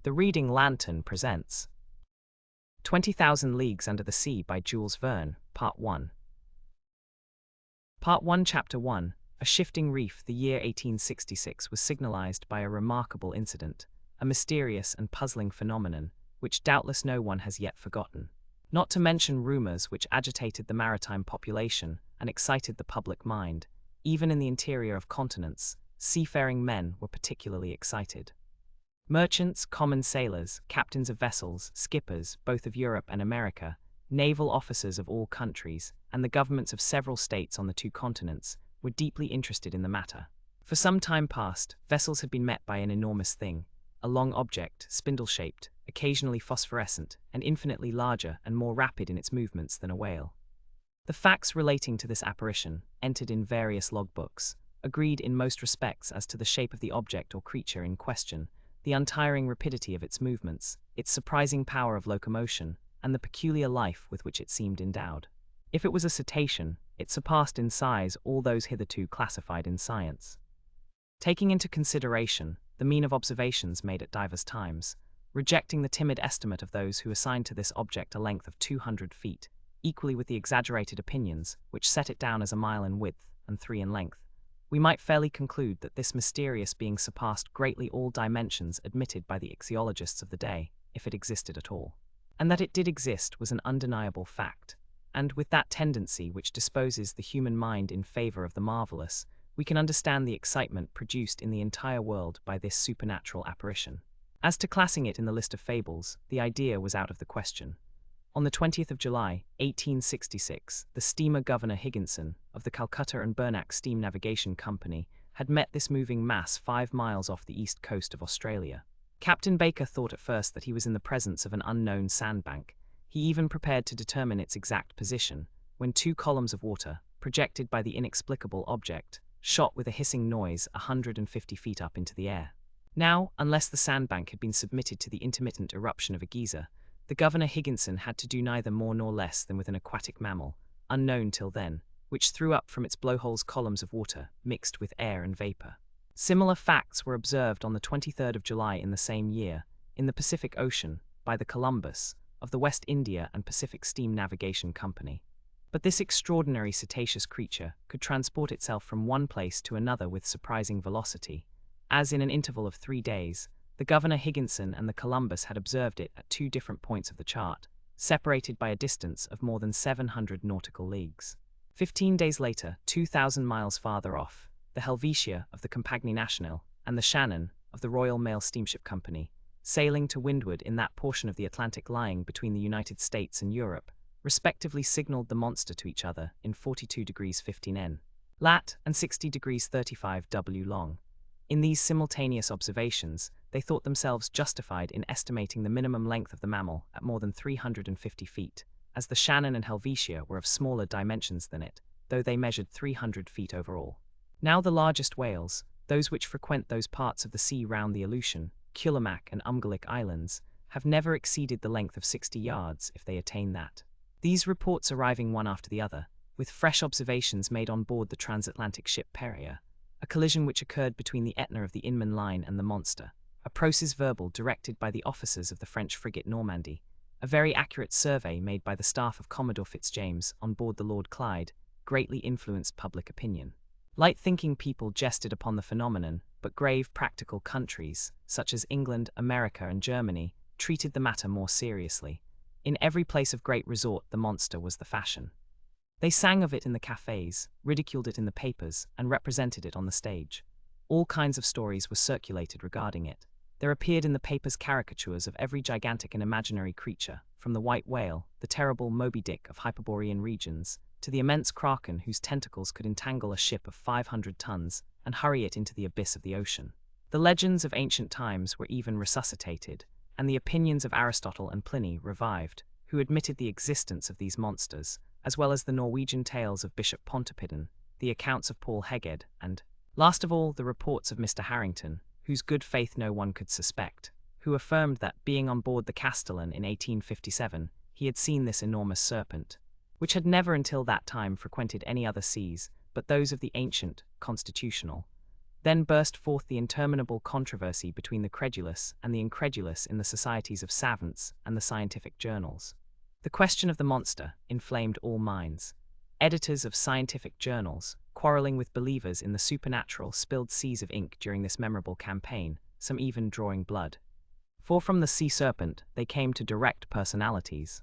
The Reading Lantern presents 20,000 Leagues Under the Sea by Jules Verne, Part 1. Part 1, Chapter 1. A shifting reef. The year 1866 was signalized by a remarkable incident, a mysterious and puzzling phenomenon, which doubtless no one has yet forgotten. Not to mention rumors which agitated the maritime population and excited the public mind. Even in the interior of continents, seafaring men were particularly excited. Merchants, common sailors, captains of vessels, skippers, both of Europe and America, naval officers of all countries, and the governments of several states on the two continents were deeply interested in the matter. For some time past, vessels had been met by an enormous thing, a long object, spindle-shaped, occasionally phosphorescent, and infinitely larger and more rapid in its movements than a whale. The facts relating to this apparition, entered in various logbooks, agreed in most respects as to the shape of the object or creature in question, the untiring rapidity of its movements, its surprising power of locomotion, and the peculiar life with which it seemed endowed. If it was a cetacean, it surpassed in size all those hitherto classified in science. Taking into consideration the mean of observations made at divers times, rejecting the timid estimate of those who assigned to this object a length of 200 feet, equally with the exaggerated opinions which set it down as a mile in width and 3 in length, we might fairly conclude that this mysterious being surpassed greatly all dimensions admitted by the ichthyologists of the day, if it existed at all. And that it did exist was an undeniable fact, and with that tendency which disposes the human mind in favor of the marvelous, we can understand the excitement produced in the entire world by this supernatural apparition. As to classing it in the list of fables, the idea was out of the question. On the 20th of July, 1866, the steamer Governor Higginson, of the Calcutta and Bernak Steam Navigation Company, had met this moving mass 5 miles off the east coast of Australia. Captain Baker thought at first that he was in the presence of an unknown sandbank. He even prepared to determine its exact position, when 2 columns of water, projected by the inexplicable object, shot with a hissing noise 150 feet up into the air. Now, unless the sandbank had been submitted to the intermittent eruption of a geyser, the Governor Higginson had to do neither more nor less than with an aquatic mammal, unknown till then, which threw up from its blowholes columns of water mixed with air and vapor. Similar facts were observed on the 23rd of July in the same year, in the Pacific Ocean, by the Columbus, of the West India and Pacific Steam Navigation Company. But this extraordinary cetaceous creature could transport itself from one place to another with surprising velocity, as in an interval of 3 days, the Governor Higginson and the Columbus had observed it at 2 different points of the chart, separated by a distance of more than 700 nautical leagues. 15 days later, 2,000 miles farther off, the Helvetia of the Compagnie Nationale and the Shannon of the Royal Mail Steamship Company, sailing to windward in that portion of the Atlantic lying between the United States and Europe, respectively signaled the monster to each other in 42 degrees 15 N. lat. And 60 degrees 35 W long. In these simultaneous observations, they thought themselves justified in estimating the minimum length of the mammal at more than 350 feet, as the Shannon and Helvetia were of smaller dimensions than it, though they measured 300 feet overall. Now the largest whales, those which frequent those parts of the sea round the Aleutian, Kulimak and Umgalik Islands, have never exceeded the length of 60 yards if they attain that. These reports arriving one after the other, with fresh observations made on board the transatlantic ship Pereire, a collision which occurred between the Etna of the Inman line and the monster, a procès-verbal directed by the officers of the French frigate Normandy, a very accurate survey made by the staff of Commodore Fitzjames on board the Lord Clyde, greatly influenced public opinion. Light-thinking people jested upon the phenomenon, but grave practical countries, such as England, America, and Germany, treated the matter more seriously. In every place of great resort the monster was the fashion. They sang of it in the cafes, ridiculed it in the papers, and represented it on the stage. All kinds of stories were circulated regarding it. There appeared in the papers caricatures of every gigantic and imaginary creature, from the white whale, the terrible Moby Dick of Hyperborean regions, to the immense kraken whose tentacles could entangle a ship of 500 tons and hurry it into the abyss of the ocean. The legends of ancient times were even resuscitated, and the opinions of Aristotle and Pliny revived, who admitted the existence of these monsters, as well as the Norwegian tales of Bishop Pontoppidan, the accounts of Paul Heged, and, last of all, the reports of Mr. Harrington, whose good faith no one could suspect, who affirmed that, being on board the Castellan in 1857, he had seen this enormous serpent, which had never until that time frequented any other seas but those of the ancient, constitutional, Then burst forth the interminable controversy between the credulous and the incredulous in the societies of savants and the scientific journals. The question of the monster inflamed all minds. Editors of scientific journals, quarreling with believers in the supernatural, spilled seas of ink during this memorable campaign, some even drawing blood. For from the sea serpent they came to direct personalities.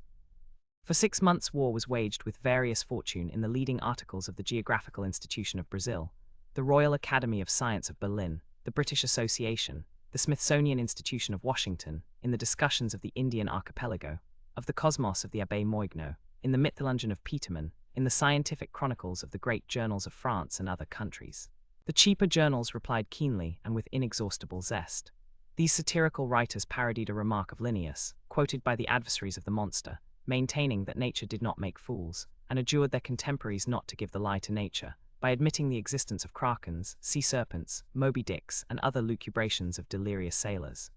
For 6 months war was waged with various fortune in the leading articles of the Geographical Institution of Brazil, the Royal Academy of Science of Berlin, the British Association, the Smithsonian Institution of Washington, in the discussions of the Indian archipelago, of the Cosmos of the Abbé Moigno, in the Mythologion of Petermann, in the scientific chronicles of the great journals of France and other countries. The cheaper journals replied keenly and with inexhaustible zest. These satirical writers parodied a remark of Linnaeus, quoted by the adversaries of the monster, maintaining that nature did not make fools, and adjured their contemporaries not to give the lie to nature, by admitting the existence of krakens, sea serpents, Moby Dicks, and other lucubrations of delirious sailors.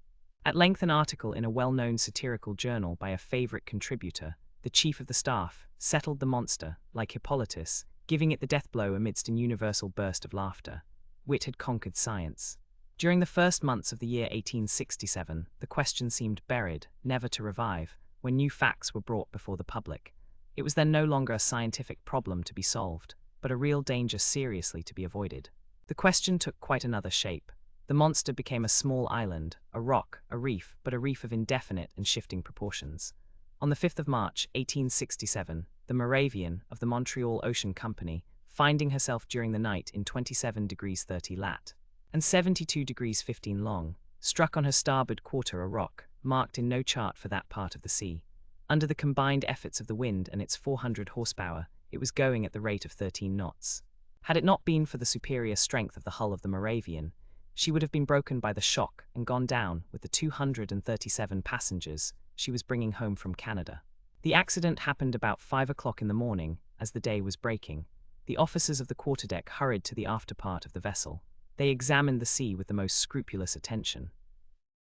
At length an article in a well-known satirical journal by a favourite contributor, the chief of the staff, settled the monster, like Hippolytus, giving it the death blow amidst an universal burst of laughter. Wit had conquered science. During the first months of the year 1867, the question seemed buried, never to revive, when new facts were brought before the public. It was then no longer a scientific problem to be solved, but a real danger seriously to be avoided. The question took quite another shape. The monster became a small island, a rock, a reef, but a reef of indefinite and shifting proportions. On the 5th of March, 1867, the Moravian, of the Montreal Ocean Company, finding herself during the night in 27 degrees 30 lat. and 72 degrees 15 long, struck on her starboard quarter a rock, marked in no chart for that part of the sea. Under the combined efforts of the wind and its 400 horsepower, it was going at the rate of 13 knots. Had it not been for the superior strength of the hull of the Moravian, she would have been broken by the shock and gone down with the 237 passengers she was bringing home from Canada. The accident happened about 5 o'clock in the morning, as the day was breaking. The officers of the quarterdeck hurried to the after part of the vessel. They examined the sea with the most scrupulous attention.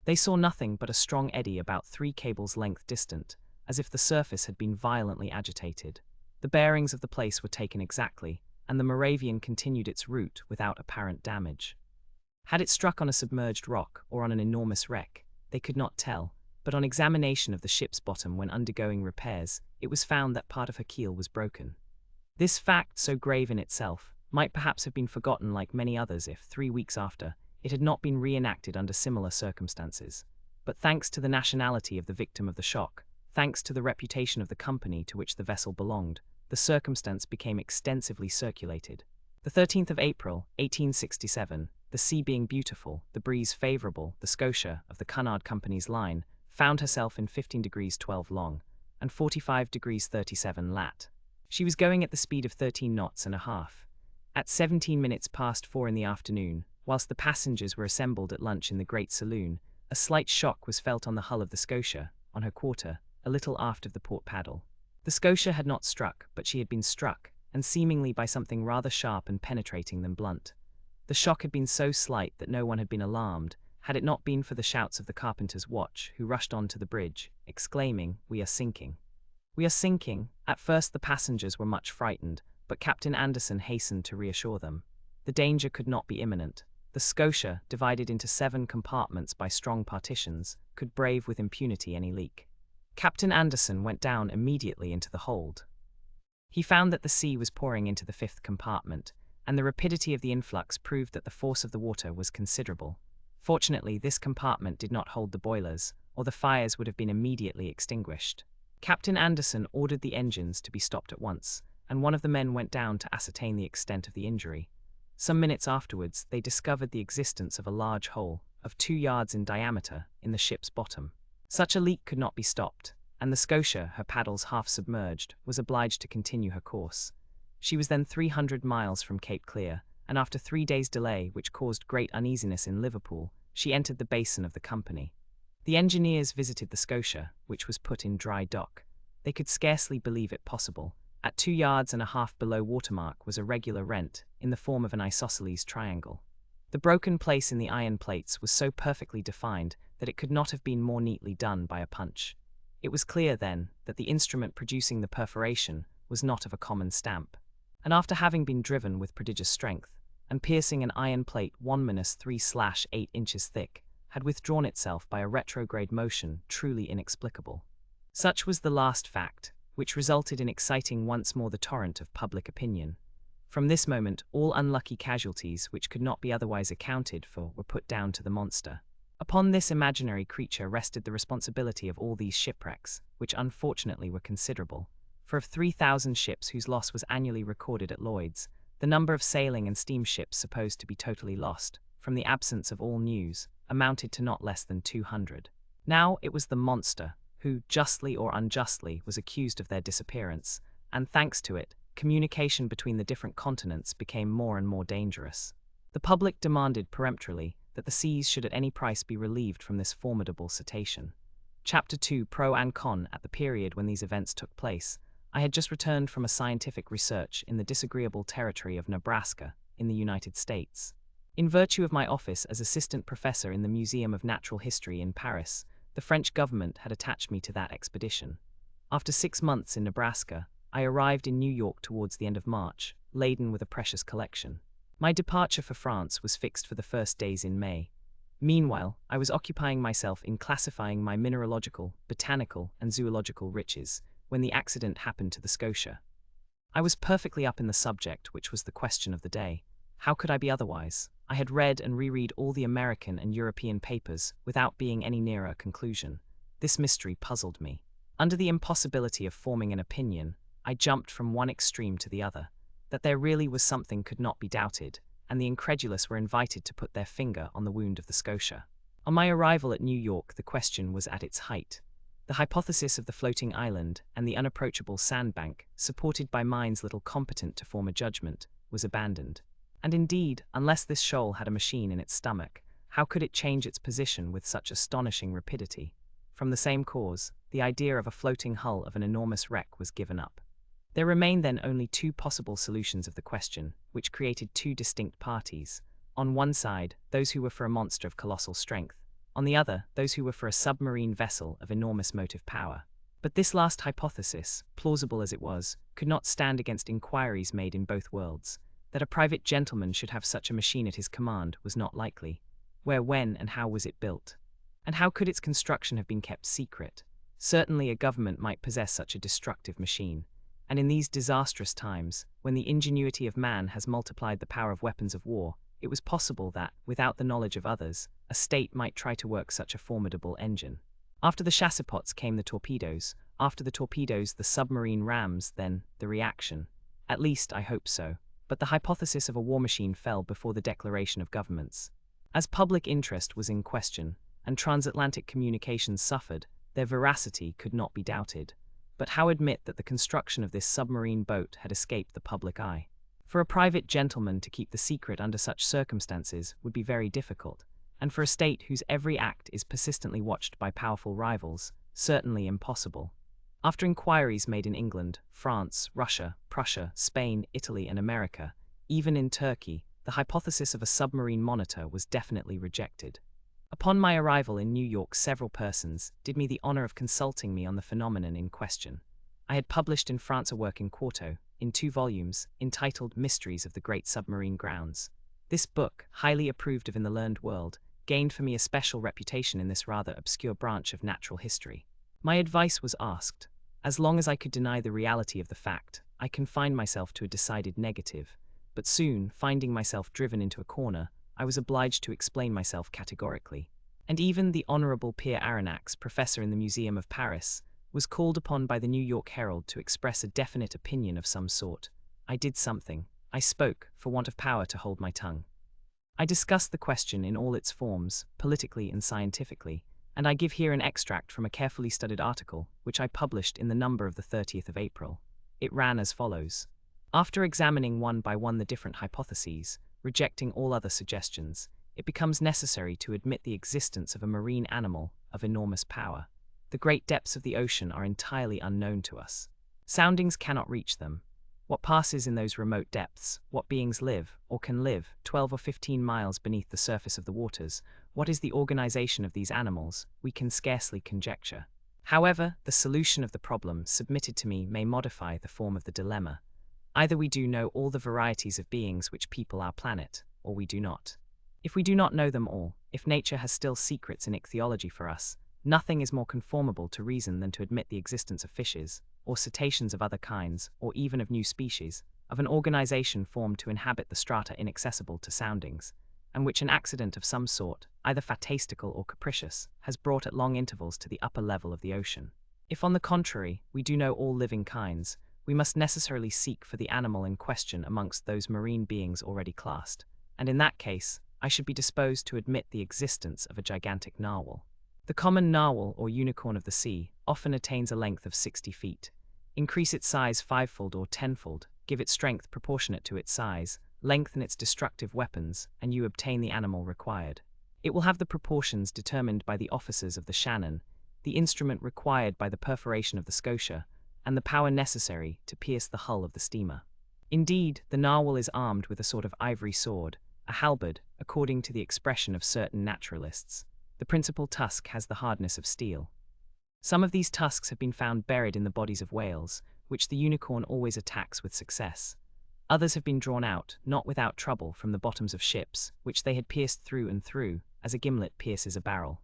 They saw nothing but a strong eddy about 3 cables' length distant, as if the surface had been violently agitated. The bearings of the place were taken exactly, and the Moravian continued its route without apparent damage. Had it struck on a submerged rock or on an enormous wreck, they could not tell, but on examination of the ship's bottom when undergoing repairs, it was found that part of her keel was broken. This fact, so grave in itself, might perhaps have been forgotten like many others if, 3 weeks after, it had not been reenacted under similar circumstances. But thanks to the nationality of the victim of the shock, thanks to the reputation of the company to which the vessel belonged, the circumstance became extensively circulated. The 13th of April, 1867, the sea being beautiful, the breeze favourable, the Scotia, of the Cunard Company's line, found herself in 15 degrees 12 long, and 45 degrees 37 lat. She was going at the speed of 13 knots and a half. At 17 minutes past 4 in the afternoon, whilst the passengers were assembled at lunch in the great saloon, a slight shock was felt on the hull of the Scotia, on her quarter, a little aft of the port paddle. The Scotia had not struck, but she had been struck, and seemingly by something rather sharp and penetrating than blunt. The shock had been so slight that no one had been alarmed, had it not been for the shouts of the carpenter's watch, who rushed on to the bridge, exclaiming, "We are sinking! We are sinking!" At first the passengers were much frightened, but Captain Anderson hastened to reassure them. The danger could not be imminent. The Scotia, divided into 7 compartments by strong partitions, could brave with impunity any leak. Captain Anderson went down immediately into the hold. He found that the sea was pouring into the 5th compartment, and the rapidity of the influx proved that the force of the water was considerable. Fortunately, this compartment did not hold the boilers, or the fires would have been immediately extinguished. Captain Anderson ordered the engines to be stopped at once, and one of the men went down to ascertain the extent of the injury. Some minutes afterwards, they discovered the existence of a large hole, of 2 yards in diameter, in the ship's bottom. Such a leak could not be stopped, and the Scotia, her paddles half submerged, was obliged to continue her course. She was then 300 miles from Cape Clear, and after 3 days' delay, which caused great uneasiness in Liverpool, she entered the basin of the company. The engineers visited the Scotia, which was put in dry dock. They could scarcely believe it possible. At 2 yards and a half below watermark was a regular rent, in the form of an isosceles triangle. The broken place in the iron plates was so perfectly defined that it could not have been more neatly done by a punch. It was clear, then, that the instrument producing the perforation was not of a common stamp. And after having been driven with prodigious strength, and piercing an iron plate 1-3/8 inches thick, had withdrawn itself by a retrograde motion truly inexplicable. Such was the last fact, which resulted in exciting once more the torrent of public opinion. From this moment, all unlucky casualties which could not be otherwise accounted for were put down to the monster. Upon this imaginary creature rested the responsibility of all these shipwrecks, which unfortunately were considerable, for of 3,000 ships whose loss was annually recorded at Lloyd's, the number of sailing and steamships supposed to be totally lost, from the absence of all news, amounted to not less than 200. Now it was the monster, who, justly or unjustly, was accused of their disappearance, and thanks to it, communication between the different continents became more and more dangerous. The public demanded peremptorily that the seas should at any price be relieved from this formidable cetacean. Chapter 2: Pro and Con. At the period when these events took place, I had just returned from a scientific research in the disagreeable territory of Nebraska, in the United States. In virtue of my office as assistant professor in the Museum of Natural History in Paris, the French government had attached me to that expedition. After 6 months in Nebraska, I arrived in New York towards the end of March, laden with a precious collection. My departure for France was fixed for the first days in May. Meanwhile, I was occupying myself in classifying my mineralogical, botanical, and zoological riches, when the accident happened to the Scotia. I was perfectly up in the subject, which was the question of the day. How could I be otherwise? I had read and reread all the American and European papers without being any nearer a conclusion. This mystery puzzled me. Under the impossibility of forming an opinion, I jumped from one extreme to the other. That there really was something could not be doubted, and the incredulous were invited to put their finger on the wound of the Scotia. On my arrival at New York, the question was at its height. The hypothesis of the floating island and the unapproachable sandbank, supported by minds little competent to form a judgment, was abandoned. And indeed, unless this shoal had a machine in its stomach, how could it change its position with such astonishing rapidity? From the same cause, the idea of a floating hull of an enormous wreck was given up. There remained then only 2 possible solutions of the question, which created 2 distinct parties. On one side, those who were for a monster of colossal strength; on the other, those who were for a submarine vessel of enormous motive power. But this last hypothesis, plausible as it was, could not stand against inquiries made in both worlds. That a private gentleman should have such a machine at his command was not likely. Where, when, and how was it built? And how could its construction have been kept secret? Certainly a government might possess such a destructive machine. And in these disastrous times, when the ingenuity of man has multiplied the power of weapons of war, it was possible that, without the knowledge of others, a state might try to work such a formidable engine. After the chassepôts came the torpedoes, after the torpedoes the submarine rams, then the reaction. At least, I hope so. But the hypothesis of a war machine fell before the declaration of governments. As public interest was in question, and transatlantic communications suffered, their veracity could not be doubted. But how admit that the construction of this submarine boat had escaped the public eye? For a private gentleman to keep the secret under such circumstances would be very difficult, and for a state whose every act is persistently watched by powerful rivals, certainly impossible. After inquiries made in England, France, Russia, Prussia, Spain, Italy, and America, even in Turkey, the hypothesis of a submarine monitor was definitely rejected. Upon my arrival in New York, several persons did me the honor of consulting me on the phenomenon in question. I had published in France a work in quarto, in 2 volumes, entitled Mysteries of the Great Submarine Grounds. This book, highly approved of in the learned world, gained for me a special reputation in this rather obscure branch of natural history. My advice was asked. As long as I could deny the reality of the fact, I confined myself to a decided negative, but soon, finding myself driven into a corner, I was obliged to explain myself categorically. And even the Honorable Professor Aronnax, professor in the Museum of Paris, was called upon by the New York Herald to express a definite opinion of some sort. I did something. I spoke, for want of power to hold my tongue. I discussed the question in all its forms, politically and scientifically, and I give here an extract from a carefully studied article, which I published in the number of the 30th of April. It ran as follows. After examining one by one the different hypotheses, rejecting all other suggestions, it becomes necessary to admit the existence of a marine animal of enormous power. The great depths of the ocean are entirely unknown to us. Soundings cannot reach them. What passes in those remote depths, what beings live, or can live, 12 or 15 miles beneath the surface of the waters, what is the organization of these animals, we can scarcely conjecture. However, the solution of the problem submitted to me may modify the form of the dilemma. Either we do know all the varieties of beings which people our planet, or we do not. If we do not know them all, if nature has still secrets in ichthyology for us, nothing is more conformable to reason than to admit the existence of fishes, or cetaceans of other kinds, or even of new species, of an organization formed to inhabit the strata inaccessible to soundings, and which an accident of some sort, either fantastical or capricious, has brought at long intervals to the upper level of the ocean. If, on the contrary, we do know all living kinds, we must necessarily seek for the animal in question amongst those marine beings already classed, and in that case, I should be disposed to admit the existence of a gigantic narwhal. The common narwhal, or unicorn of the sea, often attains a length of 60 feet. Increase its size fivefold or tenfold, give it strength proportionate to its size, lengthen its destructive weapons, and you obtain the animal required. It will have the proportions determined by the officers of the Shannon, the instrument required by the perforation of the Scotia, and the power necessary to pierce the hull of the steamer. Indeed, the narwhal is armed with a sort of ivory sword, a halberd, according to the expression of certain naturalists. The principal tusk has the hardness of steel. Some of these tusks have been found buried in the bodies of whales, which the unicorn always attacks with success. Others have been drawn out, not without trouble, from the bottoms of ships, which they had pierced through and through, as a gimlet pierces a barrel.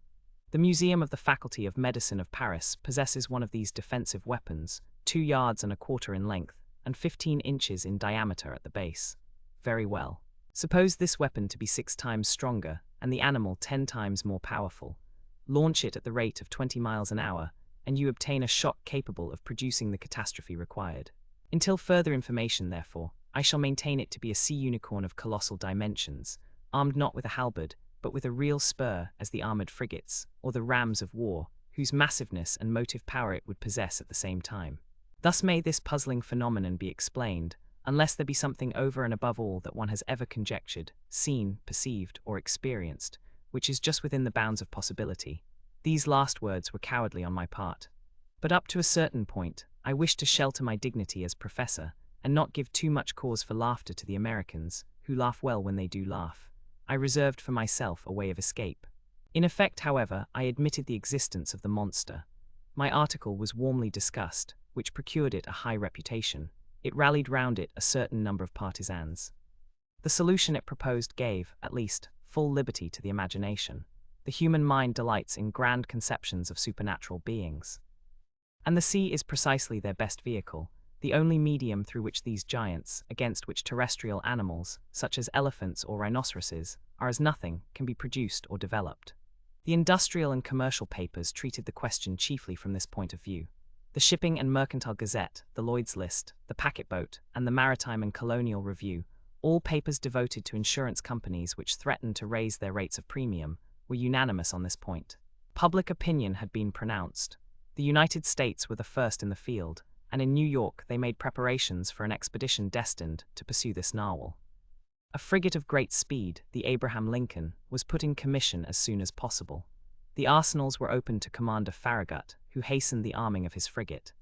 The Museum of the Faculty of Medicine of Paris possesses one of these defensive weapons, 2 yards and a quarter in length, and 15 inches in diameter at the base. Very well. Suppose this weapon to be 6 times stronger, and the animal 10 times more powerful. Launch it at the rate of 20 miles an hour, and you obtain a shot capable of producing the catastrophe required. Until further information, therefore, I shall maintain it to be a sea unicorn of colossal dimensions, armed not with a halberd, but with a real spur as the armored frigates, or the rams of war, whose massiveness and motive power it would possess at the same time. Thus may this puzzling phenomenon be explained, unless there be something over and above all that one has ever conjectured, seen, perceived, or experienced, which is just within the bounds of possibility. These last words were cowardly on my part. But up to a certain point, I wished to shelter my dignity as professor, and not give too much cause for laughter to the Americans, who laugh well when they do laugh. I reserved for myself a way of escape. In effect, however, I admitted the existence of the monster. My article was warmly discussed, which procured it a high reputation. It rallied round it a certain number of partisans. The solution it proposed gave, at least, full liberty to the imagination. The human mind delights in grand conceptions of supernatural beings. And the sea is precisely their best vehicle, the only medium through which these giants, against which terrestrial animals, such as elephants or rhinoceroses, are as nothing, can be produced or developed. The industrial and commercial papers treated the question chiefly from this point of view. The Shipping and Mercantile Gazette, the Lloyd's List, the Packet Boat, and the Maritime and Colonial Review, all papers devoted to insurance companies which threatened to raise their rates of premium, were unanimous on this point. Public opinion had been pronounced. The United States were the first in the field, and in New York they made preparations for an expedition destined to pursue this narwhal. A frigate of great speed, the Abraham Lincoln, was put in commission as soon as possible. The arsenals were opened to Commander Farragut, who hastened the arming of his frigate.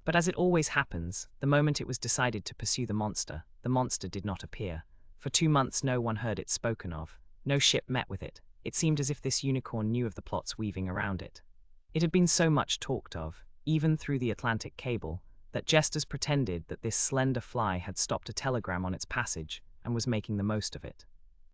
But as it always happens, the moment it was decided to pursue the monster did not appear. For 2 months no one heard it spoken of, no ship met with it. It seemed as if this unicorn knew of the plots weaving around it. It had been so much talked of, even through the Atlantic cable, that jesters pretended that this slender fly had stopped a telegram on its passage and was making the most of it.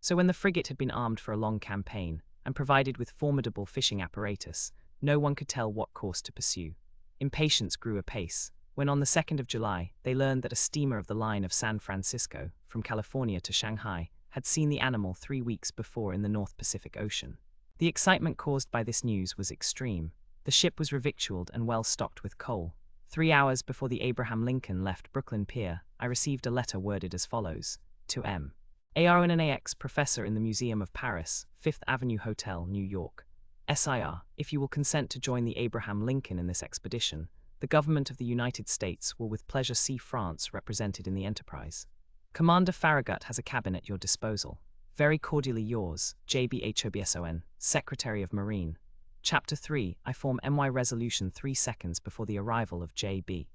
So when the frigate had been armed for a long campaign, and provided with formidable fishing apparatus, no one could tell what course to pursue. Impatience grew apace, when on the 2nd of July they learned that a steamer of the line of San Francisco, from California to Shanghai, had seen the animal 3 weeks before in the North Pacific Ocean. The excitement caused by this news was extreme. The ship was revictualled and well stocked with coal. 3 hours before the Abraham Lincoln left Brooklyn Pier, I received a letter worded as follows: To M. Aronnax, Professor in the Museum of Paris, 5th Avenue Hotel, New York. SIR, if you will consent to join the Abraham Lincoln in this expedition, the government of the United States will with pleasure see France represented in the enterprise. Commander Farragut has a cabin at your disposal. Very cordially yours, JBHOBSON, Secretary of Marine. Chapter 3, I form MY resolution 3 seconds before the arrival of J.B.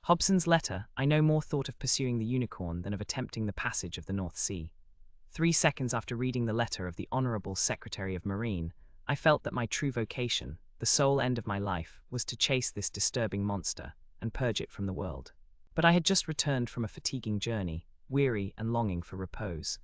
Hobson's letter. I no more thought of pursuing the unicorn than of attempting the passage of the North Sea. 3 seconds after reading the letter of the Honorable Secretary of Marine, I felt that my true vocation, the sole end of my life, was to chase this disturbing monster and purge it from the world. But I had just returned from a fatiguing journey, weary and longing for repose.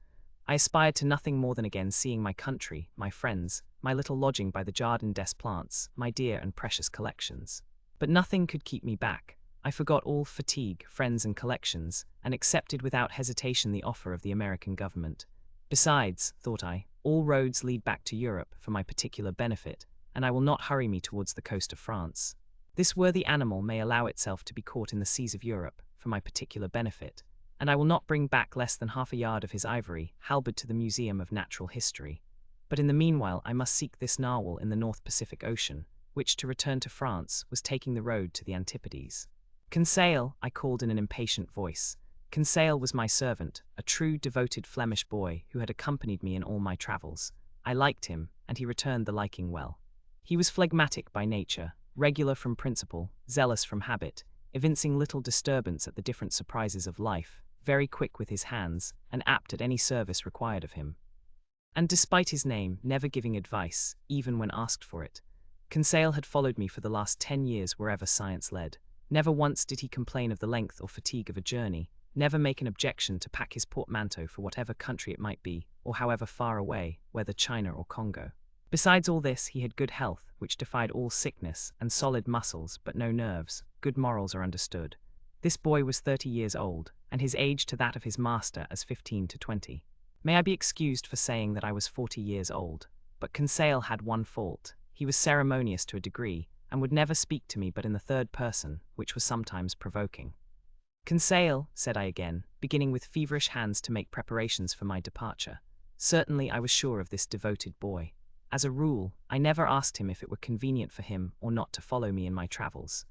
I aspired to nothing more than again seeing my country, my friends, my little lodging by the Jardin des Plantes, my dear and precious collections. But nothing could keep me back. I forgot all fatigue, friends and collections, and accepted without hesitation the offer of the American government. Besides, thought I, all roads lead back to Europe for my particular benefit, and I will not hurry me towards the coast of France. This worthy animal may allow itself to be caught in the seas of Europe for my particular benefit, and I will not bring back less than half a yard of his ivory halberd to the Museum of Natural History. But in the meanwhile I must seek this narwhal in the North Pacific Ocean, which, to return to France, was taking the road to the Antipodes. Conseil, I called in an impatient voice. Conseil was my servant, a true devoted Flemish boy who had accompanied me in all my travels. I liked him, and he returned the liking well. He was phlegmatic by nature, regular from principle, zealous from habit, evincing little disturbance at the different surprises of life, very quick with his hands, and apt at any service required of him. And despite his name, never giving advice, even when asked for it. Conseil had followed me for the last 10 years wherever science led. Never once did he complain of the length or fatigue of a journey, never make an objection to pack his portmanteau for whatever country it might be, or however far away, whether China or Congo. Besides all this, he had good health, which defied all sickness, and solid muscles, but no nerves. Good morals are understood. This boy was 30 years old, and his age to that of his master as 15 to 20. May I be excused for saying that I was 40 years old, but Conseil had one fault. He was ceremonious to a degree, and would never speak to me but in the third person, which was sometimes provoking. Conseil, said I again, beginning with feverish hands to make preparations for my departure. Certainly I was sure of this devoted boy. As a rule, I never asked him if it were convenient for him or not to follow me in my travels.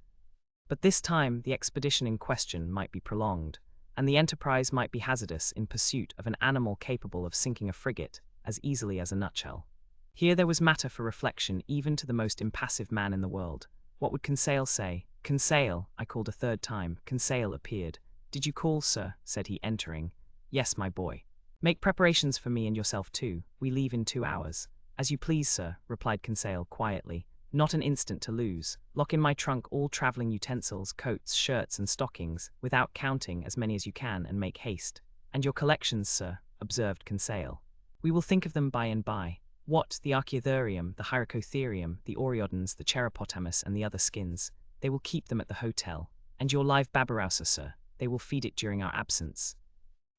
But this time the expedition in question might be prolonged, and the enterprise might be hazardous in pursuit of an animal capable of sinking a frigate as easily as a nutshell. Here there was matter for reflection even to the most impassive man in the world. What would Conseil say? Conseil, I called a third time. Conseil appeared. Did you call, sir? Said he, entering. Yes, my boy. Make preparations for me and yourself too. We leave in 2 hours. As you please, sir, replied Conseil quietly. Not an instant to lose. Lock in my trunk all travelling utensils, coats, shirts, and stockings, without counting, as many as you can, and make haste. And your collections, sir, observed Conseil. We will think of them by and by. What, the Archaeotherium, the Hyracotherium, the Oreodons, the Cheropotamus, and the other skins? They will keep them at the hotel. And your live babirousa, sir, they will feed it during our absence.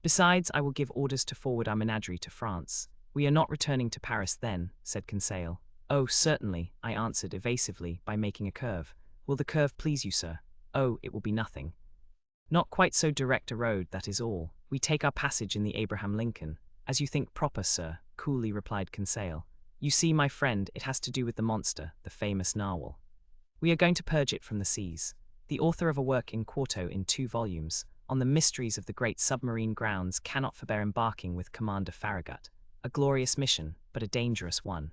Besides, I will give orders to forward our menagerie to France. We are not returning to Paris then, said Conseil. Oh, certainly, I answered evasively by making a curve. Will the curve please you, sir? Oh, it will be nothing. Not quite so direct a road, that is all. We take our passage in the Abraham Lincoln. As you think proper, sir, coolly replied Conseil. You see, my friend, it has to do with the monster, the famous narwhal. We are going to purge it from the seas. The author of a work in quarto in 2 volumes, on the mysteries of the great submarine grounds, cannot forbear embarking with Commander Farragut. A glorious mission, but a dangerous one.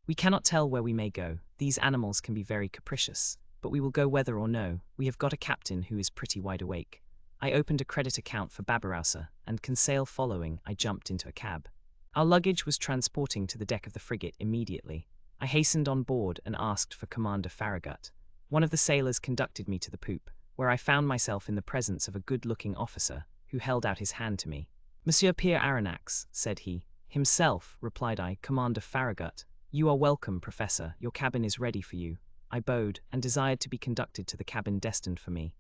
We cannot tell where we may go. These animals can be very capricious. But we will go whether or no. We have got a captain who is pretty wide awake. I opened a credit account for Babirousa, and Conseil following, I jumped into a cab. Our luggage was transporting to the deck of the frigate immediately. I hastened on board and asked for Commander Farragut. One of the sailors conducted me to the poop, where I found myself in the presence of a good-looking officer, who held out his hand to me. Monsieur Pierre Aronnax, said he. Himself, replied I, Commander Farragut. You are welcome, Professor. Your cabin is ready for you. I bowed, and desired to be conducted to the cabin destined for me.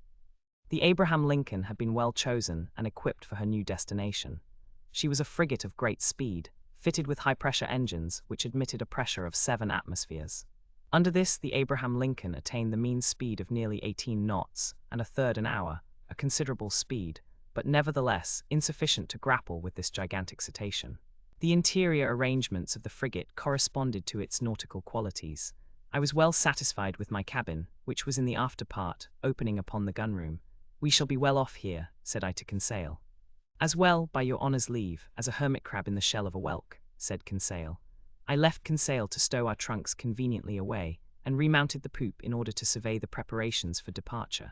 The Abraham Lincoln had been well chosen and equipped for her new destination. She was a frigate of great speed, fitted with high-pressure engines which admitted a pressure of 7 atmospheres. Under this, the Abraham Lincoln attained the mean speed of nearly 18 knots, and a third an hour, a considerable speed, but nevertheless insufficient to grapple with this gigantic cetacean. The interior arrangements of the frigate corresponded to its nautical qualities. I was well satisfied with my cabin, which was in the after part, opening upon the gunroom. We shall be well off here, said I to Conseil. As well, by your honour's leave, as a hermit crab in the shell of a whelk, said Conseil. I left Conseil to stow our trunks conveniently away, and remounted the poop in order to survey the preparations for departure.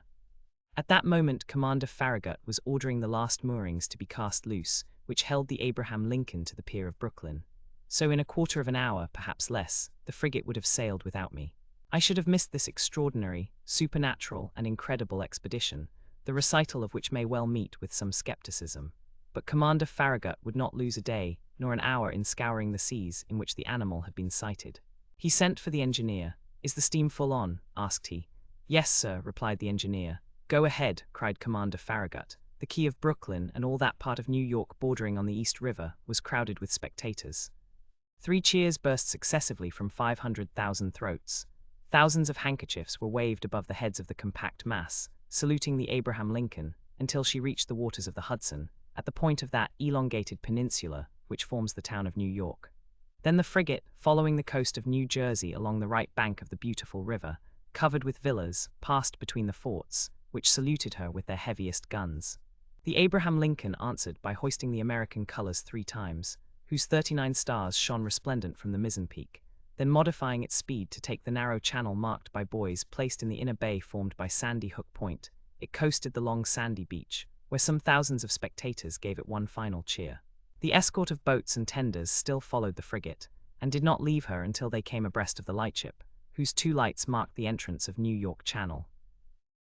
At that moment Commander Farragut was ordering the last moorings to be cast loose, which held the Abraham Lincoln to the pier of Brooklyn. So in a quarter of an hour, perhaps less, the frigate would have sailed without me. I should have missed this extraordinary, supernatural, and incredible expedition, the recital of which may well meet with some skepticism. But Commander Farragut would not lose a day nor an hour in scouring the seas in which the animal had been sighted. He sent for the engineer. "Is the steam full on?" asked he. "Yes, sir," replied the engineer. "Go ahead," cried Commander Farragut. The quay of Brooklyn and all that part of New York bordering on the East River was crowded with spectators. 3 cheers burst successively from 500,000 throats. Thousands of handkerchiefs were waved above the heads of the compact mass, saluting the Abraham Lincoln, until she reached the waters of the Hudson, at the point of that elongated peninsula which forms the town of New York. Then the frigate, following the coast of New Jersey along the right bank of the beautiful river, covered with villas, passed between the forts, which saluted her with their heaviest guns. The Abraham Lincoln answered by hoisting the American colors 3 times, whose 39 stars shone resplendent from the mizzen peak, then modifying its speed to take the narrow channel marked by buoys placed in the inner bay formed by Sandy Hook Point, it coasted the long sandy beach, where some thousands of spectators gave it one final cheer. The escort of boats and tenders still followed the frigate, and did not leave her until they came abreast of the lightship, whose 2 lights marked the entrance of New York Channel.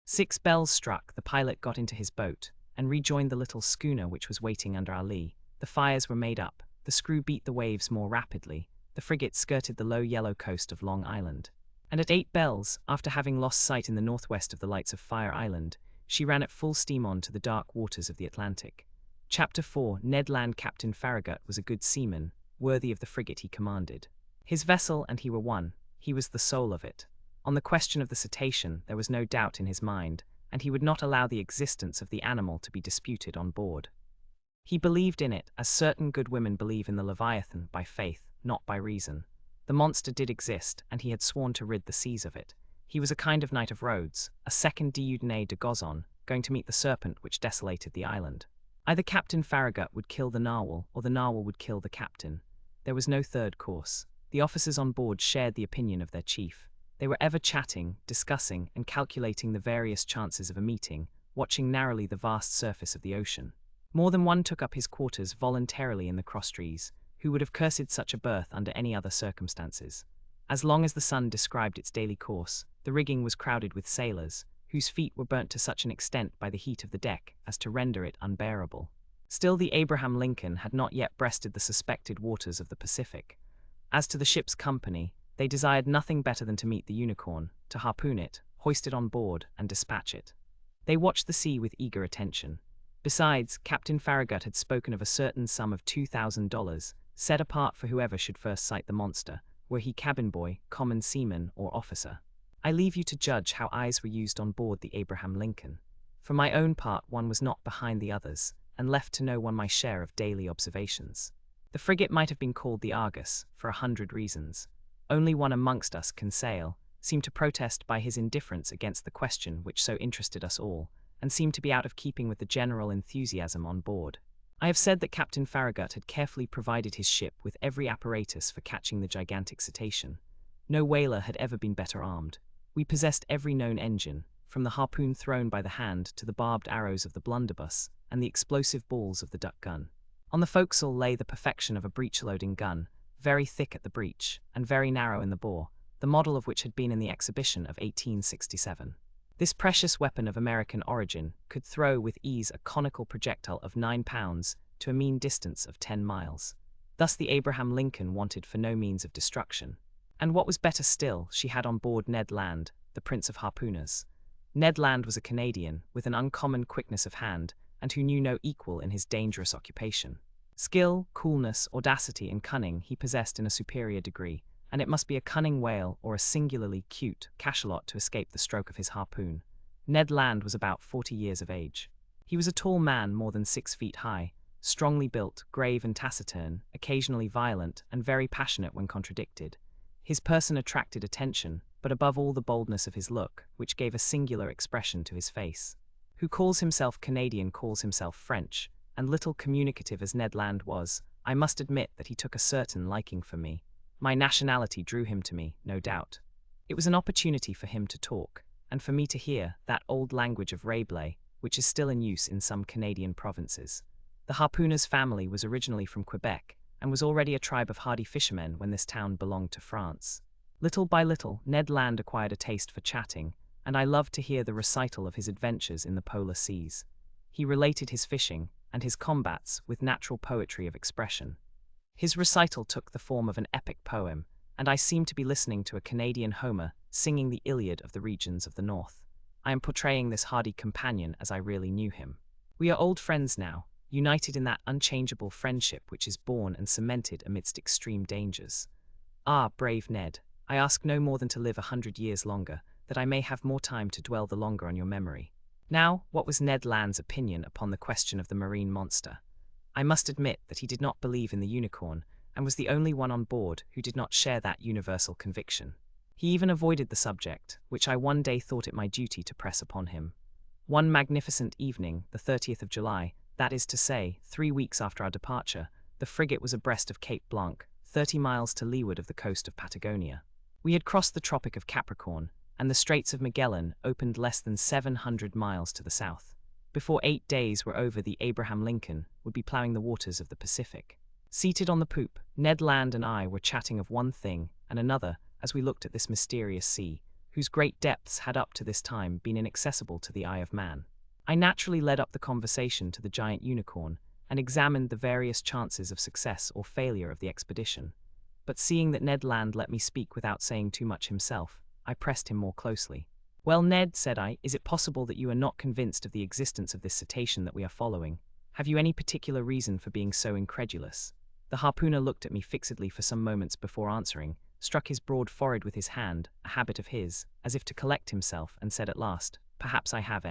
6 bells struck, the pilot got into his boat, and rejoined the little schooner which was waiting under our lee. The fires were made up, the screw beat the waves more rapidly, the frigate skirted the low yellow coast of Long Island. And at 8 bells, after having lost sight in the northwest of the lights of Fire Island, she ran at full steam on to the dark waters of the Atlantic. Chapter 4. Ned Land. Captain Farragut was a good seaman, worthy of the frigate he commanded. His vessel and he were one, he was the soul of it. On the question of the cetacean there was no doubt in his mind, and he would not allow the existence of the animal to be disputed on board. He believed in it, as certain good women believe in the Leviathan, by faith, not by reason. The monster did exist, and he had sworn to rid the seas of it. He was a kind of Knight of Rhodes, a second Dieudonné de Gozon, going to meet the serpent which desolated the island. Either Captain Farragut would kill the narwhal, or the narwhal would kill the captain. There was no third course. The officers on board shared the opinion of their chief. They were ever chatting, discussing, and calculating the various chances of a meeting, watching narrowly the vast surface of the ocean. More than one took up his quarters voluntarily in the crosstrees, who would have cursed such a berth under any other circumstances. As long as the sun described its daily course, the rigging was crowded with sailors, whose feet were burnt to such an extent by the heat of the deck as to render it unbearable. Still the Abraham Lincoln had not yet breasted the suspected waters of the Pacific. As to the ship's company, they desired nothing better than to meet the Unicorn, to harpoon it, hoist it on board, and dispatch it. They watched the sea with eager attention. Besides, Captain Farragut had spoken of a certain sum of $2,000, set apart for whoever should first sight the monster, were he cabin boy, common seaman, or officer. I leave you to judge how eyes were used on board the Abraham Lincoln. For my own part, one was not behind the others, and left to no one my share of daily observations. The frigate might have been called the Argus, for 100 reasons. Only one amongst us, Conseil, seemed to protest by his indifference against the question which so interested us all, and seemed to be out of keeping with the general enthusiasm on board. I have said that Captain Farragut had carefully provided his ship with every apparatus for catching the gigantic cetacean. No whaler had ever been better armed. We possessed every known engine, from the harpoon thrown by the hand to the barbed arrows of the blunderbuss and the explosive balls of the duck gun. On the forecastle lay the perfection of a breech-loading gun, very thick at the breech and very narrow in the bore, the model of which had been in the exhibition of 1867. This precious weapon of American origin could throw with ease a conical projectile of 9 pounds to a mean distance of 10 miles. Thus the Abraham Lincoln wanted for no means of destruction. And what was better still, she had on board Ned Land, the prince of harpooners. Ned Land was a Canadian, with an uncommon quickness of hand, and who knew no equal in his dangerous occupation. Skill, coolness, audacity, and cunning he possessed in a superior degree, and it must be a cunning whale or a singularly cute cachalot to escape the stroke of his harpoon. Ned Land was about 40 years of age. He was a tall man more than 6 feet high, strongly built, grave and taciturn, occasionally violent, and very passionate when contradicted. His person attracted attention, but above all the boldness of his look, which gave a singular expression to his face. Who calls himself Canadian calls himself French, and little communicative as Ned Land was, I must admit that he took a certain liking for me. My nationality drew him to me, no doubt. It was an opportunity for him to talk, and for me to hear that old language of Rabelais, which is still in use in some Canadian provinces. The harpooner's family was originally from Quebec, and was already a tribe of hardy fishermen when this town belonged to France. Little by little, Ned Land acquired a taste for chatting, and I loved to hear the recital of his adventures in the polar seas. He related his fishing and his combats with natural poetry of expression. His recital took the form of an epic poem, and I seemed to be listening to a Canadian Homer singing the Iliad of the regions of the north. I am portraying this hardy companion as I really knew him. We are old friends now, united in that unchangeable friendship which is born and cemented amidst extreme dangers. Ah, brave Ned, I ask no more than to live 100 years longer, that I may have more time to dwell the longer on your memory. Now, what was Ned Land's opinion upon the question of the marine monster? I must admit that he did not believe in the unicorn, and was the only one on board who did not share that universal conviction. He even avoided the subject, which I one day thought it my duty to press upon him. One magnificent evening, the 30th of July, that is to say, 3 weeks after our departure, the frigate was abreast of Cape Blanc, 30 miles to leeward of the coast of Patagonia. We had crossed the Tropic of Capricorn, and the Straits of Magellan opened less than 700 miles to the south. Before 8 days were over, the Abraham Lincoln would be plowing the waters of the Pacific. Seated on the poop, Ned Land and I were chatting of one thing and another as we looked at this mysterious sea, whose great depths had up to this time been inaccessible to the eye of man. I naturally led up the conversation to the giant unicorn and examined the various chances of success or failure of the expedition. But seeing that Ned Land let me speak without saying too much himself, I pressed him more closely. "Well, Ned," said I, "is it possible that you are not convinced of the existence of this cetacean that we are following? Have you any particular reason for being so incredulous?" The harpooner looked at me fixedly for some moments before answering, struck his broad forehead with his hand, a habit of his, as if to collect himself, and said at last, "Perhaps I have,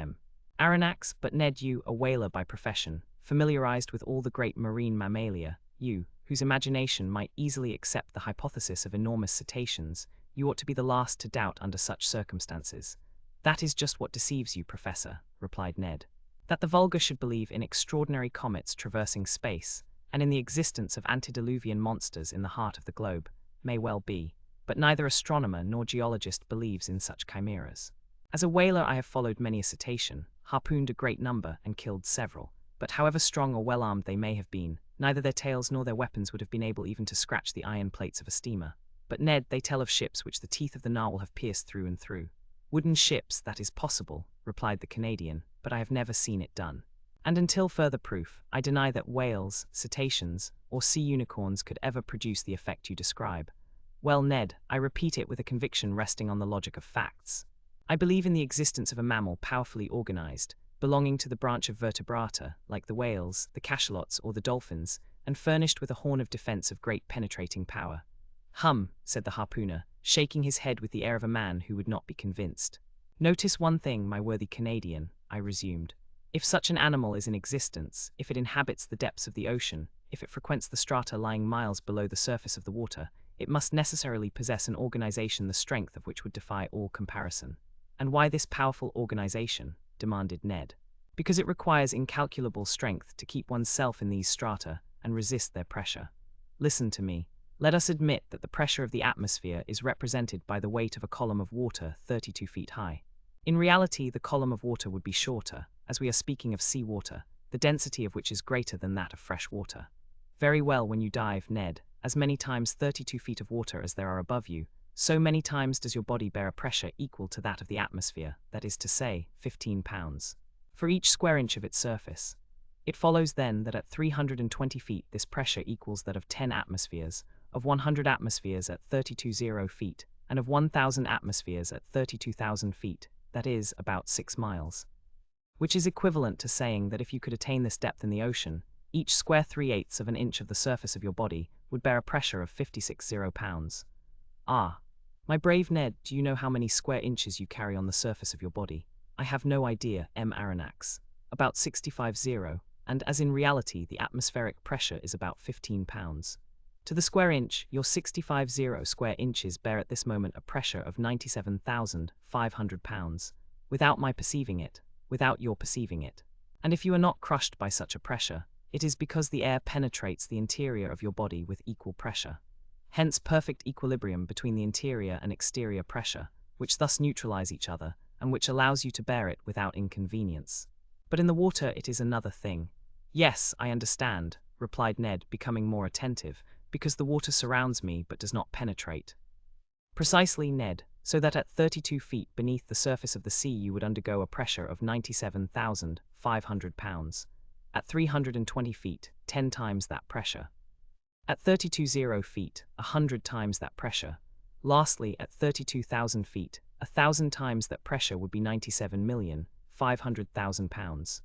Aronnax, but Ned, you, a whaler by profession, familiarized with all the great marine mammalia, you, whose imagination might easily accept the hypothesis of enormous cetaceans, you ought to be the last to doubt under such circumstances." "That is just what deceives you, Professor," replied Ned. "That the vulgar should believe in extraordinary comets traversing space, and in the existence of antediluvian monsters in the heart of the globe, may well be, but neither astronomer nor geologist believes in such chimeras. As a whaler I have followed many a cetacean, harpooned a great number, and killed several, but however strong or well-armed they may have been, neither their tails nor their weapons would have been able even to scratch the iron plates of a steamer. But Ned, they tell of ships which the teeth of the narwhal have pierced through and through." "Wooden ships, that is possible," replied the Canadian, "but I have never seen it done. And until further proof, I deny that whales, cetaceans, or sea unicorns could ever produce the effect you describe." "Well, Ned, I repeat it with a conviction resting on the logic of facts. I believe in the existence of a mammal powerfully organized, belonging to the branch of vertebrata, like the whales, the cachalots, or the dolphins, and furnished with a horn of defense of great penetrating power." "Hum," said the harpooner, shaking his head with the air of a man who would not be convinced. "Notice one thing, my worthy Canadian," I resumed. "If such an animal is in existence, if it inhabits the depths of the ocean, if it frequents the strata lying miles below the surface of the water, it must necessarily possess an organization the strength of which would defy all comparison." "And why this powerful organization?" demanded Ned. "Because it requires incalculable strength to keep oneself in these strata and resist their pressure. Listen to me. Let us admit that the pressure of the atmosphere is represented by the weight of a column of water 32 feet high. In reality, the column of water would be shorter, as we are speaking of sea water, the density of which is greater than that of fresh water. Very well, when you dive, Ned, as many times 32 feet of water as there are above you, so many times does your body bear a pressure equal to that of the atmosphere, that is to say, 15 pounds, for each square inch of its surface. It follows then that at 320 feet this pressure equals that of 10 atmospheres, of 100 atmospheres at 32.0 feet, and of 1,000 atmospheres at 32,000 feet, that is, about 6 miles. Which is equivalent to saying that if you could attain this depth in the ocean, each square 3/8 of an inch of the surface of your body would bear a pressure of 56.0 pounds. Ah, my brave Ned, do you know how many square inches you carry on the surface of your body? I have no idea, Aronnax. About 65.0, and as in reality the atmospheric pressure is about 15 pounds. To the square inch, your 65.0 square inches bear at this moment a pressure of 97,500 pounds, without my perceiving it, without your perceiving it. And if you are not crushed by such a pressure, it is because the air penetrates the interior of your body with equal pressure. Hence perfect equilibrium between the interior and exterior pressure, which thus neutralize each other, and which allows you to bear it without inconvenience. But in the water it is another thing. "Yes, I understand," replied Ned, becoming more attentive, "because the water surrounds me but does not penetrate." Precisely, Ned, so that at 32 feet beneath the surface of the sea you would undergo a pressure of 97,500 pounds. At 320 feet, 10 times that pressure. At 32.0 feet, 100 times that pressure. Lastly, at 32,000 feet, 1,000 times that pressure would be 97,500,000 pounds.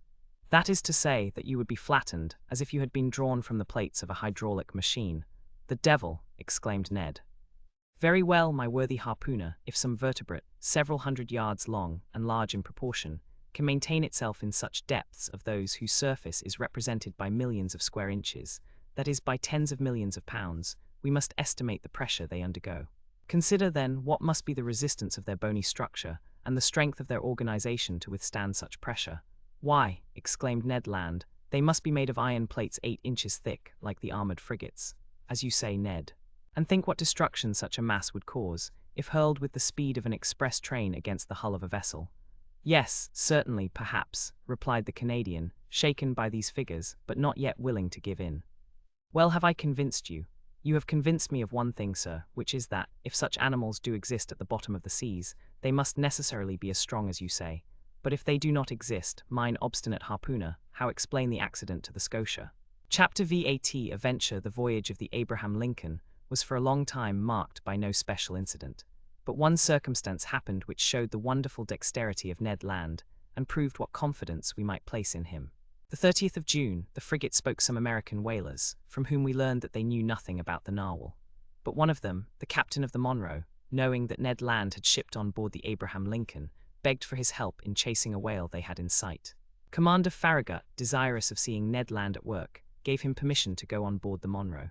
That is to say that you would be flattened, as if you had been drawn from the plates of a hydraulic machine. The devil! Exclaimed Ned. Very well, my worthy harpooner, if some vertebrate, several hundred yards long and large in proportion, can maintain itself in such depths of those whose surface is represented by millions of square inches, that is, by tens of millions of pounds, we must estimate the pressure they undergo. Consider, then, what must be the resistance of their bony structure, and the strength of their organization to withstand such pressure. Why, exclaimed Ned Land, they must be made of iron plates 8 inches thick, like the armored frigates. As you say, Ned. And think what destruction such a mass would cause, if hurled with the speed of an express train against the hull of a vessel. Yes, certainly, perhaps, replied the Canadian, shaken by these figures, but not yet willing to give in. Well, have I convinced you? You have convinced me of one thing, sir, which is that, if such animals do exist at the bottom of the seas, they must necessarily be as strong as you say. But if they do not exist, mine obstinate harpooner, how explain the accident to the Scotia? Chapter VAT Adventure The Voyage of the Abraham Lincoln was for a long time marked by no special incident. But one circumstance happened which showed the wonderful dexterity of Ned Land, and proved what confidence we might place in him. The 30th of June, the frigate spoke some American whalers, from whom we learned that they knew nothing about the narwhal. But one of them, the captain of the Monroe, knowing that Ned Land had shipped on board the Abraham Lincoln, begged for his help in chasing a whale they had in sight. Commander Farragut, desirous of seeing Ned Land at work, gave him permission to go on board the Monroe.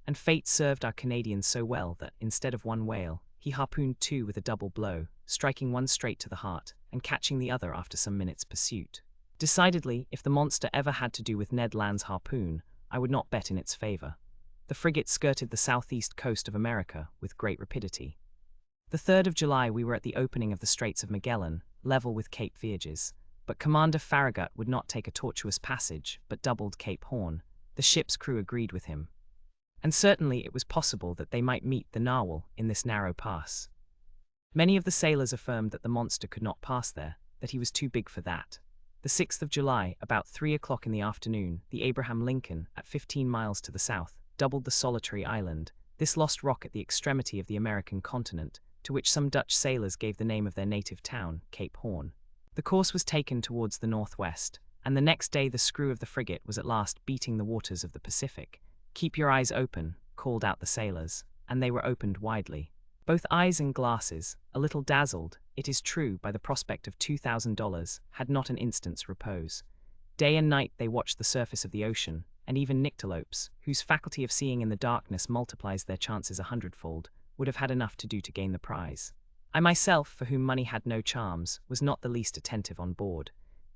And fate served our Canadian so well that, instead of one whale, he harpooned 2 with a double blow, striking one straight to the heart, and catching the other after some minutes' pursuit. Decidedly, if the monster ever had to do with Ned Land's harpoon, I would not bet in its favor. The frigate skirted the southeast coast of America with great rapidity. The 3rd of July we were at the opening of the Straits of Magellan, level with Cape Vierges, but Commander Farragut would not take a tortuous passage, but doubled Cape Horn. The ship's crew agreed with him. And certainly it was possible that they might meet the narwhal in this narrow pass. Many of the sailors affirmed that the monster could not pass there, that he was too big for that. The 6th of July, about 3 o'clock in the afternoon, the Abraham Lincoln, at 15 miles to the south, doubled the solitary island, this lost rock at the extremity of the American continent, to which some Dutch sailors gave the name of their native town, Cape Horn. The course was taken towards the northwest, and the next day the screw of the frigate was at last beating the waters of the Pacific. Keep your eyes open, called out the sailors, and they were opened widely. Both eyes and glasses, a little dazzled, it is true, by the prospect of $2,000, had not an instant's repose. Day and night they watched the surface of the ocean, and even nyctalopes, whose faculty of seeing in the darkness multiplies their chances 100-fold, would have had enough to do to gain the prize. I myself, for whom money had no charms, was not the least attentive on board,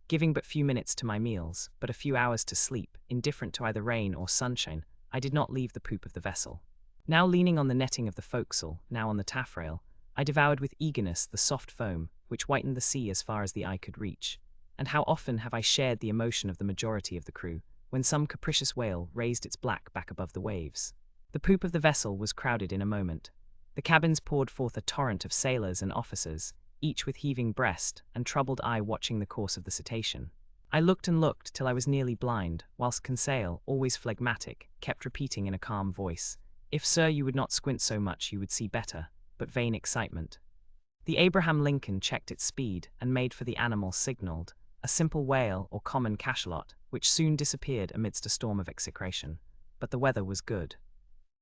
giving but few minutes to my meals, but a few hours to sleep, indifferent to either rain or sunshine. I did not leave the poop of the vessel. Now leaning on the netting of the forecastle, now on the taffrail, I devoured with eagerness the soft foam, which whitened the sea as far as the eye could reach. And how often have I shared the emotion of the majority of the crew, when some capricious whale raised its black back above the waves. The poop of the vessel was crowded in a moment. The cabins poured forth a torrent of sailors and officers, each with heaving breast and troubled eye watching the course of the cetacean. I looked and looked till I was nearly blind, whilst Conseil, always phlegmatic, kept repeating in a calm voice, "If, sir, you would not squint so much you would see better," but vain excitement. The Abraham Lincoln checked its speed and made for the animal signaled, a simple whale or common cachalot, which soon disappeared amidst a storm of execration. But the weather was good.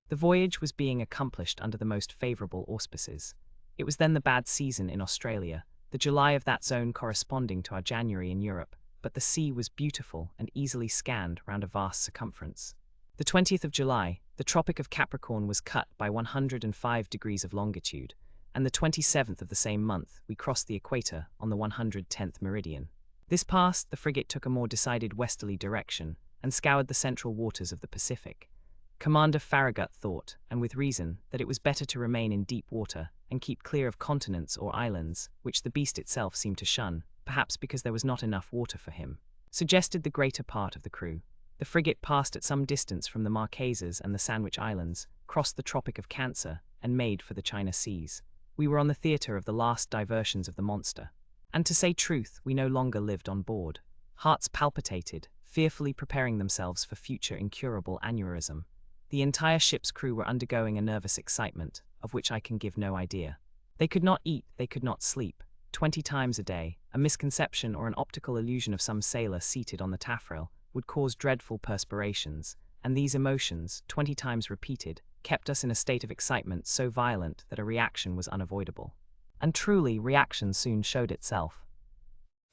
The voyage was being accomplished under the most favourable auspices. It was then the bad season in Australia, the July of that zone corresponding to our January in Europe, but the sea was beautiful and easily scanned round a vast circumference. The 20th of July, the Tropic of Capricorn was cut by 105 degrees of longitude, and the 27th of the same month we crossed the equator on the 110th meridian. This passed, the frigate took a more decided westerly direction, and scoured the central waters of the Pacific. Commander Farragut thought, and with reason, that it was better to remain in deep water, and keep clear of continents or islands, which the beast itself seemed to shun, perhaps because there was not enough water for him. Suggested the greater part of the crew. The frigate passed at some distance from the Marquesas and the Sandwich Islands, crossed the Tropic of Cancer, and made for the China seas. We were on the theatre of the last diversions of the monster. And to say truth, we no longer lived on board. Hearts palpitated, fearfully preparing themselves for future incurable aneurysm. The entire ship's crew were undergoing a nervous excitement, of which I can give no idea. They could not eat, they could not sleep. 20 times a day, a misconception or an optical illusion of some sailor seated on the taffrail would cause dreadful perspirations, and these emotions, 20 times repeated, kept us in a state of excitement so violent that a reaction was unavoidable. And truly, reaction soon showed itself.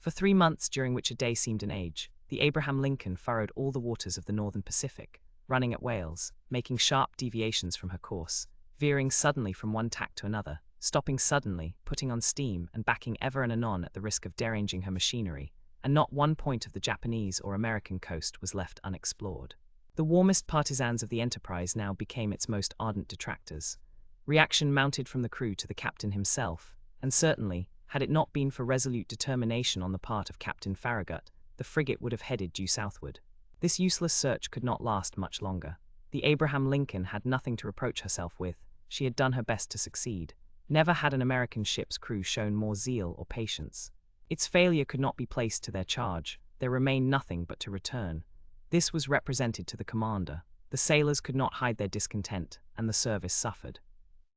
For 3 months, during which a day seemed an age, the Abraham Lincoln furrowed all the waters of the northern Pacific, running at Wales, making sharp deviations from her course, veering suddenly from one tack to another, stopping suddenly, putting on steam, and backing ever and anon at the risk of deranging her machinery, and not one point of the Japanese or American coast was left unexplored. The warmest partisans of the enterprise now became its most ardent detractors. Reaction mounted from the crew to the captain himself, and certainly, had it not been for resolute determination on the part of Captain Farragut, the frigate would have headed due southward. This useless search could not last much longer. The Abraham Lincoln had nothing to reproach herself with. She had done her best to succeed. Never had an American ship's crew shown more zeal or patience. Its failure could not be placed to their charge. There remained nothing but to return. This was represented to the commander. The sailors could not hide their discontent, and the service suffered.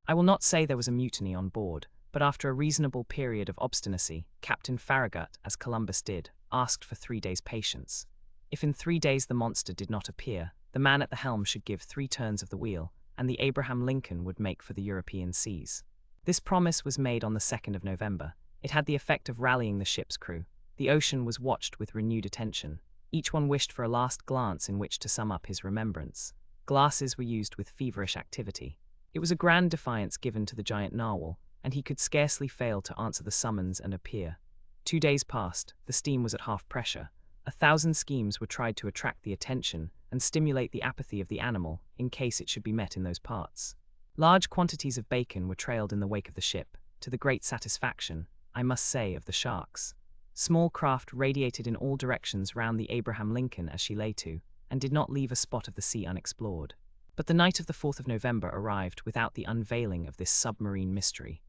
I will not say there was a mutiny on board, but after a reasonable period of obstinacy, Captain Farragut, as Columbus did, asked for 3 days' patience. If in 3 days the monster did not appear, the man at the helm should give 3 turns of the wheel, and the Abraham Lincoln would make for the European seas. This promise was made on the 2nd of November. It had the effect of rallying the ship's crew. The ocean was watched with renewed attention. Each one wished for a last glance in which to sum up his remembrance. Glasses were used with feverish activity. It was a grand defiance given to the giant narwhal, and he could scarcely fail to answer the summons and appear. 2 days passed, the steam was at half pressure. 1,000 schemes were tried to attract the attention and stimulate the apathy of the animal in case it should be met in those parts. Large quantities of bacon were trailed in the wake of the ship, to the great satisfaction, I must say, of the sharks. Small craft radiated in all directions round the Abraham Lincoln as she lay to, and did not leave a spot of the sea unexplored. But the night of the 4th of November arrived without the unveiling of this submarine mystery.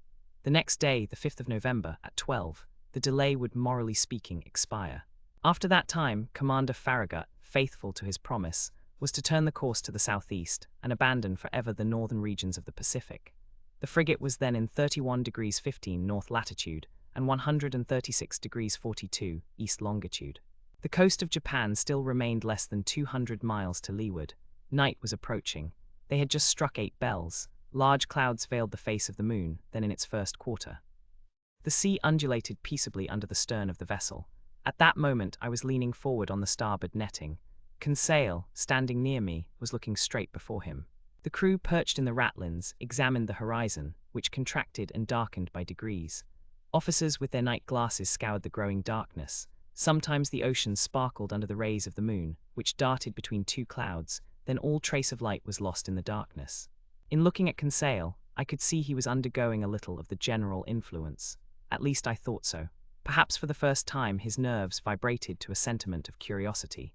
The next day, the 5th of November, at 12, the delay would, morally speaking, expire. After that time, Commander Farragut, faithful to his promise, was to turn the course to the southeast and abandon forever the northern regions of the Pacific. The frigate was then in 31 degrees 15 north latitude and 136 degrees 42 east longitude. The coast of Japan still remained less than 200 miles to leeward. Night was approaching. They had just struck 8 bells. Large clouds veiled the face of the moon, then in its first quarter. The sea undulated peaceably under the stern of the vessel. At that moment I was leaning forward on the starboard netting. Conseil, standing near me, was looking straight before him. The crew, perched in the ratlins, examined the horizon, which contracted and darkened by degrees. Officers with their night glasses scoured the growing darkness. Sometimes the ocean sparkled under the rays of the moon, which darted between 2 clouds, then all trace of light was lost in the darkness. In looking at Conseil, I could see he was undergoing a little of the general influence. At least I thought so. Perhaps for the first time his nerves vibrated to a sentiment of curiosity.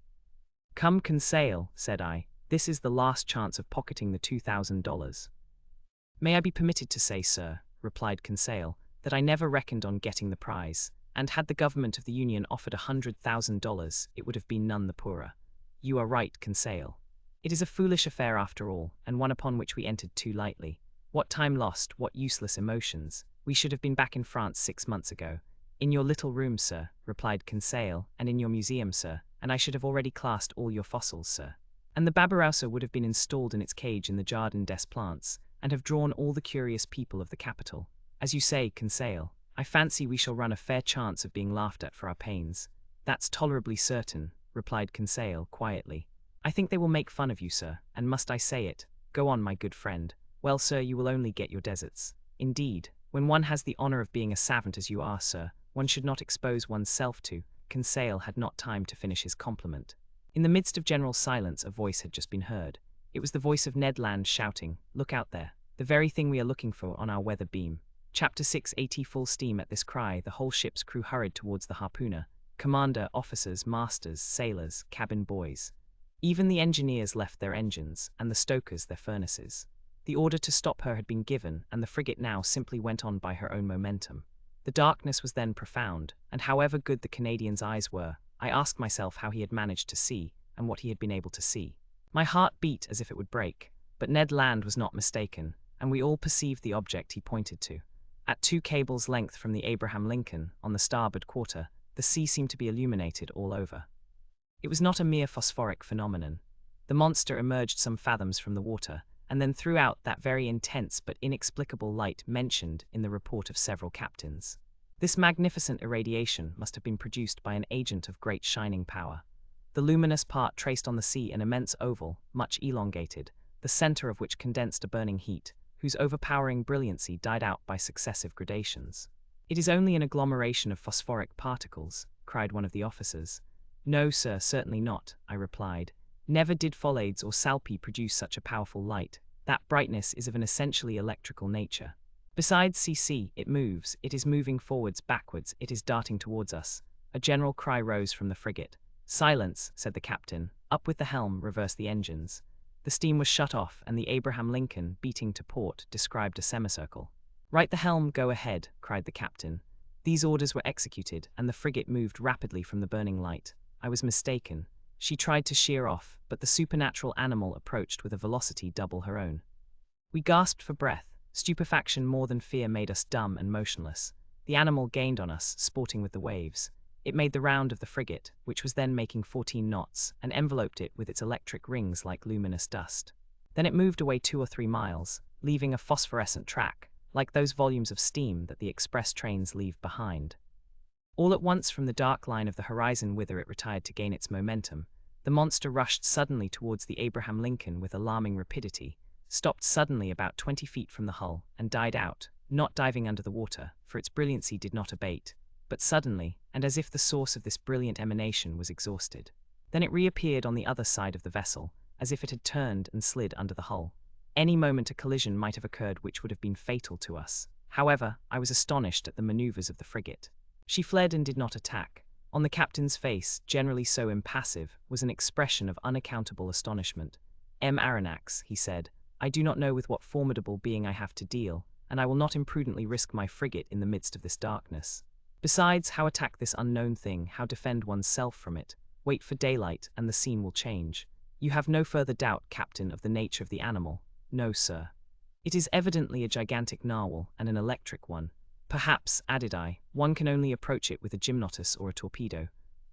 "Come, Conseil," said I, "this is the last chance of pocketing the $2,000. "May I be permitted to say, sir," replied Conseil, "that I never reckoned on getting the prize, and had the government of the Union offered $100,000, it would have been none the poorer." "You are right, Conseil. It is a foolish affair after all, and one upon which we entered too lightly. What time lost, what useless emotions. We should have been back in France 6 months ago. In your little room, sir," replied Conseil, "and in your museum, sir, and I should have already classed all your fossils, sir. And the Babiroussa would have been installed in its cage in the Jardin des Plantes, and have drawn all the curious people of the capital. As you say, Conseil, I fancy we shall run a fair chance of being laughed at for our pains." "That's tolerably certain," replied Conseil, quietly. "I think they will make fun of you, sir, and must I say it? Go on, my good friend. Well, sir, you will only get your deserts. Indeed, when one has the honor of being a savant as you are, sir, one should not expose one's self to—" Conseil had not time to finish his compliment. In the midst of general silence, a voice had just been heard. It was the voice of Ned Land shouting, "Look out there! The very thing we are looking for on our weather beam." Chapter 6. At full steam at this cry, the whole ship's crew hurried towards the harpooner. Commander, officers, masters, sailors, cabin boys. Even the engineers left their engines, and the stokers their furnaces. The order to stop her had been given, and the frigate now simply went on by her own momentum. The darkness was then profound, and however good the Canadian's eyes were, I asked myself how he had managed to see, and what he had been able to see. My heart beat as if it would break, but Ned Land was not mistaken, and we all perceived the object he pointed to. At 2 cables' length from the Abraham Lincoln, on the starboard quarter, the sea seemed to be illuminated all over. It was not a mere phosphoric phenomenon. The monster emerged some fathoms from the water, and then threw out that very intense but inexplicable light mentioned in the report of several captains. This magnificent irradiation must have been produced by an agent of great shining power. The luminous part traced on the sea an immense oval, much elongated, the center of which condensed a burning heat, whose overpowering brilliancy died out by successive gradations. "It is only an agglomeration of phosphoric particles," cried one of the officers. "No, sir, certainly not," I replied. "Never did Pholades or Salpi produce such a powerful light. That brightness is of an essentially electrical nature. Besides, see, it moves, it is moving forwards, backwards, it is darting towards us." A general cry rose from the frigate. "Silence," said the captain. "Up with the helm, reverse the engines." The steam was shut off, and the Abraham Lincoln, beating to port, described a semicircle. "Right the helm, go ahead," cried the captain. These orders were executed, and the frigate moved rapidly from the burning light. I was mistaken. She tried to sheer off, but the supernatural animal approached with a velocity double her own. We gasped for breath. Stupefaction more than fear made us dumb and motionless. The animal gained on us, sporting with the waves. It made the round of the frigate, which was then making 14 knots, and enveloped it with its electric rings like luminous dust. Then it moved away 2 or 3 miles, leaving a phosphorescent track, like those volumes of steam that the express trains leave behind. All at once, from the dark line of the horizon whither it retired to gain its momentum, the monster rushed suddenly towards the Abraham Lincoln with alarming rapidity, stopped suddenly about 20 feet from the hull, and died out, not diving under the water, for its brilliancy did not abate, but suddenly, and as if the source of this brilliant emanation was exhausted. Then it reappeared on the other side of the vessel, as if it had turned and slid under the hull. Any moment a collision might have occurred which would have been fatal to us. However, I was astonished at the maneuvers of the frigate. She fled and did not attack. On the captain's face, generally so impassive, was an expression of unaccountable astonishment. "Aronnax," he said, "I do not know with what formidable being I have to deal, and I will not imprudently risk my frigate in the midst of this darkness. Besides, how attack this unknown thing, how defend one's self from it? Wait for daylight, and the scene will change. You have no further doubt, Captain, of the nature of the animal?" "No, sir." "It is evidently a gigantic narwhal, and an electric one. Perhaps," added I, "one can only approach it with a gymnotus or a torpedo."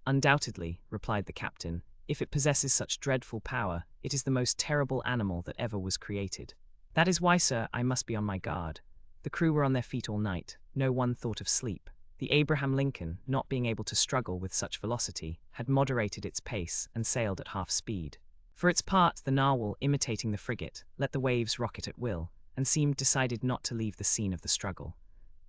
"Undoubtedly," replied the captain. "If it possesses such dreadful power, it is the most terrible animal that ever was created. That is why, sir, I must be on my guard." The crew were on their feet all night. No one thought of sleep. The Abraham Lincoln, not being able to struggle with such velocity, had moderated its pace and sailed at half speed. For its part, the narwhal, imitating the frigate, let the waves rock it at will, and seemed decided not to leave the scene of the struggle.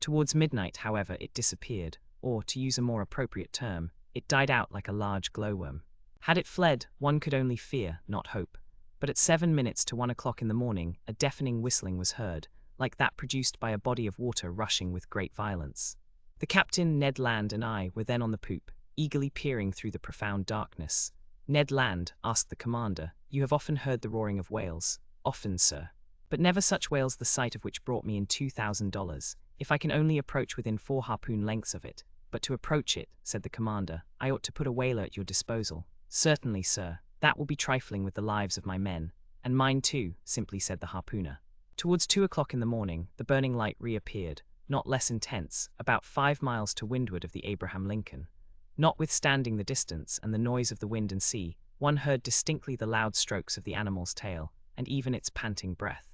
Towards midnight, however, it disappeared, or, to use a more appropriate term, it died out like a large glowworm. Had it fled, one could only fear, not hope. But at 7 minutes to 1 o'clock in the morning, a deafening whistling was heard, like that produced by a body of water rushing with great violence. The captain, Ned Land, and I were then on the poop, eagerly peering through the profound darkness. "Ned Land," asked the commander, "you have often heard the roaring of whales?" "Often, sir. But never such whales the sight of which brought me in $2,000. If I can only approach within 4 harpoon lengths of it." "But to approach it," said the commander, "I ought to put a whaler at your disposal." "Certainly, sir. That will be trifling with the lives of my men." "And mine too," simply said the harpooner. Towards 2 o'clock in the morning, the burning light reappeared, not less intense, about 5 miles to windward of the Abraham Lincoln. Notwithstanding the distance and the noise of the wind and sea, one heard distinctly the loud strokes of the animal's tail, and even its panting breath.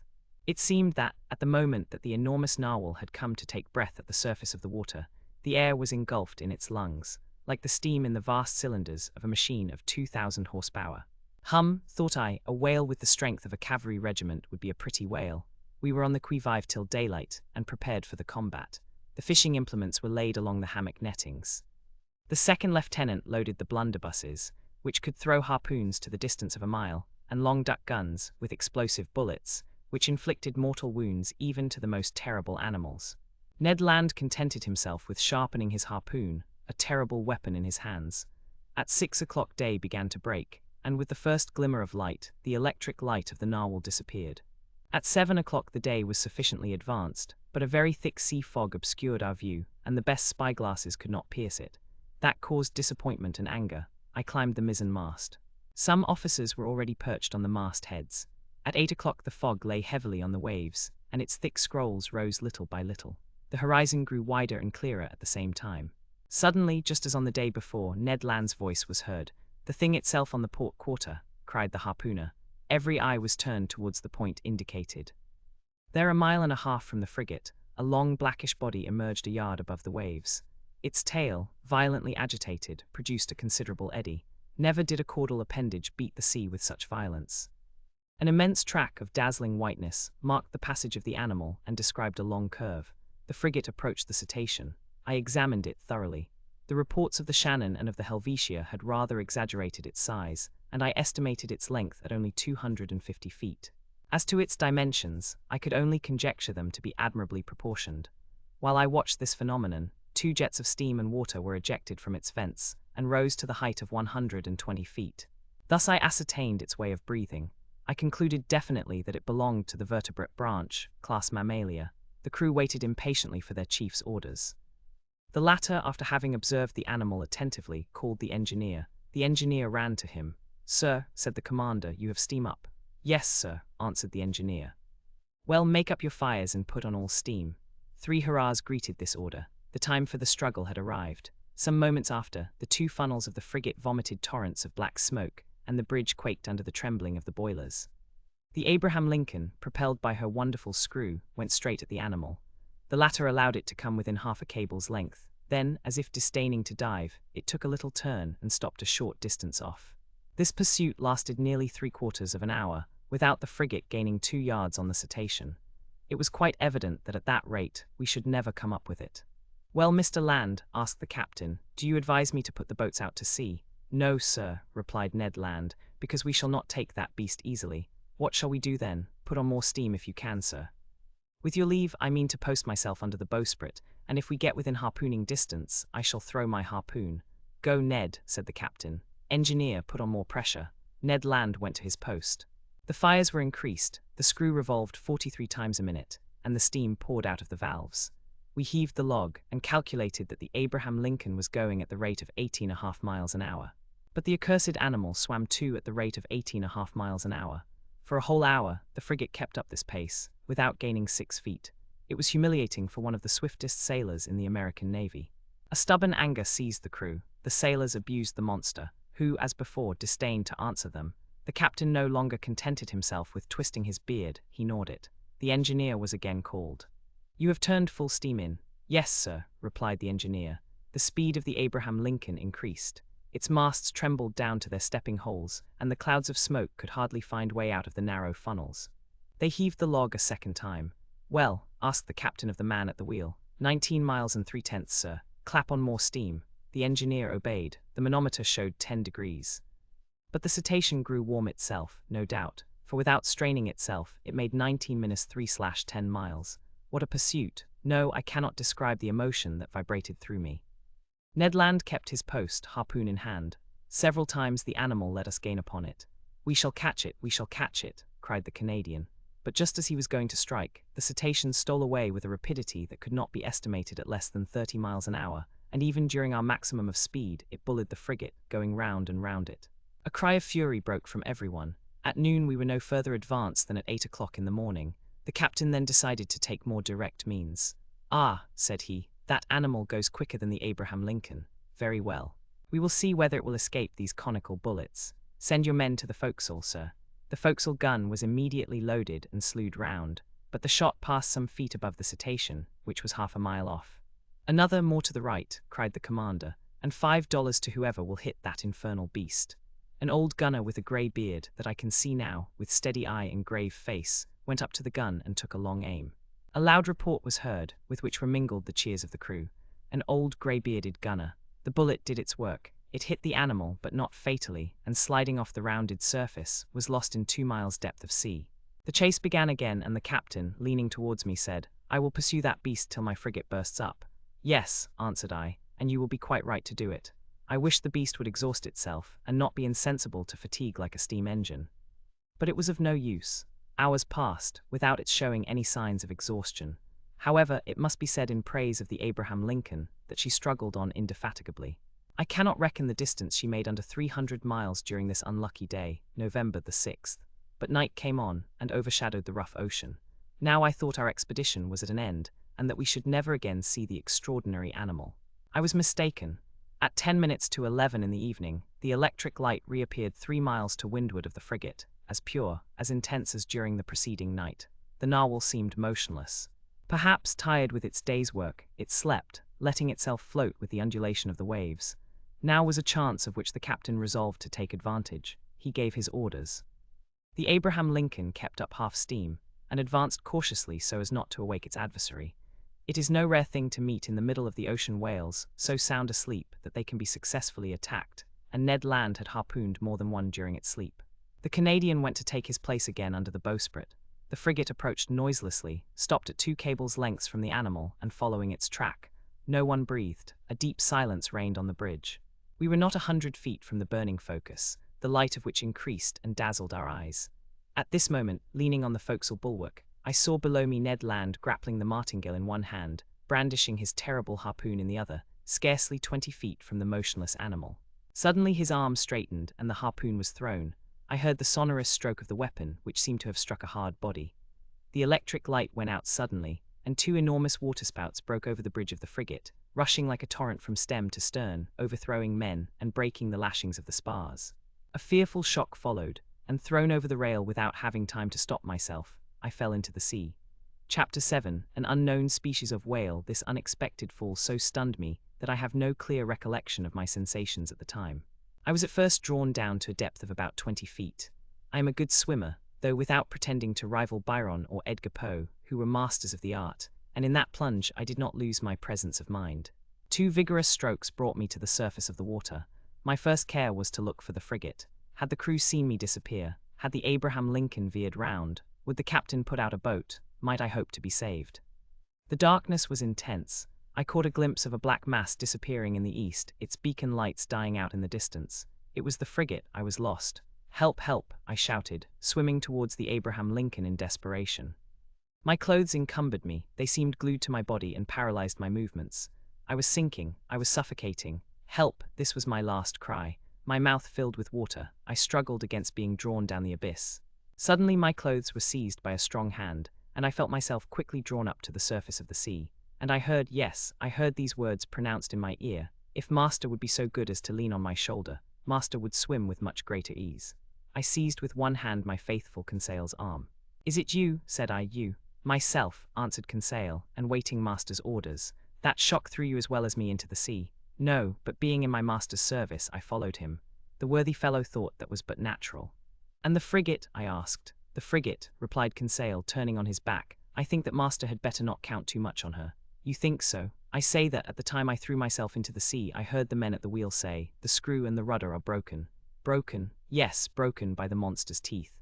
It seemed that, at the moment that the enormous narwhal had come to take breath at the surface of the water, the air was engulfed in its lungs, like the steam in the vast cylinders of a machine of 2,000 horsepower. Thought I, a whale with the strength of a cavalry regiment would be a pretty whale. We were on the qui-vive till daylight, and prepared for the combat. The fishing implements were laid along the hammock nettings. The second lieutenant loaded the blunderbusses, which could throw harpoons to the distance of a mile, and long duck guns, with explosive bullets, which inflicted mortal wounds even to the most terrible animals. Ned Land contented himself with sharpening his harpoon, a terrible weapon in his hands. At 6 o'clock day began to break, and with the first glimmer of light, the electric light of the narwhal disappeared. At 7 o'clock the day was sufficiently advanced, but a very thick sea fog obscured our view, and the best spyglasses could not pierce it. That caused disappointment and anger. I climbed the mizzen mast. Some officers were already perched on the mast heads. At 8 o'clock the fog lay heavily on the waves, and its thick scrolls rose little by little. The horizon grew wider and clearer at the same time. Suddenly, just as on the day before, Ned Land's voice was heard. "The thing itself on the port quarter," cried the harpooner. Every eye was turned towards the point indicated. There, a mile and a half from the frigate, a long blackish body emerged a yard above the waves. Its tail, violently agitated, produced a considerable eddy. Never did a caudal appendage beat the sea with such violence. An immense track of dazzling whiteness marked the passage of the animal and described a long curve. The frigate approached the cetacean. I examined it thoroughly. The reports of the Shannon and of the Helvetia had rather exaggerated its size, and I estimated its length at only 250 feet. As to its dimensions, I could only conjecture them to be admirably proportioned. While I watched this phenomenon, 2 jets of steam and water were ejected from its vents, and rose to the height of 120 feet. Thus I ascertained its way of breathing. I concluded definitely that it belonged to the vertebrate branch, class Mammalia. The crew waited impatiently for their chief's orders. The latter, after having observed the animal attentively, called the engineer. The engineer ran to him. "Sir," said the commander, "you have steam up." "Yes, sir," answered the engineer. "Well, make up your fires and put on all steam." 3 hurrahs greeted this order. The time for the struggle had arrived. Some moments after, the 2 funnels of the frigate vomited torrents of black smoke, and the bridge quaked under the trembling of the boilers. The Abraham Lincoln, propelled by her wonderful screw, went straight at the animal. The latter allowed it to come within half a cable's length. Then, as if disdaining to dive, it took a little turn and stopped a short distance off. This pursuit lasted nearly 3/4 of an hour, without the frigate gaining 2 yards on the cetacean. It was quite evident that at that rate we should never come up with it. "Well, Mr. Land," asked the captain, "do you advise me to put the boats out to sea?" "No, sir," replied Ned Land, "because we shall not take that beast easily." "What shall we do then?" "Put on more steam if you can, sir." "With your leave, I mean to post myself under the bowsprit, and if we get within harpooning distance, I shall throw my harpoon." "Go, Ned," said the captain. "Engineer, put on more pressure." Ned Land went to his post. The fires were increased, the screw revolved 43 times a minute, and the steam poured out of the valves. We heaved the log, and calculated that the Abraham Lincoln was going at the rate of 18½ miles an hour. But the accursed animal swam too at the rate of 18½ miles an hour. For a whole hour, the frigate kept up this pace, without gaining 6 feet. It was humiliating for one of the swiftest sailors in the American Navy. A stubborn anger seized the crew. The sailors abused the monster, who, as before, disdained to answer them. The captain no longer contented himself with twisting his beard, he gnawed it. The engineer was again called. "You have turned full steam in?" "Yes, sir," replied the engineer. The speed of the Abraham Lincoln increased. Its masts trembled down to their stepping holes, and the clouds of smoke could hardly find way out of the narrow funnels. They heaved the log a second time. "Well," asked the captain of the man at the wheel. 19 miles and 3/10, sir. Clap on more steam." The engineer obeyed. The manometer showed 10 degrees. But the cetacean grew warm itself, no doubt, for without straining itself, it made 19 minutes 3/10 miles. What a pursuit! No, I cannot describe the emotion that vibrated through me. Ned Land kept his post, harpoon in hand. Several times the animal let us gain upon it. "We shall catch it, we shall catch it," cried the Canadian. But just as he was going to strike, the cetacean stole away with a rapidity that could not be estimated at less than 30 miles an hour, and even during our maximum of speed, it bullied the frigate, going round and round it. A cry of fury broke from everyone. At noon we were no further advanced than at 8 o'clock in the morning. The captain then decided to take more direct means. "Ah," said he, "that animal goes quicker than the Abraham Lincoln. Very well. We will see whether it will escape these conical bullets. Send your men to the forecastle, sir." The forecastle gun was immediately loaded and slewed round, but the shot passed some feet above the cetacean, which was half a mile off. "Another more to the right," cried the commander, "and $5 to whoever will hit that infernal beast." An old gunner with a grey beard, that I can see now, with steady eye and grave face, went up to the gun and took a long aim. A loud report was heard, with which were mingled the cheers of the crew. An old grey-bearded gunner. The bullet did its work. It hit the animal, but not fatally, and sliding off the rounded surface, was lost in 2 miles' depth of sea. The chase began again, and the captain, leaning towards me, said, "I will pursue that beast till my frigate bursts up." "Yes," answered I, "and you will be quite right to do it. I wish the beast would exhaust itself, and not be insensible to fatigue like a steam engine." But it was of no use. Hours passed, without its showing any signs of exhaustion. However, it must be said in praise of the Abraham Lincoln that she struggled on indefatigably. I cannot reckon the distance she made under 300 miles during this unlucky day, November the 6th. But night came on and overshadowed the rough ocean. Now I thought our expedition was at an end, and that we should never again see the extraordinary animal. I was mistaken. At 10 minutes to 11 in the evening, the electric light reappeared 3 miles to windward of the frigate, as pure, as intense as during the preceding night. The narwhal seemed motionless. Perhaps, tired with its day's work, it slept, letting itself float with the undulation of the waves. Now was a chance of which the captain resolved to take advantage. He gave his orders. The Abraham Lincoln kept up half steam, and advanced cautiously so as not to awake its adversary. It is no rare thing to meet in the middle of the ocean whales, so sound asleep that they can be successfully attacked, and Ned Land had harpooned more than one during its sleep. The Canadian went to take his place again under the bowsprit. The frigate approached noiselessly, stopped at 2 cables' lengths from the animal, and following its track. No one breathed. A deep silence reigned on the bridge. We were not 100 feet from the burning focus, the light of which increased and dazzled our eyes. At this moment, leaning on the forecastle bulwark, I saw below me Ned Land grappling the martingale in one hand, brandishing his terrible harpoon in the other, scarcely 20 feet from the motionless animal. Suddenly his arm straightened and the harpoon was thrown. I heard the sonorous stroke of the weapon, which seemed to have struck a hard body. The electric light went out suddenly, and 2 enormous waterspouts broke over the bridge of the frigate, rushing like a torrent from stem to stern, overthrowing men and breaking the lashings of the spars. A fearful shock followed, and thrown over the rail without having time to stop myself, I fell into the sea. Chapter 7. An unknown species of whale. This unexpected fall so stunned me that I have no clear recollection of my sensations at the time. I was at first drawn down to a depth of about 20 feet. I am a good swimmer, though without pretending to rival Byron or Edgar Poe, who were masters of the art, and in that plunge I did not lose my presence of mind. 2 vigorous strokes brought me to the surface of the water. My first care was to look for the frigate. Had the crew seen me disappear? Had the Abraham Lincoln veered round? Would the captain put out a boat? Might I hope to be saved? The darkness was intense. I caught a glimpse of a black mass disappearing in the east, its beacon lights dying out in the distance. It was the frigate. I was lost. "Help, help," I shouted, swimming towards the Abraham Lincoln in desperation. My clothes encumbered me, they seemed glued to my body and paralyzed my movements. I was sinking, I was suffocating. Help, this was my last cry. My mouth filled with water, I struggled against being drawn down the abyss. Suddenly my clothes were seized by a strong hand, and I felt myself quickly drawn up to the surface of the sea. And I heard, yes, I heard these words pronounced in my ear: if master would be so good as to lean on my shoulder, master would swim with much greater ease. I seized with one hand my faithful Conseil's arm. "Is it you?" said I. "You." "Myself," answered Conseil, "and waiting master's orders. That shock threw you as well as me into the sea." "No, but being in my master's service, I followed him." The worthy fellow thought that was but natural. "And the frigate?" I asked. "The frigate," replied Conseil, turning on his back. "I think that master had better not count too much on her." "You think so?" "I say that at the time I threw myself into the sea, I heard the men at the wheel say, 'The screw and the rudder are broken.'" "Broken?" "Yes, broken by the monster's teeth.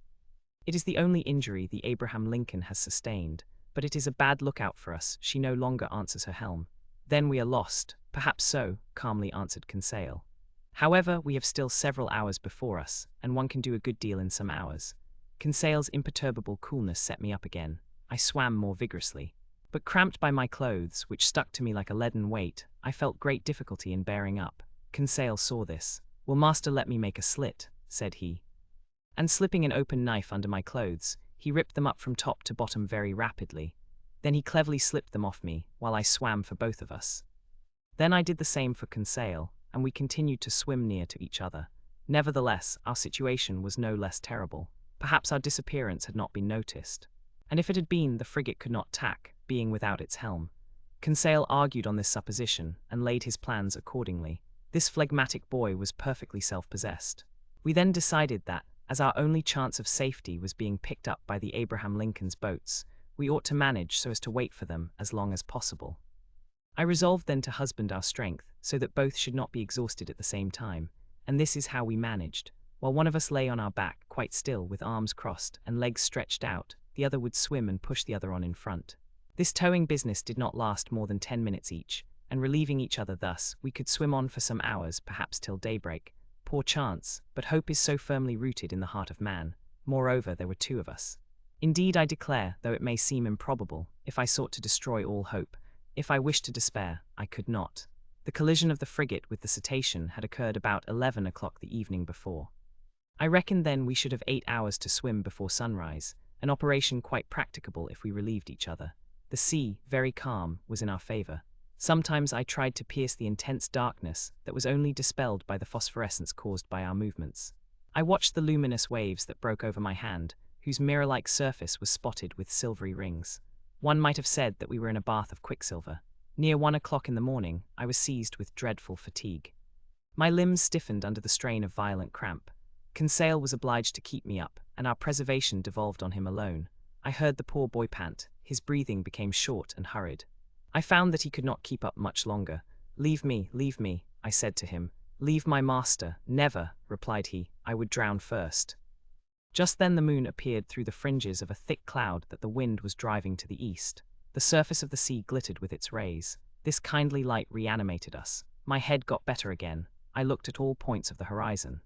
It is the only injury the Abraham Lincoln has sustained, but it is a bad lookout for us. She no longer answers her helm." "Then we are lost." "Perhaps so," calmly answered Conseil. "However, we have still several hours before us, and one can do a good deal in some hours." Conseil's imperturbable coolness set me up again. I swam more vigorously. But cramped by my clothes, which stuck to me like a leaden weight, I felt great difficulty in bearing up. Conseil saw this. "Will master let me make a slit?" said he. And slipping an open knife under my clothes, he ripped them up from top to bottom very rapidly. Then he cleverly slipped them off me, while I swam for both of us. Then I did the same for Conseil, and we continued to swim near to each other. Nevertheless, our situation was no less terrible. Perhaps our disappearance had not been noticed. And if it had been, the frigate could not tack, being without its helm. Conseil argued on this supposition, and laid his plans accordingly. This phlegmatic boy was perfectly self-possessed. We then decided that, as our only chance of safety was being picked up by the Abraham Lincoln's boats, we ought to manage so as to wait for them as long as possible. I resolved then to husband our strength, so that both should not be exhausted at the same time, and this is how we managed. While one of us lay on our back, quite still, with arms crossed and legs stretched out, the other would swim and push the other on in front. This towing business did not last more than 10 minutes each, and relieving each other thus, we could swim on for some hours, perhaps till daybreak. Poor chance, but hope is so firmly rooted in the heart of man. Moreover, there were 2 of us. Indeed, I declare, though it may seem improbable, if I sought to destroy all hope, if I wished to despair, I could not. The collision of the frigate with the cetacean had occurred about 11 o'clock the evening before. I reckoned then we should have 8 hours to swim before sunrise, an operation quite practicable if we relieved each other. The sea, very calm, was in our favor. Sometimes I tried to pierce the intense darkness that was only dispelled by the phosphorescence caused by our movements. I watched the luminous waves that broke over my hand, whose mirror-like surface was spotted with silvery rings. One might have said that we were in a bath of quicksilver. Near 1 o'clock in the morning, I was seized with dreadful fatigue. My limbs stiffened under the strain of violent cramp. Conseil was obliged to keep me up, and our preservation devolved on him alone. I heard the poor boy pant. His breathing became short and hurried. I found that he could not keep up much longer. Leave me, I said to him. Leave my master. Never, replied he, I would drown first. Just then the moon appeared through the fringes of a thick cloud that the wind was driving to the east. The surface of the sea glittered with its rays. This kindly light reanimated us. My head got better again. I looked at all points of the horizon.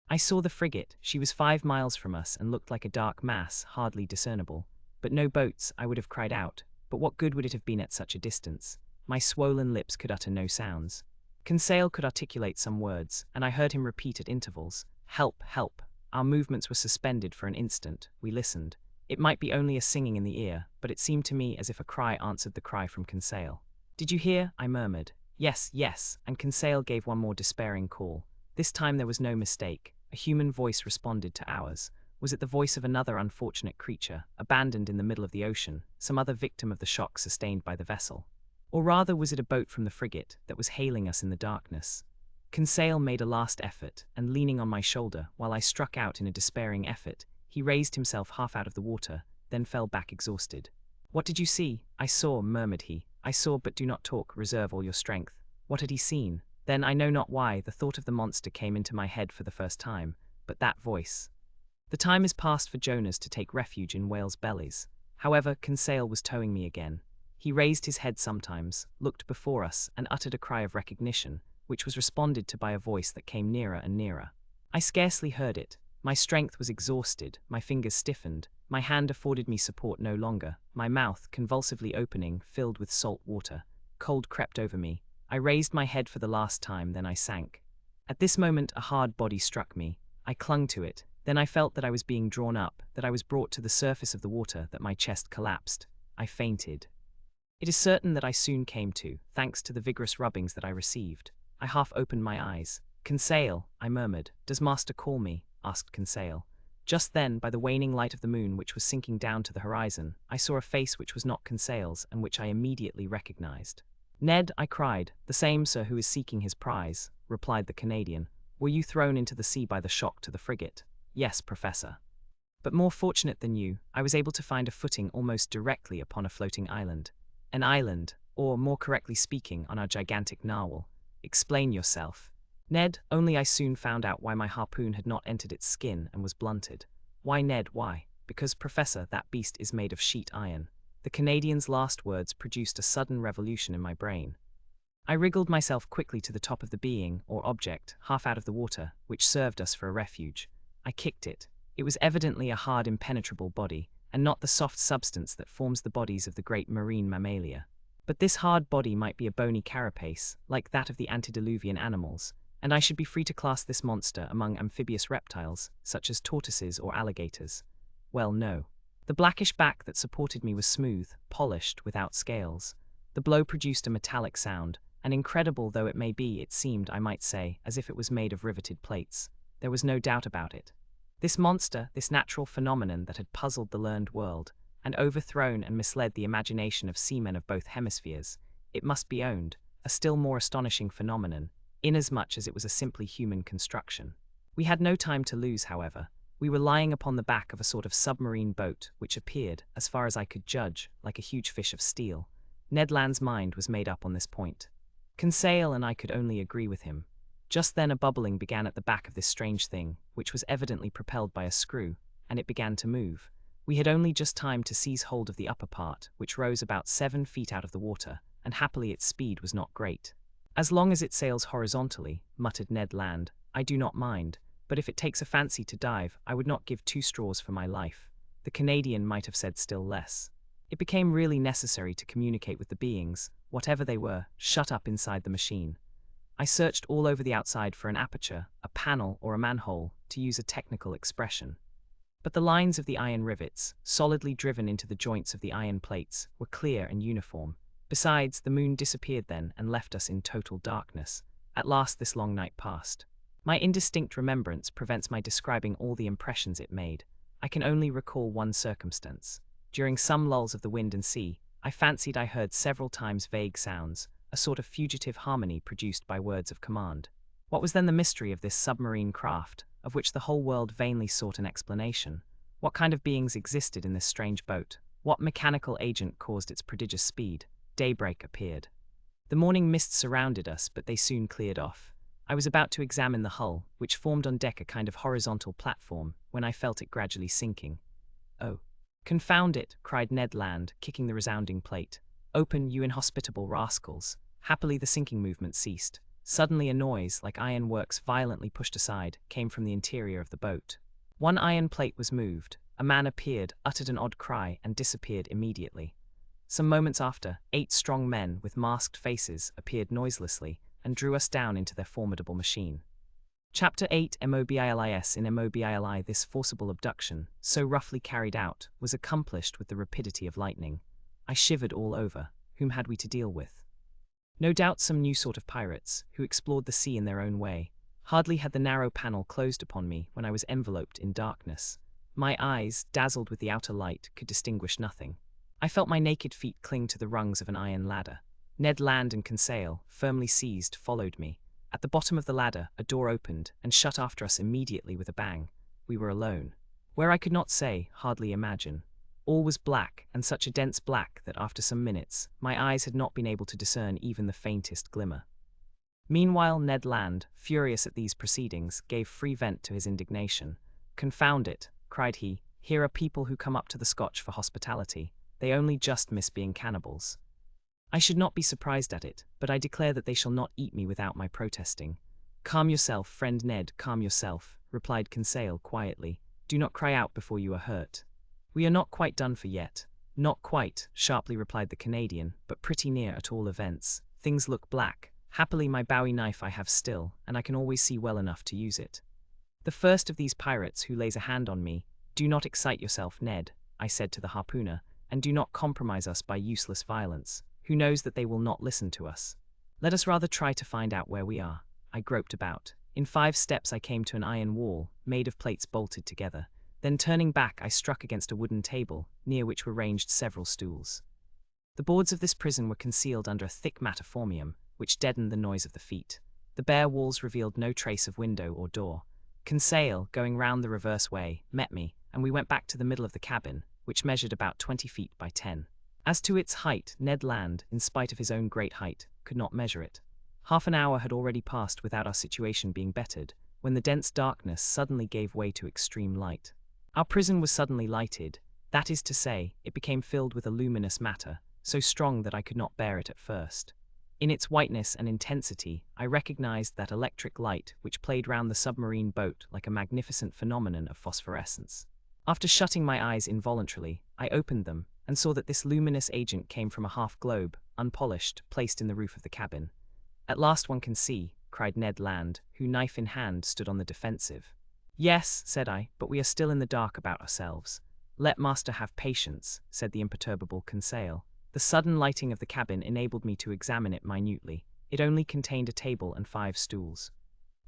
I saw the frigate. She was 5 miles from us and looked like a dark mass, hardly discernible. But no boats, I would have cried out. But what good would it have been at such a distance? My swollen lips could utter no sounds. Conseil could articulate some words, and I heard him repeat at intervals, "Help, help." Our movements were suspended for an instant. We listened. It might be only a singing in the ear, but it seemed to me as if a cry answered the cry from Conseil. "Did you hear?" I murmured. "Yes, yes," and Conseil gave one more despairing call. This time there was no mistake. A human voice responded to ours. Was it the voice of another unfortunate creature, abandoned in the middle of the ocean, some other victim of the shock sustained by the vessel? Or rather, was it a boat from the frigate that was hailing us in the darkness? Conseil made a last effort, and leaning on my shoulder, while I struck out in a despairing effort, he raised himself half out of the water, then fell back exhausted. "What did you see?" "I saw," murmured he. "I saw, but do not talk, reserve all your strength." What had he seen? Then, I know not why, the thought of the monster came into my head for the first time, but that voice. The time is past for Jonahs to take refuge in whales' bellies. However, Conseil was towing me again. He raised his head sometimes, looked before us, and uttered a cry of recognition, which was responded to by a voice that came nearer and nearer. I scarcely heard it. My strength was exhausted, my fingers stiffened, my hand afforded me support no longer, my mouth, convulsively opening, filled with salt water. Cold crept over me. I raised my head for the last time, then I sank. At this moment a hard body struck me. I clung to it. Then I felt that I was being drawn up, that I was brought to the surface of the water, that my chest collapsed. I fainted. It is certain that I soon came to, thanks to the vigorous rubbings that I received. I half opened my eyes. "Conseil," I murmured. "Does master call me?" asked Conseil. Just then, by the waning light of the moon which was sinking down to the horizon, I saw a face which was not Conseil's and which I immediately recognized. "Ned," I cried. "The same, sir, who is seeking his prize," replied the Canadian. "Were you thrown into the sea by the shock to the frigate?" "Yes, Professor. But more fortunate than you, I was able to find a footing almost directly upon a floating island. An island, or, more correctly speaking, on our gigantic narwhal. Explain yourself." "Ned, only I soon found out why my harpoon had not entered its skin and was blunted." "Why, Ned, why?" "Because, Professor, that beast is made of sheet iron." The Canadian's last words produced a sudden revolution in my brain. I wriggled myself quickly to the top of the being, or object, half out of the water, which served us for a refuge. I kicked it. It was evidently a hard, impenetrable body, and not the soft substance that forms the bodies of the great marine mammalia. But this hard body might be a bony carapace, like that of the antediluvian animals, and I should be free to class this monster among amphibious reptiles, such as tortoises or alligators. Well, no. The blackish back that supported me was smooth, polished, without scales. The blow produced a metallic sound, and incredible though it may be, it seemed, I might say, as if it was made of riveted plates. There was no doubt about it. This monster, this natural phenomenon that had puzzled the learned world, and overthrown and misled the imagination of seamen of both hemispheres, it must be owned, a still more astonishing phenomenon, inasmuch as it was a simply human construction. We had no time to lose, however. We were lying upon the back of a sort of submarine boat, which appeared, as far as I could judge, like a huge fish of steel. Ned Land's mind was made up on this point. Conseil and I could only agree with him. Just then a bubbling began at the back of this strange thing, which was evidently propelled by a screw, and it began to move. We had only just time to seize hold of the upper part, which rose about 7 feet out of the water, and happily its speed was not great. "As long as it sails horizontally," muttered Ned Land, "I do not mind, but if it takes a fancy to dive, I would not give 2 straws for my life." the Canadian might have said still less. It became really necessary to communicate with the beings, whatever they were, shut up inside the machine. I searched all over the outside for an aperture, a panel, or a manhole, to use a technical expression. But the lines of the iron rivets, solidly driven into the joints of the iron plates, were clear and uniform. Besides, the moon disappeared then and left us in total darkness. At last this long night passed. My indistinct remembrance prevents my describing all the impressions it made. I can only recall one circumstance. During some lulls of the wind and sea, I fancied I heard several times vague sounds, a sort of fugitive harmony produced by words of command. What was then the mystery of this submarine craft, of which the whole world vainly sought an explanation? What kind of beings existed in this strange boat? What mechanical agent caused its prodigious speed? Daybreak appeared. The morning mists surrounded us, but they soon cleared off. I was about to examine the hull, which formed on deck a kind of horizontal platform, when I felt it gradually sinking. "Oh, confound it!" cried Ned Land, kicking the resounding plate. "Open, you inhospitable rascals!" Happily the sinking movement ceased. Suddenly a noise, like iron works violently pushed aside, came from the interior of the boat. One iron plate was moved. A man appeared, uttered an odd cry, and disappeared immediately. Some moments after, 8 strong men with masked faces appeared noiselessly and drew us down into their formidable machine. Chapter 8 Mobilis. In Mobili, this forcible abduction, so roughly carried out, was accomplished with the rapidity of lightning. I shivered all over. Whom had we to deal with? No doubt some new sort of pirates, who explored the sea in their own way. Hardly had the narrow panel closed upon me when I was enveloped in darkness. My eyes, dazzled with the outer light, could distinguish nothing. I felt my naked feet cling to the rungs of an iron ladder. Ned Land and Conseil, firmly seized, followed me. At the bottom of the ladder, a door opened and shut after us immediately with a bang. We were alone. Where I could not say, hardly imagine. All was black, and such a dense black that after some minutes, my eyes had not been able to discern even the faintest glimmer. Meanwhile, Ned Land, furious at these proceedings, gave free vent to his indignation. "Confound it," cried he, "here are people who come up to the Scotch for hospitality. They only just miss being cannibals. I should not be surprised at it, but I declare that they shall not eat me without my protesting." "Calm yourself, friend Ned, calm yourself," replied Conseil quietly. "Do not cry out before you are hurt. We are not quite done for yet." "Not quite," sharply replied the Canadian, "but pretty near at all events. Things look black. Happily my bowie knife I have still, and I can always see well enough to use it. The first of these pirates who lays a hand on me—" "Do not excite yourself, Ned," I said to the harpooner, "and do not compromise us by useless violence. Who knows that they will not listen to us? Let us rather try to find out where we are." I groped about. In 5 steps I came to an iron wall, made of plates bolted together. Then turning back I struck against a wooden table, near which were ranged several stools. The boards of this prison were concealed under a thick mataformium, which deadened the noise of the feet. The bare walls revealed no trace of window or door. Conseil, going round the reverse way, met me, and we went back to the middle of the cabin, which measured about 20 feet by 10. As to its height, Ned Land, in spite of his own great height, could not measure it. Half an hour had already passed without our situation being bettered, when the dense darkness suddenly gave way to extreme light. Our prison was suddenly lighted. That is to say, it became filled with a luminous matter, so strong that I could not bear it at first. In its whiteness and intensity, I recognized that electric light which played round the submarine boat like a magnificent phenomenon of phosphorescence. After shutting my eyes involuntarily, I opened them, and saw that this luminous agent came from a half-globe, unpolished, placed in the roof of the cabin. "At last one can see," cried Ned Land, who knife in hand stood on the defensive. "Yes," said I, "but we are still in the dark about ourselves." "Let master have patience," said the imperturbable Conseil. The sudden lighting of the cabin enabled me to examine it minutely. It only contained a table and 5 stools.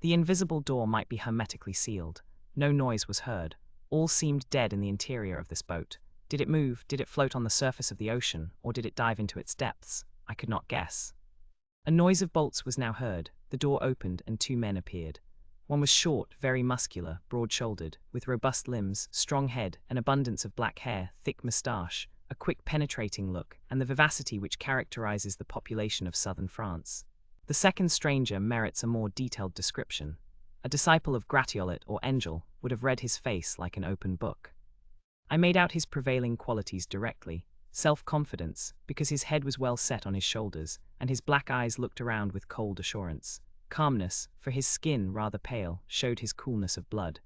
The invisible door might be hermetically sealed. No noise was heard. All seemed dead in the interior of this boat. Did it move, did it float on the surface of the ocean, or did it dive into its depths? I could not guess. A noise of bolts was now heard. The door opened and 2 men appeared. One was short, very muscular, broad-shouldered, with robust limbs, strong head, an abundance of black hair, thick moustache, a quick penetrating look, and the vivacity which characterizes the population of southern France. The second stranger merits a more detailed description. A disciple of Gratiolet or Engel would have read his face like an open book. I made out his prevailing qualities directly: self-confidence, because his head was well set on his shoulders, and his black eyes looked around with cold assurance; calmness, for his skin, rather pale, showed his coolness of blood;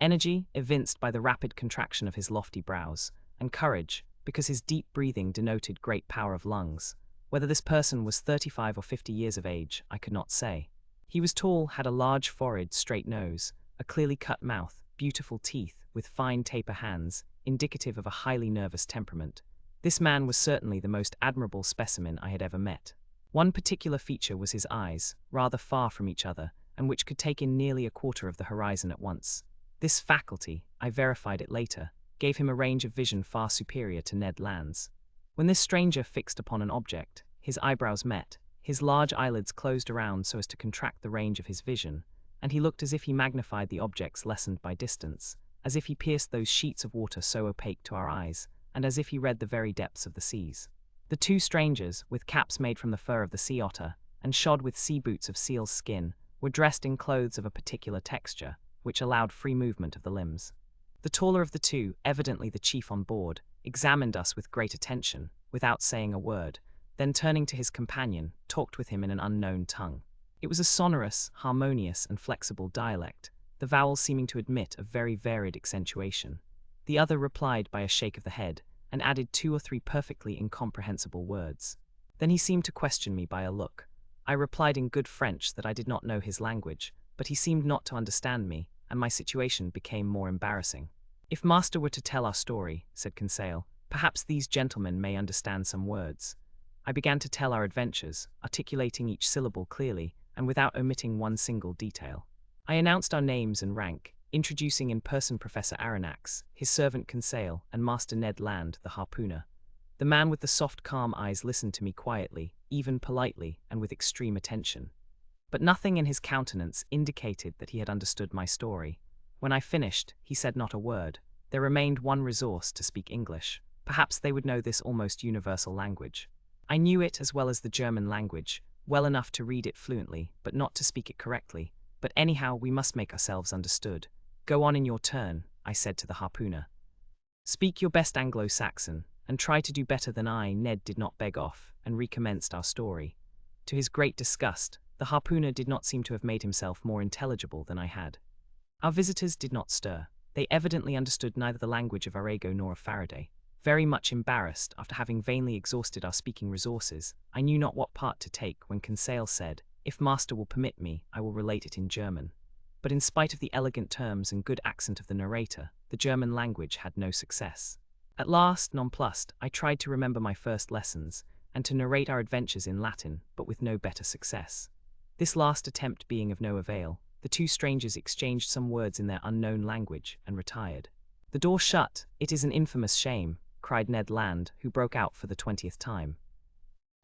Energy, evinced by the rapid contraction of his lofty brows, and courage, because his deep breathing denoted great power of lungs. Whether this person was 35 or 50 years of age, I could not say. He was tall, had a large forehead, straight nose, a clearly cut mouth, beautiful teeth, with fine taper hands, indicative of a highly nervous temperament. This man was certainly the most admirable specimen I had ever met. One particular feature was his eyes, rather far from each other, and which could take in nearly a quarter of the horizon at once. This faculty, I verified it later, gave him a range of vision far superior to Ned Land's. When this stranger fixed upon an object, his eyebrows met, his large eyelids closed around so as to contract the range of his vision, and he looked as if he magnified the objects lessened by distance, as if he pierced those sheets of water so opaque to our eyes, and as if he read the very depths of the seas. The two strangers, with caps made from the fur of the sea otter, and shod with sea boots of seal's skin, were dressed in clothes of a particular texture, which allowed free movement of the limbs. The taller of the two, evidently the chief on board, examined us with great attention, without saying a word, then turning to his companion, talked with him in an unknown tongue. It was a sonorous, harmonious, and flexible dialect, the vowels seeming to admit of very varied accentuation. The other replied by a shake of the head, and added 2 or 3 perfectly incomprehensible words. Then he seemed to question me by a look. I replied in good French that I did not know his language, but he seemed not to understand me, and my situation became more embarrassing. "If master were to tell our story," said Conseil, "perhaps these gentlemen may understand some words." I began to tell our adventures, articulating each syllable clearly, and without omitting one single detail. I announced our names and rank, introducing in person Professor Aronnax, his servant Conseil, and Master Ned Land, the harpooner. The man with the soft, calm eyes listened to me quietly, even politely, and with extreme attention. But nothing in his countenance indicated that he had understood my story. When I finished, he said not a word. There remained one resource: to speak English. Perhaps they would know this almost universal language. I knew it as well as the German language, well enough to read it fluently, but not to speak it correctly. But anyhow, we must make ourselves understood. "Go on in your turn," I said to the harpooner. "Speak your best Anglo-Saxon, and try to do better than I." Ned did not beg off, and recommenced our story. To his great disgust, the harpooner did not seem to have made himself more intelligible than I had. Our visitors did not stir. They evidently understood neither the language of Arago nor of Faraday. Very much embarrassed, after having vainly exhausted our speaking resources, I knew not what part to take when Conseil said, "If master will permit me, I will relate it in German." But in spite of the elegant terms and good accent of the narrator, the German language had no success. At last, nonplussed, I tried to remember my first lessons, and to narrate our adventures in Latin, but with no better success. This last attempt being of no avail, the two strangers exchanged some words in their unknown language, and retired. "The door shut! It is an infamous shame!" cried Ned Land, who broke out for the 20th time.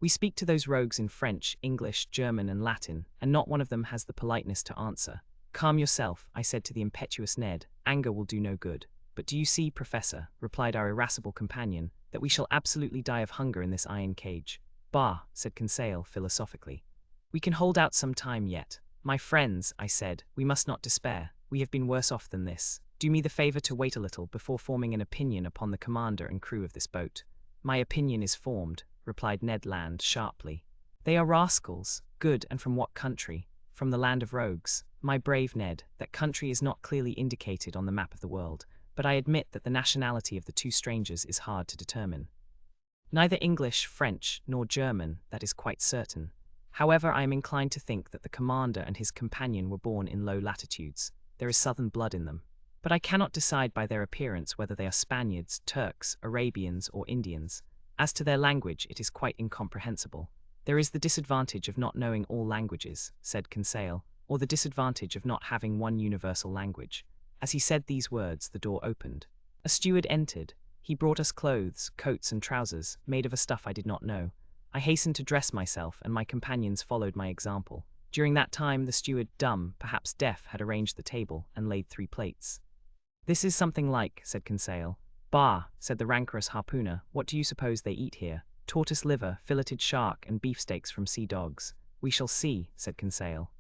"We speak to those rogues in French, English, German, and Latin, and not one of them has the politeness to answer." "Calm yourself," I said to the impetuous Ned. "Anger will do no good." "But do you see, Professor," replied our irascible companion, "that we shall absolutely die of hunger in this iron cage?" "Bah," said Conseil philosophically. "We can hold out some time yet." "My friends," I said, "we must not despair. We have been worse off than this. Do me the favor to wait a little before forming an opinion upon the commander and crew of this boat." "My opinion is formed," replied Ned Land sharply. "They are rascals." "Good, and from what country?" "From the land of rogues." "My brave Ned, that country is not clearly indicated on the map of the world, but I admit that the nationality of the two strangers is hard to determine. Neither English, French, nor German, that is quite certain. However, I am inclined to think that the commander and his companion were born in low latitudes. There is southern blood in them. But I cannot decide by their appearance whether they are Spaniards, Turks, Arabians, or Indians. As to their language, it is quite incomprehensible. There is the disadvantage of not knowing all languages," said Conseil, "or the disadvantage of not having one universal language." As he said these words, the door opened. A steward entered. He brought us clothes, coats and trousers, made of a stuff I did not know. I hastened to dress myself, and my companions followed my example. During that time, the steward, dumb, perhaps deaf, had arranged the table, and laid 3 plates. "This is something like," said Conseil. "Bah," said the rancorous harpooner, "what do you suppose they eat here? Tortoise liver, filleted shark, and beefsteaks from sea dogs." "We shall see," said Conseil.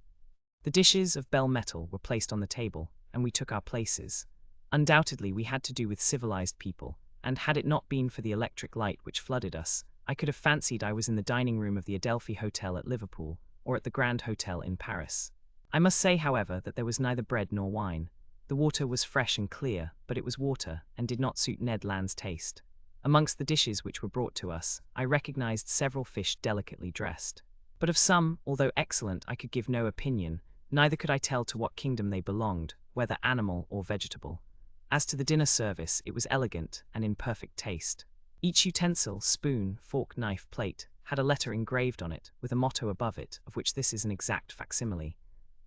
The dishes of bell metal were placed on the table, and we took our places. Undoubtedly, we had to do with civilized people, and had it not been for the electric light which flooded us, I could have fancied I was in the dining room of the Adelphi Hotel at Liverpool, or at the Grand Hotel in Paris. I must say, however, that there was neither bread nor wine. The water was fresh and clear, but it was water, and did not suit Ned Land's taste. Amongst the dishes which were brought to us, I recognized several fish delicately dressed. But of some, although excellent, I could give no opinion, neither could I tell to what kingdom they belonged, whether animal or vegetable. As to the dinner service, it was elegant and in perfect taste. Each utensil, spoon, fork, knife, plate, had a letter engraved on it, with a motto above it, of which this is an exact facsimile.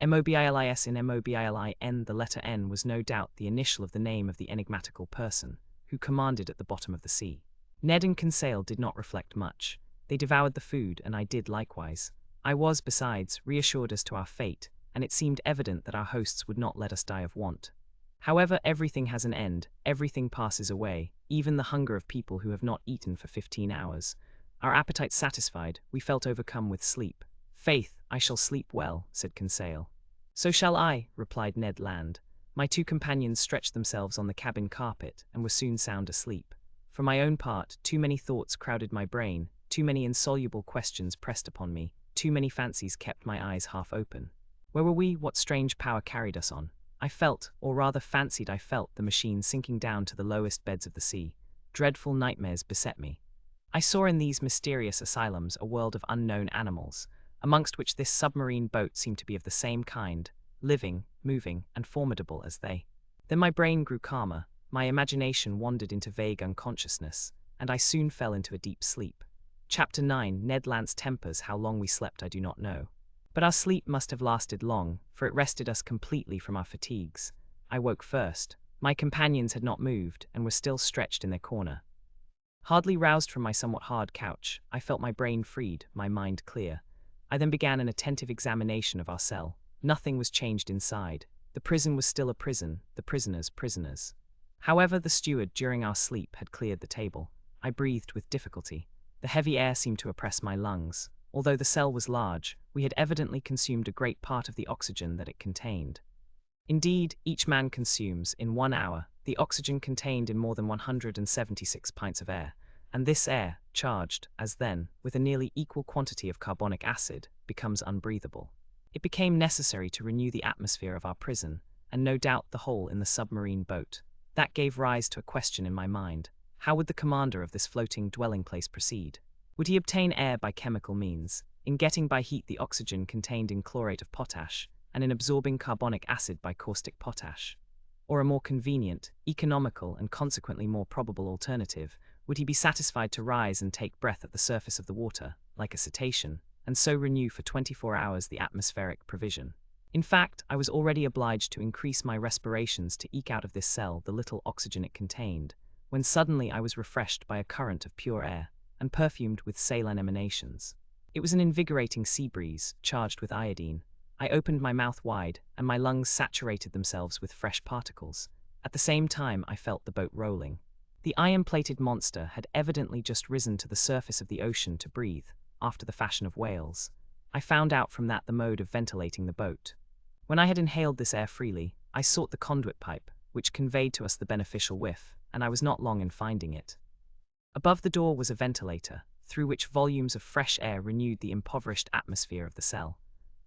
Mobilis in Mobilin. The letter N was no doubt the initial of the name of the enigmatical person, who commanded at the bottom of the sea. Ned and Conseil did not reflect much. They devoured the food, and I did likewise. I was, besides, reassured as to our fate, and it seemed evident that our hosts would not let us die of want. However, everything has an end, everything passes away, even the hunger of people who have not eaten for 15 hours. Our appetites satisfied, we felt overcome with sleep. "Faith, I shall sleep well," said Conseil. "So shall I," replied Ned Land. My two companions stretched themselves on the cabin carpet, and were soon sound asleep. For my own part, too many thoughts crowded my brain, too many insoluble questions pressed upon me, too many fancies kept my eyes half open. Where were we? What strange power carried us on? I felt, or rather fancied I felt, the machine sinking down to the lowest beds of the sea. Dreadful nightmares beset me. I saw in these mysterious asylums a world of unknown animals, amongst which this submarine boat seemed to be of the same kind, living, moving, and formidable as they. Then my brain grew calmer, my imagination wandered into vague unconsciousness, and I soon fell into a deep sleep. Chapter 9. Ned Land's Tempers. How long we slept I do not know. But our sleep must have lasted long, for it rested us completely from our fatigues. I woke first. My companions had not moved, and were still stretched in their corner. Hardly roused from my somewhat hard couch, I felt my brain freed, my mind clear. I then began an attentive examination of our cell. Nothing was changed inside. The prison was still a prison, the prisoners prisoners. However, the steward, during our sleep, had cleared the table. I breathed with difficulty. The heavy air seemed to oppress my lungs. Although the cell was large, we had evidently consumed a great part of the oxygen that it contained. Indeed, each man consumes, in 1 hour, the oxygen contained in more than 176 pints of air, and this air, charged, as then, with a nearly equal quantity of carbonic acid, becomes unbreathable. It became necessary to renew the atmosphere of our prison, and no doubt the hole in the submarine boat. That gave rise to a question in my mind. How would the commander of this floating dwelling-place proceed? Would he obtain air by chemical means, in getting by heat the oxygen contained in chlorate of potash, and in absorbing carbonic acid by caustic potash? Or a more convenient, economical, and consequently more probable alternative, would he be satisfied to rise and take breath at the surface of the water, like a cetacean, and so renew for 24 hours the atmospheric provision? In fact, I was already obliged to increase my respirations to eke out of this cell the little oxygen it contained, when suddenly I was refreshed by a current of pure air, and perfumed with saline emanations. It was an invigorating sea breeze, charged with iodine. I opened my mouth wide, and my lungs saturated themselves with fresh particles. At the same time, I felt the boat rolling. The iron-plated monster had evidently just risen to the surface of the ocean to breathe, after the fashion of whales. I found out from that the mode of ventilating the boat. When I had inhaled this air freely, I sought the conduit pipe, which conveyed to us the beneficial whiff, and I was not long in finding it. Above the door was a ventilator, through which volumes of fresh air renewed the impoverished atmosphere of the cell.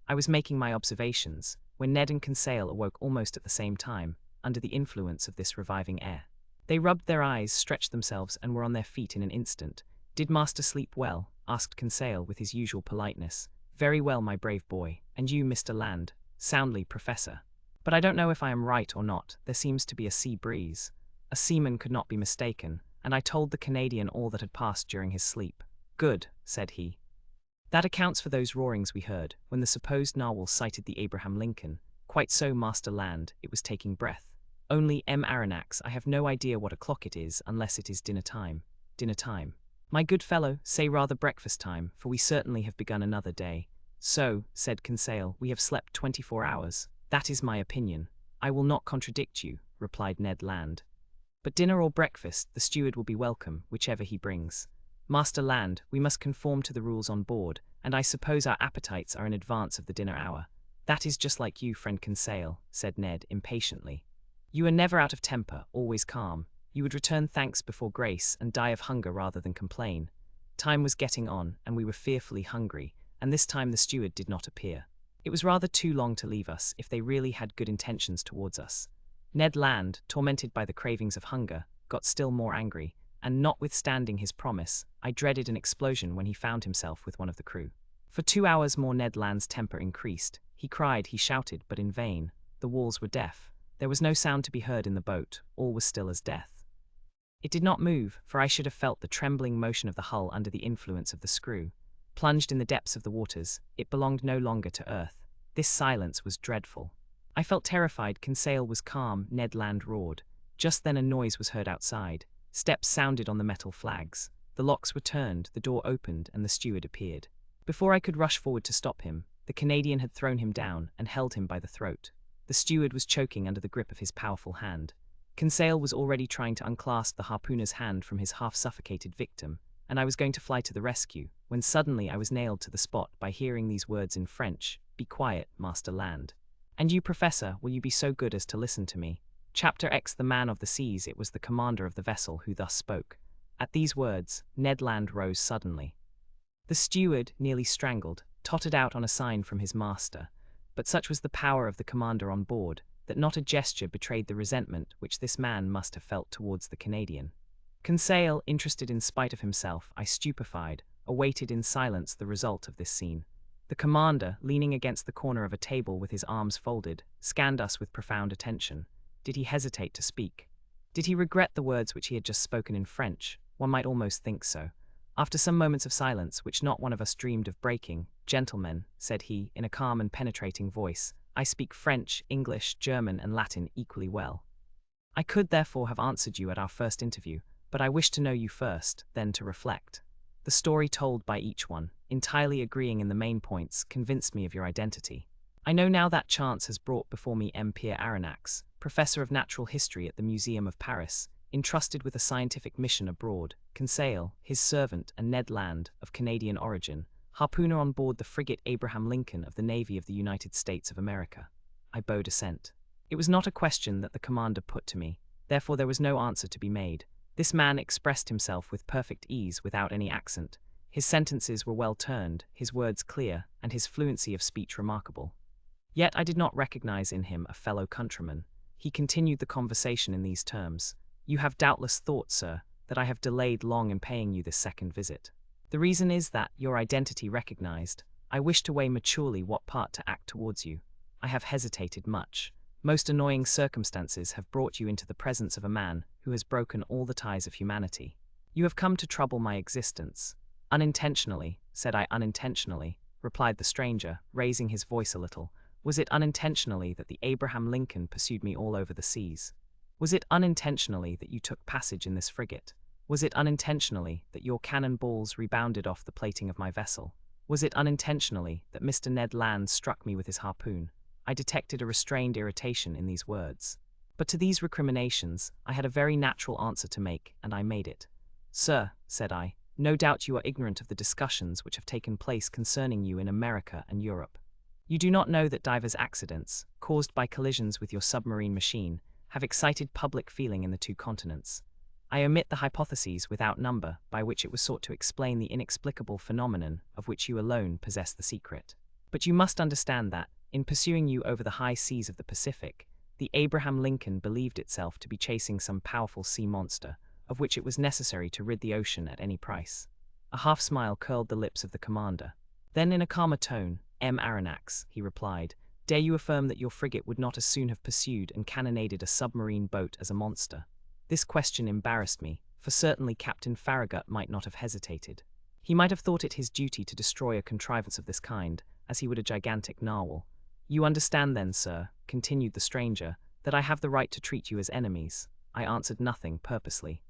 I was making my observations, when Ned and Conseil awoke almost at the same time, under the influence of this reviving air. They rubbed their eyes, stretched themselves, and were on their feet in an instant. "Did master sleep well?" asked Conseil with his usual politeness. "Very well, my brave boy. And you, Mr. Land?" "Soundly, Professor. But I don't know if I am right or not. There seems to be a sea breeze." A seaman could not be mistaken, and I told the Canadian all that had passed during his sleep. "Good," said he. "That accounts for those roarings we heard, when the supposed narwhal sighted the Abraham Lincoln. Quite so, Master Land, it was taking breath. Only, Aronnax, I have no idea what o'clock it is unless it is dinner time. Dinner time. My good fellow, say rather breakfast time, for we certainly have begun another day." "So," said Conseil, "we have slept 24 hours. That is my opinion." "I will not contradict you," replied Ned Land. "But dinner or breakfast, the steward will be welcome, whichever he brings. Master Land, we must conform to the rules on board, and I suppose our appetites are in advance of the dinner hour." "That is just like you, friend Conseil," said Ned impatiently. "You are never out of temper, always calm. You would return thanks before grace, and die of hunger rather than complain." Time was getting on, and we were fearfully hungry, and this time the steward did not appear. It was rather too long to leave us, if they really had good intentions towards us. Ned Land, tormented by the cravings of hunger, got still more angry, and notwithstanding his promise, I dreaded an explosion when he found himself with one of the crew. For 2 hours more Ned Land's temper increased. He cried, he shouted, but in vain. The walls were deaf. There was no sound to be heard in the boat. All was still as death. It did not move, for I should have felt the trembling motion of the hull under the influence of the screw. Plunged in the depths of the waters, it belonged no longer to earth. This silence was dreadful. I felt terrified. Conseil was calm. Ned Land roared. Just then a noise was heard outside. Steps sounded on the metal flags. The locks were turned, the door opened, and the steward appeared. Before I could rush forward to stop him, the Canadian had thrown him down and held him by the throat. The steward was choking under the grip of his powerful hand. Conseil was already trying to unclasp the harpooner's hand from his half-suffocated victim, and I was going to fly to the rescue, when suddenly I was nailed to the spot by hearing these words in French: "Be quiet, Master Land. And you, Professor, will you be so good as to listen to me?" Chapter X. The Man of the Seas. It was the commander of the vessel who thus spoke. At these words, Ned Land rose suddenly. The steward, nearly strangled, tottered out on a sign from his master, but such was the power of the commander on board, that not a gesture betrayed the resentment which this man must have felt towards the Canadian. Conseil, interested in spite of himself, I stupefied, awaited in silence the result of this scene. The commander, leaning against the corner of a table with his arms folded, scanned us with profound attention. Did he hesitate to speak? Did he regret the words which he had just spoken in French? One might almost think so. After some moments of silence, which not one of us dreamed of breaking, "Gentlemen," said he, in a calm and penetrating voice, "I speak French, English, German, and Latin equally well. I could therefore have answered you at our first interview, but I wish to know you first, then to reflect." The story told by each one, entirely agreeing in the main points, convinced me of your identity. I know now that chance has brought before me Professor Aronnax, Professor of Natural History at the Museum of Paris, entrusted with a scientific mission abroad, Conseil, his servant, and Ned Land, of Canadian origin, harpooner on board the frigate Abraham Lincoln of the Navy of the United States of America. I bowed assent. It was not a question that the commander put to me, therefore there was no answer to be made. This man expressed himself with perfect ease, without any accent. His sentences were well turned, his words clear, and his fluency of speech remarkable. Yet I did not recognize in him a fellow countryman. He continued the conversation in these terms: "You have doubtless thought, sir, that I have delayed long in paying you this second visit. The reason is that, your identity recognized, I wish to weigh maturely what part to act towards you. I have hesitated much. Most annoying circumstances have brought you into the presence of a man who has broken all the ties of humanity. You have come to trouble my existence." "Unintentionally," said I. "Unintentionally," replied the stranger, raising his voice a little. "Was it unintentionally that the Abraham Lincoln pursued me all over the seas? Was it unintentionally that you took passage in this frigate? Was it unintentionally that your cannon balls rebounded off the plating of my vessel? Was it unintentionally that Mr. Ned Land struck me with his harpoon?" I detected a restrained irritation in these words. But to these recriminations, I had a very natural answer to make, and I made it. "Sir," said I, "no doubt you are ignorant of the discussions which have taken place concerning you in America and Europe. You do not know that divers accidents, caused by collisions with your submarine machine, have excited public feeling in the two continents. I omit the hypotheses without number by which it was sought to explain the inexplicable phenomenon of which you alone possess the secret. But you must understand that, in pursuing you over the high seas of the Pacific, the Abraham Lincoln believed itself to be chasing some powerful sea monster, of which it was necessary to rid the ocean at any price." A half-smile curled the lips of the commander. Then, in a calmer tone, "Aronnax," he replied, "dare you affirm that your frigate would not as soon have pursued and cannonaded a submarine boat as a monster?" This question embarrassed me, for certainly Captain Farragut might not have hesitated. He might have thought it his duty to destroy a contrivance of this kind, as he would a gigantic narwhal. "You understand then, sir," continued the stranger, "that I have the right to treat you as enemies." I answered nothing purposely.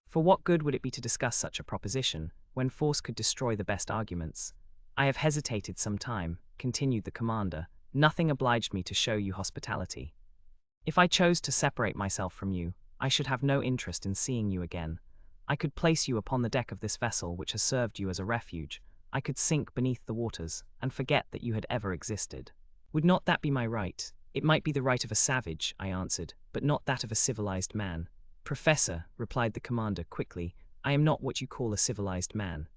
For what good would it be to discuss such a proposition, when force could destroy the best arguments? "I have hesitated some time," continued the commander. "Nothing obliged me to show you hospitality. If I chose to separate myself from you, I should have no interest in seeing you again. I could place you upon the deck of this vessel which has served you as a refuge. I could sink beneath the waters, and forget that you had ever existed. Would not that be my right?" "It might be the right of a savage," I answered, "but not that of a civilized man." "Professor," replied the commander quickly, "I am not what you call a civilized man.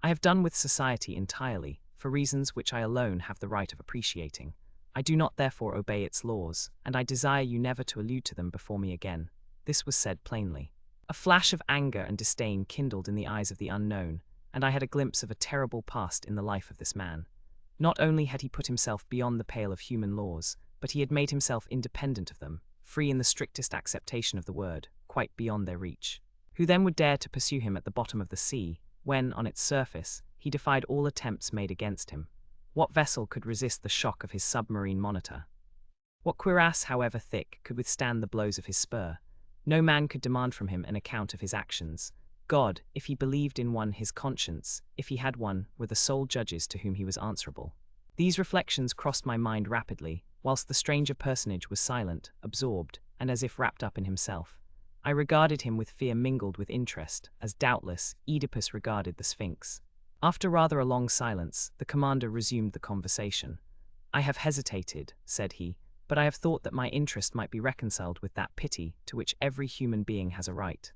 I have done with society entirely, for reasons which I alone have the right of appreciating. I do not therefore obey its laws, and I desire you never to allude to them before me again." This was said plainly. A flash of anger and disdain kindled in the eyes of the unknown, and I had a glimpse of a terrible past in the life of this man. Not only had he put himself beyond the pale of human laws, but he had made himself independent of them, free in the strictest acceptation of the word, quite beyond their reach. Who then would dare to pursue him at the bottom of the sea, when, on its surface, he defied all attempts made against him? What vessel could resist the shock of his submarine monitor? What cuirass, however thick, could withstand the blows of his spur? No man could demand from him an account of his actions. God, if he believed in one, his conscience, if he had one, were the sole judges to whom he was answerable. These reflections crossed my mind rapidly, whilst the stranger personage was silent, absorbed, and as if wrapped up in himself. I regarded him with fear mingled with interest, as doubtless Oedipus regarded the Sphinx. After rather a long silence, the commander resumed the conversation. "I have hesitated," said he, "but I have thought that my interest might be reconciled with that pity to which every human being has a right.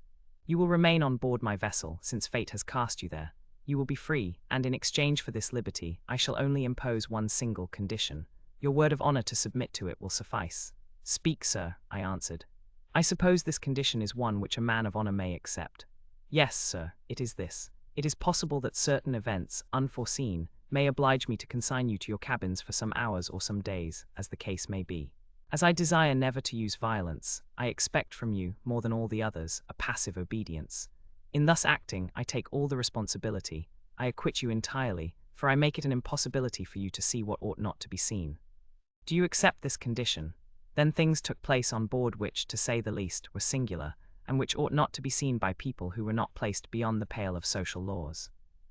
You will remain on board my vessel, since fate has cast you there. You will be free, and in exchange for this liberty, I shall only impose one single condition. Your word of honor to submit to it will suffice." "Speak, sir," I answered. "I suppose this condition is one which a man of honor may accept." "Yes, sir, it is this. It is possible that certain events, unforeseen, may oblige me to consign you to your cabins for some hours or some days, as the case may be. As I desire never to use violence, I expect from you, more than all the others, a passive obedience. In thus acting, I take all the responsibility. I acquit you entirely, for I make it an impossibility for you to see what ought not to be seen. Do you accept this condition?" Then things took place on board which, to say the least, were singular, and which ought not to be seen by people who were not placed beyond the pale of social laws.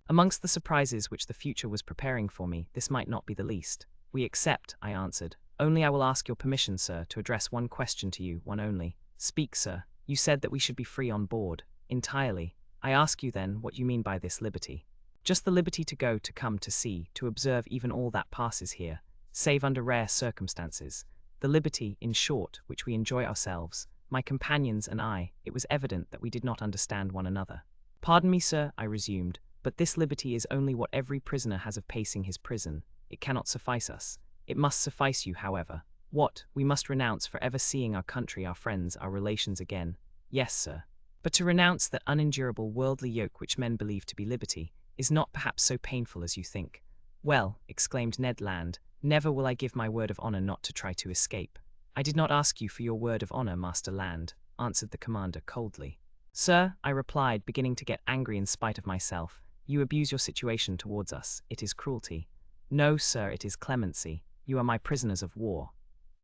Amongst the surprises which the future was preparing for me, this might not be the least. "We accept," I answered. "Only I will ask your permission, sir, to address one question to you, one only." "Speak, sir. You said that we should be free on board." "Entirely. I ask you then what you mean by this liberty." "Just the liberty to go, to come, to see, to observe even all that passes here, save under rare circumstances. The liberty, in short, which we enjoy ourselves, my companions and I." It was evident that we did not understand one another. "Pardon me, sir," I resumed, "but this liberty is only what every prisoner has of pacing his prison. It cannot suffice us. It must suffice you, however. What, we must renounce for ever seeing our country, our friends, our relations again?" "Yes, sir. But to renounce that unendurable worldly yoke which men believe to be liberty is not perhaps so painful as you think." "Well," exclaimed Ned Land, "never will I give my word of honor not to try to escape." "I did not ask you for your word of honor, Master Land," answered the commander coldly. "Sir," I replied, beginning to get angry in spite of myself, "you abuse your situation towards us. It is cruelty." "No, sir, it is clemency. You are my prisoners of war.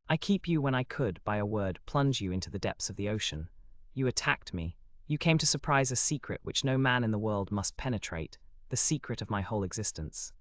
I keep you when I could, by a word, plunge you into the depths of the ocean. You attacked me. You came to surprise a secret which no man in the world must penetrate, the secret of my whole existence.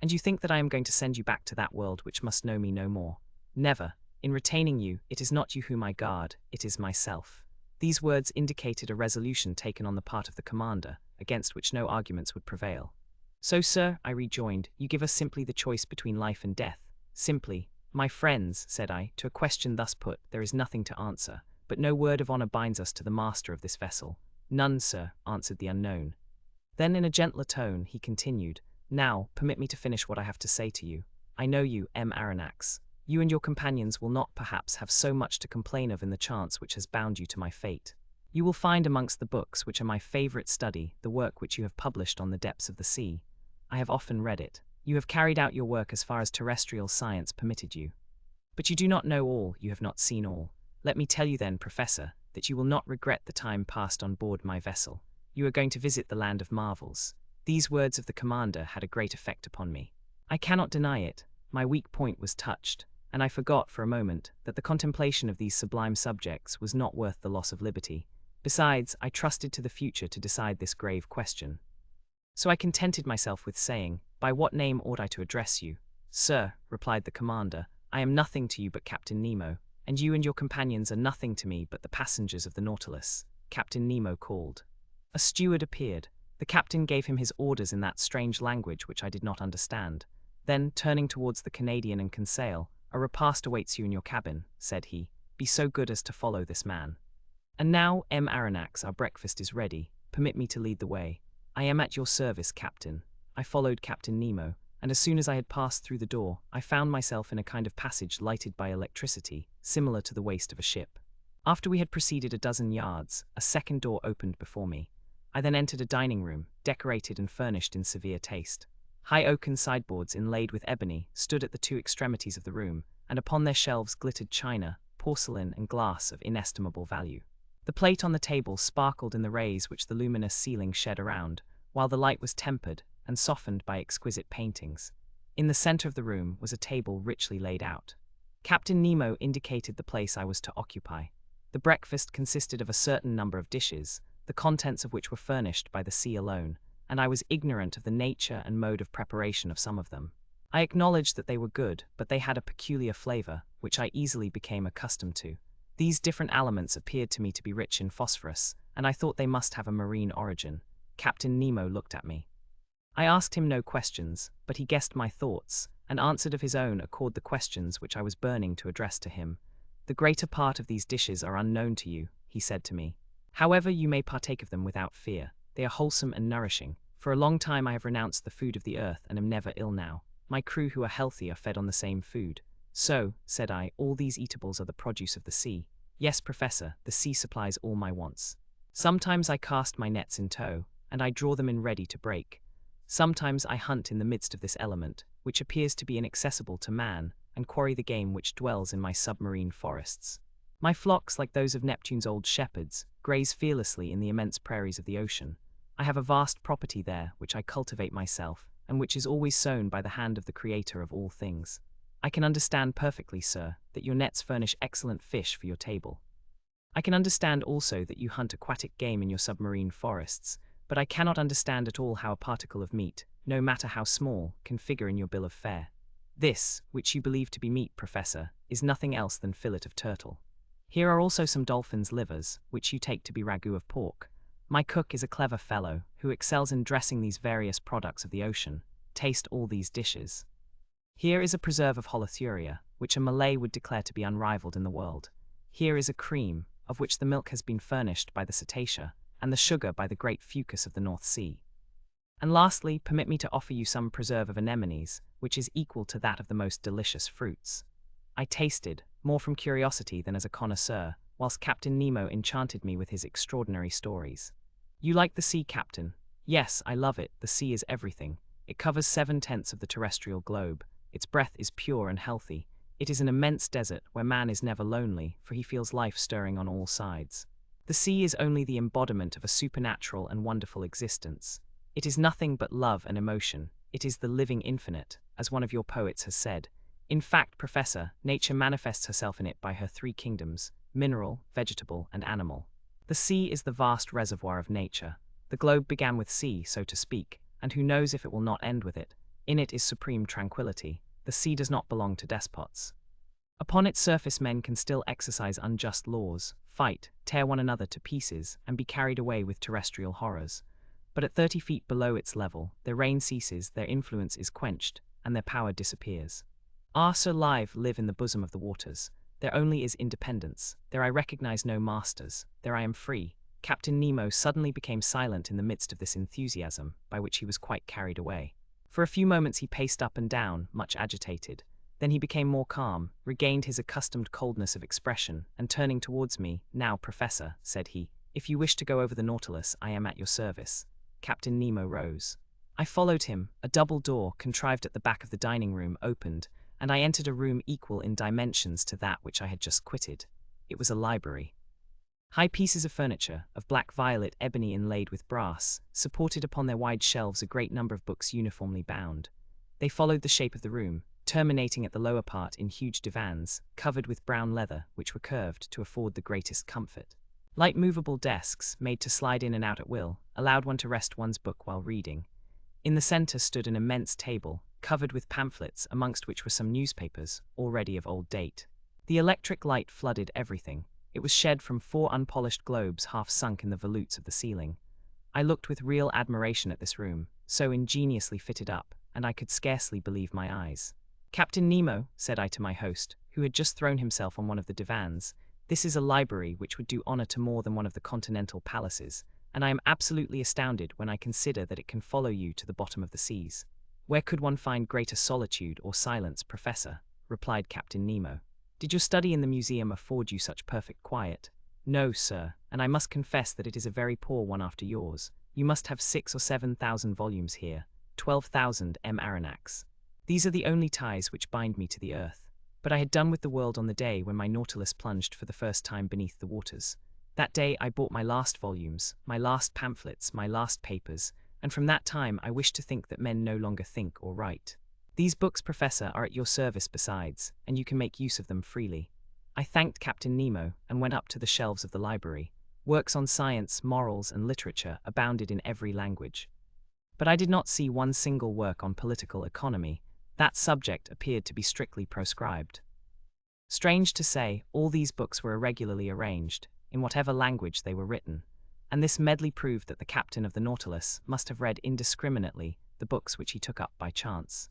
And you think that I am going to send you back to that world which must know me no more. Never. In retaining you, it is not you whom I guard, it is myself." These words indicated a resolution taken on the part of the commander, against which no arguments would prevail. "So, sir," I rejoined, "you give us simply the choice between life and death." "Simply." "My friends," said I, "to a question thus put, there is nothing to answer, but no word of honor binds us to the master of this vessel." "None, sir," answered the unknown. Then in a gentler tone, he continued, "Now, permit me to finish what I have to say to you. I know you, Aronnax. You and your companions will not, perhaps, have so much to complain of in the chance which has bound you to my fate. You will find amongst the books which are my favorite study the work which you have published on the depths of the sea. I have often read it. You have carried out your work as far as terrestrial science permitted you. But you do not know all, you have not seen all. Let me tell you then, Professor, that you will not regret the time passed on board my vessel. You are going to visit the land of marvels." These words of the commander had a great effect upon me. I cannot deny it. My weak point was touched, and I forgot for a moment that the contemplation of these sublime subjects was not worth the loss of liberty. Besides, I trusted to the future to decide this grave question. So I contented myself with saying, "By what name ought I to address you?" "Sir," replied the commander, "I am nothing to you but Captain Nemo, and you and your companions are nothing to me but the passengers of the Nautilus." Captain Nemo called. A steward appeared. The captain gave him his orders in that strange language which I did not understand. Then, turning towards the Canadian and Conseil, "A repast awaits you in your cabin," said he. "Be so good as to follow this man. And now, Aronnax, our breakfast is ready. Permit me to lead the way." "I am at your service, Captain." I followed Captain Nemo, and as soon as I had passed through the door, I found myself in a kind of passage lighted by electricity, similar to the waist of a ship. After we had proceeded a dozen yards, a second door opened before me. I then entered a dining room, decorated and furnished in severe taste. High oaken sideboards inlaid with ebony stood at the two extremities of the room, and upon their shelves glittered china, porcelain, and glass of inestimable value. The plate on the table sparkled in the rays which the luminous ceiling shed around, while the light was tempered and softened by exquisite paintings. In the center of the room was a table richly laid out. Captain Nemo indicated the place I was to occupy. The breakfast consisted of a certain number of dishes, the contents of which were furnished by the sea alone, and I was ignorant of the nature and mode of preparation of some of them. I acknowledged that they were good, but they had a peculiar flavor, which I easily became accustomed to. These different aliments appeared to me to be rich in phosphorus, and I thought they must have a marine origin. Captain Nemo looked at me. I asked him no questions, but he guessed my thoughts, and answered of his own accord the questions which I was burning to address to him. The greater part of these dishes are unknown to you, he said to me. However, you may partake of them without fear. They are wholesome and nourishing. For a long time I have renounced the food of the earth and am never ill now. My crew who are healthy are fed on the same food. So, said I, all these eatables are the produce of the sea. Yes, Professor, the sea supplies all my wants. Sometimes I cast my nets in tow, and I draw them in ready to break. Sometimes I hunt in the midst of this element, which appears to be inaccessible to man, and quarry the game which dwells in my submarine forests. My flocks, like those of Neptune's old shepherds, graze fearlessly in the immense prairies of the ocean. I have a vast property there, which I cultivate myself, and which is always sown by the hand of the Creator of all things. I can understand perfectly, sir, that your nets furnish excellent fish for your table. I can understand also that you hunt aquatic game in your submarine forests, but I cannot understand at all how a particle of meat, no matter how small, can figure in your bill of fare. This, which you believe to be meat, Professor, is nothing else than fillet of turtle. Here are also some dolphins' livers, which you take to be ragout of pork. My cook is a clever fellow, who excels in dressing these various products of the ocean. Taste all these dishes. Here is a preserve of holothuria, which a Malay would declare to be unrivaled in the world. Here is a cream, of which the milk has been furnished by the cetacea, and the sugar by the great fucus of the North Sea. And lastly, permit me to offer you some preserve of anemones, which is equal to that of the most delicious fruits. I tasted, more from curiosity than as a connoisseur, whilst Captain Nemo enchanted me with his extraordinary stories. You like the sea, Captain? Yes, I love it. The sea is everything. It covers 7/10 of the terrestrial globe. Its breath is pure and healthy. It is an immense desert where man is never lonely, for he feels life stirring on all sides. The sea is only the embodiment of a supernatural and wonderful existence. It is nothing but love and emotion. It is the living infinite, as one of your poets has said. In fact, Professor, nature manifests herself in it by her three kingdoms: mineral, vegetable, and animal. The sea is the vast reservoir of nature. The globe began with sea, so to speak, and who knows if it will not end with it. In it is supreme tranquility. The sea does not belong to despots. Upon its surface men can still exercise unjust laws, fight, tear one another to pieces, and be carried away with terrestrial horrors. But at 30 feet below its level, their reign ceases, their influence is quenched, and their power disappears. Our so live live in the bosom of the waters. There only is independence. There I recognize no masters. There I am free. Captain Nemo suddenly became silent in the midst of this enthusiasm, by which he was quite carried away. For a few moments he paced up and down, much agitated. Then he became more calm, regained his accustomed coldness of expression, and turning towards me, "Now, Professor," said he, "if you wish to go over the Nautilus, I am at your service." Captain Nemo rose. I followed him. A double door, contrived at the back of the dining room, opened, and I entered a room equal in dimensions to that which I had just quitted. It was a library. High pieces of furniture, of black violet ebony inlaid with brass, supported upon their wide shelves a great number of books uniformly bound. They followed the shape of the room, terminating at the lower part in huge divans, covered with brown leather, which were curved to afford the greatest comfort. Light movable desks, made to slide in and out at will, allowed one to rest one's book while reading. In the center stood an immense table, covered with pamphlets, amongst which were some newspapers, already of old date. The electric light flooded everything. It was shed from 4 unpolished globes half sunk in the volutes of the ceiling. I looked with real admiration at this room, so ingeniously fitted up, and I could scarcely believe my eyes. "Captain Nemo," said I to my host, who had just thrown himself on one of the divans, "this is a library which would do honor to more than one of the continental palaces, and I am absolutely astounded when I consider that it can follow you to the bottom of the seas." Where could one find greater solitude or silence, Professor? Replied Captain Nemo. Did your study in the museum afford you such perfect quiet? No, sir, and I must confess that it is a very poor one after yours. You must have 6 or 7,000 volumes here, 12,000 Aronnax. These are the only ties which bind me to the earth. But I had done with the world on the day when my Nautilus plunged for the first time beneath the waters. That day I bought my last volumes, my last pamphlets, my last papers, and from that time I wish to think that men no longer think or write. These books, Professor, are at your service besides, and you can make use of them freely. I thanked Captain Nemo and went up to the shelves of the library. Works on science, morals, and literature abounded in every language. But I did not see one single work on political economy. That subject appeared to be strictly proscribed. Strange to say, all these books were irregularly arranged, in whatever language they were written, and this medley proved that the captain of the Nautilus must have read indiscriminately the books which he took up by chance.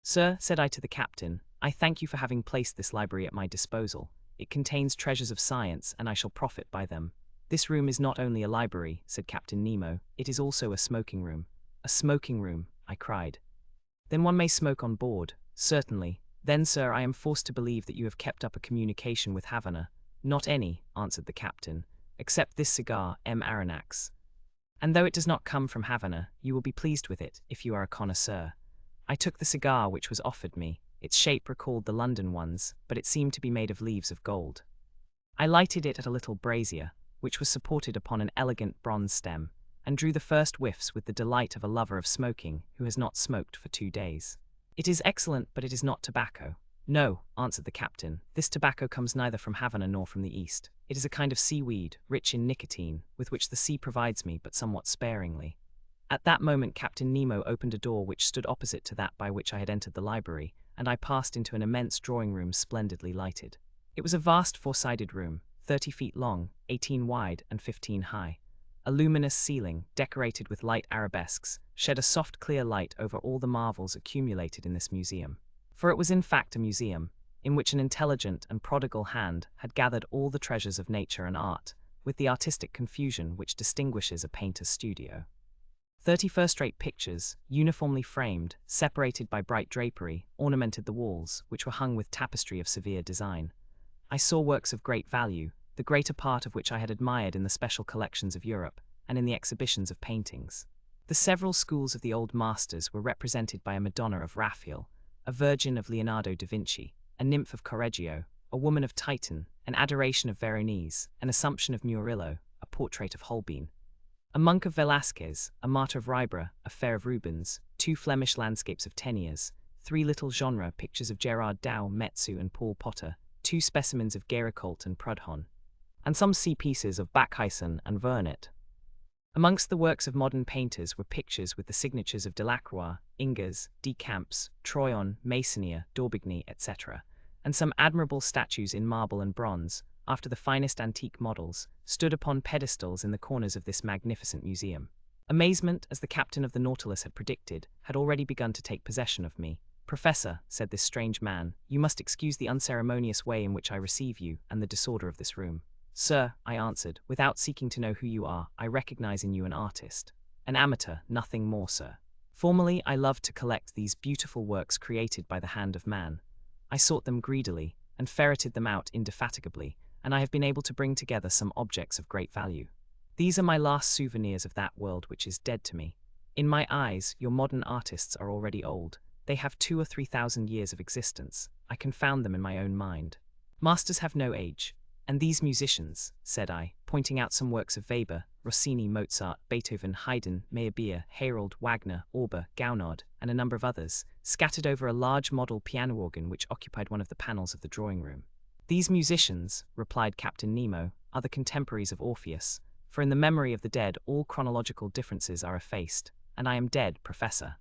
Sir, said I to the captain, I thank you for having placed this library at my disposal. It contains treasures of science, and I shall profit by them. This room is not only a library, said Captain Nemo, it is also a smoking room. A smoking room, I cried. Then one may smoke on board, certainly. Then, sir, I am forced to believe that you have kept up a communication with Havana. Not any, answered the captain, except this cigar, Aronnax. And though it does not come from Havana, you will be pleased with it, if you are a connoisseur. I took the cigar which was offered me. Its shape recalled the London ones, but it seemed to be made of leaves of gold. I lighted it at a little brazier, which was supported upon an elegant bronze stem, and drew the first whiffs with the delight of a lover of smoking who has not smoked for 2 days. It is excellent, but it is not tobacco. No, answered the captain, this tobacco comes neither from Havana nor from the East. It is a kind of seaweed, rich in nicotine, with which the sea provides me, but somewhat sparingly. At that moment Captain Nemo opened a door which stood opposite to that by which I had entered the library, and I passed into an immense drawing-room splendidly lighted. It was a vast four-sided room, 30 feet long, 18 wide, and 15 high. A luminous ceiling, decorated with light arabesques, shed a soft clear light over all the marvels accumulated in this museum. For it was in fact a museum, in which an intelligent and prodigal hand had gathered all the treasures of nature and art, with the artistic confusion which distinguishes a painter's studio. 30 first-rate pictures, uniformly framed, separated by bright drapery, ornamented the walls, which were hung with tapestry of severe design. I saw works of great value, the greater part of which I had admired in the special collections of Europe, and in the exhibitions of paintings. The several schools of the old masters were represented by a Madonna of Raphael, a Virgin of Leonardo da Vinci, a Nymph of Correggio, a Woman of Titan, an Adoration of Veronese, an Assumption of Murillo, a Portrait of Holbein, a Monk of Velasquez, a Martyr of Ribera, a Fair of Rubens, 2 Flemish landscapes of Teniers, 3 little genre pictures of Gerard Dow, Metsu, and Paul Potter, 2 specimens of Géricault and Prudhon, and some sea pieces of Bachyson and Vernet. Amongst the works of modern painters were pictures with the signatures of Delacroix, Ingres, Decamps, Troyon, Meissonier, d'Aubigny, etc., and some admirable statues in marble and bronze, after the finest antique models, stood upon pedestals in the corners of this magnificent museum. Amazement, as the captain of the Nautilus had predicted, had already begun to take possession of me. Professor, said this strange man, you must excuse the unceremonious way in which I receive you, and the disorder of this room. Sir, I answered, without seeking to know who you are, I recognize in you an artist. An amateur, nothing more, sir. Formerly, I loved to collect these beautiful works created by the hand of man. I sought them greedily, and ferreted them out indefatigably, and I have been able to bring together some objects of great value. These are my last souvenirs of that world which is dead to me. In my eyes, your modern artists are already old. They have 2,000 or 3,000 years of existence. I confound them in my own mind. Masters have no age. And these musicians, said I, pointing out some works of Weber, Rossini, Mozart, Beethoven, Haydn, Meyerbeer, Herold, Wagner, Auber, Gounod, and a number of others, scattered over a large model piano organ which occupied one of the panels of the drawing-room. These musicians, replied Captain Nemo, are the contemporaries of Orpheus, for in the memory of the dead all chronological differences are effaced, and I am dead, Professor.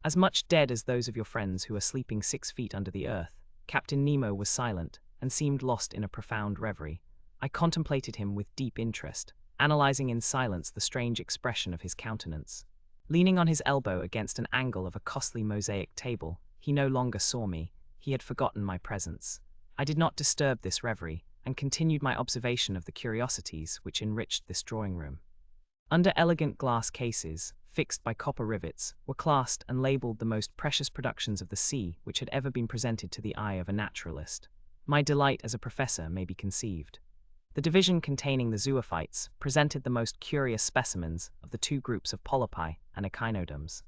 As much dead as those of your friends who are sleeping 6 feet under the earth. Captain Nemo was silent, and seemed lost in a profound reverie. I contemplated him with deep interest, analyzing in silence the strange expression of his countenance. Leaning on his elbow against an angle of a costly mosaic table, he no longer saw me, he had forgotten my presence. I did not disturb this reverie, and continued my observation of the curiosities which enriched this drawing-room. Under elegant glass cases, fixed by copper rivets, were classed and labeled the most precious productions of the sea which had ever been presented to the eye of a naturalist. My delight as a professor may be conceived. The division containing the zoophytes presented the most curious specimens of the two groups of polypi and echinoderms.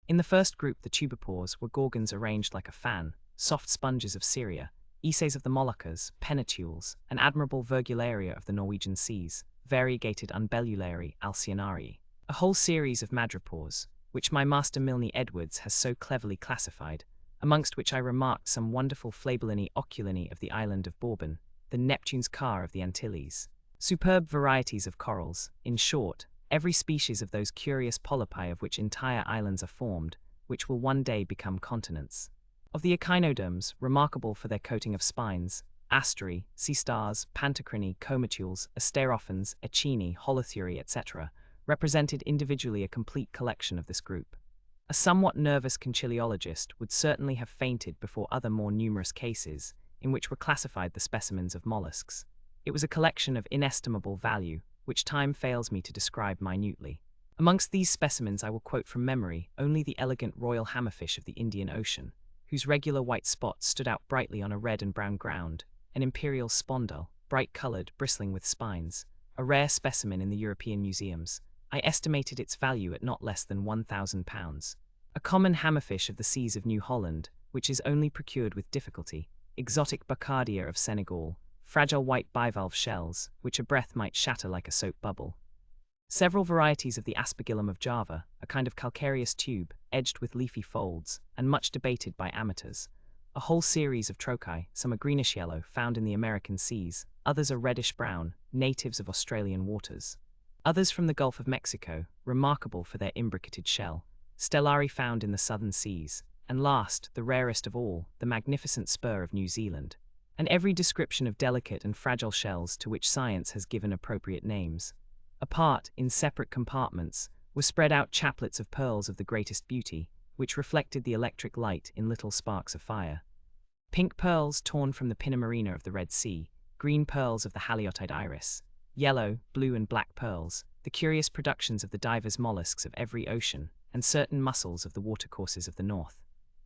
In the first group, the tubipores were gorgons arranged like a fan, soft sponges of Syria, Eses of the Moluccas, penatules, and admirable virgularia of the Norwegian seas, variegated unbellulari alcyonarii, a whole series of madrepores, which my master Milne Edwards has so cleverly classified, amongst which I remarked some wonderful flabellini oculini of the island of Bourbon, the Neptune's car of the Antilles, superb varieties of corals, in short, every species of those curious polypi of which entire islands are formed, which will one day become continents. Of the echinoderms, remarkable for their coating of spines, astery, sea stars, pantocrini, comatules, asterophans, echini, holothuri, etc., represented individually a complete collection of this group. A somewhat nervous conchiliologist would certainly have fainted before other more numerous cases, in which were classified the specimens of mollusks. It was a collection of inestimable value, which time fails me to describe minutely. Amongst these specimens I will quote from memory only the elegant royal hammerfish of the Indian Ocean, whose regular white spots stood out brightly on a red and brown ground, an imperial spondyle, bright-colored, bristling with spines, a rare specimen in the European museums. I estimated its value at not less than £1,000. A common hammerfish of the seas of New Holland, which is only procured with difficulty, exotic Bacardia of Senegal, fragile white bivalve shells, which a breath might shatter like a soap bubble. Several varieties of the aspergillum of Java, a kind of calcareous tube, edged with leafy folds, and much debated by amateurs. A whole series of trochai, some a greenish-yellow, found in the American seas, others a reddish-brown, natives of Australian waters. Others from the Gulf of Mexico, remarkable for their imbricated shell, stellari found in the southern seas, and last, the rarest of all, the magnificent spur of New Zealand. And every description of delicate and fragile shells to which science has given appropriate names. Apart, in separate compartments, were spread out chaplets of pearls of the greatest beauty, which reflected the electric light in little sparks of fire. Pink pearls torn from the pinna marina of the Red Sea, green pearls of the haliotide iris, yellow, blue and black pearls, the curious productions of the divers mollusks of every ocean, and certain mussels of the watercourses of the north.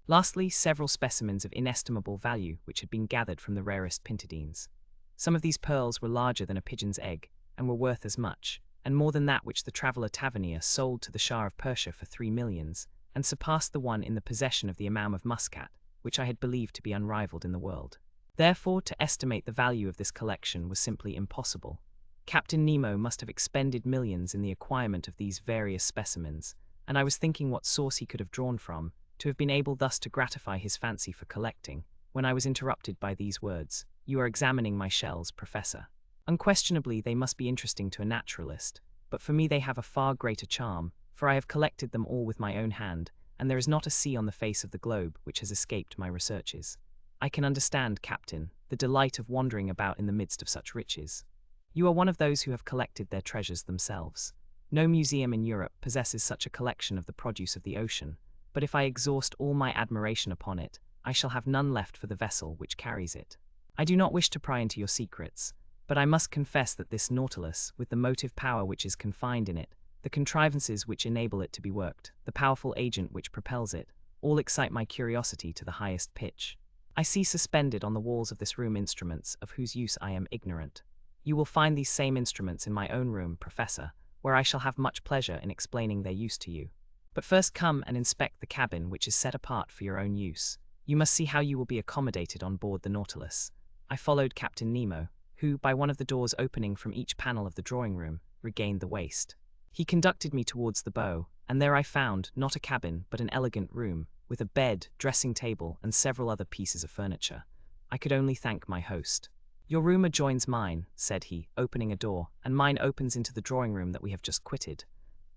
Lastly, several specimens of inestimable value which had been gathered from the rarest pintadines. Some of these pearls were larger than a pigeon's egg, and were worth as much, and more than that which the traveller Tavernier sold to the Shah of Persia for 3 millions, and surpassed the one in the possession of the Imam of Muscat, which I had believed to be unrivaled in the world. Therefore, to estimate the value of this collection was simply impossible. Captain Nemo must have expended millions in the acquirement of these various specimens, and I was thinking what source he could have drawn from, to have been able thus to gratify his fancy for collecting, when I was interrupted by these words: "You are examining my shells, Professor. Unquestionably they must be interesting to a naturalist, but for me they have a far greater charm, for I have collected them all with my own hand, and there is not a sea on the face of the globe which has escaped my researches. I can understand, Captain, the delight of wandering about in the midst of such riches. You are one of those who have collected their treasures themselves. No museum in Europe possesses such a collection of the produce of the ocean, but if I exhaust all my admiration upon it, I shall have none left for the vessel which carries it. I do not wish to pry into your secrets, but I must confess that this Nautilus, with the motive power which is confined in it, the contrivances which enable it to be worked, the powerful agent which propels it, all excite my curiosity to the highest pitch. I see suspended on the walls of this room instruments of whose use I am ignorant. You will find these same instruments in my own room, Professor, where I shall have much pleasure in explaining their use to you. But first come and inspect the cabin which is set apart for your own use. You must see how you will be accommodated on board the Nautilus." I followed Captain Nemo, who, by one of the doors opening from each panel of the drawing-room, regained the waist. He conducted me towards the bow, and there I found, not a cabin, but an elegant room, with a bed, dressing-table, and several other pieces of furniture. I could only thank my host. "Your room adjoins mine," said he, opening a door, "and mine opens into the drawing-room that we have just quitted."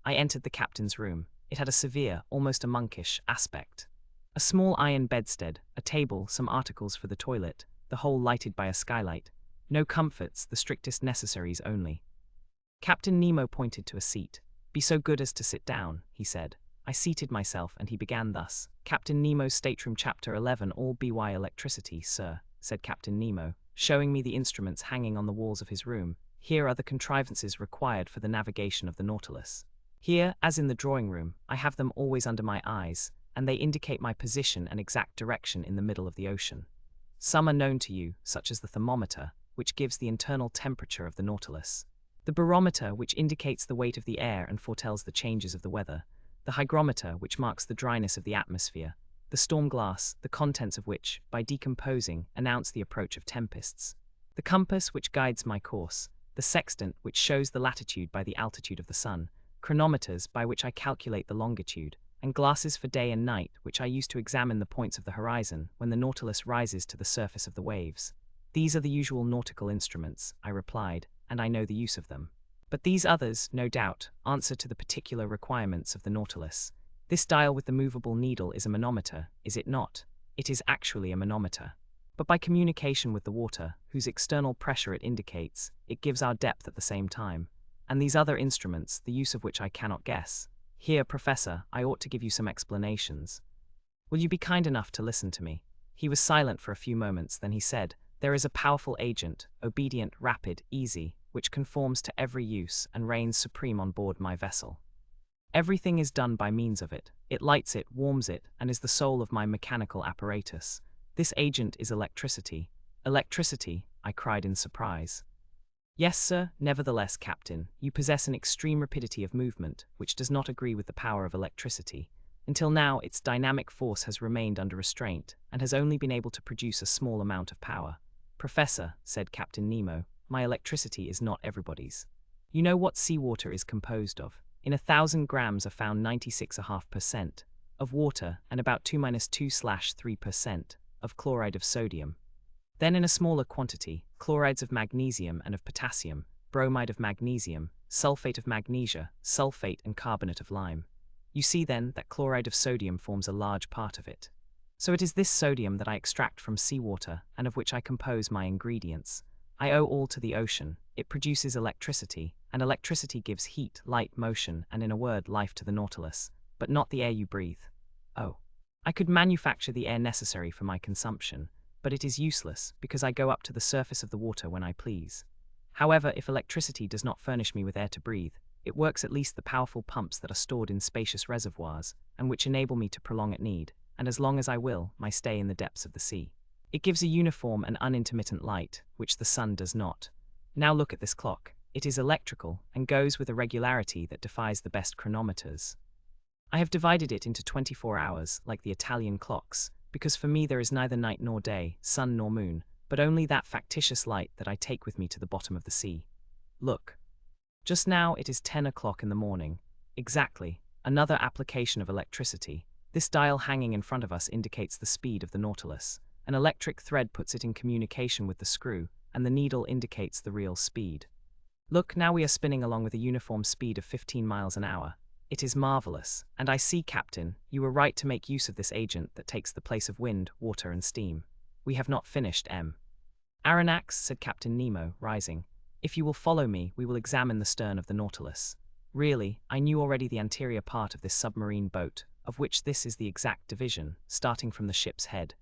I entered the captain's room. It had a severe, almost a monkish, aspect. A small iron bedstead, a table, some articles for the toilet, the whole lighted by a skylight. No comforts, the strictest necessaries only. Captain Nemo pointed to a seat. "Be so good as to sit down," he said. I seated myself, and he began thus: "Captain Nemo's stateroom, Chapter 11, all by electricity, sir," said Captain Nemo, showing me the instruments hanging on the walls of his room. "Here are the contrivances required for the navigation of the Nautilus. Here, as in the drawing room, I have them always under my eyes, and they indicate my position and exact direction in the middle of the ocean. Some are known to you, such as the thermometer, which gives the internal temperature of the Nautilus, the barometer, which indicates the weight of the air and foretells the changes of the weather, the hygrometer, which marks the dryness of the atmosphere, the storm glass, the contents of which, by decomposing, announce the approach of tempests, the compass, which guides my course, the sextant, which shows the latitude by the altitude of the sun, chronometers, by which I calculate the longitude, and glasses for day and night, which I use to examine the points of the horizon when the Nautilus rises to the surface of the waves. These are the usual nautical instruments, I replied, and I know the use of them. But these others, no doubt, answer to the particular requirements of the Nautilus. This dial with the movable needle is a manometer, is it not? It is actually a manometer. But by communication with the water, whose external pressure it indicates, it gives our depth at the same time. And these other instruments, the use of which I cannot guess. Here, Professor, I ought to give you some explanations. Will you be kind enough to listen to me? He was silent for a few moments, then he said, "There is a powerful agent, obedient, rapid, easy, which conforms to every use and reigns supreme on board my vessel. Everything is done by means of it. It lights it, warms it, and is the soul of my mechanical apparatus. This agent is electricity." "Electricity?" I cried in surprise. "Yes, sir. Nevertheless, Captain, you possess an extreme rapidity of movement, which does not agree with the power of electricity. Until now, its dynamic force has remained under restraint, and has only been able to produce a small amount of power." "Professor," said Captain Nemo, "my electricity is not everybody's. You know what seawater is composed of. In 1,000 grams are found 96.5% of water and about 2-2/3% of chloride of sodium. Then in a smaller quantity, chlorides of magnesium and of potassium, bromide of magnesium, sulfate of magnesia, sulfate and carbonate of lime. You see then that chloride of sodium forms a large part of it. So it is this sodium that I extract from seawater and of which I compose my ingredients. I owe all to the ocean. It produces electricity, and electricity gives heat, light, motion, and in a word, life to the Nautilus, but not the air you breathe. Oh, I could manufacture the air necessary for my consumption, but it is useless because I go up to the surface of the water when I please. However, if electricity does not furnish me with air to breathe, it works at least the powerful pumps that are stored in spacious reservoirs, and which enable me to prolong at need, and as long as I will, my stay in the depths of the sea. It gives a uniform and unintermittent light, which the sun does not. Now look at this clock. It is electrical, and goes with a regularity that defies the best chronometers. I have divided it into 24 hours, like the Italian clocks, because for me there is neither night nor day, sun nor moon, but only that factitious light that I take with me to the bottom of the sea. Look. Just now it is 10 o'clock in the morning. Exactly. Another application of electricity. This dial hanging in front of us indicates the speed of the Nautilus. An electric thread puts it in communication with the screw, and the needle indicates the real speed. Look, now we are spinning along with a uniform speed of 15 miles an hour. It is marvelous, and I see, Captain, you were right to make use of this agent that takes the place of wind, water, and steam. We have not finished, M. Aronnax, said Captain Nemo, rising. If you will follow me, we will examine the stern of the Nautilus. Really, I knew already the anterior part of this submarine boat, of which this is the exact division, starting from the ship's head.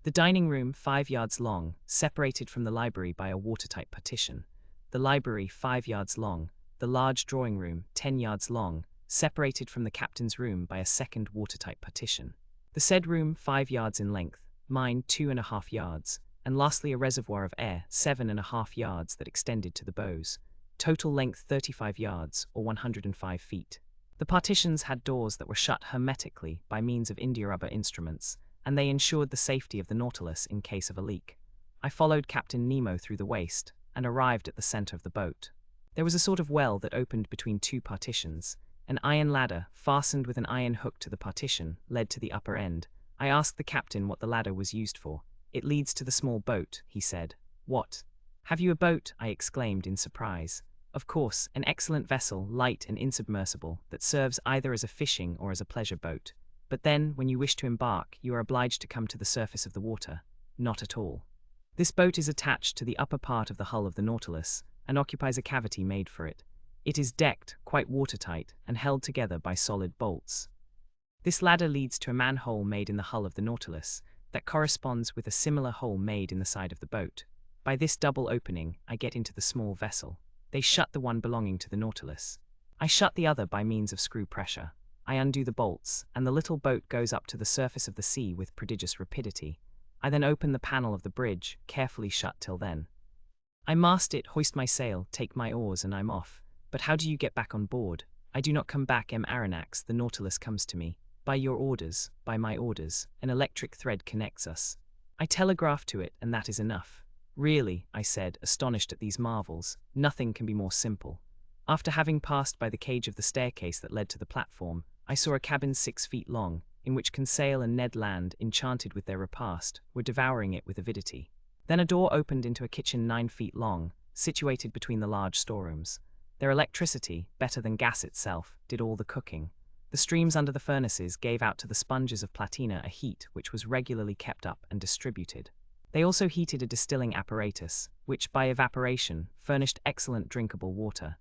The dining room, 5 yards long, separated from the library by a watertight partition. The library, 5 yards long. The large drawing room, 10 yards long, separated from the captain's room by a second watertight partition. The said room, 5 yards in length, mine 2.5 yards, and lastly a reservoir of air, 7.5 yards that extended to the bows. Total length 35 yards, or 105 feet. The partitions had doors that were shut hermetically by means of india-rubber instruments, and they ensured the safety of the Nautilus in case of a leak. I followed Captain Nemo through the waist, and arrived at the center of the boat. There was a sort of well that opened between two partitions. An iron ladder, fastened with an iron hook to the partition, led to the upper end. I asked the captain what the ladder was used for. It leads to the small boat, he said. What? Have you a boat? I exclaimed in surprise. Of course, an excellent vessel, light and insubmersible, that serves either as a fishing or as a pleasure boat. But then, when you wish to embark, you are obliged to come to the surface of the water. Not at all. This boat is attached to the upper part of the hull of the Nautilus, and occupies a cavity made for it. It is decked, quite watertight, and held together by solid bolts. This ladder leads to a manhole made in the hull of the Nautilus, that corresponds with a similar hole made in the side of the boat. By this double opening, I get into the small vessel. They shut the one belonging to the Nautilus. I shut the other by means of screw pressure. I undo the bolts, and the little boat goes up to the surface of the sea with prodigious rapidity. I then open the panel of the bridge, carefully shut till then. I mast it, hoist my sail, take my oars, and I'm off. But how do you get back on board? I do not come back, Aronnax. The Nautilus comes to me. By your orders, by my orders, an electric thread connects us. I telegraph to it, and that is enough. Really, I said, astonished at these marvels, nothing can be more simple. After having passed by the cage of the staircase that led to the platform, I saw a cabin 6 feet long, in which Conseil and Ned Land, enchanted with their repast, were devouring it with avidity. Then a door opened into a kitchen 9 feet long, situated between the large storerooms. Their electricity, better than gas itself, did all the cooking. The streams under the furnaces gave out to the sponges of platina a heat which was regularly kept up and distributed. They also heated a distilling apparatus, which, by evaporation, furnished excellent drinkable water.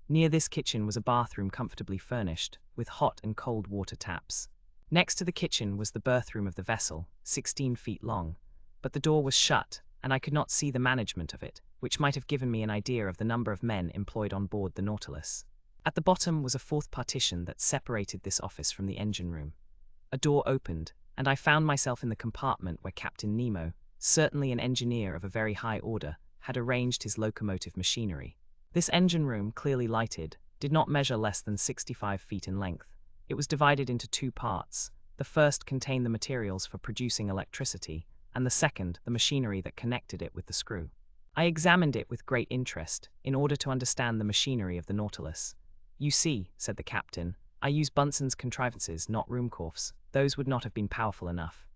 Near this kitchen was a bathroom comfortably furnished, with hot and cold water taps. Next to the kitchen was the berthroom of the vessel, 16 feet long, but the door was shut, and I could not see the management of it, which might have given me an idea of the number of men employed on board the Nautilus. At the bottom was a fourth partition that separated this office from the engine room. A door opened, and I found myself in the compartment where Captain Nemo, certainly an engineer of a very high order, had arranged his locomotive machinery. This engine room, clearly lighted, did not measure less than 65 feet in length. It was divided into 2 parts. The first contained the materials for producing electricity, and the second, the machinery that connected it with the screw. I examined it with great interest, in order to understand the machinery of the Nautilus. You see, said the captain, I use Bunsen's contrivances, not Ruhmkorff's. Those would not have been powerful enough.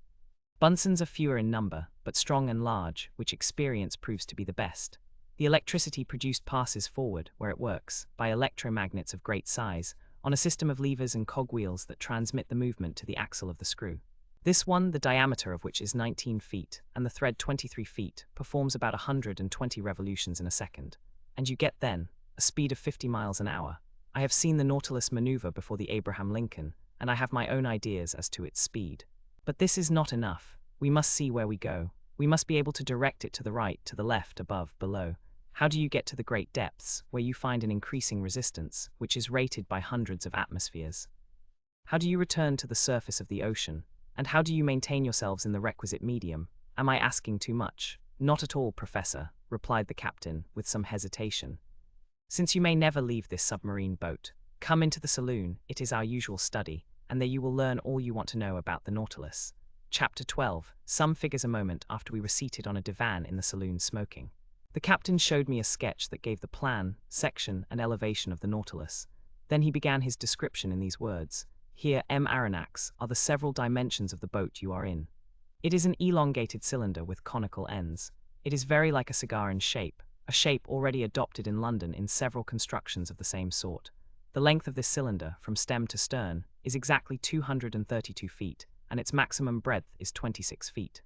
Bunsen's are fewer in number, but strong and large, which experience proves to be the best. The electricity produced passes forward, where it works, by electromagnets of great size, on a system of levers and cogwheels that transmit the movement to the axle of the screw. This one, the diameter of which is 19 feet, and the thread 23 feet, performs about 120 revolutions in a second. And you get then a speed of 50 miles an hour. I have seen the Nautilus maneuver before the Abraham Lincoln, and I have my own ideas as to its speed. But this is not enough. We must see where we go. We must be able to direct it to the right, to the left, above, below. How do you get to the great depths, where you find an increasing resistance, which is rated by hundreds of atmospheres? How do you return to the surface of the ocean? And how do you maintain yourselves in the requisite medium? Am I asking too much? Not at all, Professor, replied the captain, with some hesitation. Since you may never leave this submarine boat, come into the saloon, it is our usual study, and there you will learn all you want to know about the Nautilus. Chapter 12. Some figures a moment after we were seated on a divan in the saloon smoking. The captain showed me a sketch that gave the plan, section, and elevation of the Nautilus. Then he began his description in these words. Here, Aronnax, are the several dimensions of the boat you are in. It is an elongated cylinder with conical ends. It is very like a cigar in shape, a shape already adopted in London in several constructions of the same sort. The length of this cylinder, from stem to stern, is exactly 232 feet, and its maximum breadth is 26 feet.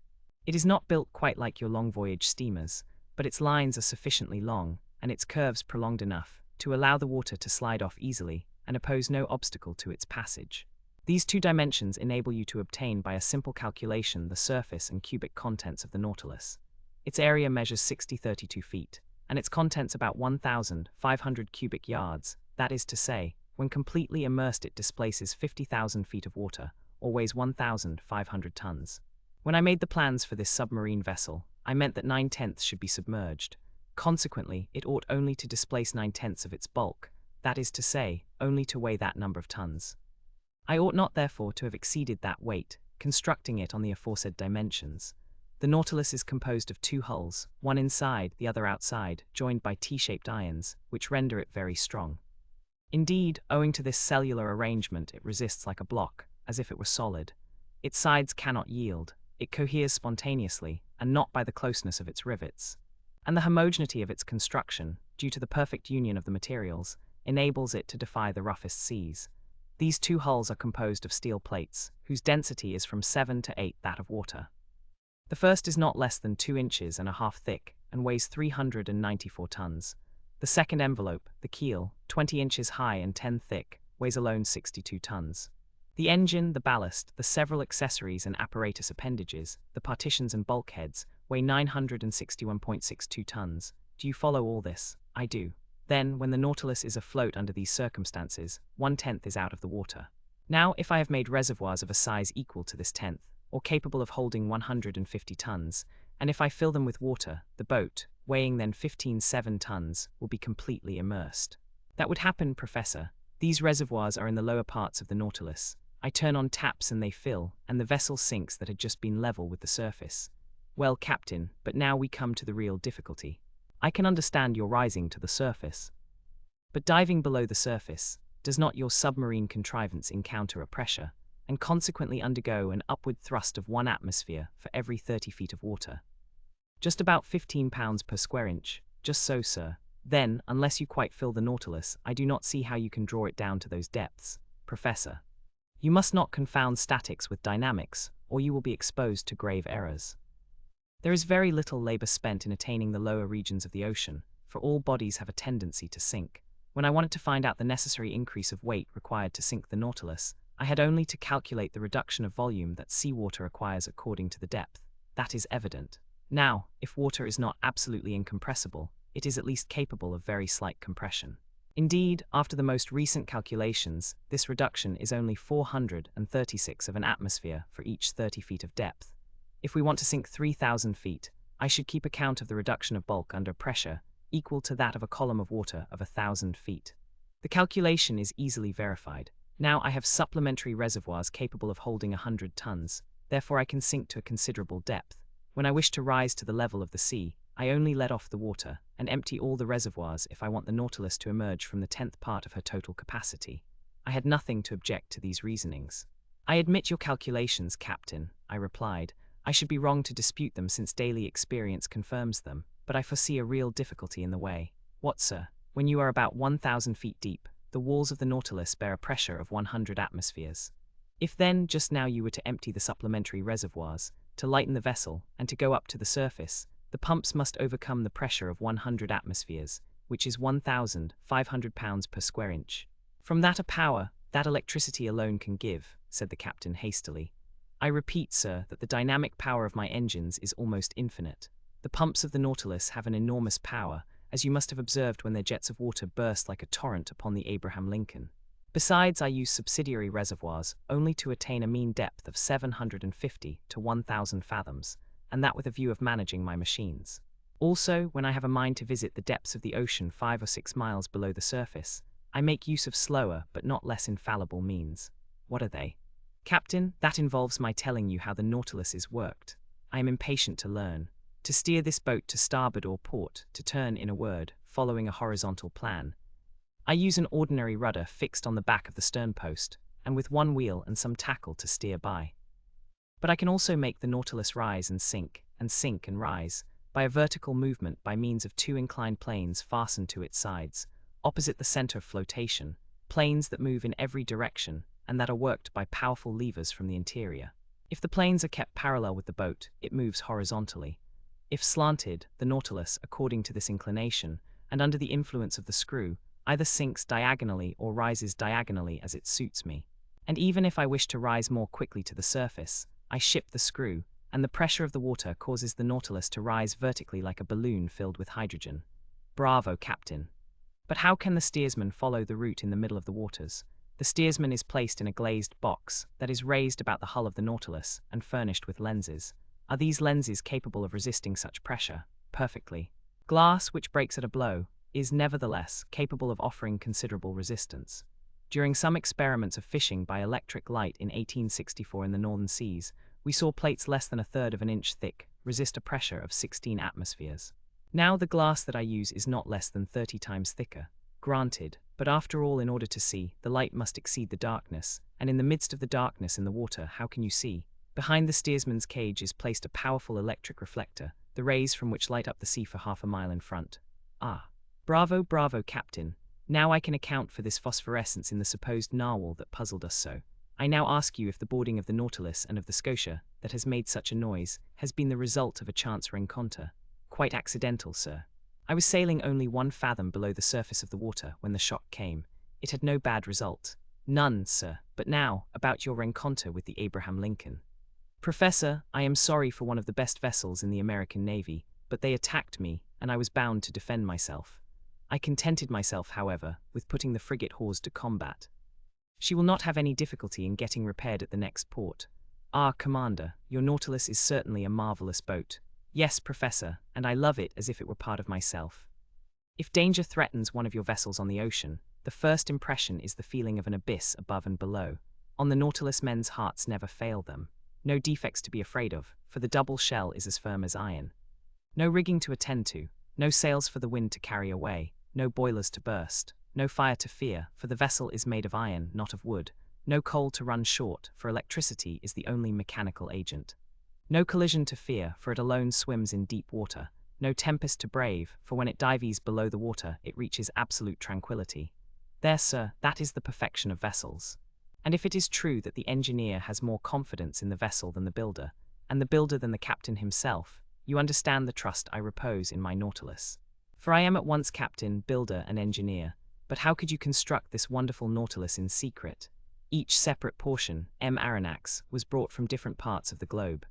It is not built quite like your long voyage steamers, but its lines are sufficiently long, and its curves prolonged enough, to allow the water to slide off easily, and oppose no obstacle to its passage. These 2 dimensions enable you to obtain by a simple calculation the surface and cubic contents of the Nautilus. Its area measures 32 feet, and its contents about 1,500 cubic yards. That is to say, when completely immersed it displaces 50,000 feet of water, or weighs 1,500 tons. When I made the plans for this submarine vessel, I meant that 9/10 should be submerged. Consequently, it ought only to displace 9/10 of its bulk, that is to say, only to weigh that number of tons. I ought not therefore to have exceeded that weight, constructing it on the aforesaid dimensions. The Nautilus is composed of 2 hulls, one inside, the other outside, joined by T-shaped irons, which render it very strong. Indeed, owing to this cellular arrangement, it resists like a block, as if it were solid. Its sides cannot yield. It coheres spontaneously, and not by the closeness of its rivets. And the homogeneity of its construction, due to the perfect union of the materials, enables it to defy the roughest seas. These 2 hulls are composed of steel plates, whose density is from 7 to 8 that of water. The first is not less than 2 inches and a half thick, and weighs 394 tons. The second envelope, the keel, 20 inches high and 10 thick, weighs alone 62 tons. The engine, the ballast, the several accessories and apparatus appendages, the partitions and bulkheads, weigh 961.62 tons. Do you follow all this? I do. Then, when the Nautilus is afloat under these circumstances, 1/10 is out of the water. Now, if I have made reservoirs of a size equal to this tenth, or capable of holding 150 tons, and if I fill them with water, the boat, weighing then 15.7 tons, will be completely immersed. That would happen, Professor. These reservoirs are in the lower parts of the Nautilus. I turn on taps and they fill, and the vessel sinks that had just been level with the surface. Well, Captain, but now we come to the real difficulty. I can understand your rising to the surface. But diving below the surface, does not your submarine contrivance encounter a pressure, and consequently undergo an upward thrust of 1 atmosphere for every 30 feet of water? Just about 15 pounds per square inch, just so, sir. Then, unless you quite fill the Nautilus, I do not see how you can draw it down to those depths, Professor. You must not confound statics with dynamics, or you will be exposed to grave errors. There is very little labor spent in attaining the lower regions of the ocean, for all bodies have a tendency to sink. When I wanted to find out the necessary increase of weight required to sink the Nautilus, I had only to calculate the reduction of volume that seawater acquires according to the depth. That is evident. Now, if water is not absolutely incompressible, it is at least capable of very slight compression. Indeed, after the most recent calculations, this reduction is only 436 of an atmosphere for each 30 feet of depth. If we want to sink 3,000 feet, I should keep account of the reduction of bulk under pressure equal to that of a column of water of 1,000 feet. The calculation is easily verified. Now I have supplementary reservoirs capable of holding 100 tons, therefore I can sink to a considerable depth. When I wish to rise to the level of the sea, I only let off the water and empty all the reservoirs if I want the Nautilus to emerge from the 10th part of her total capacity. I had nothing to object to these reasonings. I admit your calculations, Captain, I replied. I should be wrong to dispute them since daily experience confirms them, but I foresee a real difficulty in the way. What, sir? When you are about 1,000 feet deep, the walls of the Nautilus bear a pressure of 100 atmospheres. If then, just now you were to empty the supplementary reservoirs, to lighten the vessel, and to go up to the surface, the pumps must overcome the pressure of 100 atmospheres, which is 1,500 pounds per square inch. From that a power, that electricity alone can give, said the captain hastily. I repeat, sir, that the dynamic power of my engines is almost infinite. The pumps of the Nautilus have an enormous power, as you must have observed when their jets of water burst like a torrent upon the Abraham Lincoln. Besides, I use subsidiary reservoirs only to attain a mean depth of 750 to 1,000 fathoms, and that with a view of managing my machines. Also, when I have a mind to visit the depths of the ocean 5 or 6 miles below the surface, I make use of slower but not less infallible means. What are they? Captain, that involves my telling you how the Nautilus is worked. I am impatient to learn. To steer this boat to starboard or port, to turn, in a word, following a horizontal plan. I use an ordinary rudder fixed on the back of the stern post, and with one wheel and some tackle to steer by. But I can also make the Nautilus rise and sink and rise, by a vertical movement by means of 2 inclined planes fastened to its sides, opposite the center of flotation, planes that move in every direction, and that are worked by powerful levers from the interior. If the planes are kept parallel with the boat, it moves horizontally. If slanted, the Nautilus, according to this inclination, and under the influence of the screw, either sinks diagonally or rises diagonally as it suits me. And even if I wish to rise more quickly to the surface, I shift the screw, and the pressure of the water causes the Nautilus to rise vertically like a balloon filled with hydrogen. Bravo, Captain. But how can the steersman follow the route in the middle of the waters? The steersman is placed in a glazed box that is raised about the hull of the Nautilus and furnished with lenses. Are these lenses capable of resisting such pressure? Perfectly. Glass, which breaks at a blow, is nevertheless capable of offering considerable resistance. During some experiments of fishing by electric light in 1864 in the northern seas, we saw plates less than 1/3 of an inch thick resist a pressure of 16 atmospheres. Now the glass that I use is not less than 30 times thicker. Granted, but after all, in order to see, the light must exceed the darkness, and in the midst of the darkness in the water, how can you see? Behind the steersman's cage is placed a powerful electric reflector, the rays from which light up the sea for half a mile in front. Ah. Bravo, bravo, Captain. Now I can account for this phosphorescence in the supposed narwhal that puzzled us so. I now ask you if the boarding of the Nautilus and of the Scotia, that has made such a noise, has been the result of a chance rencontre. Quite accidental, sir. I was sailing only 1 fathom below the surface of the water when the shock came. It had no bad result. None, sir. But now, about your rencontre with the Abraham Lincoln. Professor, I am sorry for one of the best vessels in the American Navy, but they attacked me, and I was bound to defend myself. I contented myself, however, with putting the frigate hors de combat. She will not have any difficulty in getting repaired at the next port. Ah, Commander, your Nautilus is certainly a marvelous boat. Yes, Professor, and I love it as if it were part of myself. If danger threatens one of your vessels on the ocean, the first impression is the feeling of an abyss above and below. On the Nautilus, men's hearts never fail them. No defects to be afraid of, for the double shell is as firm as iron. No rigging to attend to, no sails for the wind to carry away, no boilers to burst, no fire to fear, for the vessel is made of iron, not of wood, no coal to run short, for electricity is the only mechanical agent. No collision to fear, for it alone swims in deep water, no tempest to brave, for when it dives below the water it reaches absolute tranquility. There, sir, that is the perfection of vessels. And if it is true that the engineer has more confidence in the vessel than the builder, and the builder than the captain himself, you understand the trust I repose in my Nautilus. For I am at once captain, builder, and engineer. But how could you construct this wonderful Nautilus in secret? Each separate portion, Aronnax, was brought from different parts of the globe.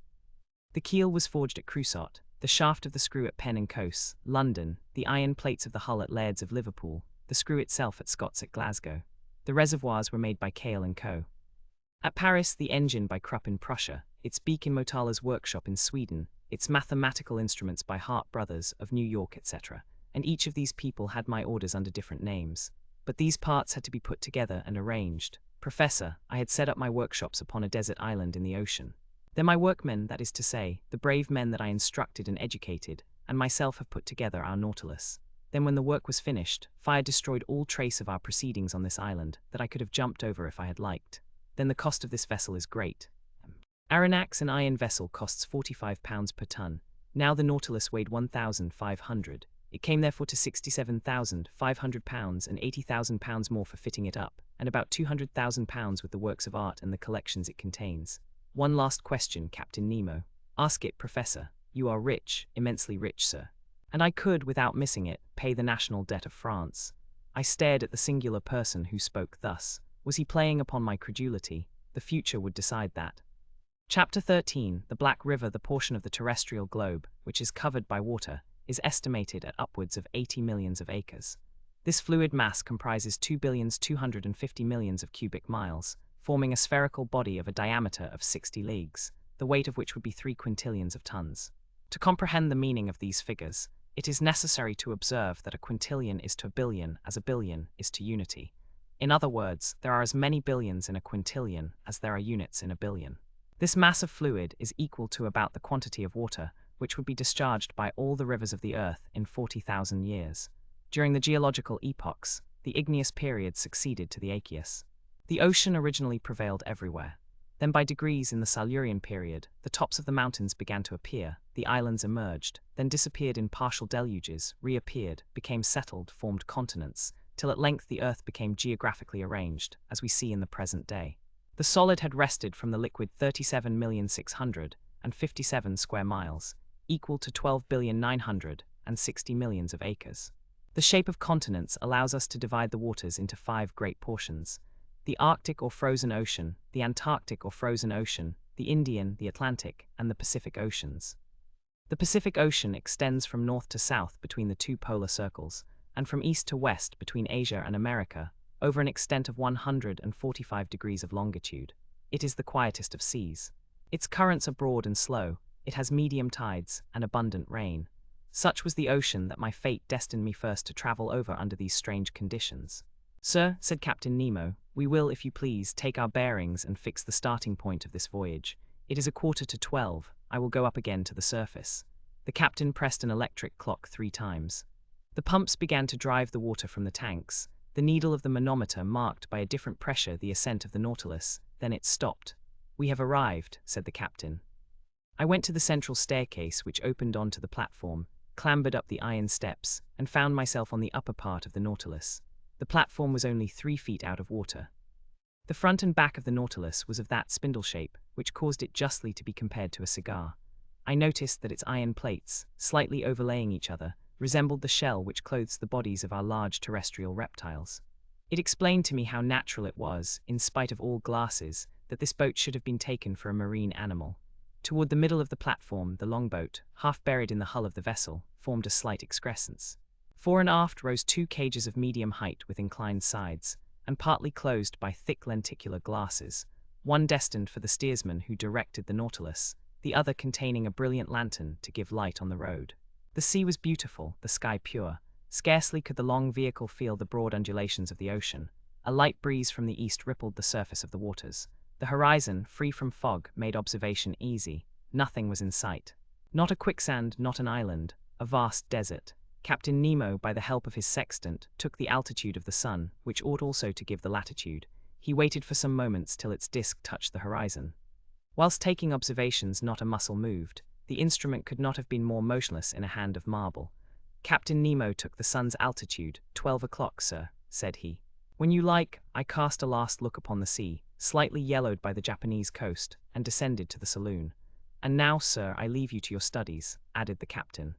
The keel was forged at Creusot, the shaft of the screw at Pen and Coase, London, the iron plates of the hull at Laird's of Liverpool, the screw itself at Scott's at Glasgow. The reservoirs were made by Cale and Co. At Paris, the engine by Krupp in Prussia, its beak in Motala's workshop in Sweden, its mathematical instruments by Hart Brothers of New York, etc. And each of these people had my orders under different names. But these parts had to be put together and arranged. Professor, I had set up my workshops upon a desert island in the ocean. Then my workmen, that is to say, the brave men that I instructed and educated, and myself have put together our Nautilus. Then when the work was finished, fire destroyed all trace of our proceedings on this island that I could have jumped over if I had liked. Then the cost of this vessel is great. Aronnax, an iron vessel, costs £45 per ton. Now the Nautilus weighed 1,500. It came therefore to £67,500 and £80,000 more for fitting it up, and about £200,000 with the works of art and the collections it contains. One last question, Captain Nemo. Ask it, Professor. You are rich, immensely rich, sir. And I could, without missing it, pay the national debt of France. I stared at the singular person who spoke thus. Was he playing upon my credulity? The future would decide that. Chapter 13. The Black River, the portion of the terrestrial globe, which is covered by water, is estimated at upwards of 80 millions of acres. This fluid mass comprises 2,250,000,000 of cubic miles, forming a spherical body of a diameter of 60 leagues, the weight of which would be 3 quintillions of tons. To comprehend the meaning of these figures, it is necessary to observe that a quintillion is to a billion as a billion is to unity. In other words, there are as many billions in a quintillion as there are units in a billion. This mass of fluid is equal to about the quantity of water which would be discharged by all the rivers of the earth in 40,000 years. During the geological epochs, the igneous period succeeded to the aqueous. The ocean originally prevailed everywhere. Then by degrees in the Silurian period, the tops of the mountains began to appear, the islands emerged, then disappeared in partial deluges, reappeared, became settled, formed continents, till at length the earth became geographically arranged, as we see in the present day. The solid had wrested from the liquid 37,657 square miles, equal to 12,960,000,000 of acres. The shape of continents allows us to divide the waters into 5 great portions: the Arctic or frozen ocean, the Antarctic or frozen ocean, the Indian, the Atlantic, and the Pacific Oceans. The Pacific Ocean extends from north to south between the 2 polar circles, and from east to west between Asia and America, over an extent of 145 degrees of longitude. It is the quietest of seas. Its currents are broad and slow, it has medium tides and abundant rain. Such was the ocean that my fate destined me first to travel over under these strange conditions. Sir, said Captain Nemo, we will, if you please, take our bearings and fix the starting point of this voyage. It is 11:45. I will go up again to the surface. The captain pressed an electric clock 3 times. The pumps began to drive the water from the tanks. The needle of the manometer marked by a different pressure the ascent of the Nautilus. Then it stopped. We have arrived, said the captain. I went to the central staircase which opened onto the platform, clambered up the iron steps, and found myself on the upper part of the Nautilus. The platform was only 3 feet out of water. The front and back of the Nautilus was of that spindle shape which caused it justly to be compared to a cigar. I noticed that its iron plates, slightly overlaying each other, resembled the shell which clothes the bodies of our large terrestrial reptiles. It explained to me how natural it was, in spite of all glasses, that this boat should have been taken for a marine animal. Toward the middle of the platform, the longboat, half buried in the hull of the vessel, formed a slight excrescence. Fore and aft rose two cages of medium height with inclined sides, and partly closed by thick lenticular glasses, one destined for the steersman who directed the Nautilus, the other containing a brilliant lantern to give light on the road. The sea was beautiful, the sky pure. Scarcely could the long vehicle feel the broad undulations of the ocean. A light breeze from the east rippled the surface of the waters. The horizon, free from fog, made observation easy. Nothing was in sight. Not a quicksand, not an island, a vast desert. Captain Nemo, by the help of his sextant, took the altitude of the sun, which ought also to give the latitude. He waited for some moments till its disk touched the horizon. Whilst taking observations, not a muscle moved. The instrument could not have been more motionless in a hand of marble. Captain Nemo took the sun's altitude. 12 o'clock, sir, said he. When you like. I cast a last look upon the sea, slightly yellowed by the Japanese coast, and descended to the saloon. And now, sir, I leave you to your studies, added the captain.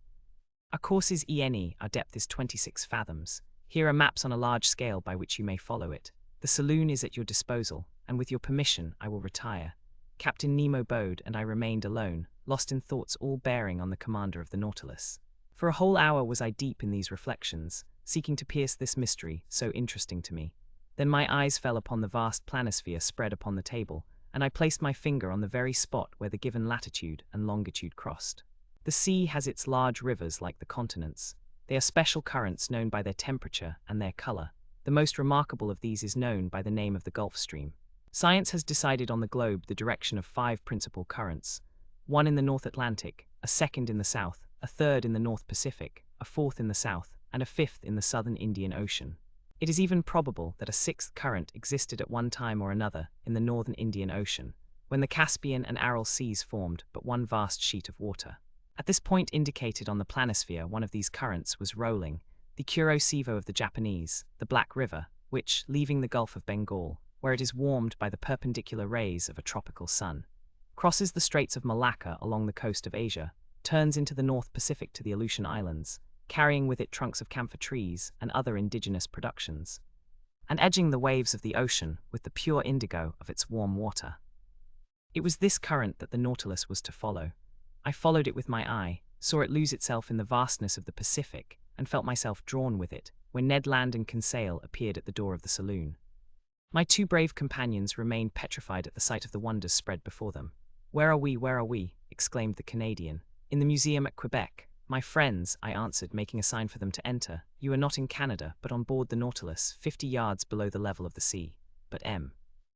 Our course is our depth is 26 fathoms. Here are maps on a large scale by which you may follow it. The saloon is at your disposal, and with your permission I will retire. Captain Nemo bowed, and I remained alone, lost in thoughts all bearing on the commander of the Nautilus. For a whole hour was I deep in these reflections, seeking to pierce this mystery, so interesting to me. Then my eyes fell upon the vast planisphere spread upon the table, and I placed my finger on the very spot where the given latitude and longitude crossed. The sea has its large rivers like the continents. They are special currents known by their temperature and their color. The most remarkable of these is known by the name of the Gulf Stream. Science has decided on the globe the direction of 5 principal currents: one in the North Atlantic, a second in the south, a third in the North Pacific, a fourth in the south, and a fifth in the southern Indian Ocean. It is even probable that a 6th current existed at one time or another in the northern Indian Ocean, when the Caspian and Aral seas formed but one vast sheet of water. At this point indicated on the planisphere, one of these currents was rolling, the Kurosivo of the Japanese, the Black River, which, leaving the Gulf of Bengal, where it is warmed by the perpendicular rays of a tropical sun, crosses the Straits of Malacca along the coast of Asia, turns into the North Pacific to the Aleutian Islands, carrying with it trunks of camphor trees and other indigenous productions, and edging the waves of the ocean with the pure indigo of its warm water. It was this current that the Nautilus was to follow. I followed it with my eye, saw it lose itself in the vastness of the Pacific, and felt myself drawn with it, when Ned Land and Conseil appeared at the door of the saloon. My 2 brave companions remained petrified at the sight of the wonders spread before them. Where are we, where are we? Exclaimed the Canadian. In the museum at Quebec. My friends, I answered, making a sign for them to enter. You are not in Canada, but on board the Nautilus, 50 yards below the level of the sea. But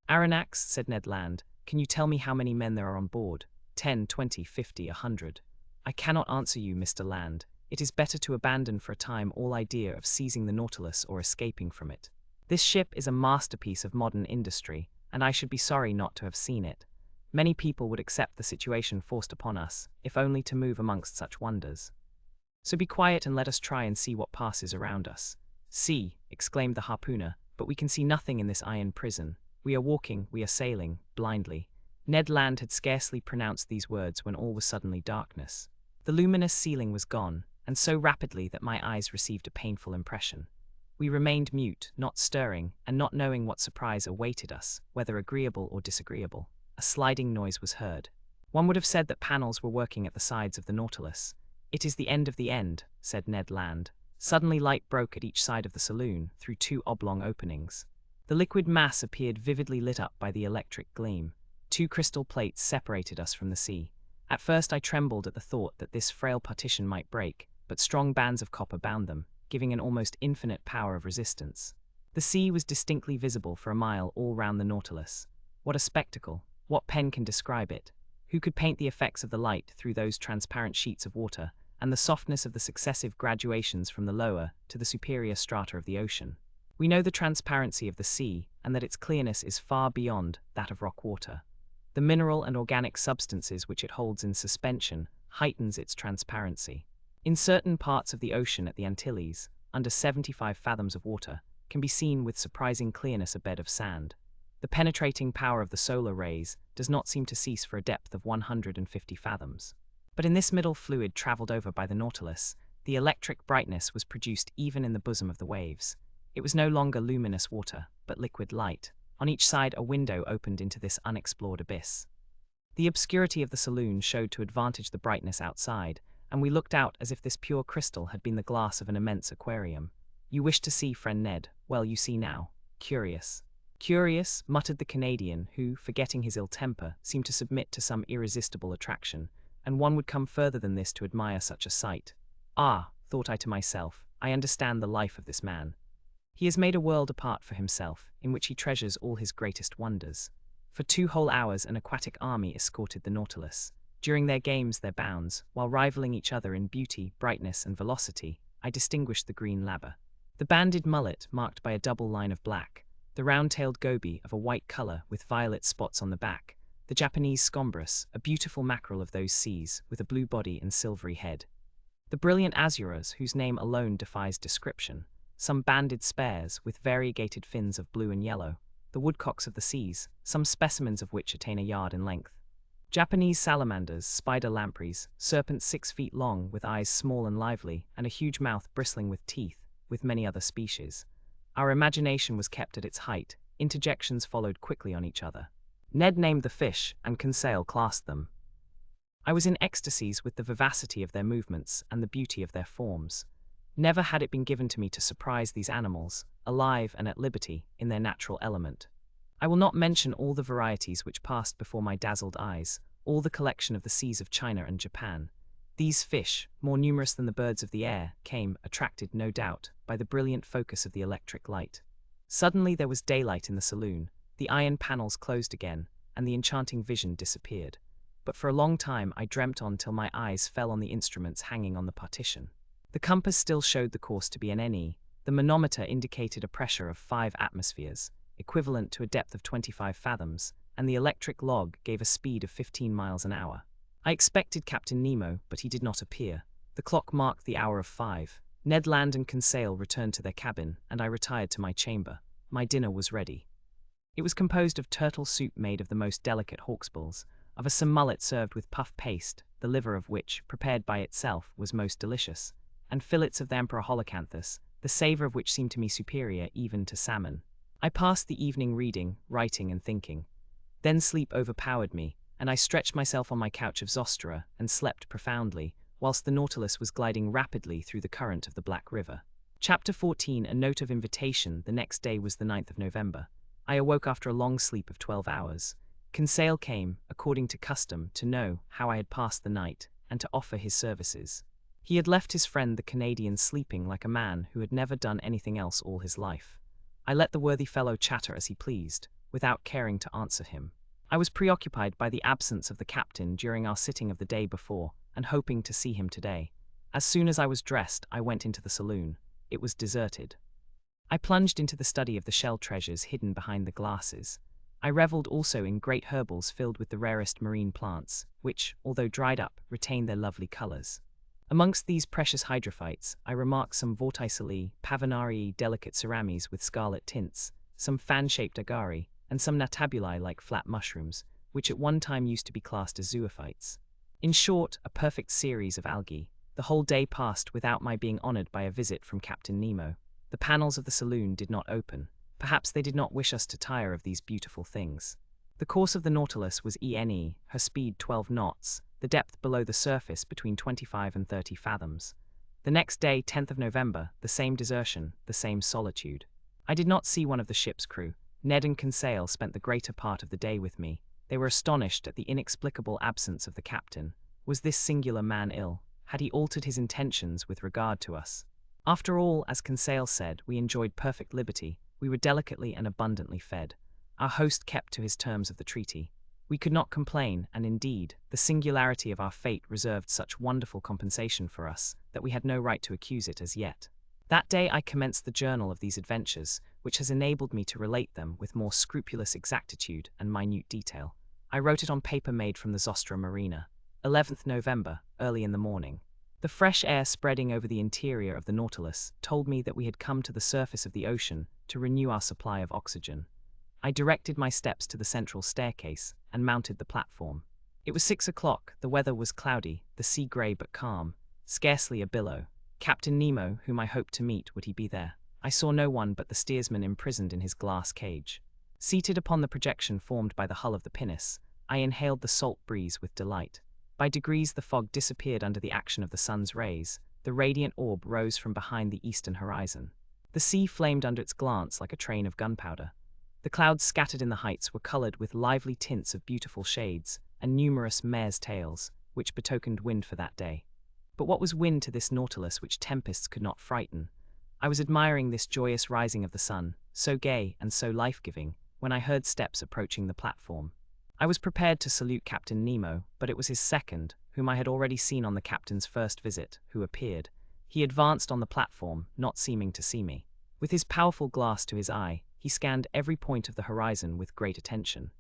Aronnax, said Ned Land, can you tell me how many men there are on board? 10, 20, 50, 100. I cannot answer you, Mr. Land. It is better to abandon for a time all idea of seizing the Nautilus or escaping from it. This ship is a masterpiece of modern industry, and I should be sorry not to have seen it. Many people would accept the situation forced upon us, if only to move amongst such wonders. So be quiet and let us try and see what passes around us. See, exclaimed the harpooner, but we can see nothing in this iron prison. We are walking, we are sailing, blindly. Ned Land had scarcely pronounced these words when all was suddenly darkness. The luminous ceiling was gone, and so rapidly that my eyes received a painful impression. We remained mute, not stirring, and not knowing what surprise awaited us, whether agreeable or disagreeable. A sliding noise was heard. One would have said that panels were working at the sides of the Nautilus. It is the end of the end, said Ned Land. Suddenly light broke at each side of the saloon, through 2 oblong openings. The liquid mass appeared vividly lit up by the electric gleam. 2 crystal plates separated us from the sea. At first I trembled at the thought that this frail partition might break, but strong bands of copper bound them, giving an almost infinite power of resistance. The sea was distinctly visible for a mile all round the Nautilus. What a spectacle! What pen can describe it? Who could paint the effects of the light through those transparent sheets of water, and the softness of the successive graduations from the lower to the superior strata of the ocean? We know the transparency of the sea, and that its clearness is far beyond that of rock water. The mineral and organic substances which it holds in suspension heightens its transparency. In certain parts of the ocean at the Antilles, under 75 fathoms of water, can be seen with surprising clearness a bed of sand. The penetrating power of the solar rays does not seem to cease for a depth of 150 fathoms. But in this middle fluid traveled over by the Nautilus, the electric brightness was produced even in the bosom of the waves. It was no longer luminous water, but liquid light. On each side a window opened into this unexplored abyss. The obscurity of the saloon showed to advantage the brightness outside, and we looked out as if this pure crystal had been the glass of an immense aquarium. "You wish to see, friend Ned? Well, you see now. Curious." "Curious," muttered the Canadian, who, forgetting his ill temper, seemed to submit to some irresistible attraction, and one would come further than this to admire such a sight. "Ah," thought I to myself, "I understand the life of this man. He has made a world apart for himself, in which he treasures all his greatest wonders." For 2 whole hours an aquatic army escorted the Nautilus. During their games, their bounds, while rivaling each other in beauty, brightness, and velocity, I distinguished the green labber, the banded mullet marked by a double line of black, the round-tailed goby of a white color with violet spots on the back, the Japanese scombros, a beautiful mackerel of those seas, with a blue body and silvery head, the brilliant azuras, whose name alone defies description, some banded spares with variegated fins of blue and yellow, the woodcocks of the seas, some specimens of which attain a yard in length, Japanese salamanders, spider lampreys, serpents 6 feet long with eyes small and lively, and a huge mouth bristling with teeth, with many other species. Our imagination was kept at its height. Interjections followed quickly on each other. Ned named the fish, and Conseil classed them. I was in ecstasies with the vivacity of their movements and the beauty of their forms. Never had it been given to me to surprise these animals, alive and at liberty, in their natural element. I will not mention all the varieties which passed before my dazzled eyes, all the collection of the seas of China and Japan. These fish, more numerous than the birds of the air, came, attracted, no doubt, by the brilliant focus of the electric light. Suddenly there was daylight in the saloon, the iron panels closed again, and the enchanting vision disappeared. But for a long time I dreamt on till my eyes fell on the instruments hanging on the partition. The compass still showed the course to be an NE, the manometer indicated a pressure of 5 atmospheres, equivalent to a depth of 25 fathoms, and the electric log gave a speed of 15 miles an hour. I expected Captain Nemo, but he did not appear. The clock marked the hour of 5. Ned Land and Conseil returned to their cabin, and I retired to my chamber. My dinner was ready. It was composed of turtle soup made of the most delicate hawksbills, of some mullet served with puff paste, the liver of which, prepared by itself, was most delicious, and fillets of the emperor holocanthus, the savor of which seemed to me superior even to salmon. I passed the evening reading, writing, and thinking. Then sleep overpowered me, and I stretched myself on my couch of zostera and slept profoundly, whilst the Nautilus was gliding rapidly through the current of the Black River. Chapter 14. A Note of Invitation. The next day was the 9th of November. I awoke after a long sleep of 12 hours. Conseil came, according to custom, to know how I had passed the night, and to offer his services. He had left his friend the Canadian sleeping like a man who had never done anything else all his life. I let the worthy fellow chatter as he pleased, without caring to answer him. I was preoccupied by the absence of the captain during our sitting of the day before, and hoping to see him today. As soon as I was dressed, I went into the saloon. It was deserted. I plunged into the study of the shell treasures hidden behind the glasses. I reveled also in great herbals filled with the rarest marine plants, which, although dried up, retained their lovely colors. Amongst these precious hydrophytes, I remarked some vorticellae, pavinarii, delicate cerames with scarlet tints, some fan-shaped agari, and some natabulae like flat mushrooms, which at one time used to be classed as zoophytes. In short, a perfect series of algae. The whole day passed without my being honored by a visit from Captain Nemo. The panels of the saloon did not open. Perhaps they did not wish us to tire of these beautiful things. The course of the Nautilus was ENE, her speed 12 knots, the depth below the surface between 25 and 30 fathoms. The next day, 10th of November, the same desertion, the same solitude. I did not see one of the ship's crew. Ned and Conseil spent the greater part of the day with me. They were astonished at the inexplicable absence of the captain. Was this singular man ill? Had he altered his intentions with regard to us? After all, as Conseil said, we enjoyed perfect liberty. We were delicately and abundantly fed. Our host kept to his terms of the treaty. We could not complain, and indeed, the singularity of our fate reserved such wonderful compensation for us that we had no right to accuse it as yet. That day I commenced the journal of these adventures, which has enabled me to relate them with more scrupulous exactitude and minute detail. I wrote it on paper made from the Zostera marina. 11th November, early in the morning. The fresh air spreading over the interior of the Nautilus told me that we had come to the surface of the ocean to renew our supply of oxygen. I directed my steps to the central staircase and mounted the platform. It was 6 o'clock, the weather was cloudy, the sea grey but calm, scarcely a billow. Captain Nemo, whom I hoped to meet, would he be there? I saw no one but the steersman imprisoned in his glass cage. Seated upon the projection formed by the hull of the pinnace, I inhaled the salt breeze with delight. By degrees the fog disappeared under the action of the sun's rays. The radiant orb rose from behind the eastern horizon. The sea flamed under its glance like a train of gunpowder. The clouds scattered in the heights were colored with lively tints of beautiful shades, and numerous mares' tails, which betokened wind for that day. But what was wind to this Nautilus which tempests could not frighten? I was admiring this joyous rising of the sun, so gay and so life-giving, when I heard steps approaching the platform. I was prepared to salute Captain Nemo, but it was his second, whom I had already seen on the captain's first visit, who appeared. He advanced on the platform, not seeming to see me. With his powerful glass to his eye, he scanned every point of the horizon with great attention.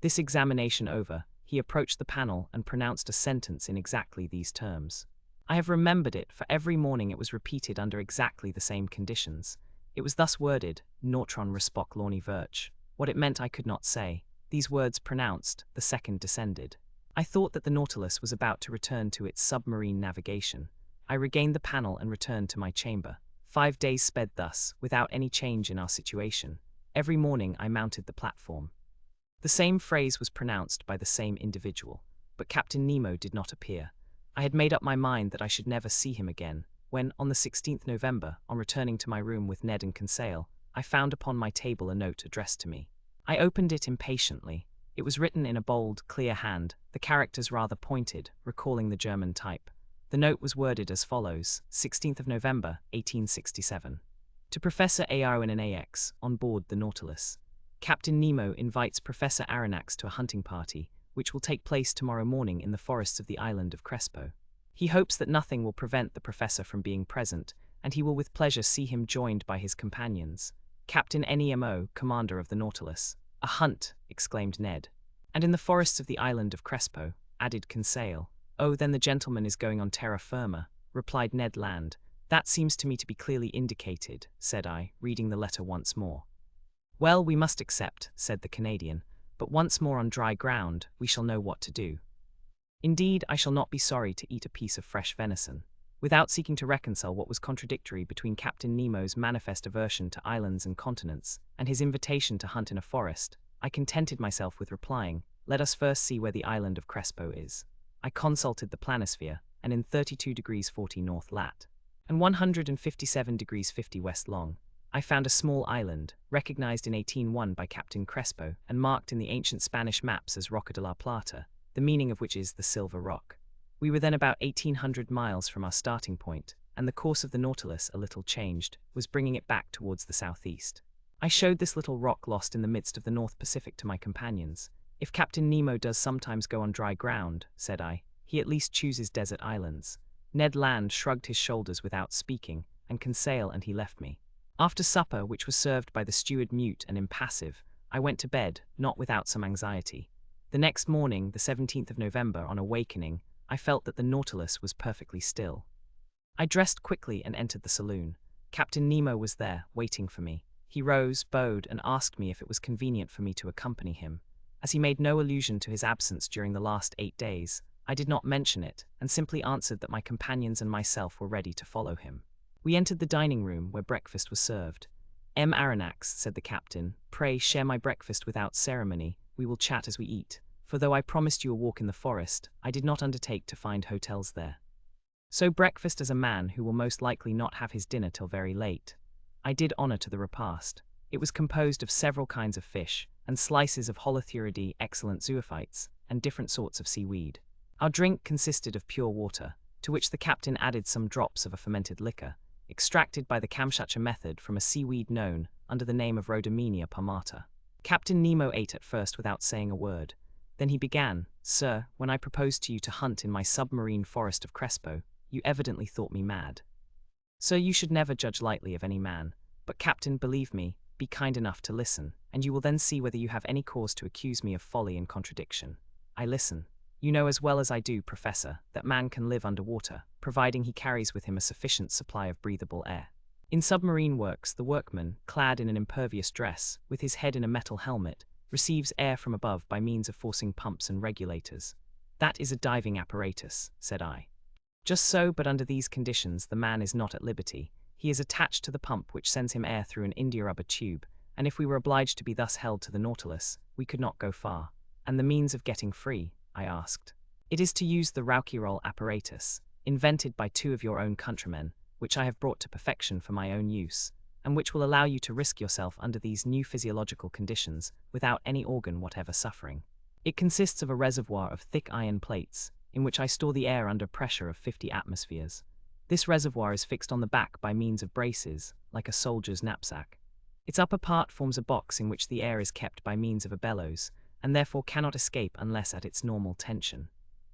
This examination over, he approached the panel and pronounced a sentence in exactly these terms. I have remembered it, for every morning it was repeated under exactly the same conditions. It was thus worded, Nautron respok lorni virch. What it meant I could not say. These words pronounced, the second descended. I thought that the Nautilus was about to return to its submarine navigation. I regained the panel and returned to my chamber. 5 days sped thus, without any change in our situation. Every morning I mounted the platform. The same phrase was pronounced by the same individual, but Captain Nemo did not appear. I had made up my mind that I should never see him again, when, on the 16th November, on returning to my room with Ned and Conseil, I found upon my table a note addressed to me. I opened it impatiently. It was written in a bold, clear hand, the characters rather pointed, recalling the German type. The note was worded as follows: 16th of November, 1867. To Professor Aronnax, on board the Nautilus. Captain Nemo invites Professor Aronnax to a hunting party, which will take place tomorrow morning in the forests of the island of Crespo. He hopes that nothing will prevent the professor from being present, and he will with pleasure see him joined by his companions. Captain Nemo, commander of the Nautilus. A hunt, exclaimed Ned. And in the forests of the island of Crespo, added Conseil. Oh, then the gentleman is going on terra firma, replied Ned Land. That seems to me to be clearly indicated, said I, reading the letter once more. Well, we must accept, said the Canadian, but once more on dry ground, we shall know what to do. Indeed, I shall not be sorry to eat a piece of fresh venison. Without seeking to reconcile what was contradictory between Captain Nemo's manifest aversion to islands and continents, and his invitation to hunt in a forest, I contented myself with replying, let us first see where the island of Crespo is. I consulted the planisphere, and in 32 degrees 40 north lat, and 157 degrees 50 west long, I found a small island, recognized in 1801 by Captain Crespo, and marked in the ancient Spanish maps as Roca de la Plata, the meaning of which is the Silver Rock. We were then about 1,800 miles from our starting point, and the course of the Nautilus, a little changed, was bringing it back towards the southeast. I showed this little rock lost in the midst of the North Pacific to my companions. If Captain Nemo does sometimes go on dry ground, said I, he at least chooses desert islands. Ned Land shrugged his shoulders without speaking, and Conseil and he left me. After supper, which was served by the steward mute and impassive, I went to bed, not without some anxiety. The next morning, the 17th of November, on awakening, I felt that the Nautilus was perfectly still. I dressed quickly and entered the saloon. Captain Nemo was there, waiting for me. He rose, bowed, and asked me if it was convenient for me to accompany him. As he made no allusion to his absence during the last 8 days, I did not mention it, and simply answered that my companions and myself were ready to follow him. We entered the dining room, where breakfast was served. Aronnax, said the captain, pray share my breakfast without ceremony. We will chat as we eat. For though I promised you a walk in the forest, I did not undertake to find hotels there. So breakfast as a man who will most likely not have his dinner till very late. I did honor to the repast. It was composed of several kinds of fish, and slices of holothuridae, excellent zoophytes, and different sorts of seaweed. Our drink consisted of pure water, to which the captain added some drops of a fermented liquor, extracted by the Kamchatka method from a seaweed known under the name of Rhodymenia palmata. Captain Nemo ate at first without saying a word. Then he began, Sir, when I proposed to you to hunt in my submarine forest of Crespo, you evidently thought me mad. Sir, you should never judge lightly of any man, but Captain, believe me, be kind enough to listen, and you will then see whether you have any cause to accuse me of folly and contradiction. I listen. You know as well as I do, Professor, that man can live under water, providing he carries with him a sufficient supply of breathable air. In submarine works, the workman, clad in an impervious dress, with his head in a metal helmet, receives air from above by means of forcing pumps and regulators. That is a diving apparatus, said I. Just so, but under these conditions the man is not at liberty. He is attached to the pump which sends him air through an india-rubber tube, and if we were obliged to be thus held to the Nautilus, we could not go far. And the means of getting free? I asked. It is to use the Rouquayrol apparatus, invented by two of your own countrymen, which I have brought to perfection for my own use, and which will allow you to risk yourself under these new physiological conditions without any organ whatever suffering. It consists of a reservoir of thick iron plates, in which I store the air under pressure of 50 atmospheres. This reservoir is fixed on the back by means of braces, like a soldier's knapsack. Its upper part forms a box in which the air is kept by means of a bellows, and therefore cannot escape unless at its normal tension.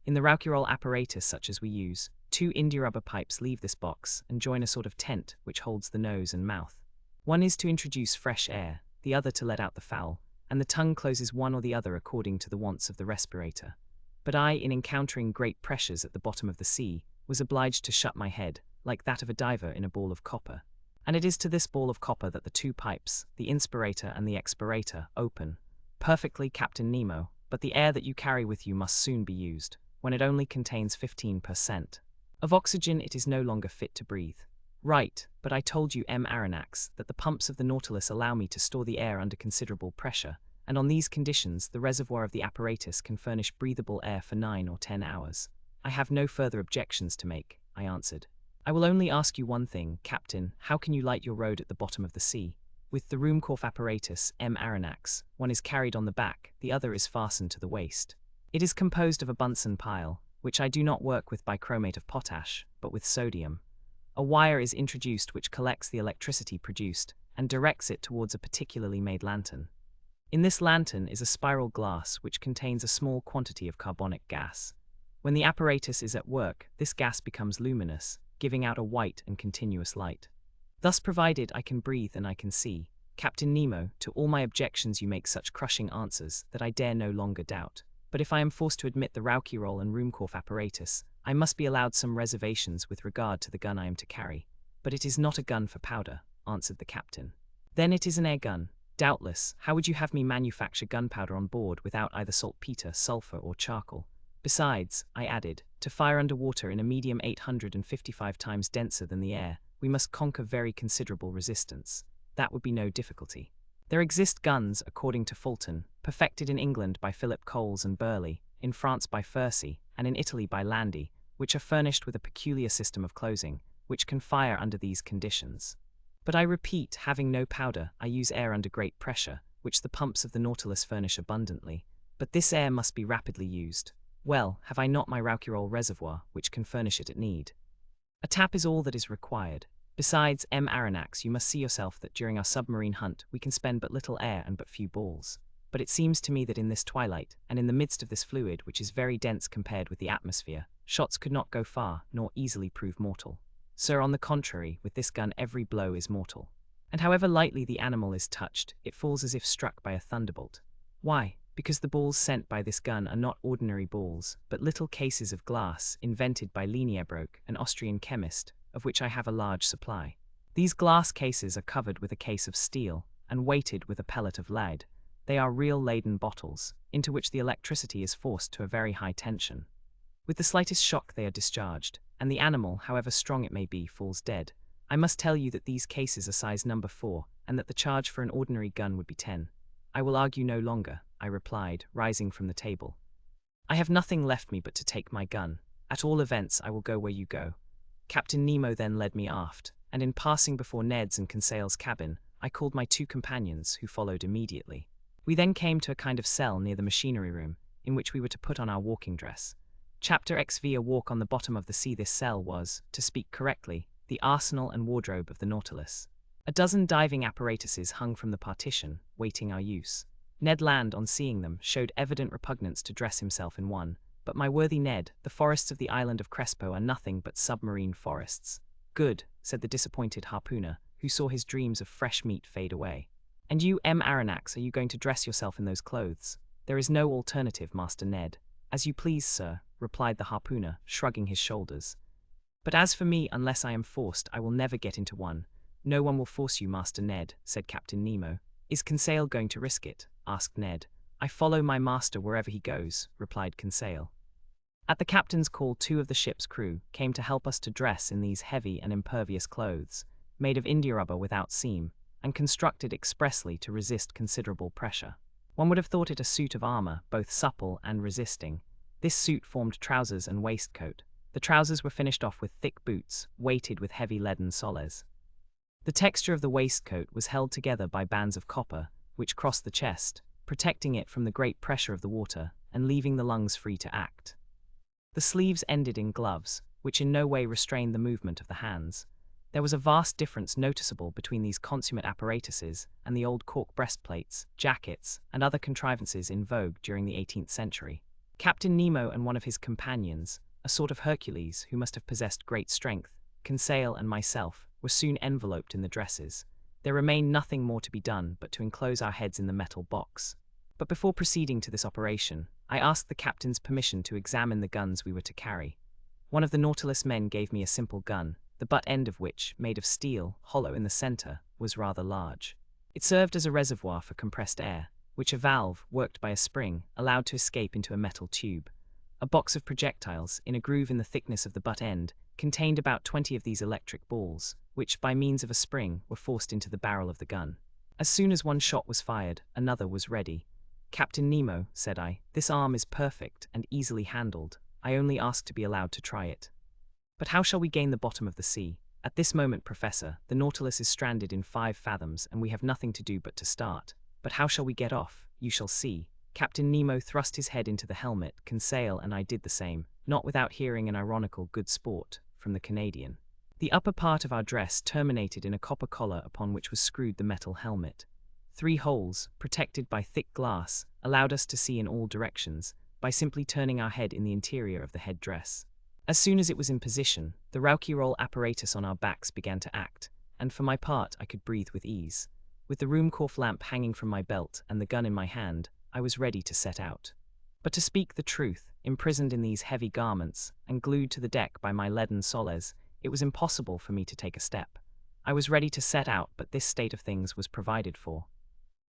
In the Rouquayrol apparatus such as we use, two india-rubber pipes leave this box and join a sort of tent which holds the nose and mouth. One is to introduce fresh air, the other to let out the foul, and the tongue closes one or the other according to the wants of the respirator. But I, in encountering great pressures at the bottom of the sea, was obliged to shut my head, like that of a diver in a ball of copper. And it is to this ball of copper that the two pipes, the inspirator and the expirator, open. Perfectly, Captain Nemo, but the air that you carry with you must soon be used, when it only contains 15% of oxygen. It is no longer fit to breathe. Right, but I told you, Aronnax, that the pumps of the Nautilus allow me to store the air under considerable pressure, and on these conditions the reservoir of the apparatus can furnish breathable air for 9 or 10 hours. I have no further objections to make, I answered. I will only ask you one thing, Captain. How can you light your road at the bottom of the sea? With the Ruhmkorff apparatus, Aronnax, one is carried on the back, the other is fastened to the waist. It is composed of a Bunsen pile, which I do not work with bichromate of potash, but with sodium. A wire is introduced which collects the electricity produced and directs it towards a particularly made lantern. In this lantern is a spiral glass which contains a small quantity of carbonic gas. When the apparatus is at work, this gas becomes luminous, giving out a white and continuous light. Thus provided I can breathe and I can see, Captain Nemo, to all my objections you make such crushing answers that I dare no longer doubt. But if I am forced to admit the Rouquayrol and Ruhmkorff apparatus, I must be allowed some reservations with regard to the gun I am to carry. But it is not a gun for powder, answered the captain. Then it is an air gun. Doubtless, how would you have me manufacture gunpowder on board without either saltpeter, sulfur, or charcoal? Besides, I added, to fire underwater in a medium 855 times denser than the air, we must conquer very considerable resistance. That would be no difficulty. There exist guns, according to Fulton, perfected in England by Philip Coles and Burley, in France by Fursey, and in Italy by Landi, which are furnished with a peculiar system of closing, which can fire under these conditions. But I repeat, having no powder, I use air under great pressure, which the pumps of the Nautilus furnish abundantly. But this air must be rapidly used. Well, have I not my Rouquayrol reservoir, which can furnish it at need? A tap is all that is required. Besides, Aronnax, you must see yourself that during our submarine hunt we can spend but little air and but few balls. But it seems to me that in this twilight, and in the midst of this fluid which is very dense compared with the atmosphere, shots could not go far, nor easily prove mortal. Sir, on the contrary, with this gun every blow is mortal. And however lightly the animal is touched, it falls as if struck by a thunderbolt. Why? Because the balls sent by this gun are not ordinary balls, but little cases of glass invented by Lienebroek, an Austrian chemist, of which I have a large supply. These glass cases are covered with a case of steel, and weighted with a pellet of lead. They are real Leyden bottles, into which the electricity is forced to a very high tension. With the slightest shock they are discharged, and the animal, however strong it may be, falls dead. I must tell you that these cases are size number 4, and that the charge for an ordinary gun would be 10. I will argue no longer, I replied, rising from the table. I have nothing left me but to take my gun. At all events, I will go where you go. Captain Nemo then led me aft, and in passing before Ned's and Conseil's cabin, I called my two companions, who followed immediately. We then came to a kind of cell near the machinery room, in which we were to put on our walking dress. Chapter XV. A walk on the bottom of the sea. This cell was, to speak correctly, the arsenal and wardrobe of the Nautilus. A dozen diving apparatuses hung from the partition, waiting our use. Ned Land, on seeing them, showed evident repugnance to dress himself in one. But my worthy Ned, the forests of the island of Crespo are nothing but submarine forests. Good, said the disappointed harpooner, who saw his dreams of fresh meat fade away. And you, Aronnax, are you going to dress yourself in those clothes? There is no alternative, Master Ned. As you please, sir, replied the harpooner, shrugging his shoulders. But as for me, unless I am forced, I will never get into one. No one will force you, Master Ned, said Captain Nemo. Is Conseil going to risk it? Asked Ned. I follow my master wherever he goes, replied Conseil. At the captain's call, 2 of the ship's crew came to help us to dress in these heavy and impervious clothes, made of india-rubber without seam, and constructed expressly to resist considerable pressure. One would have thought it a suit of armor, both supple and resisting. This suit formed trousers and waistcoat. The trousers were finished off with thick boots, weighted with heavy leaden soles. The texture of the waistcoat was held together by bands of copper, which crossed the chest, protecting it from the great pressure of the water and leaving the lungs free to act. The sleeves ended in gloves, which in no way restrained the movement of the hands. There was a vast difference noticeable between these consummate apparatuses and the old cork breastplates, jackets, and other contrivances in vogue during the 18th century. Captain Nemo and one of his companions, a sort of Hercules who must have possessed great strength, Conseil and myself, were soon enveloped in the dresses. There remained nothing more to be done but to enclose our heads in the metal box. But before proceeding to this operation, I asked the captain's permission to examine the guns we were to carry. One of the Nautilus men gave me a simple gun, the butt end of which, made of steel, hollow in the center, was rather large. It served as a reservoir for compressed air, which a valve, worked by a spring, allowed to escape into a metal tube. A box of projectiles, in a groove in the thickness of the butt end, contained about 20 of these electric balls, which, by means of a spring, were forced into the barrel of the gun. As soon as one shot was fired, another was ready. "Captain Nemo," said I, "this arm is perfect and easily handled. I only ask to be allowed to try it." "But how shall we gain the bottom of the sea?" "At this moment, Professor, the Nautilus is stranded in 5 fathoms and we have nothing to do but to start. But how shall we get off? You shall see." Captain Nemo thrust his head into the helmet, Conseil and I did the same, not without hearing an ironical "good sport" from the Canadian. The upper part of our dress terminated in a copper collar upon which was screwed the metal helmet. 3 holes, protected by thick glass, allowed us to see in all directions, by simply turning our head in the interior of the head dress. As soon as it was in position, the Rouquayrol apparatus on our backs began to act, and for my part I could breathe with ease. With the Ruhmkorff lamp hanging from my belt and the gun in my hand, I was ready to set out. But to speak the truth, imprisoned in these heavy garments, and glued to the deck by my leaden soles, it was impossible for me to take a step. I was ready to set out, but this state of things was provided for.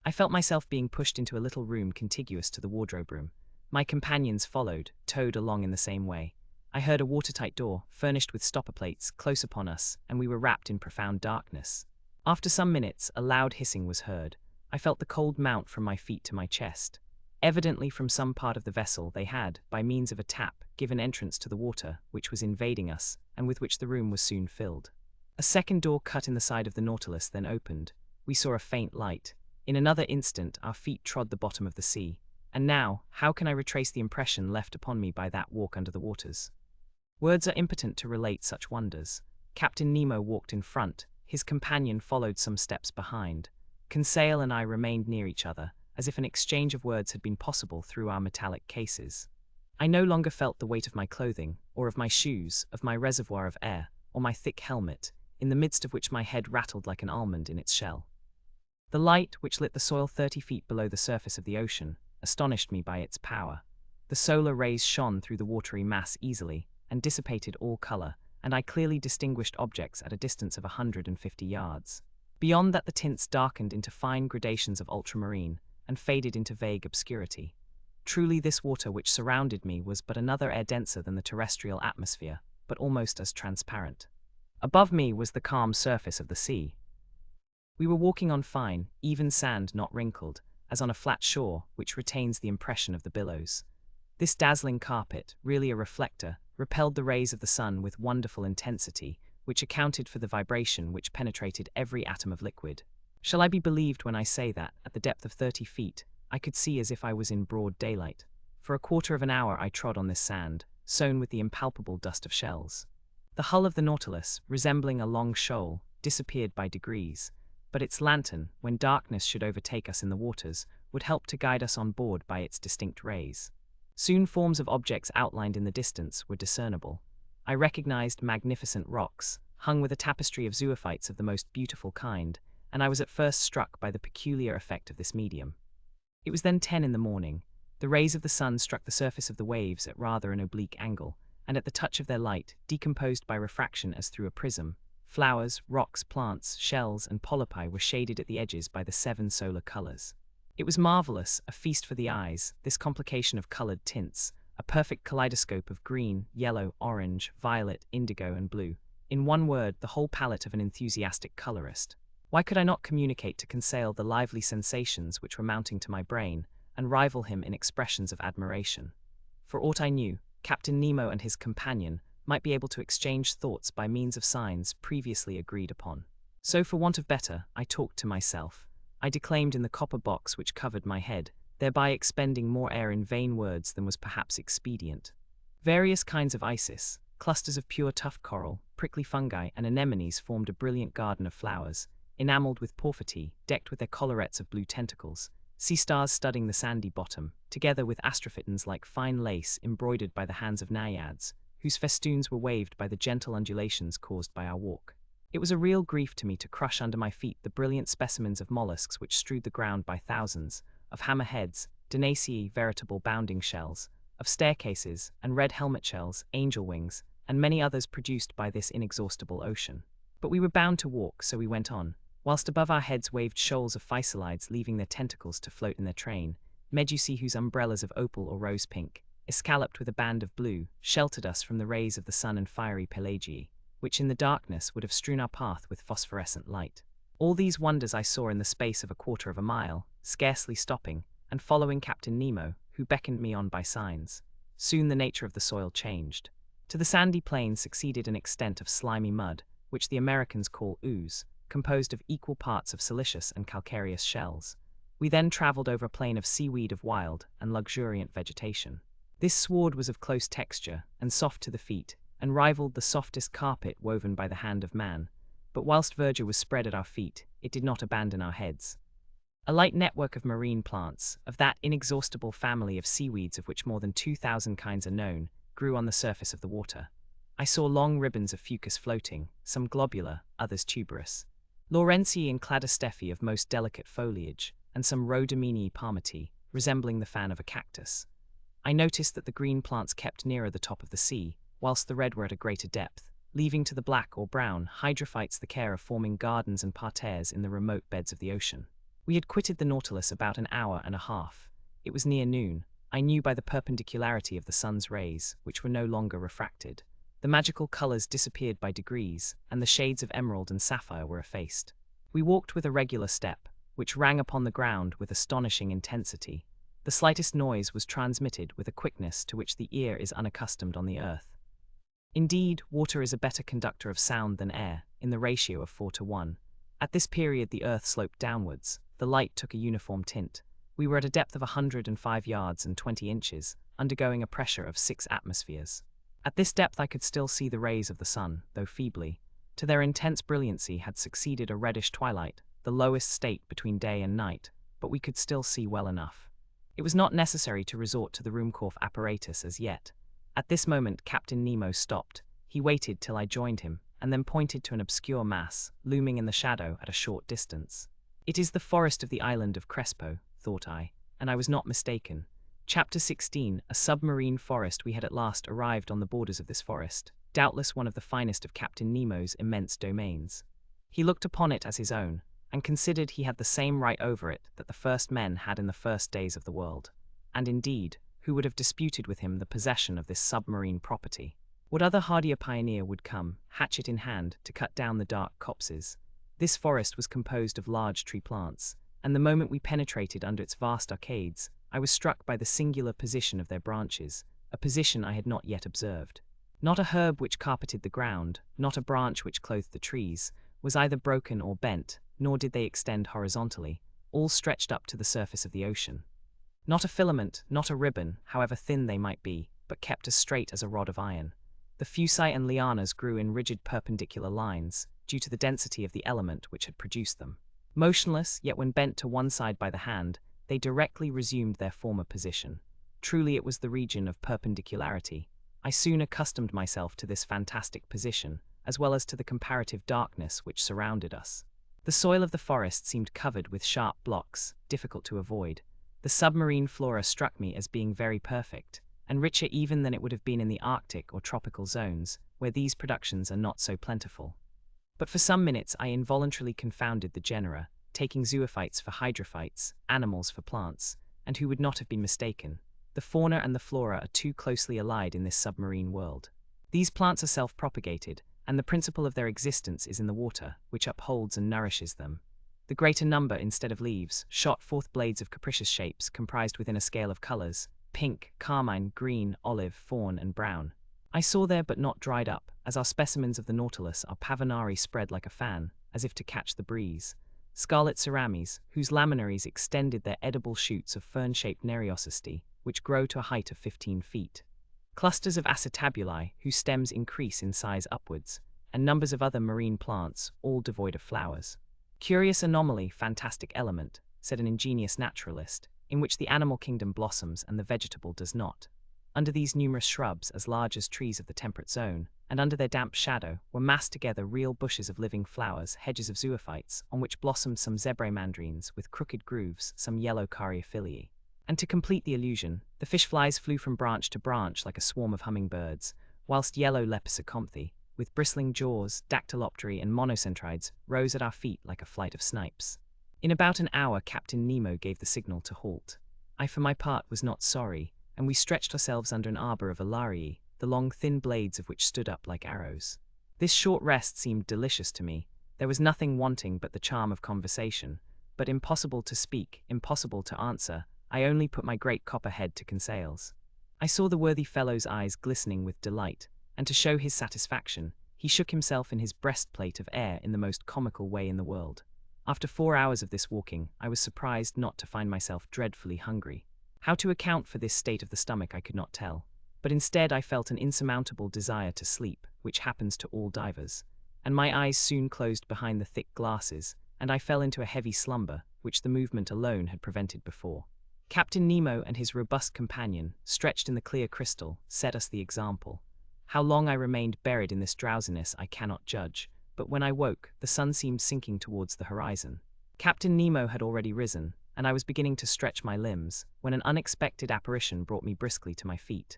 I felt myself being pushed into a little room contiguous to the wardrobe room. My companions followed, towed along in the same way. I heard a watertight door, furnished with stopper plates, close upon us, and we were wrapped in profound darkness. After some minutes, a loud hissing was heard. I felt the cold mount from my feet to my chest. Evidently from some part of the vessel they had, by means of a tap, given entrance to the water, which was invading us, and with which the room was soon filled. A second door cut in the side of the Nautilus then opened. We saw a faint light. In another instant our feet trod the bottom of the sea. And now, how can I retrace the impression left upon me by that walk under the waters? Words are impotent to relate such wonders. Captain Nemo walked in front, his companion followed some steps behind. Conseil and I remained near each other, as if an exchange of words had been possible through our metallic cases. I no longer felt the weight of my clothing, or of my shoes, of my reservoir of air, or my thick helmet, in the midst of which my head rattled like an almond in its shell. The light, which lit the soil 30 feet below the surface of the ocean, astonished me by its power. The solar rays shone through the watery mass easily, and dissipated all color, and I clearly distinguished objects at a distance of 150 yards. Beyond that the tints darkened into fine gradations of ultramarine, and faded into vague obscurity. Truly this water which surrounded me was but another air denser than the terrestrial atmosphere, but almost as transparent. Above me was the calm surface of the sea. We were walking on fine, even sand not wrinkled, as on a flat shore which retains the impression of the billows. This dazzling carpet, really a reflector, repelled the rays of the sun with wonderful intensity, which accounted for the vibration which penetrated every atom of liquid. Shall I be believed when I say that, at the depth of 30 feet, I could see as if I was in broad daylight? For a quarter of an hour I trod on this sand, sown with the impalpable dust of shells. The hull of the Nautilus, resembling a long shoal, disappeared by degrees, but its lantern, when darkness should overtake us in the waters, would help to guide us on board by its distinct rays. Soon forms of objects outlined in the distance were discernible. I recognized magnificent rocks, hung with a tapestry of zoophytes of the most beautiful kind, and I was at first struck by the peculiar effect of this medium. It was then 10 in the morning. The rays of the sun struck the surface of the waves at rather an oblique angle, and at the touch of their light, decomposed by refraction as through a prism, flowers, rocks, plants, shells, and polypi were shaded at the edges by the 7 solar colors. It was marvelous, a feast for the eyes, this complication of colored tints, a perfect kaleidoscope of green, yellow, orange, violet, indigo, and blue. In one word, the whole palette of an enthusiastic colorist. Why could I not communicate to Conseil the lively sensations which were mounting to my brain, and rival him in expressions of admiration? For aught I knew, Captain Nemo and his companion might be able to exchange thoughts by means of signs previously agreed upon. So for want of better, I talked to myself. I declaimed in the copper box which covered my head, thereby expending more air in vain words than was perhaps expedient. Various kinds of isis, clusters of pure tough coral, prickly fungi, and anemones formed a brilliant garden of flowers, enameled with porphyry, decked with their collarets of blue tentacles, sea stars studding the sandy bottom, together with astrophytons like fine lace embroidered by the hands of naiads, whose festoons were waved by the gentle undulations caused by our walk. It was a real grief to me to crush under my feet the brilliant specimens of mollusks which strewed the ground by thousands, of hammerheads, Danaceae, veritable bounding shells, of staircases, and red helmet shells, angel wings, and many others produced by this inexhaustible ocean. But we were bound to walk, so we went on, whilst above our heads waved shoals of phycelides leaving their tentacles to float in their train, medusae whose umbrellas of opal or rose pink, escalloped with a band of blue, sheltered us from the rays of the sun, and fiery pelagiae, which in the darkness would have strewn our path with phosphorescent light. All these wonders I saw in the space of a quarter of a mile, scarcely stopping, and following Captain Nemo, who beckoned me on by signs. Soon the nature of the soil changed. To the sandy plain succeeded an extent of slimy mud, which the Americans call ooze, composed of equal parts of silicious and calcareous shells. We then travelled over a plain of seaweed of wild and luxuriant vegetation. This sward was of close texture and soft to the feet, and rivaled the softest carpet woven by the hand of man, but whilst verdure was spread at our feet, it did not abandon our heads. A light network of marine plants, of that inexhaustible family of seaweeds of which more than 2,000 kinds are known, grew on the surface of the water. I saw long ribbons of fucus floating, some globular, others tuberous. Lawrencii and cladostephae of most delicate foliage, and some Rhodomenii palmatae, resembling the fan of a cactus. I noticed that the green plants kept nearer the top of the sea, whilst the red were at a greater depth, leaving to the black or brown hydrophytes the care of forming gardens and parterres in the remote beds of the ocean. We had quitted the Nautilus about an hour and a half. It was near noon. I knew by the perpendicularity of the sun's rays, which were no longer refracted. The magical colours disappeared by degrees, and the shades of emerald and sapphire were effaced. We walked with a regular step, which rang upon the ground with astonishing intensity. The slightest noise was transmitted with a quickness to which the ear is unaccustomed on the earth. Indeed, water is a better conductor of sound than air, in the ratio of 4:1. At this period the earth sloped downwards, the light took a uniform tint. We were at a depth of 105 yards and 20 inches, undergoing a pressure of 6 atmospheres. At this depth I could still see the rays of the sun, though feebly. To their intense brilliancy had succeeded a reddish twilight, the lowest state between day and night, but we could still see well enough. It was not necessary to resort to the Ruhmkorff apparatus as yet. At this moment Captain Nemo stopped. He waited till I joined him, and then pointed to an obscure mass, looming in the shadow at a short distance. It is the forest of the island of Crespo, thought I, and I was not mistaken. Chapter 16, a submarine forest. We had at last arrived on the borders of this forest, doubtless one of the finest of Captain Nemo's immense domains. He looked upon it as his own, and considered he had the same right over it that the first men had in the first days of the world. And indeed, who would have disputed with him the possession of this submarine property? What other hardier pioneer would come, hatchet in hand, to cut down the dark copses? This forest was composed of large tree plants, and the moment we penetrated under its vast arcades, I was struck by the singular position of their branches, a position I had not yet observed. Not a herb which carpeted the ground, not a branch which clothed the trees, was either broken or bent, nor did they extend horizontally, all stretched up to the surface of the ocean. Not a filament, not a ribbon, however thin they might be, but kept as straight as a rod of iron. The fuci and lianas grew in rigid perpendicular lines, due to the density of the element which had produced them. Motionless, yet when bent to one side by the hand, they directly resumed their former position. Truly it was the region of perpendicularity. I soon accustomed myself to this fantastic position, as well as to the comparative darkness which surrounded us. The soil of the forest seemed covered with sharp blocks, difficult to avoid. The submarine flora struck me as being very perfect, and richer even than it would have been in the Arctic or tropical zones, where these productions are not so plentiful. But for some minutes I involuntarily confounded the genera, taking zoophytes for hydrophytes, animals for plants, and who would not have been mistaken. The fauna and the flora are too closely allied in this submarine world. These plants are self-propagated, and the principle of their existence is in the water, which upholds and nourishes them. The greater number, instead of leaves, shot forth blades of capricious shapes, comprised within a scale of colors, pink, carmine, green, olive, fawn, and brown. I saw there but not dried up, as our specimens of the Nautilus are Pavonari spread like a fan, as if to catch the breeze. Scarlet cerames, whose laminaries extended their edible shoots of fern-shaped nereosesty, which grow to a height of 15 feet. Clusters of acetabuli, whose stems increase in size upwards, and numbers of other marine plants, all devoid of flowers. Curious anomaly, fantastic element, said an ingenious naturalist, in which the animal kingdom blossoms and the vegetable does not. Under these numerous shrubs, as large as trees of the temperate zone, and under their damp shadow, were massed together real bushes of living flowers, hedges of zoophytes, on which blossomed some zebrae mandrines with crooked grooves, some yellow caryophyllae. And to complete the illusion, the fish flies flew from branch to branch like a swarm of hummingbirds, whilst yellow lepisocomthi, with bristling jaws, dactyloptery and monocentrides, rose at our feet like a flight of snipes. In about an hour Captain Nemo gave the signal to halt. I for my part was not sorry, and we stretched ourselves under an arbor of alarii, the long thin blades of which stood up like arrows. This short rest seemed delicious to me. There was nothing wanting but the charm of conversation, but impossible to speak, impossible to answer. I only put my great copper head to Conseil's. I saw the worthy fellow's eyes glistening with delight, and to show his satisfaction, he shook himself in his breastplate of air in the most comical way in the world. After 4 hours of this walking, I was surprised not to find myself dreadfully hungry. How to account for this state of the stomach I could not tell, but instead I felt an insurmountable desire to sleep, which happens to all divers, and my eyes soon closed behind the thick glasses, and I fell into a heavy slumber, which the movement alone had prevented before. Captain Nemo and his robust companion, stretched in the clear crystal, set us the example. How long I remained buried in this drowsiness I cannot judge, but when I woke, the sun seemed sinking towards the horizon. Captain Nemo had already risen, and I was beginning to stretch my limbs, when an unexpected apparition brought me briskly to my feet.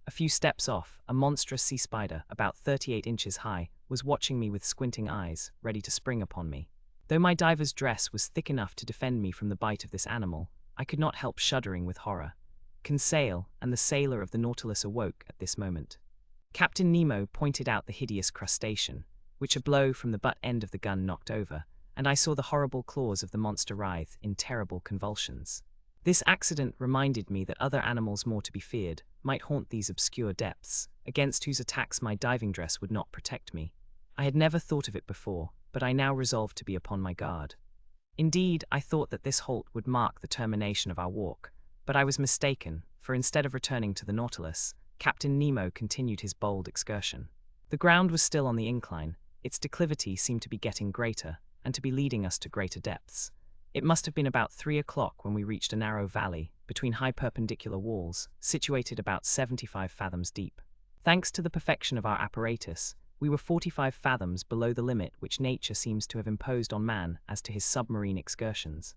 A few steps off, a monstrous sea spider, about 38 inches high, was watching me with squinting eyes, ready to spring upon me. Though my diver's dress was thick enough to defend me from the bite of this animal, I could not help shuddering with horror. Conseil and the sailor of the Nautilus awoke at this moment. Captain Nemo pointed out the hideous crustacean, which a blow from the butt end of the gun knocked over, and I saw the horrible claws of the monster writhe in terrible convulsions. This accident reminded me that other animals more to be feared might haunt these obscure depths, against whose attacks my diving dress would not protect me. I had never thought of it before, but I now resolved to be upon my guard. Indeed, I thought that this halt would mark the termination of our walk, but I was mistaken, for instead of returning to the Nautilus, Captain Nemo continued his bold excursion. The ground was still on the incline, its declivity seemed to be getting greater, and to be leading us to greater depths. It must have been about 3 o'clock when we reached a narrow valley, between high perpendicular walls, situated about 75 fathoms deep. Thanks to the perfection of our apparatus, we were 45 fathoms below the limit which nature seems to have imposed on man as to his submarine excursions.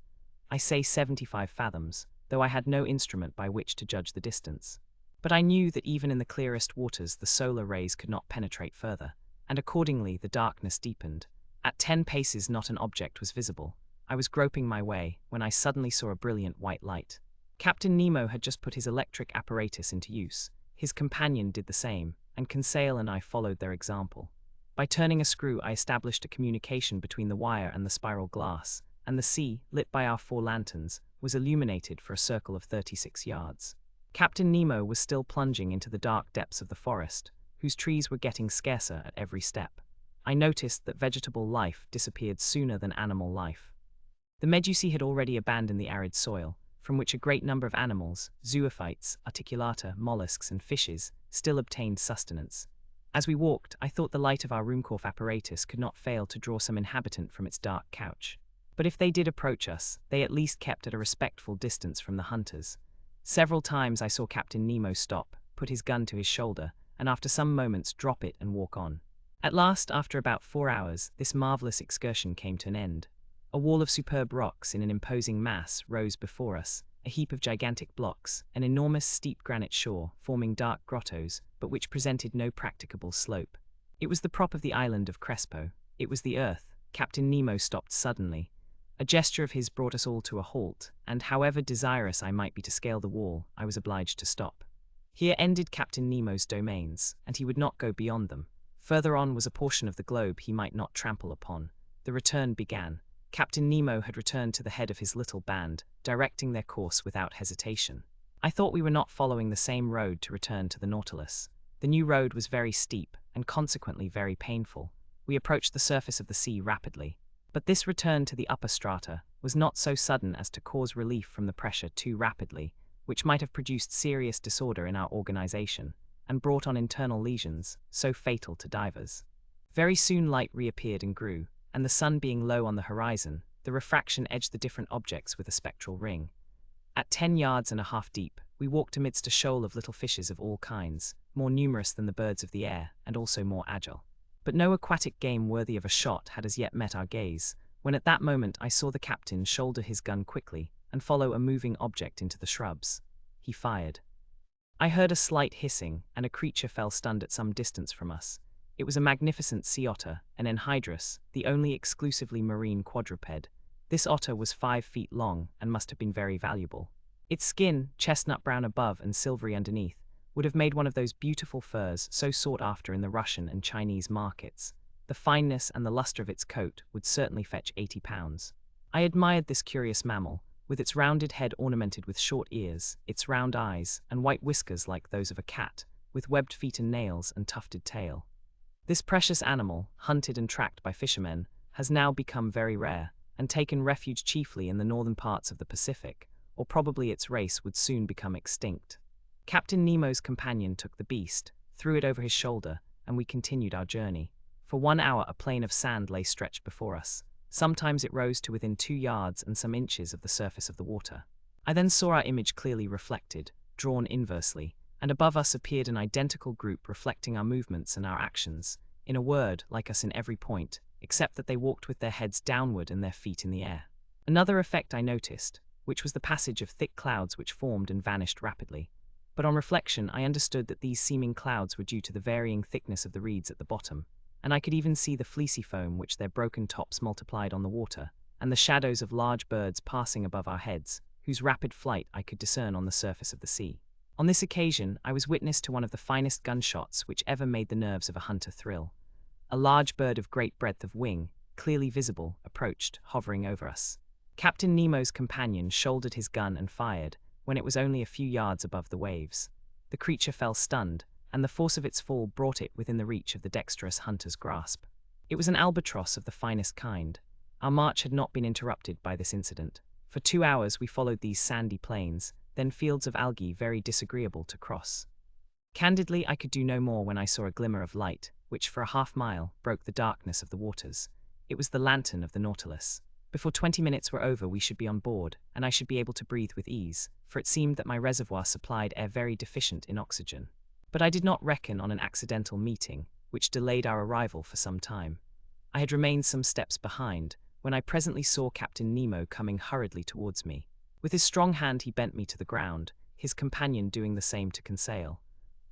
I say 75 fathoms, though I had no instrument by which to judge the distance. But I knew that even in the clearest waters the solar rays could not penetrate further, and accordingly the darkness deepened. At 10 paces not an object was visible. I was groping my way, when I suddenly saw a brilliant white light. Captain Nemo had just put his electric apparatus into use. His companion did the same, and Conseil and I followed their example. By turning a screw I established a communication between the wire and the spiral glass, and the sea, lit by our 4 lanterns, was illuminated for a circle of 36 yards. Captain Nemo was still plunging into the dark depths of the forest, whose trees were getting scarcer at every step. I noticed that vegetable life disappeared sooner than animal life. The medusae had already abandoned the arid soil, from which a great number of animals, zoophytes, articulata, mollusks, and fishes, still obtained sustenance. As we walked, I thought the light of our Ruhmkorff apparatus could not fail to draw some inhabitant from its dark couch. But if they did approach us, they at least kept at a respectful distance from the hunters. Several times I saw Captain Nemo stop, put his gun to his shoulder, and after some moments drop it and walk on. At last, after about 4 hours, this marvelous excursion came to an end. A wall of superb rocks in an imposing mass rose before us, a heap of gigantic blocks, an enormous steep granite shore forming dark grottos, but which presented no practicable slope. It was the prop of the island of Crespo. It was the earth. Captain Nemo stopped suddenly. A gesture of his brought us all to a halt, and however desirous I might be to scale the wall, I was obliged to stop. Here ended Captain Nemo's domains, and he would not go beyond them. Further on was a portion of the globe he might not trample upon. The return began. Captain Nemo had returned to the head of his little band, directing their course without hesitation. I thought we were not following the same road to return to the Nautilus. The new road was very steep and consequently very painful. We approached the surface of the sea rapidly. But this return to the upper strata was not so sudden as to cause relief from the pressure too rapidly, which might have produced serious disorder in our organization and brought on internal lesions so fatal to divers. Very soon light reappeared and grew, and the sun being low on the horizon, the refraction edged the different objects with a spectral ring. At 10 yards and a half deep, we walked amidst a shoal of little fishes of all kinds, more numerous than the birds of the air, and also more agile. But no aquatic game worthy of a shot had as yet met our gaze, when at that moment I saw the captain shoulder his gun quickly and follow a moving object into the shrubs. He fired. I heard a slight hissing, and a creature fell stunned at some distance from us. It was a magnificent sea otter, an enhydrus, the only exclusively marine quadruped. This otter was 5 feet long and must have been very valuable. Its skin, chestnut brown above and silvery underneath, would have made one of those beautiful furs so sought after in the Russian and Chinese markets. The fineness and the luster of its coat would certainly fetch 80 pounds. I admired this curious mammal, with its rounded head ornamented with short ears, its round eyes, and white whiskers like those of a cat, with webbed feet and nails and tufted tail. This precious animal, hunted and tracked by fishermen, has now become very rare, and taken refuge chiefly in the northern parts of the Pacific, or probably its race would soon become extinct. Captain Nemo's companion took the beast, threw it over his shoulder, and we continued our journey. For 1 hour a plain of sand lay stretched before us. Sometimes it rose to within 2 yards and some inches of the surface of the water. I then saw our image clearly reflected, drawn inversely, and above us appeared an identical group reflecting our movements and our actions, in a word, like us in every point, except that they walked with their heads downward and their feet in the air. Another effect I noticed, which was the passage of thick clouds which formed and vanished rapidly. But on reflection I understood that these seeming clouds were due to the varying thickness of the reeds at the bottom, and I could even see the fleecy foam which their broken tops multiplied on the water, and the shadows of large birds passing above our heads, whose rapid flight I could discern on the surface of the sea. On this occasion I was witness to one of the finest gunshots which ever made the nerves of a hunter thrill. A large bird of great breadth of wing, clearly visible, approached, hovering over us. Captain Nemo's companion shouldered his gun and fired, when it was only a few yards above the waves. The creature fell stunned, and the force of its fall brought it within the reach of the dexterous hunter's grasp. It was an albatross of the finest kind. Our march had not been interrupted by this incident. For 2 hours we followed these sandy plains, then fields of algae very disagreeable to cross. Candidly, I could do no more when I saw a glimmer of light, which for a half-mile broke the darkness of the waters. It was the lantern of the Nautilus. Before 20 minutes were over we should be on board, and I should be able to breathe with ease, for it seemed that my reservoir supplied air very deficient in oxygen. But I did not reckon on an accidental meeting, which delayed our arrival for some time. I had remained some steps behind, when I presently saw Captain Nemo coming hurriedly towards me. With his strong hand he bent me to the ground, his companion doing the same to Conseil.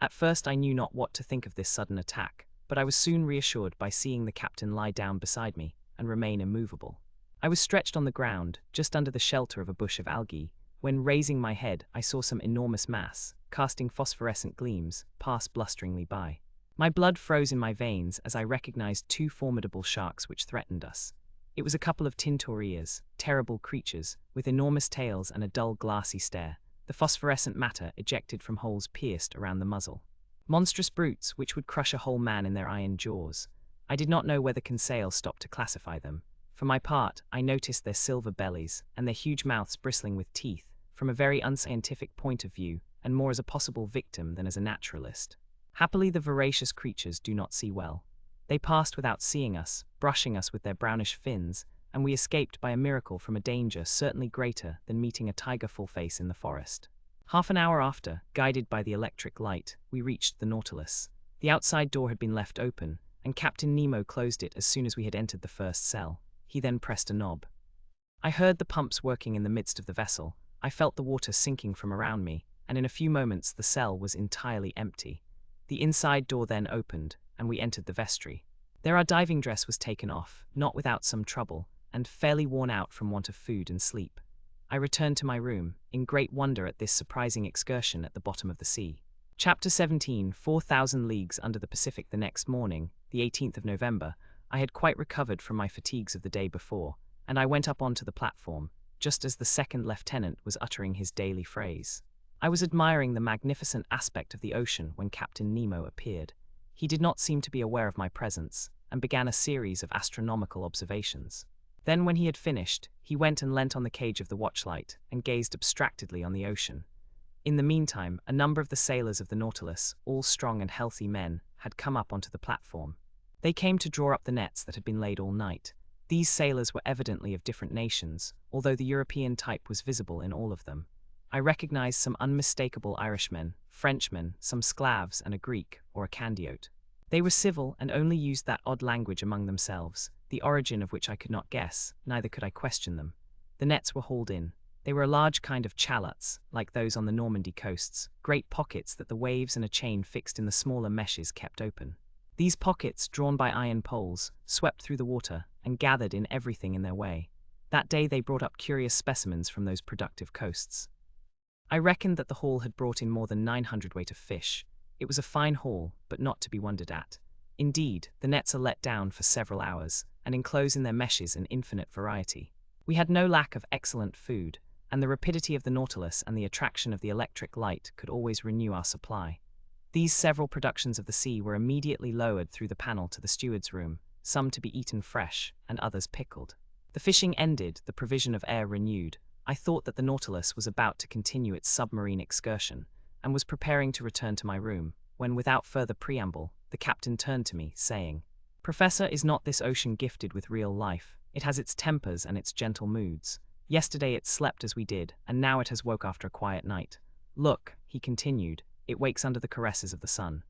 At first I knew not what to think of this sudden attack, but I was soon reassured by seeing the captain lie down beside me and remain immovable. I was stretched on the ground, just under the shelter of a bush of algae, when, raising my head, I saw some enormous mass, casting phosphorescent gleams, pass blusteringly by. My blood froze in my veins as I recognized 2 formidable sharks which threatened us. It was a couple of tintorias, terrible creatures, with enormous tails and a dull glassy stare, the phosphorescent matter ejected from holes pierced around the muzzle. Monstrous brutes which would crush a whole man in their iron jaws. I did not know whether Conseil stopped to classify them. For my part, I noticed their silver bellies, and their huge mouths bristling with teeth, from a very unscientific point of view, and more as a possible victim than as a naturalist. Happily the voracious creatures do not see well. They passed without seeing us, brushing us with their brownish fins, and we escaped by a miracle from a danger certainly greater than meeting a tiger full-face in the forest. Half an hour after, guided by the electric light, we reached the Nautilus. The outside door had been left open, and Captain Nemo closed it as soon as we had entered the first cell. He then pressed a knob. I heard the pumps working in the midst of the vessel. I felt the water sinking from around me, and in a few moments the cell was entirely empty. The inside door then opened, and we entered the vestry. There our diving dress was taken off, not without some trouble, and fairly worn out from want of food and sleep. I returned to my room, in great wonder at this surprising excursion at the bottom of the sea. Chapter 17, 4,000 Leagues Under the Pacific. The next morning, the 18th of November, I had quite recovered from my fatigues of the day before, and I went up onto the platform, just as the second lieutenant was uttering his daily phrase. I was admiring the magnificent aspect of the ocean when Captain Nemo appeared. He did not seem to be aware of my presence, and began a series of astronomical observations. Then, when he had finished, he went and leant on the cage of the watchlight and gazed abstractedly on the ocean. In the meantime, a number of the sailors of the Nautilus, all strong and healthy men, had come up onto the platform. They came to draw up the nets that had been laid all night. These sailors were evidently of different nations, although the European type was visible in all of them. I recognized some unmistakable Irishmen, Frenchmen, some Sclavs, and a Greek, or a Candiote. They were civil and only used that odd language among themselves, the origin of which I could not guess, neither could I question them. The nets were hauled in. They were a large kind of chalots, like those on the Normandy coasts, great pockets that the waves and a chain fixed in the smaller meshes kept open. These pockets, drawn by iron poles, swept through the water and gathered in everything in their way. That day they brought up curious specimens from those productive coasts. I reckoned that the haul had brought in more than 900 weight of fish. It was a fine haul, but not to be wondered at. Indeed, the nets are let down for several hours, and enclose in their meshes an infinite variety. We had no lack of excellent food, and the rapidity of the Nautilus and the attraction of the electric light could always renew our supply. These several productions of the sea were immediately lowered through the panel to the steward's room, some to be eaten fresh, and others pickled. The fishing ended, the provision of air renewed. I thought that the Nautilus was about to continue its submarine excursion, and was preparing to return to my room, when, without further preamble, the captain turned to me, saying, "Professor, is not this ocean gifted with real life? It has its tempers and its gentle moods. Yesterday it slept as we did, and now it has woke after a quiet night. Look," he continued, "it wakes under the caresses of the sun.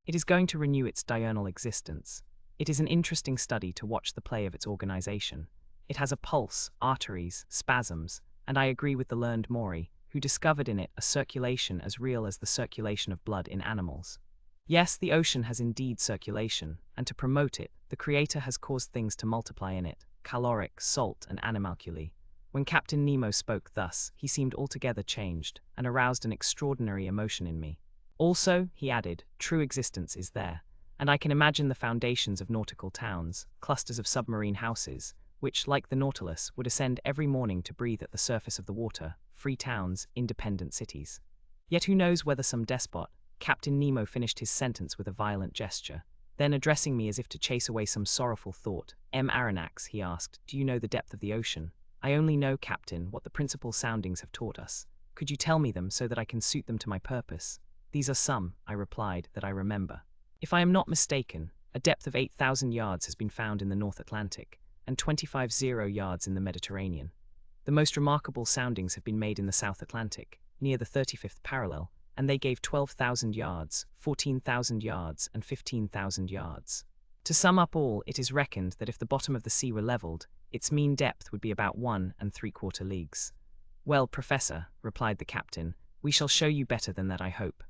It is going to renew its diurnal existence. It is an interesting study to watch the play of its organization. It has a pulse, arteries, spasms, and I agree with the learned Maury, who discovered in it a circulation as real as the circulation of blood in animals. Yes, the ocean has indeed circulation, and to promote it, the Creator has caused things to multiply in it, caloric, salt, and animalculae." When Captain Nemo spoke thus, he seemed altogether changed, and aroused an extraordinary emotion in me. "Also," he added, "true existence is there, and I can imagine the foundations of nautical towns, clusters of submarine houses, which, like the Nautilus, would ascend every morning to breathe at the surface of the water, free towns, independent cities. Yet who knows whether some despot—" Captain Nemo finished his sentence with a violent gesture. Then, addressing me as if to chase away some sorrowful thought, Aronnax, he asked, "Do you know the depth of the ocean?" "I only know, Captain, what the principal soundings have taught us. Could you tell me them so that I can suit them to my purpose?" "These are some," I replied, "that I remember. If I am not mistaken, a depth of 8,000 yards has been found in the North Atlantic, and 25,000 yards in the Mediterranean. The most remarkable soundings have been made in the South Atlantic, near the 35th parallel, and they gave 12,000 yards, 14,000 yards, and 15,000 yards. To sum up all, it is reckoned that if the bottom of the sea were leveled, its mean depth would be about 1¾ leagues. "Well, Professor," replied the captain, "we shall show you better than that, I hope.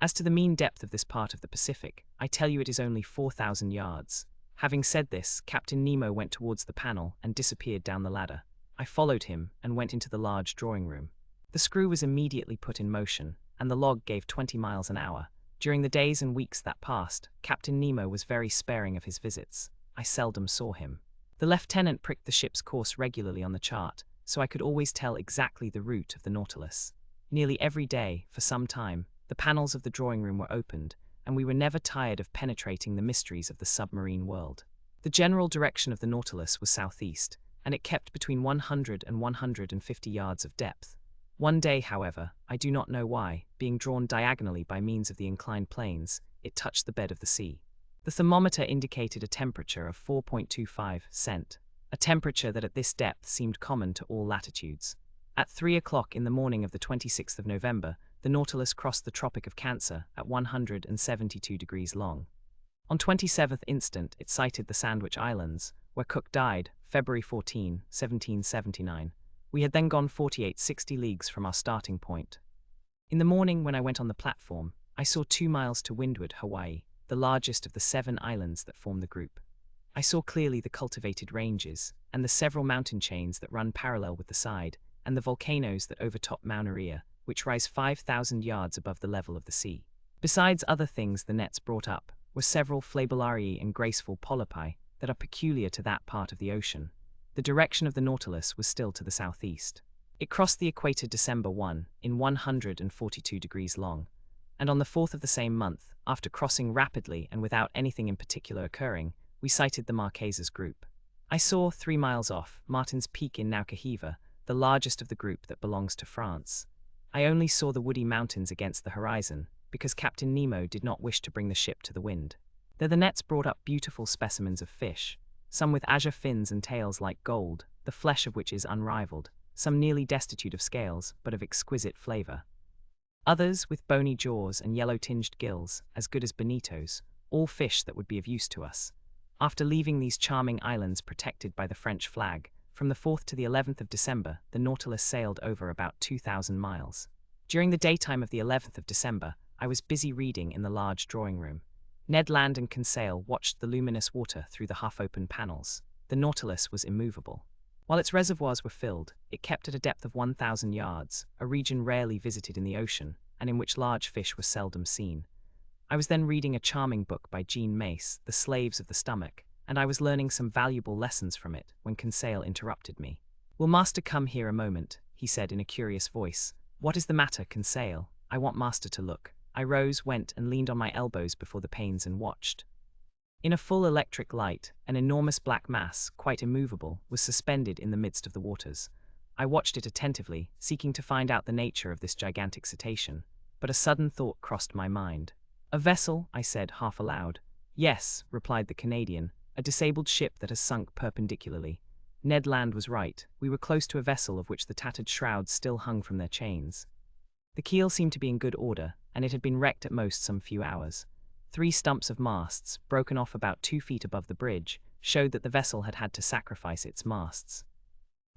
As to the mean depth of this part of the Pacific, I tell you it is only 4,000 yards. Having said this, Captain Nemo went towards the panel and disappeared down the ladder. I followed him and went into the large drawing room. The screw was immediately put in motion, and the log gave 20 miles an hour. During the days and weeks that passed, Captain Nemo was very sparing of his visits. I seldom saw him. The lieutenant pricked the ship's course regularly on the chart, so I could always tell exactly the route of the Nautilus. Nearly every day, for some time, the panels of the drawing room were opened, and we were never tired of penetrating the mysteries of the submarine world. The general direction of the Nautilus was southeast, and it kept between 100 and 150 yards of depth. One day, however, I do not know why, being drawn diagonally by means of the inclined planes, it touched the bed of the sea. The thermometer indicated a temperature of 4.25 cent, a temperature that at this depth seemed common to all latitudes. At 3 o'clock in the morning of the 26th of November, the Nautilus crossed the Tropic of Cancer at 172 degrees long. On 27th instant, it sighted the Sandwich Islands, where Cook died, February 14, 1779. We had then gone 60 leagues from our starting point. In the morning, when I went on the platform, I saw 2 miles to windward Hawaii, the largest of the 7 islands that form the group. I saw clearly the cultivated ranges, and the several mountain chains that run parallel with the side, and the volcanoes that overtop Mauna Rea, which rise 5,000 yards above the level of the sea. Besides other things the nets brought up, were several flabellariae and graceful polypi that are peculiar to that part of the ocean. The direction of the Nautilus was still to the southeast. It crossed the equator December 1 in 142 degrees long, and on the 4th of the same month, after crossing rapidly and without anything in particular occurring, we sighted the Marquesas group. I saw, 3 miles off, Martin's Peak in Nautilus, the largest of the group that belongs to France. I only saw the woody mountains against the horizon, because Captain Nemo did not wish to bring the ship to the wind. There the nets brought up beautiful specimens of fish, some with azure fins and tails like gold, the flesh of which is unrivaled, some nearly destitute of scales, but of exquisite flavor. Others with bony jaws and yellow-tinged gills, as good as bonitos, all fish that would be of use to us. After leaving these charming islands protected by the French flag, from the 4th to the 11th of December, the Nautilus sailed over about 2,000 miles. During the daytime of the 11th of December, I was busy reading in the large drawing room. Ned Land and Conseil watched the luminous water through the half-open panels. The Nautilus was immovable. While its reservoirs were filled, it kept at a depth of 1,000 yards, a region rarely visited in the ocean, and in which large fish were seldom seen. I was then reading a charming book by Jean Mace, The Slaves of the Stomach, and I was learning some valuable lessons from it when Conseil interrupted me. "Will master come here a moment?" he said in a curious voice. "What is the matter, Conseil? I want master to look." I rose, went, and leaned on my elbows before the panes and watched. In a full electric light, an enormous black mass, quite immovable, was suspended in the midst of the waters. I watched it attentively, seeking to find out the nature of this gigantic cetacean, but a sudden thought crossed my mind. "A vessel," I said, half aloud. "Yes," replied the Canadian, "a disabled ship that has sunk perpendicularly." Ned Land was right. We were close to a vessel of which the tattered shrouds still hung from their chains. The keel seemed to be in good order, and it had been wrecked at most some few hours. 3 stumps of masts, broken off about 2 feet above the bridge, showed that the vessel had had to sacrifice its masts.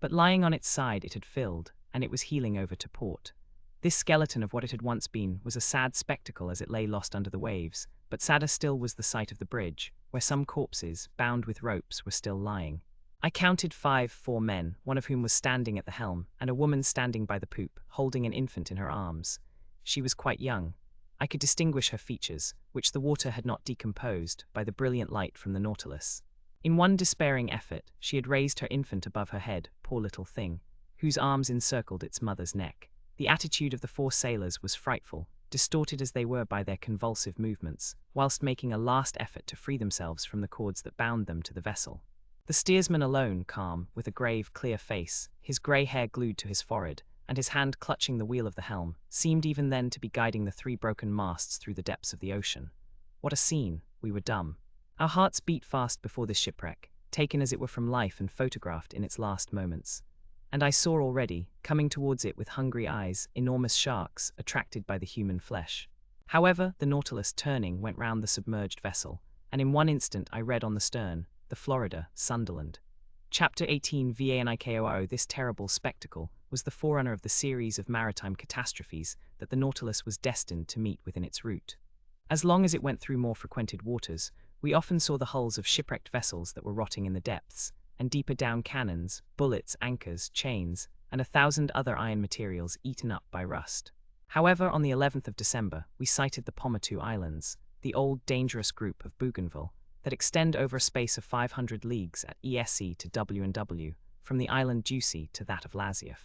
But lying on its side it had filled, and it was heeling over to port. This skeleton of what it had once been was a sad spectacle as it lay lost under the waves, but sadder still was the sight of the bridge, where some corpses, bound with ropes, were still lying. I counted 4 men, one of whom was standing at the helm, and a woman standing by the poop, holding an infant in her arms. She was quite young. I could distinguish her features, which the water had not decomposed, by the brilliant light from the Nautilus. In one despairing effort, she had raised her infant above her head, poor little thing, whose arms encircled its mother's neck. The attitude of the 4 sailors was frightful, distorted as they were by their convulsive movements, whilst making a last effort to free themselves from the cords that bound them to the vessel. The steersman alone, calm, with a grave, clear face, his grey hair glued to his forehead, and his hand clutching the wheel of the helm, seemed even then to be guiding the 3 broken masts through the depths of the ocean. What a scene! We were dumb. Our hearts beat fast before this shipwreck, taken as it were from life and photographed in its last moments. And I saw already, coming towards it with hungry eyes, enormous sharks, attracted by the human flesh. However, the Nautilus, turning, went round the submerged vessel, and in one instant I read on the stern, the Florida, Sunderland. Chapter 18 VANIKORO. This terrible spectacle was the forerunner of the series of maritime catastrophes that the Nautilus was destined to meet within its route. As long as it went through more frequented waters, we often saw the hulls of shipwrecked vessels that were rotting in the depths, and deeper down cannons, bullets, anchors, chains, and 1,000 other iron materials eaten up by rust. However, on the 11th of December, we sighted the Pomotou Islands, the old dangerous group of Bougainville, that extend over a space of 500 leagues at ESC to W&W, from the island Ducie to that of Laziev.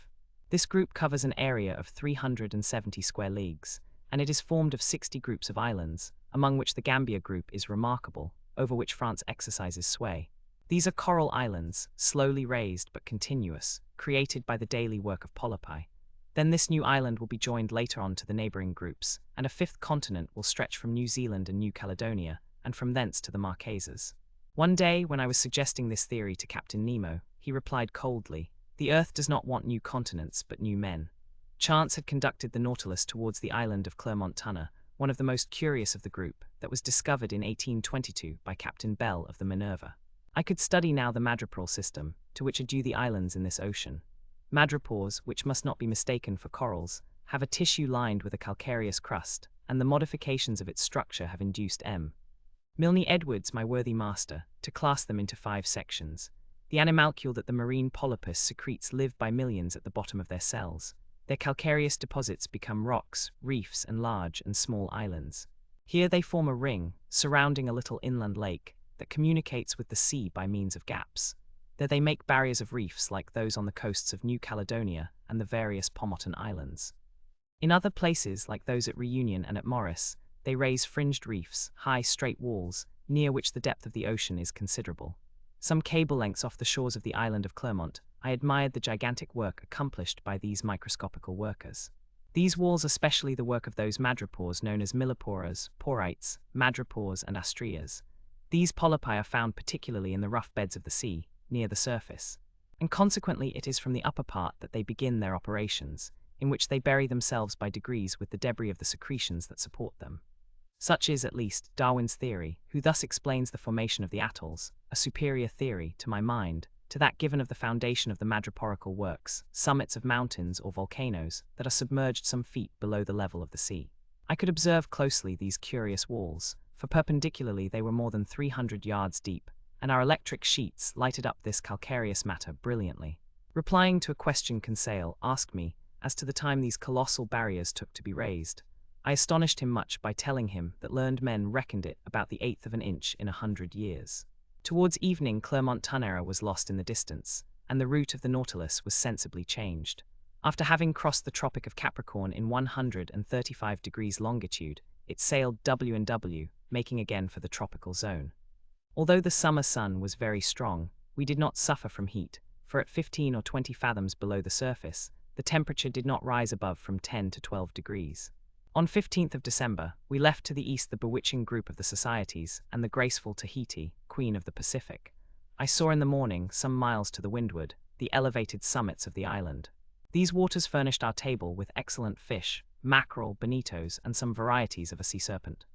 This group covers an area of 370 square leagues, and it is formed of 60 groups of islands, among which the Gambia group is remarkable, over which France exercises sway. These are coral islands, slowly raised but continuous, created by the daily work of polypi. Then this new island will be joined later on to the neighboring groups, and a 5th continent will stretch from New Zealand and New Caledonia, and from thence to the Marquesas. One day, when I was suggesting this theory to Captain Nemo, he replied coldly, "The Earth does not want new continents, but new men." Chance had conducted the Nautilus towards the island of Clermont-Tonnerre, one of the most curious of the group, that was discovered in 1822 by Captain Bell of the Minerva. I could study now the madrepore system, to which are due the islands in this ocean. Madrepores, which must not be mistaken for corals, have a tissue lined with a calcareous crust, and the modifications of its structure have induced M. Milne Edwards, my worthy master, to class them into 5 sections. The animalcule that the marine polypus secretes live by millions at the bottom of their cells. Their calcareous deposits become rocks, reefs, and large and small islands. Here they form a ring, surrounding a little inland lake, that communicates with the sea by means of gaps. there they make barriers of reefs like those on the coasts of New Caledonia and the various Pomotan Islands. In other places, like those at Reunion and at Morris, they raise fringed reefs, high, straight walls, near which the depth of the ocean is considerable. Some cable lengths off the shores of the island of Clermont, I admired the gigantic work accomplished by these microscopical workers. These walls are specially the work of those madrepores known as millepores, porites, madrepores, and astrias. These polypi are found particularly in the rough beds of the sea, near the surface, and consequently it is from the upper part that they begin their operations, in which they bury themselves by degrees with the debris of the secretions that support them. Such is, at least, Darwin's theory, who thus explains the formation of the atolls, a superior theory, to my mind, to that given of the foundation of the madreporical works, summits of mountains or volcanoes that are submerged some feet below the level of the sea. I could observe closely these curious walls, for perpendicularly they were more than 300 yards deep, and our electric sheets lighted up this calcareous matter brilliantly. Replying to a question Conseil asked me as to the time these colossal barriers took to be raised, I astonished him much by telling him that learned men reckoned it about the eighth of an inch in 100 years. Towards evening, Clermont-Tonnerre was lost in the distance, and the route of the Nautilus was sensibly changed. After having crossed the Tropic of Capricorn in 135 degrees longitude, it sailed W&W, making again for the tropical zone. Although the summer sun was very strong, we did not suffer from heat, for at 15 or 20 fathoms below the surface, the temperature did not rise above from 10 to 12 degrees. On 15th of December, we left to the east the bewitching group of the Societies and the graceful Tahiti, Queen of the Pacific. I saw in the morning, some miles to the windward, the elevated summits of the island. These waters furnished our table with excellent fish, mackerel, bonitos, and some varieties of a sea serpent.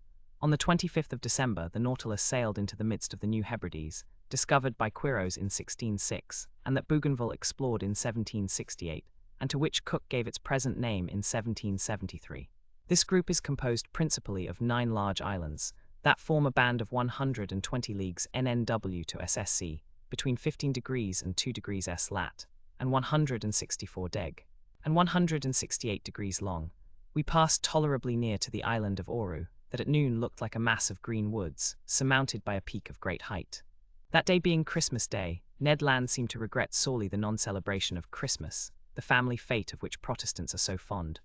On the 25th of December, the Nautilus sailed into the midst of the New Hebrides, discovered by Quiros in 1606, and that Bougainville explored in 1768, and to which Cook gave its present name in 1773. This group is composed principally of 9 large islands, that form a band of 120 leagues NNW to SSC, between 15 degrees and 2 degrees S lat, and 164 deg, and 168 degrees long. We passed tolerably near to the island of Oru, that at noon looked like a mass of green woods, surmounted by a peak of great height. That day being Christmas Day, Ned Land seemed to regret sorely the non-celebration of Christmas, the family fete of which Protestants are so fond.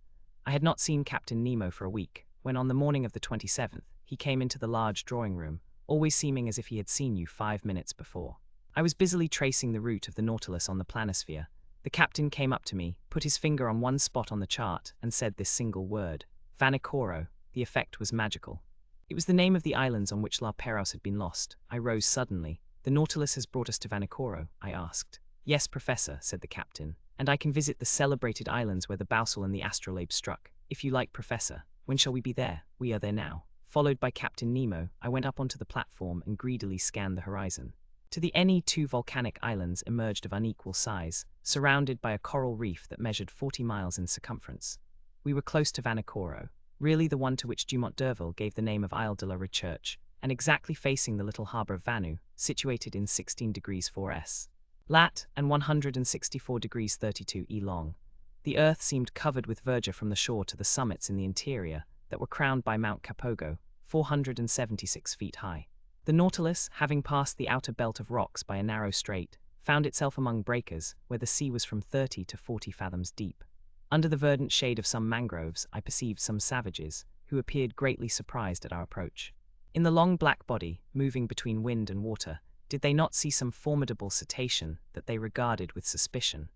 I had not seen Captain Nemo for a week, when on the morning of the 27th, he came into the large drawing-room, always seeming as if he had seen you 5 minutes before. I was busily tracing the route of the Nautilus on the planisphere. The captain came up to me, put his finger on one spot on the chart, and said this single word, Vanikoro. The effect was magical. It was the name of the islands on which La Pérouse had been lost. I rose suddenly. The Nautilus has brought us to Vanikoro, I asked. Yes, Professor, said the captain, and I can visit the celebrated islands where the Boussole and the astrolabe struck. If you like, Professor. When shall we be there? We are there now. Followed by Captain Nemo, I went up onto the platform and greedily scanned the horizon. To the end, 2 volcanic islands emerged of unequal size, surrounded by a coral reef that measured 40 miles in circumference. We were close to Vanikoro, really the one to which Dumont d'Urville gave the name of Isle de la Recherche, and exactly facing the little harbour of Vanu, situated in 16 degrees 4s. lat. And 164 degrees 32 e long. The earth seemed covered with verdure from the shore to the summits in the interior that were crowned by Mount Capogo, 476 feet high. The Nautilus, having passed the outer belt of rocks by a narrow strait, found itself among breakers where the sea was from 30 to 40 fathoms deep. Under the verdant shade of some mangroves, I perceived some savages, who appeared greatly surprised at our approach. In the long black body, moving between wind and water, did they not see some formidable cetacean that they regarded with suspicion?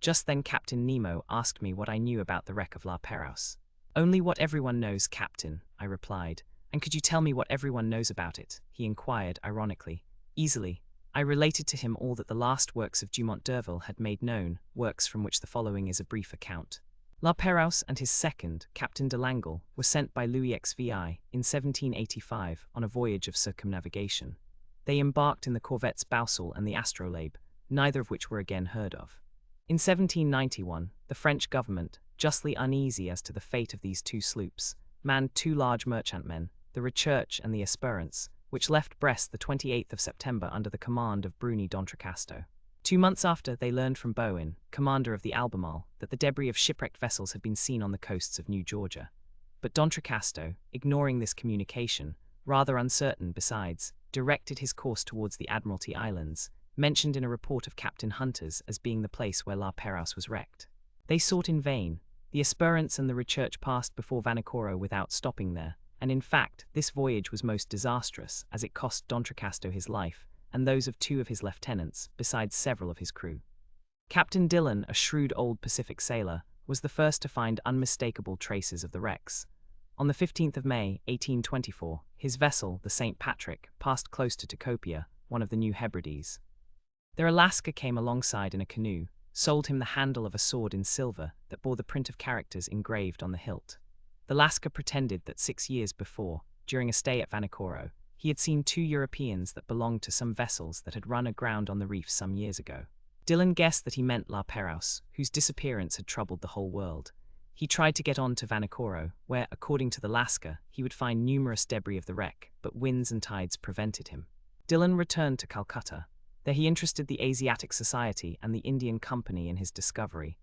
Just then Captain Nemo asked me what I knew about the wreck of La Pérouse. Only what everyone knows, Captain, I replied. And could you tell me what everyone knows about it? He inquired, ironically. Easily. I related to him all that the last works of Dumont d'Urville had made known, works from which the following is a brief account. La Pérouse and his second, Captain de Langle, were sent by Louis XVI in 1785 on a voyage of circumnavigation. They embarked in the corvettes Boussole and the astrolabe, neither of which were again heard of. In 1791, the French government, justly uneasy as to the fate of these 2 sloops, manned 2 large merchantmen, the Recherche and the Espérance, which left Brest the 28th of September under the command of Bruni d'Entrecasteaux. 2 months after, they learned from Bowen, commander of the Albemarle, that the debris of shipwrecked vessels had been seen on the coasts of New Georgia. But d'Entrecasteaux, ignoring this communication, rather uncertain besides, directed his course towards the Admiralty Islands, mentioned in a report of Captain Hunter's as being the place where La Perouse was wrecked. They sought in vain. The Esperance and the Research passed before Vanikoro without stopping there, and in fact, this voyage was most disastrous, as it cost D'Entrecasteaux his life, and those of 2 of his lieutenants, besides several of his crew. Captain Dillon, a shrewd old Pacific sailor, was the first to find unmistakable traces of the wrecks. On the 15th of May, 1824, his vessel, the St. Patrick, passed close to Tocopia, one of the New Hebrides. Their Alaska came alongside in a canoe, sold him the handle of a sword in silver that bore the print of characters engraved on the hilt. The Lascar pretended that 6 years before, during a stay at Vanikoro, he had seen 2 Europeans that belonged to some vessels that had run aground on the reef some years ago. Dillon guessed that he meant La Perouse, whose disappearance had troubled the whole world. He tried to get on to Vanikoro, where, according to the Lascar, he would find numerous debris of the wreck, but winds and tides prevented him. Dillon returned to Calcutta. There he interested the Asiatic Society and the Indian Company in his discovery.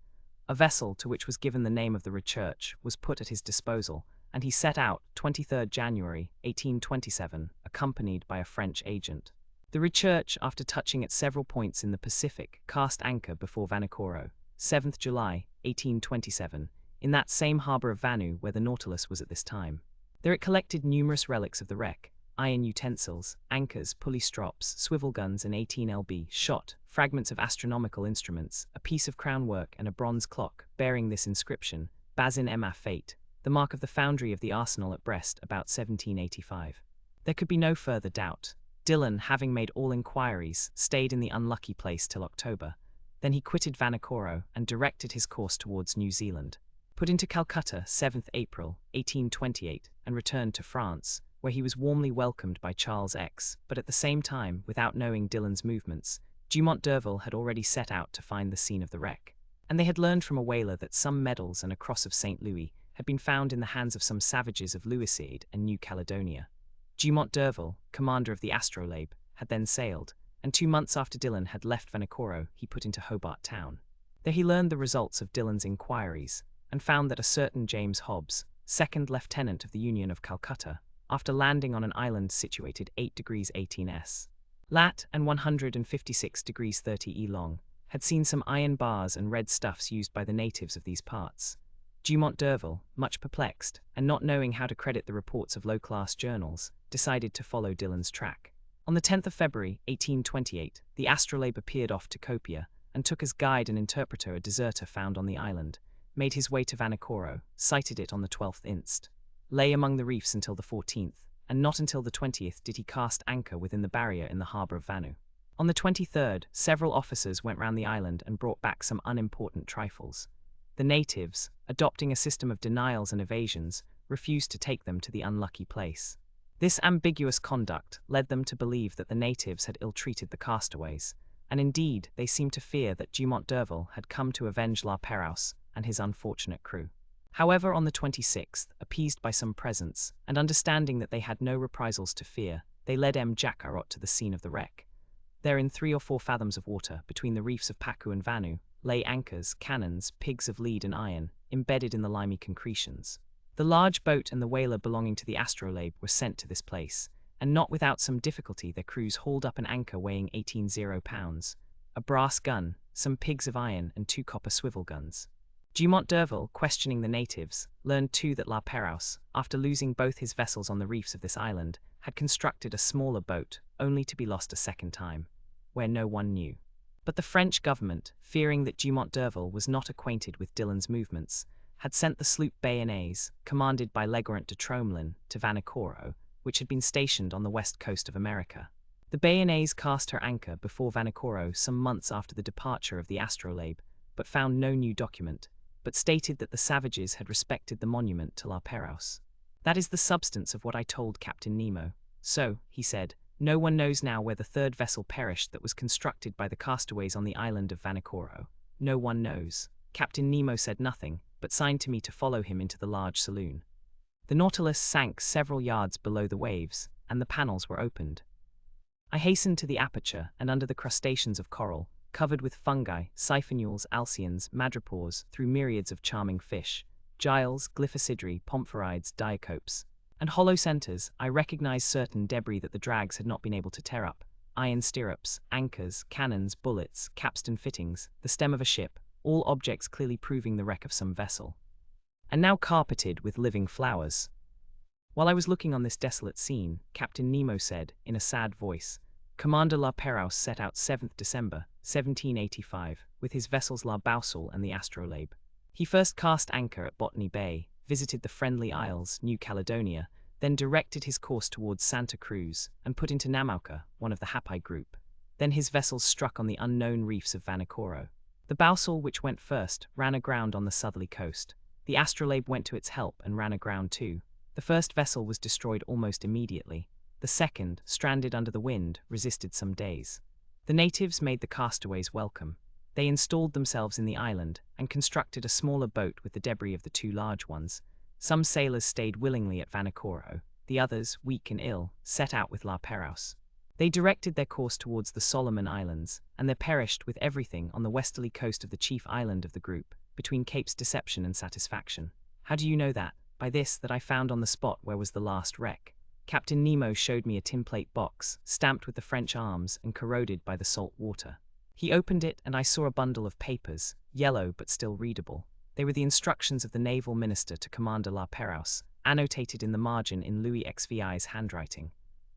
A vessel, to which was given the name of the Research, was put at his disposal, and he set out 23 January 1827, accompanied by a French agent. The Research, after touching at several points in the Pacific, cast anchor before Vanikoro, 7th July 1827, in that same harbour of Vanu where the Nautilus was at this time. There it collected numerous relics of the wreck: iron utensils, anchors, pulley strops, swivel guns, and 18 lb shot, fragments of astronomical instruments, a piece of crown work, and a bronze clock, bearing this inscription, Bazin Emma Fate, the mark of the foundry of the arsenal at Brest about 1785. There could be no further doubt. Dillon, having made all inquiries, stayed in the unlucky place till October. Then he quitted Vanikoro and directed his course towards New Zealand. Put into Calcutta 7th April 1828 and returned to France, where he was warmly welcomed by Charles X, but at the same time, without knowing Dillon's movements, Dumont d'Urville had already set out to find the scene of the wreck. And they had learned from a whaler that some medals and a cross of St. Louis had been found in the hands of some savages of Louisade and New Caledonia. Dumont d'Urville, commander of the Astrolabe, had then sailed, and 2 months after Dillon had left Vanikoro, he put into Hobart Town. There he learned the results of Dillon's inquiries, and found that a certain James Hobbs, 2nd Lieutenant of the Union of Calcutta, after landing on an island situated 8 degrees 18 S. lat. And 156 degrees 30 E long, had seen some iron bars and red stuffs used by the natives of these parts. Dumont d'Urville, much perplexed, and not knowing how to credit the reports of low-class journals, decided to follow Dillon's track. On the 10th of February, 1828, the Astrolabe appeared off Tocopia, and took as guide and interpreter a deserter found on the island, made his way to Vanikoro, sighted it on the 12th inst. Lay among the reefs until the 14th, and not until the 20th did he cast anchor within the barrier in the harbour of Vanu. On the 23rd, several officers went round the island and brought back some unimportant trifles. The natives, adopting a system of denials and evasions, refused to take them to the unlucky place. This ambiguous conduct led them to believe that the natives had ill-treated the castaways, and indeed they seemed to fear that Dumont d'Urville had come to avenge La Perouse and his unfortunate crew. However, on the 26th, appeased by some presents, and understanding that they had no reprisals to fear, they led M. Jacquarot to the scene of the wreck. There, in 3 or 4 fathoms of water, between the reefs of Pacu and Vanu, lay anchors, cannons, pigs of lead and iron, embedded in the limy concretions. The large boat and the whaler belonging to the Astrolabe were sent to this place, and not without some difficulty their crews hauled up an anchor weighing 18 pounds, a brass gun, some pigs of iron, and 2 copper swivel guns. Dumont d'Urville, questioning the natives, learned too that La Perouse, after losing both his vessels on the reefs of this island, had constructed a smaller boat, only to be lost a second time, where no one knew. But the French government, fearing that Dumont d'Urville was not acquainted with Dillon's movements, had sent the sloop Bayonnaise, commanded by Legrand de Tromelin, to Vanikoro, which had been stationed on the west coast of America. The Bayonnaise cast her anchor before Vanikoro some months after the departure of the Astrolabe, but found no new document, but stated that the savages had respected the monument to La Perouse. "That is the substance of what I told Captain Nemo. So," he said, "no one knows now where the 3rd vessel perished that was constructed by the castaways on the island of Vanikoro. No one knows." Captain Nemo said nothing, but signed to me to follow him into the large saloon. The Nautilus sank several yards below the waves, and the panels were opened. I hastened to the aperture, and under the crustaceans of coral, covered with fungi, siphonules, alcyons, madrepores, through myriads of charming fish, giles, glyphosidri, pomphorides, diacopes, and holocenters, I recognized certain debris that the drags had not been able to tear up, iron stirrups, anchors, cannons, bullets, capstan fittings, the stem of a ship, all objects clearly proving the wreck of some vessel. And now carpeted with living flowers. While I was looking on this desolate scene, Captain Nemo said, in a sad voice, Commander La Perouse set out 7th December, 1785, with his vessels La Boussole and the Astrolabe. He first cast anchor at Botany Bay, visited the Friendly Isles, New Caledonia, then directed his course towards Santa Cruz, and put into Namauca, one of the Happy group. Then his vessels struck on the unknown reefs of Vanikoro. The Boussole, which went first, ran aground on the southerly coast. The Astrolabe went to its help and ran aground too. The first vessel was destroyed almost immediately. The second, stranded under the wind, resisted some days. The natives made the castaways welcome. They installed themselves in the island and constructed a smaller boat with the debris of the two large ones. Some sailors stayed willingly at Vanikoro. The others, weak and ill, set out with La Perouse. They directed their course towards the Solomon Islands, and they perished with everything on the westerly coast of the chief island of the group, between Capes Deception and Satisfaction. How do you know that? By this that I found on the spot where was the last wreck. Captain Nemo showed me a tinplate box, stamped with the French arms and corroded by the salt water. He opened it and I saw a bundle of papers, yellow but still readable. They were the instructions of the naval minister to Commander La Perouse, annotated in the margin in Louis XVI's handwriting.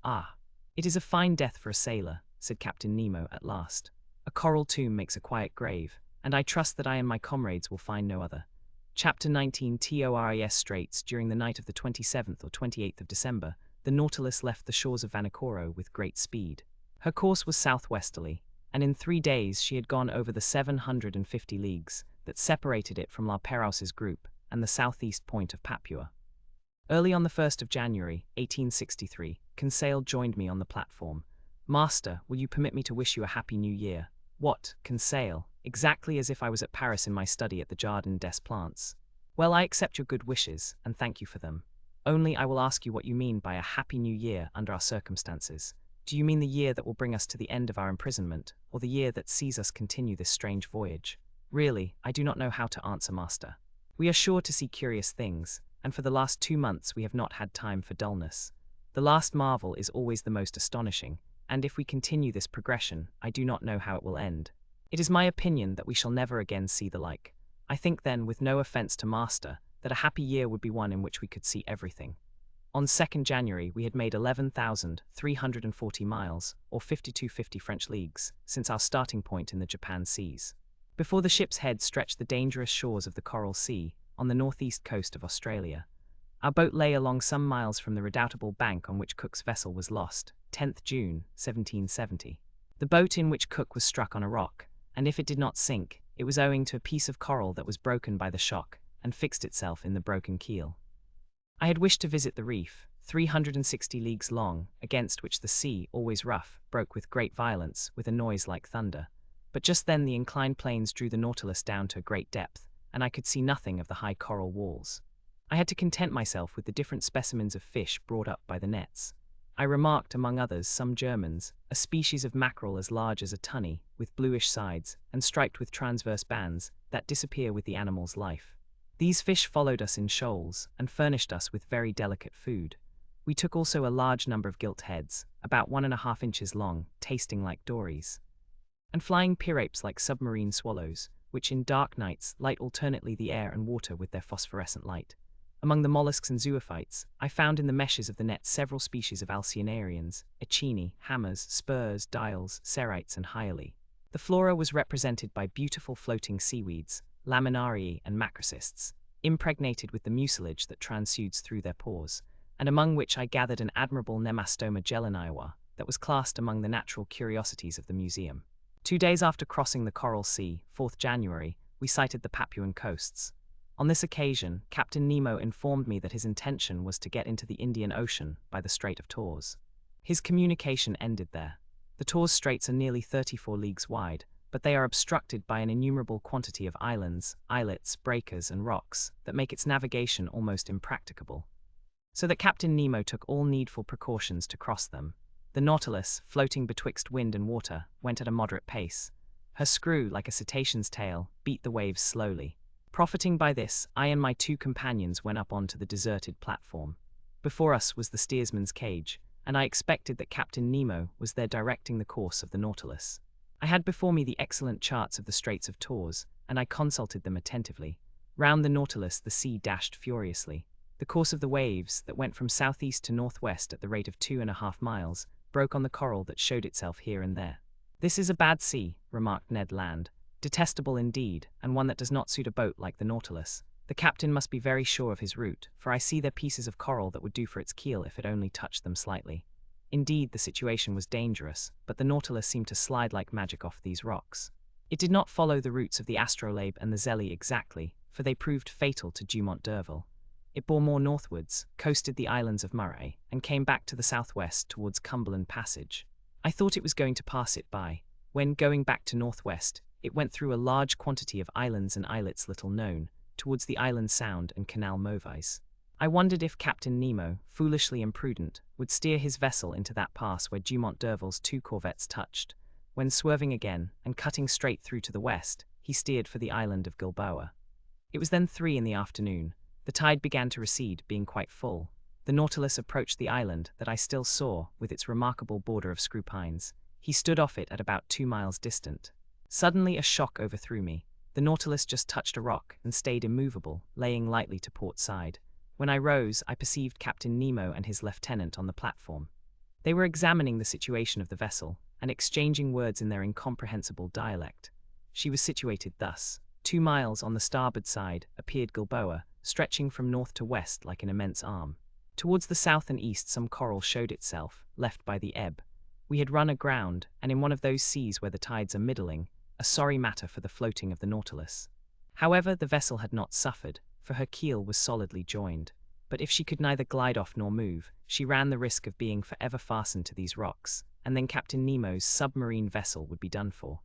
Ah, it is a fine death for a sailor, said Captain Nemo at last. A coral tomb makes a quiet grave, and I trust that I and my comrades will find no other. Chapter 19 TORIS Straits. During the night of the 27th or 28th of December, the Nautilus left the shores of Vanikoro with great speed. Her course was southwesterly, and in 3 days she had gone over the 750 leagues that separated it from La Perouse's group and the southeast point of Papua. Early on the 1st of January, 1863, Conseil joined me on the platform. Master, will you permit me to wish you a happy new year? What, Conseil? Exactly as if I was at Paris in my study at the Jardin des Plantes. Well, I accept your good wishes, and thank you for them. Only I will ask you what you mean by a happy new year under our circumstances. Do you mean the year that will bring us to the end of our imprisonment, or the year that sees us continue this strange voyage? Really, I do not know how to answer, Master. We are sure to see curious things, and for the last 2 months we have not had time for dullness. The last marvel is always the most astonishing, and if we continue this progression, I do not know how it will end. It is my opinion that we shall never again see the like. I think then, with no offense to Master, that a happy year would be one in which we could see everything. On 2nd January we had made 11,340 miles, or 5250 French leagues, since our starting point in the Japan seas. Before the ship's head stretched the dangerous shores of the Coral Sea, on the northeast coast of Australia. Our boat lay along some miles from the redoubtable bank on which Cook's vessel was lost, 10th June, 1770. The boat in which Cook was struck on a rock, and if it did not sink, it was owing to a piece of coral that was broken by the shock, and fixed itself in the broken keel. I had wished to visit the reef, 360 leagues long, against which the sea, always rough, broke with great violence, with a noise like thunder. But just then the inclined planes drew the Nautilus down to a great depth, and I could see nothing of the high coral walls. I had to content myself with the different specimens of fish brought up by the nets. I remarked, among others, some Germans, a species of mackerel as large as a tunny, with bluish sides, and striped with transverse bands, that disappear with the animal's life. These fish followed us in shoals, and furnished us with very delicate food. We took also a large number of gilt heads, about 1½ inches long, tasting like dories, and flying pirapes like submarine swallows, which in dark nights light alternately the air and water with their phosphorescent light. Among the mollusks and zoophytes, I found in the meshes of the net several species of alcynarians, echini, hammers, spurs, dials, cerites, and hyali. The flora was represented by beautiful floating seaweeds, laminarii and macrocysts, impregnated with the mucilage that transudes through their pores, and among which I gathered an admirable Nemastoma jeleniawa that was classed among the natural curiosities of the museum. 2 days after crossing the Coral Sea, 4th January, we sighted the Papuan coasts. On this occasion, Captain Nemo informed me that his intention was to get into the Indian Ocean by the Strait of Torres. His communication ended there. The Torres Straits are nearly 34 leagues wide, but they are obstructed by an innumerable quantity of islands, islets, breakers, and rocks that make its navigation almost impracticable. So that Captain Nemo took all needful precautions to cross them. The Nautilus, floating betwixt wind and water, went at a moderate pace. Her screw, like a cetacean's tail, beat the waves slowly. Profiting by this, I and my 2 companions went up onto the deserted platform. Before us was the steersman's cage, and I expected that Captain Nemo was there directing the course of the Nautilus. I had before me the excellent charts of the Straits of Torres, and I consulted them attentively. Round the Nautilus the sea dashed furiously. The course of the waves, that went from southeast to northwest at the rate of 2.5 miles, broke on the coral that showed itself here and there. "This is a bad sea," remarked Ned Land. "Detestable indeed, and one that does not suit a boat like the Nautilus. The captain must be very sure of his route, for I see there pieces of coral that would do for its keel if it only touched them slightly." Indeed, the situation was dangerous, but the Nautilus seemed to slide like magic off these rocks. It did not follow the routes of the Astrolabe and the Zélie exactly, for they proved fatal to Dumont d'Urville. It bore more northwards, coasted the islands of Murray, and came back to the southwest towards Cumberland Passage. I thought it was going to pass it by, when, going back to northwest, it went through a large quantity of islands and islets little known, towards the Island Sound and Canal Mauvaise. I wondered if Captain Nemo, foolishly imprudent, would steer his vessel into that pass where Dumont d'Urville's 2 corvettes touched, when swerving again, and cutting straight through to the west, he steered for the island of Gilboa. It was then 3 in the afternoon. The tide began to recede, being quite full. The Nautilus approached the island that I still saw, with its remarkable border of screw pines. He stood off it at about 2 miles distant. Suddenly a shock overthrew me. The Nautilus just touched a rock and stayed immovable, laying lightly to port side. When I rose, I perceived Captain Nemo and his lieutenant on the platform. They were examining the situation of the vessel, and exchanging words in their incomprehensible dialect. She was situated thus. 2 miles on the starboard side appeared Gilboa, stretching from north to west like an immense arm. Towards the south and east some coral showed itself, left by the ebb. We had run aground, and in one of those seas where the tides are middling, a sorry matter for the floating of the Nautilus. However, the vessel had not suffered, for her keel was solidly joined. But if she could neither glide off nor move, she ran the risk of being forever fastened to these rocks, and then Captain Nemo's submarine vessel would be done for.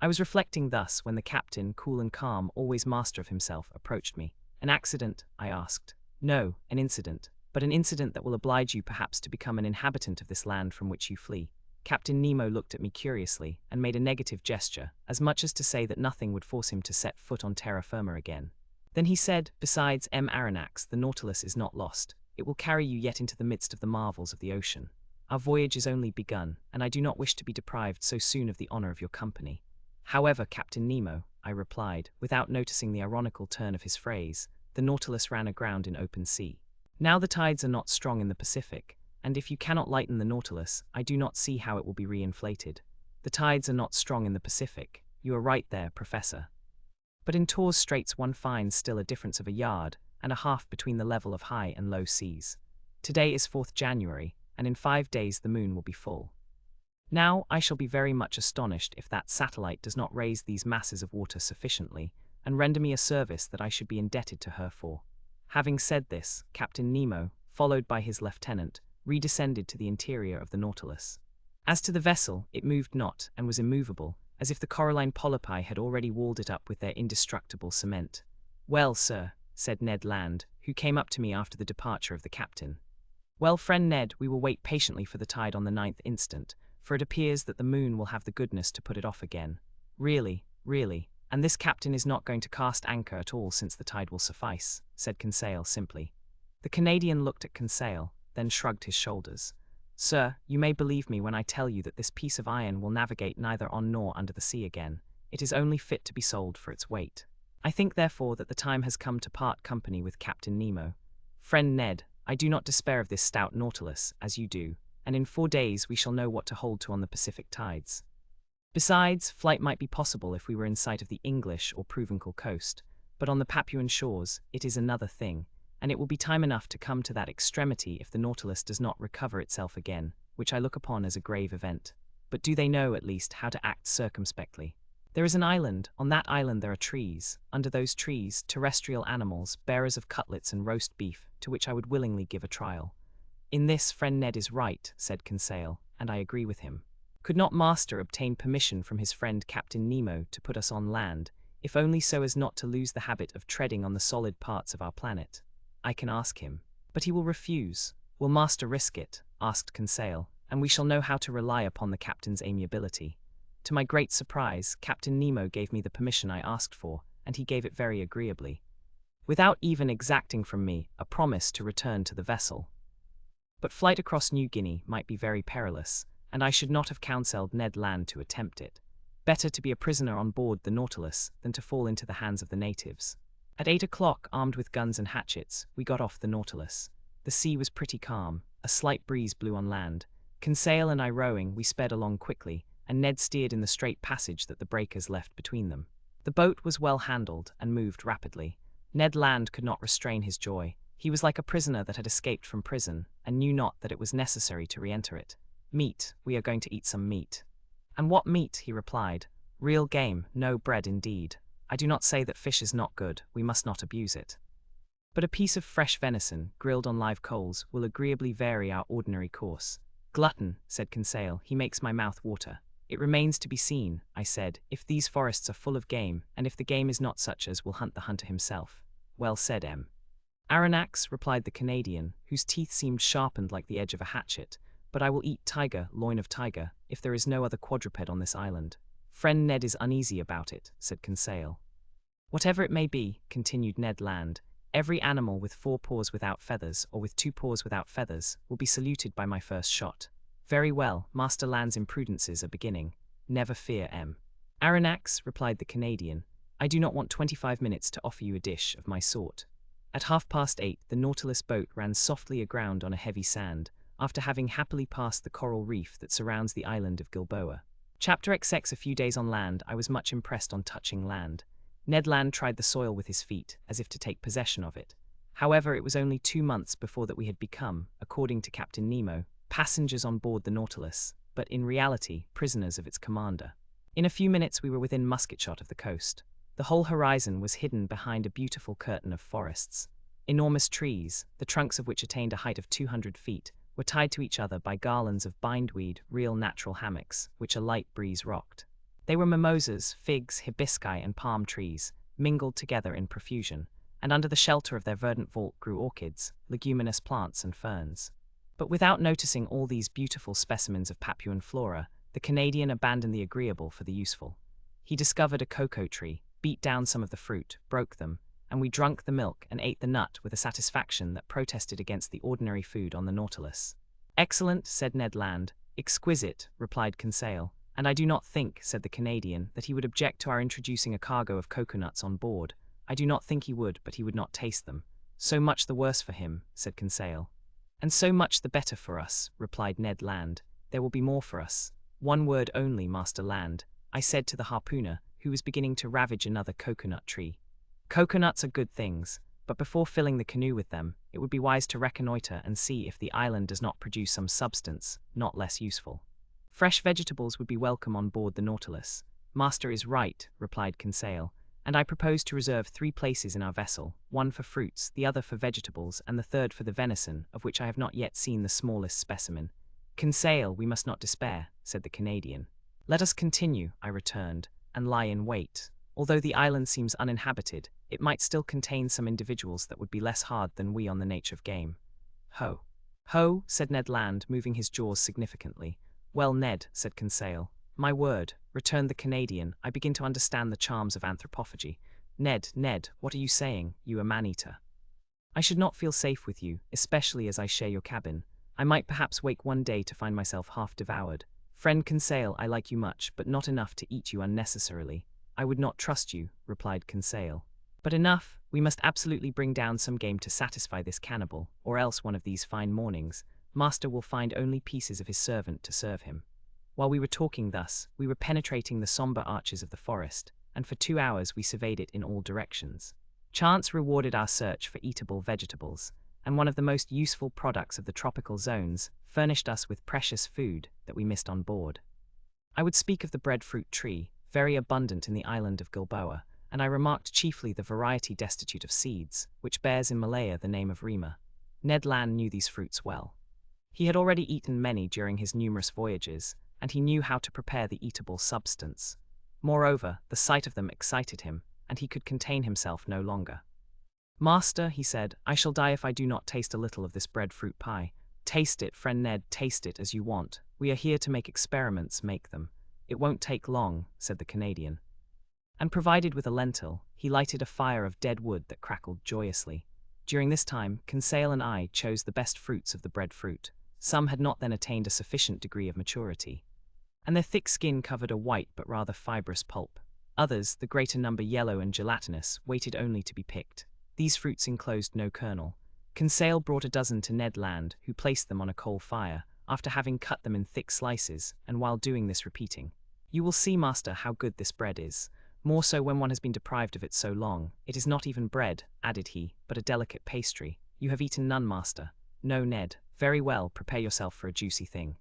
I was reflecting thus when the captain, cool and calm, always master of himself, approached me. "An accident?" I asked. "No, an incident, but an incident that will oblige you perhaps to become an inhabitant of this land from which you flee." Captain Nemo looked at me curiously, and made a negative gesture, as much as to say that nothing would force him to set foot on terra firma again. Then he said, "Besides, Aronnax, the Nautilus is not lost. It will carry you yet into the midst of the marvels of the ocean. Our voyage is only begun, and I do not wish to be deprived so soon of the honor of your company." "However, Captain Nemo," I replied, without noticing the ironical turn of his phrase, "the Nautilus ran aground in open sea. Now the tides are not strong in the Pacific, and if you cannot lighten the Nautilus, I do not see how it will be reinflated. The tides are not strong in the Pacific. You are right there, Professor. But in Torres Straits one finds still a difference of 1.5 yards between the level of high and low seas. Today is 4th January, and in 5 days the moon will be full. Now, I shall be very much astonished if that satellite does not raise these masses of water sufficiently, and render me a service that I should be indebted to her for." Having said this, Captain Nemo, followed by his lieutenant, redescended to the interior of the Nautilus. As to the vessel, it moved not, and was immovable, as if the coralline polypi had already walled it up with their indestructible cement. "Well, sir," said Ned Land, who came up to me after the departure of the captain. "Well, friend Ned, we will wait patiently for the tide on the 9th instant, for it appears that the moon will have the goodness to put it off again. Really, and this captain is not going to cast anchor at all since the tide will suffice," said Conseil simply. The Canadian looked at Conseil, then shrugged his shoulders. "Sir, you may believe me when I tell you that this piece of iron will navigate neither on nor under the sea again. It is only fit to be sold for its weight. I think, therefore, that the time has come to part company with Captain Nemo. Friend Ned, I do not despair of this stout Nautilus, as you do, and in 4 days we shall know what to hold to on the Pacific tides. Besides, flight might be possible if we were in sight of the English or Provencal coast, but on the Papuan shores it is another thing, and it will be time enough to come to that extremity if the Nautilus does not recover itself again, which I look upon as a grave event. But do they know, at least, how to act circumspectly? There is an island. On that island there are trees. Under those trees, terrestrial animals, bearers of cutlets and roast beef, to which I would willingly give a trial." "In this, friend Ned is right," said Conseil, "and I agree with him. Could not master obtain permission from his friend Captain Nemo to put us on land, if only so as not to lose the habit of treading on the solid parts of our planet? I can ask him. But he will refuse. Will master risk it?" asked Conseil, "and we shall know how to rely upon the captain's amiability." To my great surprise, Captain Nemo gave me the permission I asked for, and he gave it very agreeably, without even exacting from me a promise to return to the vessel. But flight across New Guinea might be very perilous, and I should not have counselled Ned Land to attempt it. Better to be a prisoner on board the Nautilus than to fall into the hands of the natives. At 8 o'clock, armed with guns and hatchets, we got off the Nautilus. The sea was pretty calm, a slight breeze blew on land. Conseil and I rowing, we sped along quickly, and Ned steered in the straight passage that the breakers left between them. The boat was well handled and moved rapidly. Ned Land could not restrain his joy. He was like a prisoner that had escaped from prison, and knew not that it was necessary to re-enter it. "Meat, we are going to eat some meat." "And what meat?" he replied. "Real game, no bread indeed. I do not say that fish is not good, we must not abuse it. But a piece of fresh venison, grilled on live coals, will agreeably vary our ordinary course." "Glutton," said Conseil, "he makes my mouth water." "It remains to be seen," I said, "if these forests are full of game, and if the game is not such as will hunt the hunter himself." "Well said, M. Aronnax," replied the Canadian, whose teeth seemed sharpened like the edge of a hatchet, "but I will eat tiger, loin of tiger, if there is no other quadruped on this island." "Friend Ned is uneasy about it," said Conseil. "Whatever it may be," continued Ned Land, "every animal with 4 paws without feathers, or with 2 paws without feathers, will be saluted by my first shot." "Very well, Master Land's imprudences are beginning. Never fear, M. Aronnax," replied the Canadian, "I do not want 25 minutes to offer you a dish of my sort." At 8:30, the Nautilus boat ran softly aground on a heavy sand, after having happily passed the coral reef that surrounds the island of Gilboa. Chapter XX. A few days on land, I was much impressed on touching land. Ned Land tried the soil with his feet, as if to take possession of it. However, it was only 2 months before that we had become, according to Captain Nemo, passengers on board the Nautilus, but in reality, prisoners of its commander. In a few minutes we were within musket shot of the coast. The whole horizon was hidden behind a beautiful curtain of forests. Enormous trees, the trunks of which attained a height of 200 feet, were tied to each other by garlands of bindweed, real natural hammocks, which a light breeze rocked. They were mimosas, figs, hibisci, and palm trees, mingled together in profusion, and under the shelter of their verdant vault grew orchids, leguminous plants, and ferns. But without noticing all these beautiful specimens of Papuan flora, the Canadian abandoned the agreeable for the useful. He discovered a cocoa tree, beat down some of the fruit, broke them, and we drank the milk and ate the nut with a satisfaction that protested against the ordinary food on the Nautilus. "Excellent," said Ned Land. "Exquisite," replied Conseil. "And I do not think," said the Canadian, "that he would object to our introducing a cargo of coconuts on board. I do not think he would, but he would not taste them." "So much the worse for him," said Conseil. "And so much the better for us," replied Ned Land. "There will be more for us." "One word only, Master Land," I said to the harpooner, who was beginning to ravage another coconut tree. "Coconuts are good things, but before filling the canoe with them, it would be wise to reconnoiter and see if the island does not produce some substance, not less useful. Fresh vegetables would be welcome on board the Nautilus." "Master is right," replied Conseil, "and I propose to reserve 3 places in our vessel, one for fruits, the other for vegetables, and the third for the venison, of which I have not yet seen the smallest specimen." "Conseil, we must not despair," said the Canadian. "Let us continue," I returned, "and lie in wait. Although the island seems uninhabited, it might still contain some individuals that would be less hard than we on the nature of game." "Ho." "Ho," said Ned Land, moving his jaws significantly. "Well, Ned," said Conseil. "My word," returned the Canadian, "I begin to understand the charms of anthropophagy." Ned, what are you saying, you a man-eater?" "I should not feel safe with you, especially as I share your cabin. I might perhaps wake one day to find myself half devoured. Friend Conseil, I like you much, but not enough to eat you unnecessarily." "I would not trust you," replied Conseil. "But enough, we must absolutely bring down some game to satisfy this cannibal, or else one of these fine mornings, Master will find only pieces of his servant to serve him." While we were talking thus, we were penetrating the somber arches of the forest, and for 2 hours we surveyed it in all directions. Chance rewarded our search for eatable vegetables, and one of the most useful products of the tropical zones furnished us with precious food that we missed on board. I would speak of the breadfruit tree, very abundant in the island of Gilboa, and I remarked chiefly the variety destitute of seeds, which bears in Malaya the name of rima. Ned Land knew these fruits well. He had already eaten many during his numerous voyages, and he knew how to prepare the eatable substance. Moreover, the sight of them excited him, and he could contain himself no longer. "Master," he said, "I shall die if I do not taste a little of this breadfruit pie." "Taste it, friend Ned, taste it as you want. We are here to make experiments, make them. It won't take long," said the Canadian. And provided with a lentil, he lighted a fire of dead wood that crackled joyously. During this time, Conseil and I chose the best fruits of the breadfruit. Some had not then attained a sufficient degree of maturity, and their thick skin covered a white but rather fibrous pulp. Others, the greater number yellow and gelatinous, waited only to be picked. These fruits enclosed no kernel. Conseil brought a dozen to Ned Land, who placed them on a coal fire, after having cut them in thick slices, and while doing this repeating, "You will see, master, how good this bread is. More so when one has been deprived of it so long. It is not even bread," added he, "but a delicate pastry. You have eaten none, master." "No, Ned." "Very well, prepare yourself for a juicy thing.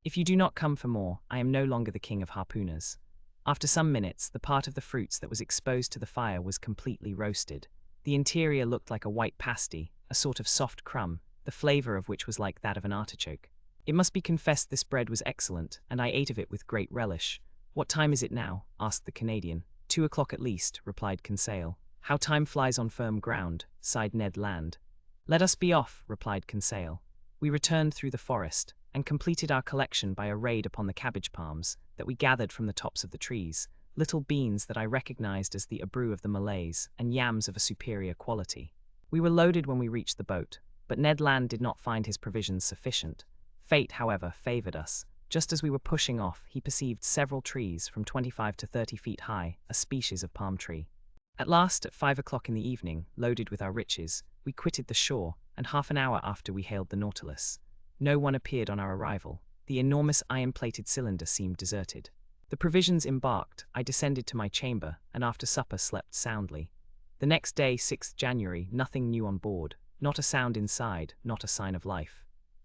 If you do not come for more, I am no longer the king of harpooners." After some minutes, the part of the fruits that was exposed to the fire was completely roasted. The interior looked like a white pasty, a sort of soft crumb, the flavor of which was like that of an artichoke. It must be confessed this bread was excellent, and I ate of it with great relish. "What time is it now?" asked the Canadian. 2 o'clock at least," replied Conseil. "How time flies on firm ground," sighed Ned Land. "Let us be off," replied Conseil. We returned through the forest, and completed our collection by a raid upon the cabbage palms that we gathered from the tops of the trees, little beans that I recognized as the abrou of the Malays, and yams of a superior quality. We were loaded when we reached the boat, but Ned Land did not find his provisions sufficient. Fate, however, favored us. Just as we were pushing off, he perceived several trees from 25 to 30 feet high, a species of palm tree. At last, at 5 o'clock in the evening, loaded with our riches, we quitted the shore, and half an hour after we hailed the Nautilus. No one appeared on our arrival. The enormous iron-plated cylinder seemed deserted. The provisions embarked, I descended to my chamber, and after supper slept soundly. The next day, 6th January, nothing new on board, not a sound inside, not a sign of life.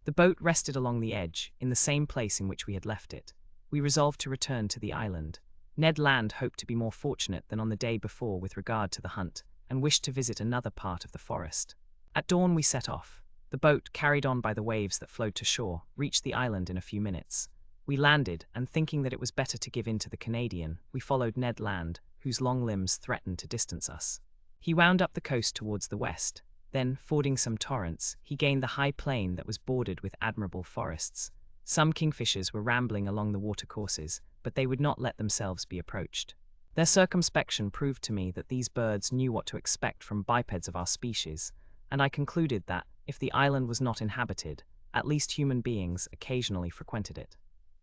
The boat rested along the edge, in the same place in which we had left it. We resolved to return to the island. Ned Land hoped to be more fortunate than on the day before with regard to the hunt, and wished to visit another part of the forest. At dawn we set off. The boat, carried on by the waves that flowed to shore, reached the island in a few minutes. We landed, and thinking that it was better to give in to the Canadian, we followed Ned Land, whose long limbs threatened to distance us. He wound up the coast towards the west. Then, fording some torrents, he gained the high plain that was bordered with admirable forests. Some kingfishers were rambling along the watercourses, but they would not let themselves be approached. Their circumspection proved to me that these birds knew what to expect from bipeds of our species, and I concluded that, if the island was not inhabited, at least human beings occasionally frequented it.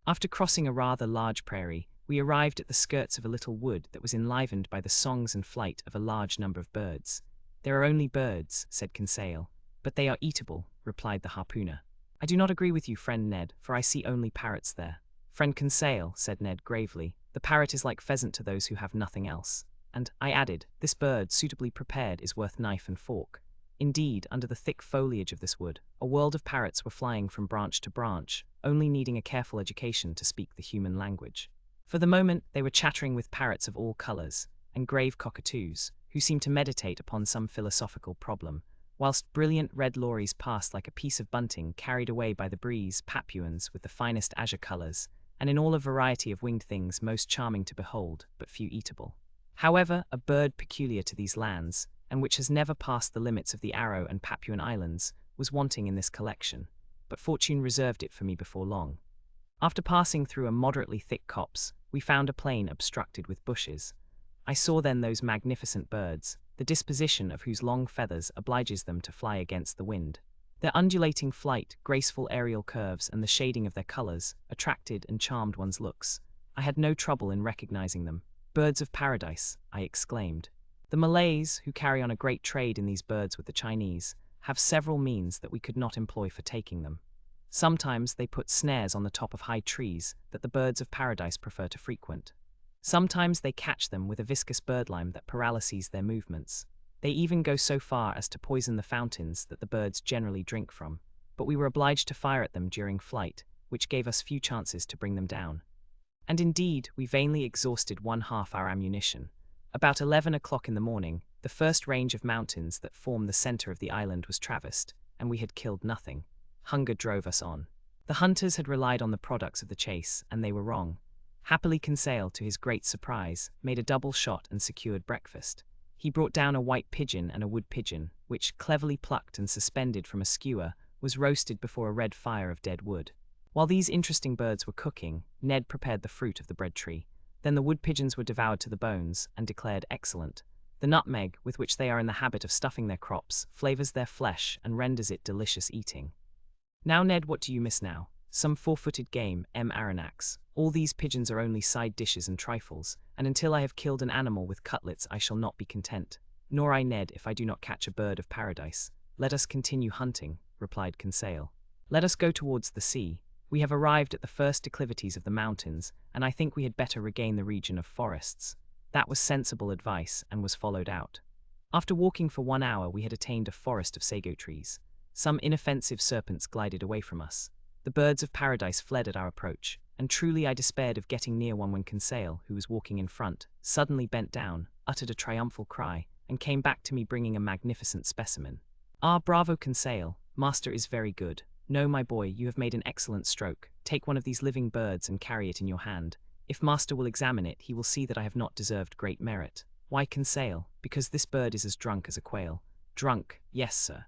After crossing a rather large prairie, we arrived at the skirts of a little wood that was enlivened by the songs and flight of a large number of birds. "There are only birds," said Conseil. "But they are eatable," replied the harpooner. "I do not agree with you, friend Ned, for I see only parrots there." "Friend Conseil," said Ned gravely, "the parrot is like pheasant to those who have nothing else." And I added, "This bird, suitably prepared, is worth knife and fork." Indeed, under the thick foliage of this wood, a world of parrots were flying from branch to branch, only needing a careful education to speak the human language. For the moment, they were chattering with parrots of all colors, and grave cockatoos, who seemed to meditate upon some philosophical problem, whilst brilliant red lories passed like a piece of bunting carried away by the breeze, papuans with the finest azure colors, and in all a variety of winged things most charming to behold, but few eatable. However, a bird peculiar to these lands, and which has never passed the limits of the Arrow and Papuan Islands, was wanting in this collection, but fortune reserved it for me before long. After passing through a moderately thick copse, we found a plain obstructed with bushes. I saw then those magnificent birds, the disposition of whose long feathers obliges them to fly against the wind. Their undulating flight, graceful aerial curves, and the shading of their colors, attracted and charmed one's looks. I had no trouble in recognizing them. "Birds of paradise," I exclaimed. The Malays, who carry on a great trade in these birds with the Chinese, have several means that we could not employ for taking them. Sometimes they put snares on the top of high trees that the birds of paradise prefer to frequent. Sometimes they catch them with a viscous birdlime that paralyses their movements. They even go so far as to poison the fountains that the birds generally drink from, but we were obliged to fire at them during flight, which gave us few chances to bring them down. And indeed, we vainly exhausted one half our ammunition. About 11 o'clock in the morning, the first range of mountains that form the center of the island was traversed, and we had killed nothing. Hunger drove us on. The hunters had relied on the products of the chase, and they were wrong. Happily Conseil, to his great surprise, made a double shot and secured breakfast. He brought down a white pigeon and a wood pigeon, which, cleverly plucked and suspended from a skewer, was roasted before a red fire of dead wood. While these interesting birds were cooking, Ned prepared the fruit of the bread tree. Then the wood pigeons were devoured to the bones, and declared excellent. The nutmeg, with which they are in the habit of stuffing their crops, flavors their flesh and renders it delicious eating. Now, Ned, what do you miss now? Some four-footed game, Aronnax. All these pigeons are only side dishes and trifles, and until I have killed an animal with cutlets I shall not be content. Nor I, Ned, if I do not catch a bird of paradise. Let us continue hunting, replied Conseil. Let us go towards the sea. We have arrived at the first declivities of the mountains, and I think we had better regain the region of forests. That was sensible advice, and was followed out. After walking for 1 hour we had attained a forest of sago trees. Some inoffensive serpents glided away from us. The birds of paradise fled at our approach, and truly I despaired of getting near one when Conseil, who was walking in front, suddenly bent down, uttered a triumphal cry, and came back to me bringing a magnificent specimen. Ah, bravo, Conseil, master is very good. No, my boy, you have made an excellent stroke. Take one of these living birds and carry it in your hand. If master will examine it, he will see that I have not deserved great merit. Why, Conseil? Because this bird is as drunk as a quail. Drunk, yes, sir.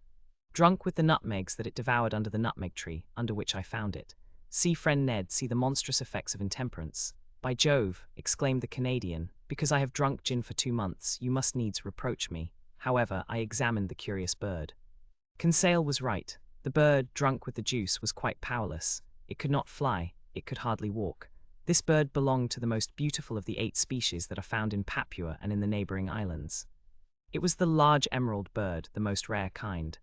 Drunk with the nutmegs that it devoured under the nutmeg tree, under which I found it. See, friend Ned, see the monstrous effects of intemperance. By Jove, exclaimed the Canadian, because I have drunk gin for 2 months, you must needs reproach me. However, I examined the curious bird. Conseil was right. The bird, drunk with the juice, was quite powerless. It could not fly, it could hardly walk. This bird belonged to the most beautiful of the 8 species that are found in Papua and in the neighboring islands. It was the large emerald bird, the most rare kind.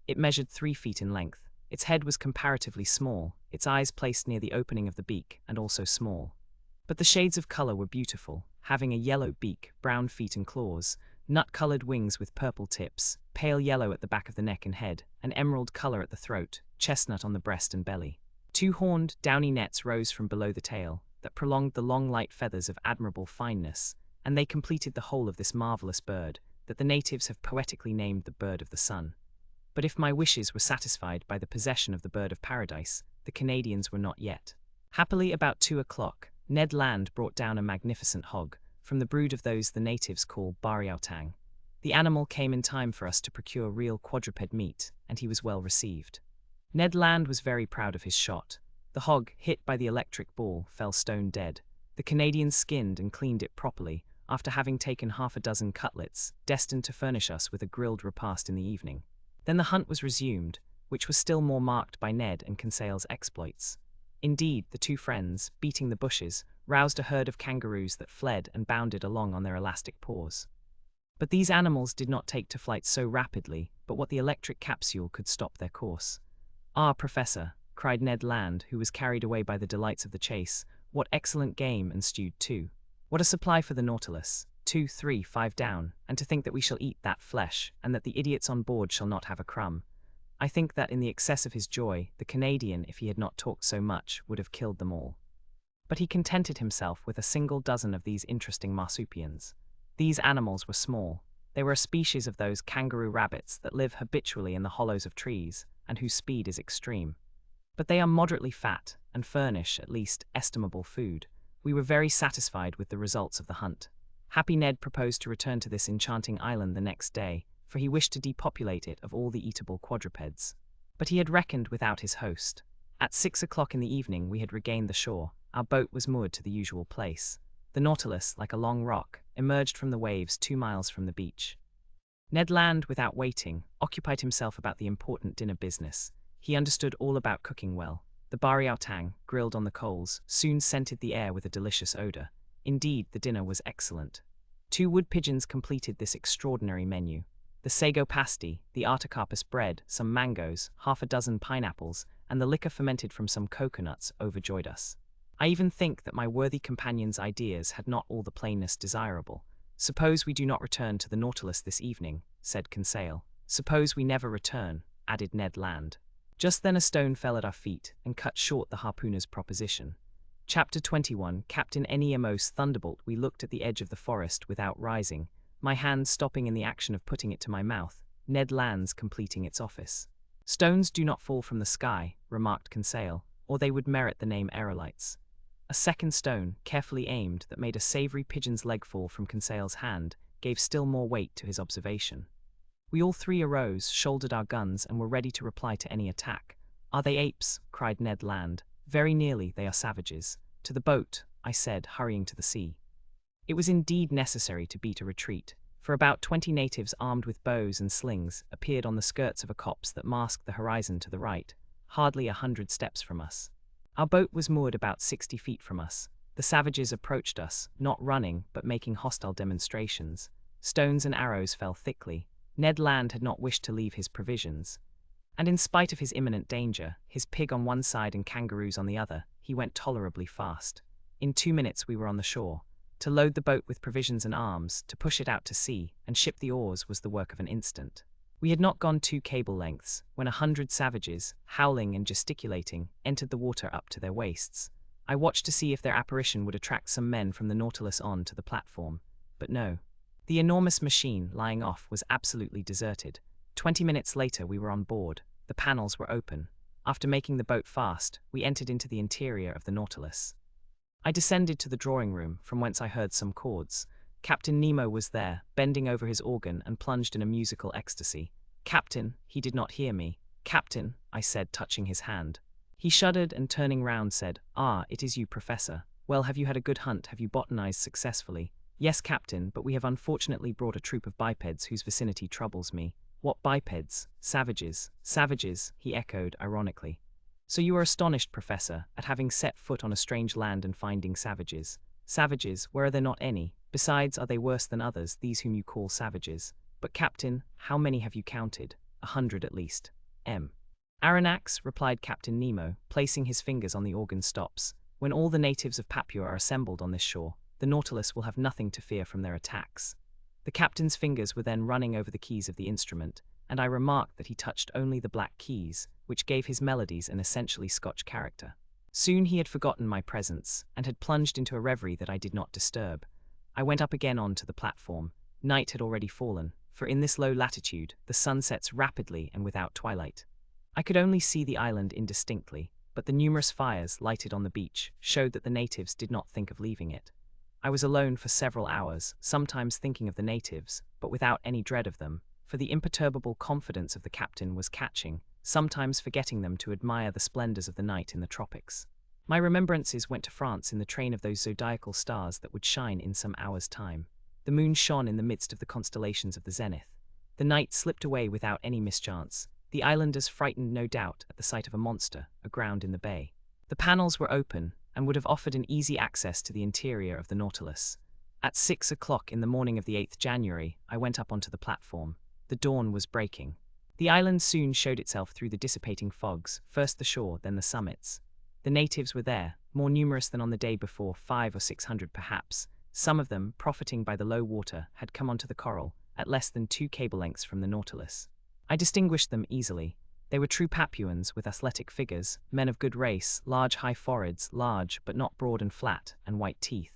It measured 3 feet in length. Its head was comparatively small, its eyes placed near the opening of the beak, and also small. But the shades of color were beautiful, having a yellow beak, brown feet and claws, nut-colored wings with purple tips, pale yellow at the back of the neck and head, an emerald color at the throat, chestnut on the breast and belly. 2 horned, downy nets rose from below the tail, that prolonged the long light feathers of admirable fineness, and they completed the whole of this marvelous bird, that the natives have poetically named the bird of the sun. But if my wishes were satisfied by the possession of the bird of paradise, the Canadians were not yet. Happily, about 2 o'clock, Ned Land brought down a magnificent hog, from the brood of those the natives call biologist. The animal came in time for us to procure real quadruped meat, and he was well received. Ned Land was very proud of his shot. The hog, hit by the electric ball, fell stone dead. The Canadians skinned and cleaned it properly, after having taken 6 cutlets, destined to furnish us with a grilled repast in the evening. Then the hunt was resumed, which was still more marked by Ned and Conseil's exploits. Indeed, the 2 friends, beating the bushes, roused a herd of kangaroos that fled and bounded along on their elastic paws. But these animals did not take to flight so rapidly, but what the electric capsule could stop their course. Ah, Professor, cried Ned Land, who was carried away by the delights of the chase, what excellent game, and stewed too. What a supply for the Nautilus. 2, 3, 5 down, and to think that we shall eat that flesh, and that the idiots on board shall not have a crumb. I think that in the excess of his joy, the Canadian, if he had not talked so much, would have killed them all. But he contented himself with a single dozen of these interesting marsupials. These animals were small. They were a species of those kangaroo rabbits that live habitually in the hollows of trees, and whose speed is extreme. But they are moderately fat, and furnish, at least, estimable food. We were very satisfied with the results of the hunt. Happy Ned proposed to return to this enchanting island the next day, for he wished to depopulate it of all the eatable quadrupeds. But he had reckoned without his host. At 6 o'clock in the evening we had regained the shore. Our boat was moored to the usual place. The Nautilus, like a long rock, emerged from the waves 2 miles from the beach. Ned Land, without waiting, occupied himself about the important dinner business. He understood all about cooking well. The bariautang, grilled on the coals, soon scented the air with a delicious odor. Indeed, the dinner was excellent. 2 wood pigeons completed this extraordinary menu. The sago pasty, the artocarpus bread, some mangoes, 6 pineapples, and the liquor fermented from some coconuts overjoyed us. I even think that my worthy companion's ideas had not all the plainness desirable. Suppose we do not return to the Nautilus this evening, said Conseil. Suppose we never return, added Ned Land. Just then a stone fell at our feet and cut short the harpooner's proposition. Chapter 21, Captain Nemo's thunderbolt. We looked at the edge of the forest without rising, my hand stopping in the action of putting it to my mouth, Ned Land's completing its office. Stones do not fall from the sky, remarked Conseil, or they would merit the name aerolites. A second stone, carefully aimed, that made a savory pigeon's leg fall from Conseil's hand, gave still more weight to his observation. We all 3 arose, shouldered our guns, and were ready to reply to any attack. Are they apes? Cried Ned Land. Very nearly, they are savages. To the boat, I said, hurrying to the sea. It was indeed necessary to beat a retreat, for about 20 natives armed with bows and slings appeared on the skirts of a copse that masked the horizon to the right, hardly 100 steps from us. Our boat was moored about 60 feet from us. The savages approached us, not running, but making hostile demonstrations. Stones and arrows fell thickly. Ned Land had not wished to leave his provisions. And in spite of his imminent danger, his pig on one side and kangaroos on the other, he went tolerably fast. In 2 minutes we were on the shore. To load the boat with provisions and arms, to push it out to sea, and ship the oars was the work of an instant. We had not gone 2 cable lengths, when 100 savages, howling and gesticulating, entered the water up to their waists. I watched to see if their apparition would attract some men from the Nautilus on to the platform. But no. The enormous machine, lying off, was absolutely deserted. 20 minutes later we were on board. The panels were open. After making the boat fast, we entered into the interior of the Nautilus. I descended to the drawing room, from whence I heard some chords. Captain Nemo was there, bending over his organ and plunged in a musical ecstasy. "Captain," he did not hear me. "Captain," I said, touching his hand. He shuddered and turning round said, "Ah, it is you, Professor. Well, have you had a good hunt? Have you botanized successfully?" "Yes, Captain, but we have unfortunately brought a troop of bipeds whose vicinity troubles me." "What bipeds?" "Savages." "Savages," he echoed ironically. "So you are astonished, Professor, at having set foot on a strange land and finding savages." "Savages, where are there not any? Besides, are they worse than others, these whom you call savages?" "But, Captain, how many have you counted?" 100 at least. Aronnax, replied Captain Nemo, placing his fingers on the organ stops. "When all the natives of Papua are assembled on this shore, the Nautilus will have nothing to fear from their attacks." The captain's fingers were then running over the keys of the instrument, and I remarked that he touched only the black keys, which gave his melodies an essentially Scotch character. Soon he had forgotten my presence, and had plunged into a reverie that I did not disturb. I went up again on to the platform. Night had already fallen, for in this low latitude the sun sets rapidly and without twilight. I could only see the island indistinctly, but the numerous fires lighted on the beach showed that the natives did not think of leaving it. I was alone for several hours, sometimes thinking of the natives, but without any dread of them, for the imperturbable confidence of the captain was catching, sometimes forgetting them to admire the splendors of the night in the tropics. My remembrances went to France in the train of those zodiacal stars that would shine in some hours' time. The moon shone in the midst of the constellations of the zenith. The night slipped away without any mischance. The islanders frightened no doubt at the sight of a monster aground in the bay. The panels were open, and would have offered an easy access to the interior of the Nautilus. At 6 o'clock in the morning of the 8th January, I went up onto the platform. The dawn was breaking. The island soon showed itself through the dissipating fogs, first the shore, then the summits. The natives were there, more numerous than on the day before, 500 or 600 perhaps. Some of them, profiting by the low water, had come onto the coral, at less than 2 cable lengths from the Nautilus. I distinguished them easily. They were true Papuans with athletic figures, men of good race, large high foreheads, large but not broad and flat, and white teeth.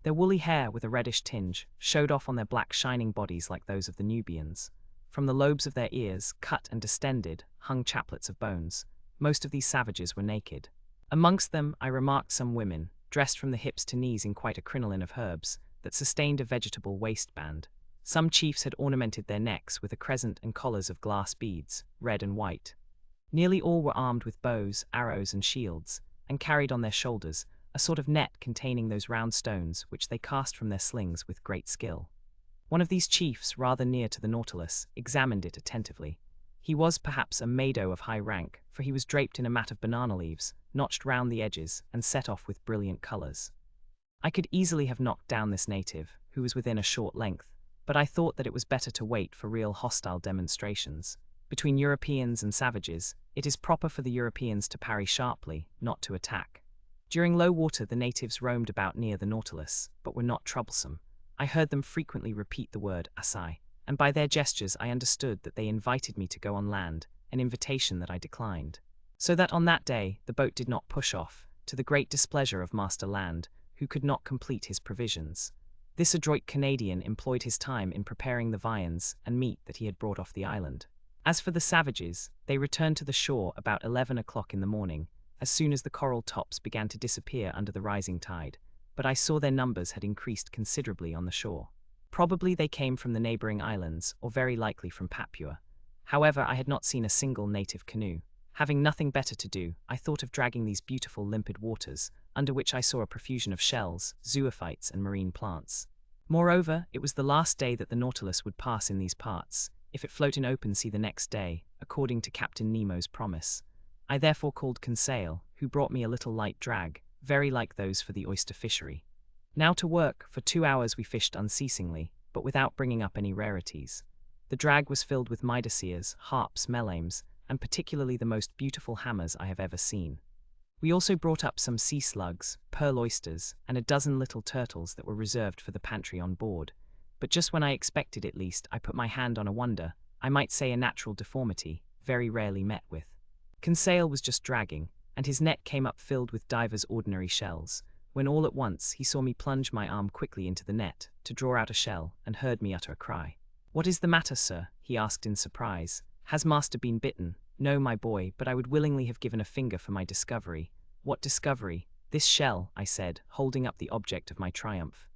Their woolly hair, with a reddish tinge, showed off on their black shining bodies like those of the Nubians. From the lobes of their ears, cut and distended, hung chaplets of bones. Most of these savages were naked. Amongst them I remarked some women, dressed from the hips to knees in quite a crinoline of herbs, that sustained a vegetable waistband. Some chiefs had ornamented their necks with a crescent and collars of glass beads, red and white. Nearly all were armed with bows, arrows, and shields, and carried on their shoulders a sort of net containing those round stones which they cast from their slings with great skill. One of these chiefs, rather near to the Nautilus, examined it attentively. He was perhaps a Mado of high rank, for he was draped in a mat of banana leaves, notched round the edges, and set off with brilliant colors. I could easily have knocked down this native, who was within a short length, but I thought that it was better to wait for real hostile demonstrations. Between Europeans and savages, it is proper for the Europeans to parry sharply, not to attack. During low water the natives roamed about near the Nautilus, but were not troublesome. I heard them frequently repeat the word "asai," and by their gestures I understood that they invited me to go on land, an invitation that I declined. So that on that day the boat did not push off, to the great displeasure of Master Land, who could not complete his provisions. This adroit Canadian employed his time in preparing the viands and meat that he had brought off the island. As for the savages, they returned to the shore about 11 o'clock in the morning, as soon as the coral tops began to disappear under the rising tide, but I saw their numbers had increased considerably on the shore. Probably they came from the neighboring islands, or very likely from Papua. However, I had not seen a single native canoe. Having nothing better to do, I thought of dragging these beautiful limpid waters, under which I saw a profusion of shells, zoophytes, and marine plants. Moreover, it was the last day that the Nautilus would pass in these parts. If it float in open sea the next day, according to Captain Nemo's promise. I therefore called Conseil, who brought me a little light drag, very like those for the oyster fishery. Now to work. For 2 hours we fished unceasingly, but without bringing up any rarities. The drag was filled with maidaceas, harps, melames, and particularly the most beautiful hammers I have ever seen. We also brought up some sea slugs, pearl oysters, and a dozen little turtles that were reserved for the pantry on board. But just when I expected it least, I put my hand on a wonder, I might say a natural deformity, very rarely met with. Conseil was just dragging, and his net came up filled with divers' ordinary shells, when all at once he saw me plunge my arm quickly into the net, to draw out a shell, and heard me utter a cry. "What is the matter, sir?" he asked in surprise. "Has master been bitten?" "No, my boy, but I would willingly have given a finger for my discovery." "What discovery?" "This shell," I said, holding up the object of my triumph.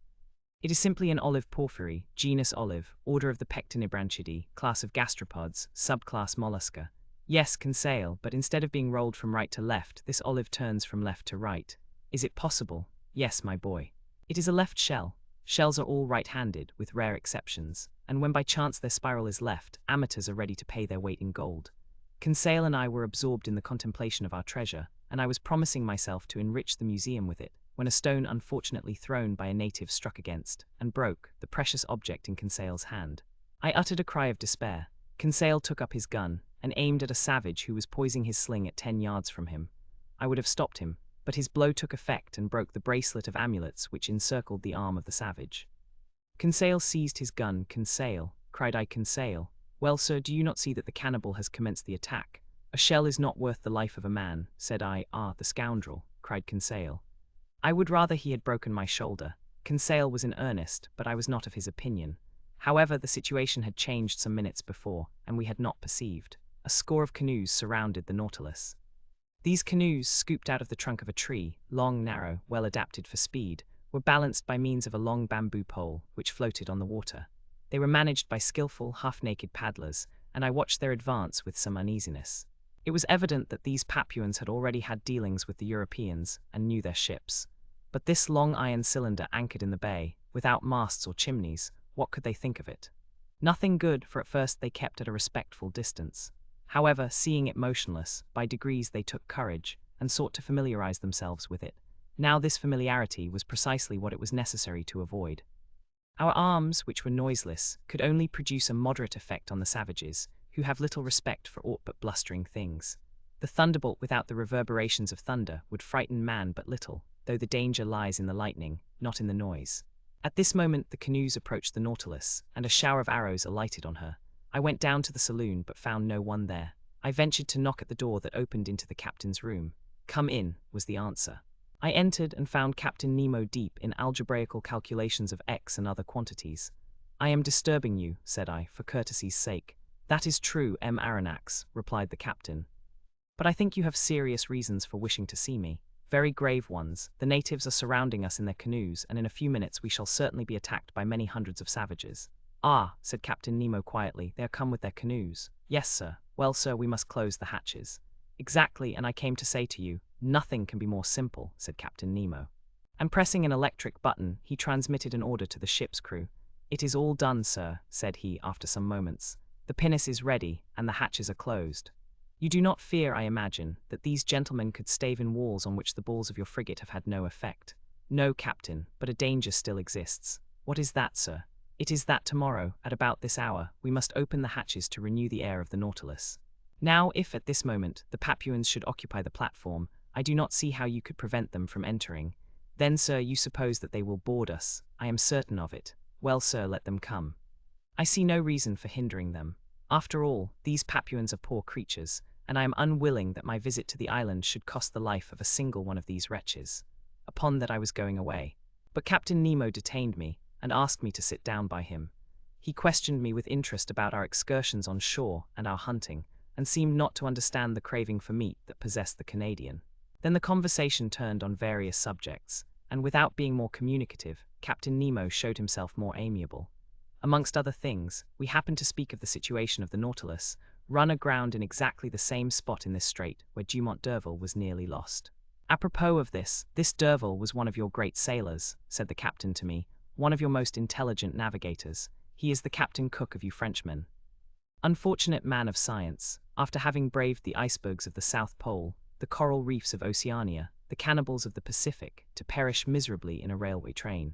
"It is simply an olive porphyry, genus olive, order of the Pectinibranchidae, class of gastropods, subclass mollusca." "Yes, Conseil, but instead of being rolled from right to left, this olive turns from left to right." "Is it possible?" "Yes, my boy. It is a left shell. Shells are all right-handed, with rare exceptions, and when by chance their spiral is left, amateurs are ready to pay their weight in gold." Conseil and I were absorbed in the contemplation of our treasure, and I was promising myself to enrich the museum with it, when a stone unfortunately thrown by a native struck against, and broke, the precious object in Conseil's hand. I uttered a cry of despair. Conseil took up his gun, and aimed at a savage who was poising his sling at 10 yards from him. I would have stopped him, but his blow took effect and broke the bracelet of amulets which encircled the arm of the savage. Conseil seized his gun. "Conseil," cried I, "Conseil." "Well, sir, do you not see that the cannibal has commenced the attack?" "A shell is not worth the life of a man," said I. "Ah, the scoundrel," cried Conseil. "I would rather he had broken my shoulder." Conseil was in earnest, but I was not of his opinion. However, the situation had changed some minutes before, and we had not perceived. A score of canoes surrounded the Nautilus. These canoes, scooped out of the trunk of a tree, long, narrow, well adapted for speed, were balanced by means of a long bamboo pole, which floated on the water. They were managed by skillful, half-naked paddlers, and I watched their advance with some uneasiness. It was evident that these Papuans had already had dealings with the Europeans, and knew their ships. But this long iron cylinder anchored in the bay, without masts or chimneys, what could they think of it? Nothing good, for at first they kept at a respectful distance. However, seeing it motionless, by degrees they took courage, and sought to familiarize themselves with it. Now this familiarity was precisely what it was necessary to avoid. Our arms, which were noiseless, could only produce a moderate effect on the savages, who have little respect for aught but blustering things. The thunderbolt without the reverberations of thunder would frighten man but little, though the danger lies in the lightning, not in the noise. At this moment the canoes approached the Nautilus, and a shower of arrows alighted on her. I went down to the saloon, but found no one there. I ventured to knock at the door that opened into the captain's room. "Come in," was the answer. I entered and found Captain Nemo deep in algebraical calculations of x and other quantities. "I am disturbing you," said I, "for courtesy's sake." "That is true, M. Aronnax," replied the captain. "But I think you have serious reasons for wishing to see me." "Very grave ones. The natives are surrounding us in their canoes, and in a few minutes we shall certainly be attacked by many hundreds of savages." "Ah," said Captain Nemo quietly, "they are come with their canoes." "Yes, sir." "Well, sir, we must close the hatches." "Exactly, and I came to say to you, nothing can be more simple," said Captain Nemo. And pressing an electric button, he transmitted an order to the ship's crew. "It is all done, sir," said he after some moments. "The pinnace is ready, and the hatches are closed. You do not fear, I imagine, that these gentlemen could stave in walls on which the balls of your frigate have had no effect." "No, Captain, but a danger still exists." "What is that, sir?" "It is that tomorrow, at about this hour, we must open the hatches to renew the air of the Nautilus. Now, if at this moment the Papuans should occupy the platform, I do not see how you could prevent them from entering. Then, sir, you suppose that they will board us. I am certain of it. Well, sir, let them come. I see no reason for hindering them. After all, these Papuans are poor creatures, and I am unwilling that my visit to the island should cost the life of a single one of these wretches." Upon that I was going away. But Captain Nemo detained me, and asked me to sit down by him. He questioned me with interest about our excursions on shore and our hunting, and seemed not to understand the craving for meat that possessed the Canadian. Then the conversation turned on various subjects, and without being more communicative, Captain Nemo showed himself more amiable. Amongst other things, we happened to speak of the situation of the Nautilus, run aground in exactly the same spot in this strait where Dumont d'Urville was nearly lost. "Apropos of this d'Urville was one of your great sailors," said the captain to me, one of your most intelligent navigators. He is the Captain Cook of you Frenchmen. Unfortunate man of science, after having braved the icebergs of the South Pole, the coral reefs of Oceania, the cannibals of the Pacific, to perish miserably in a railway train.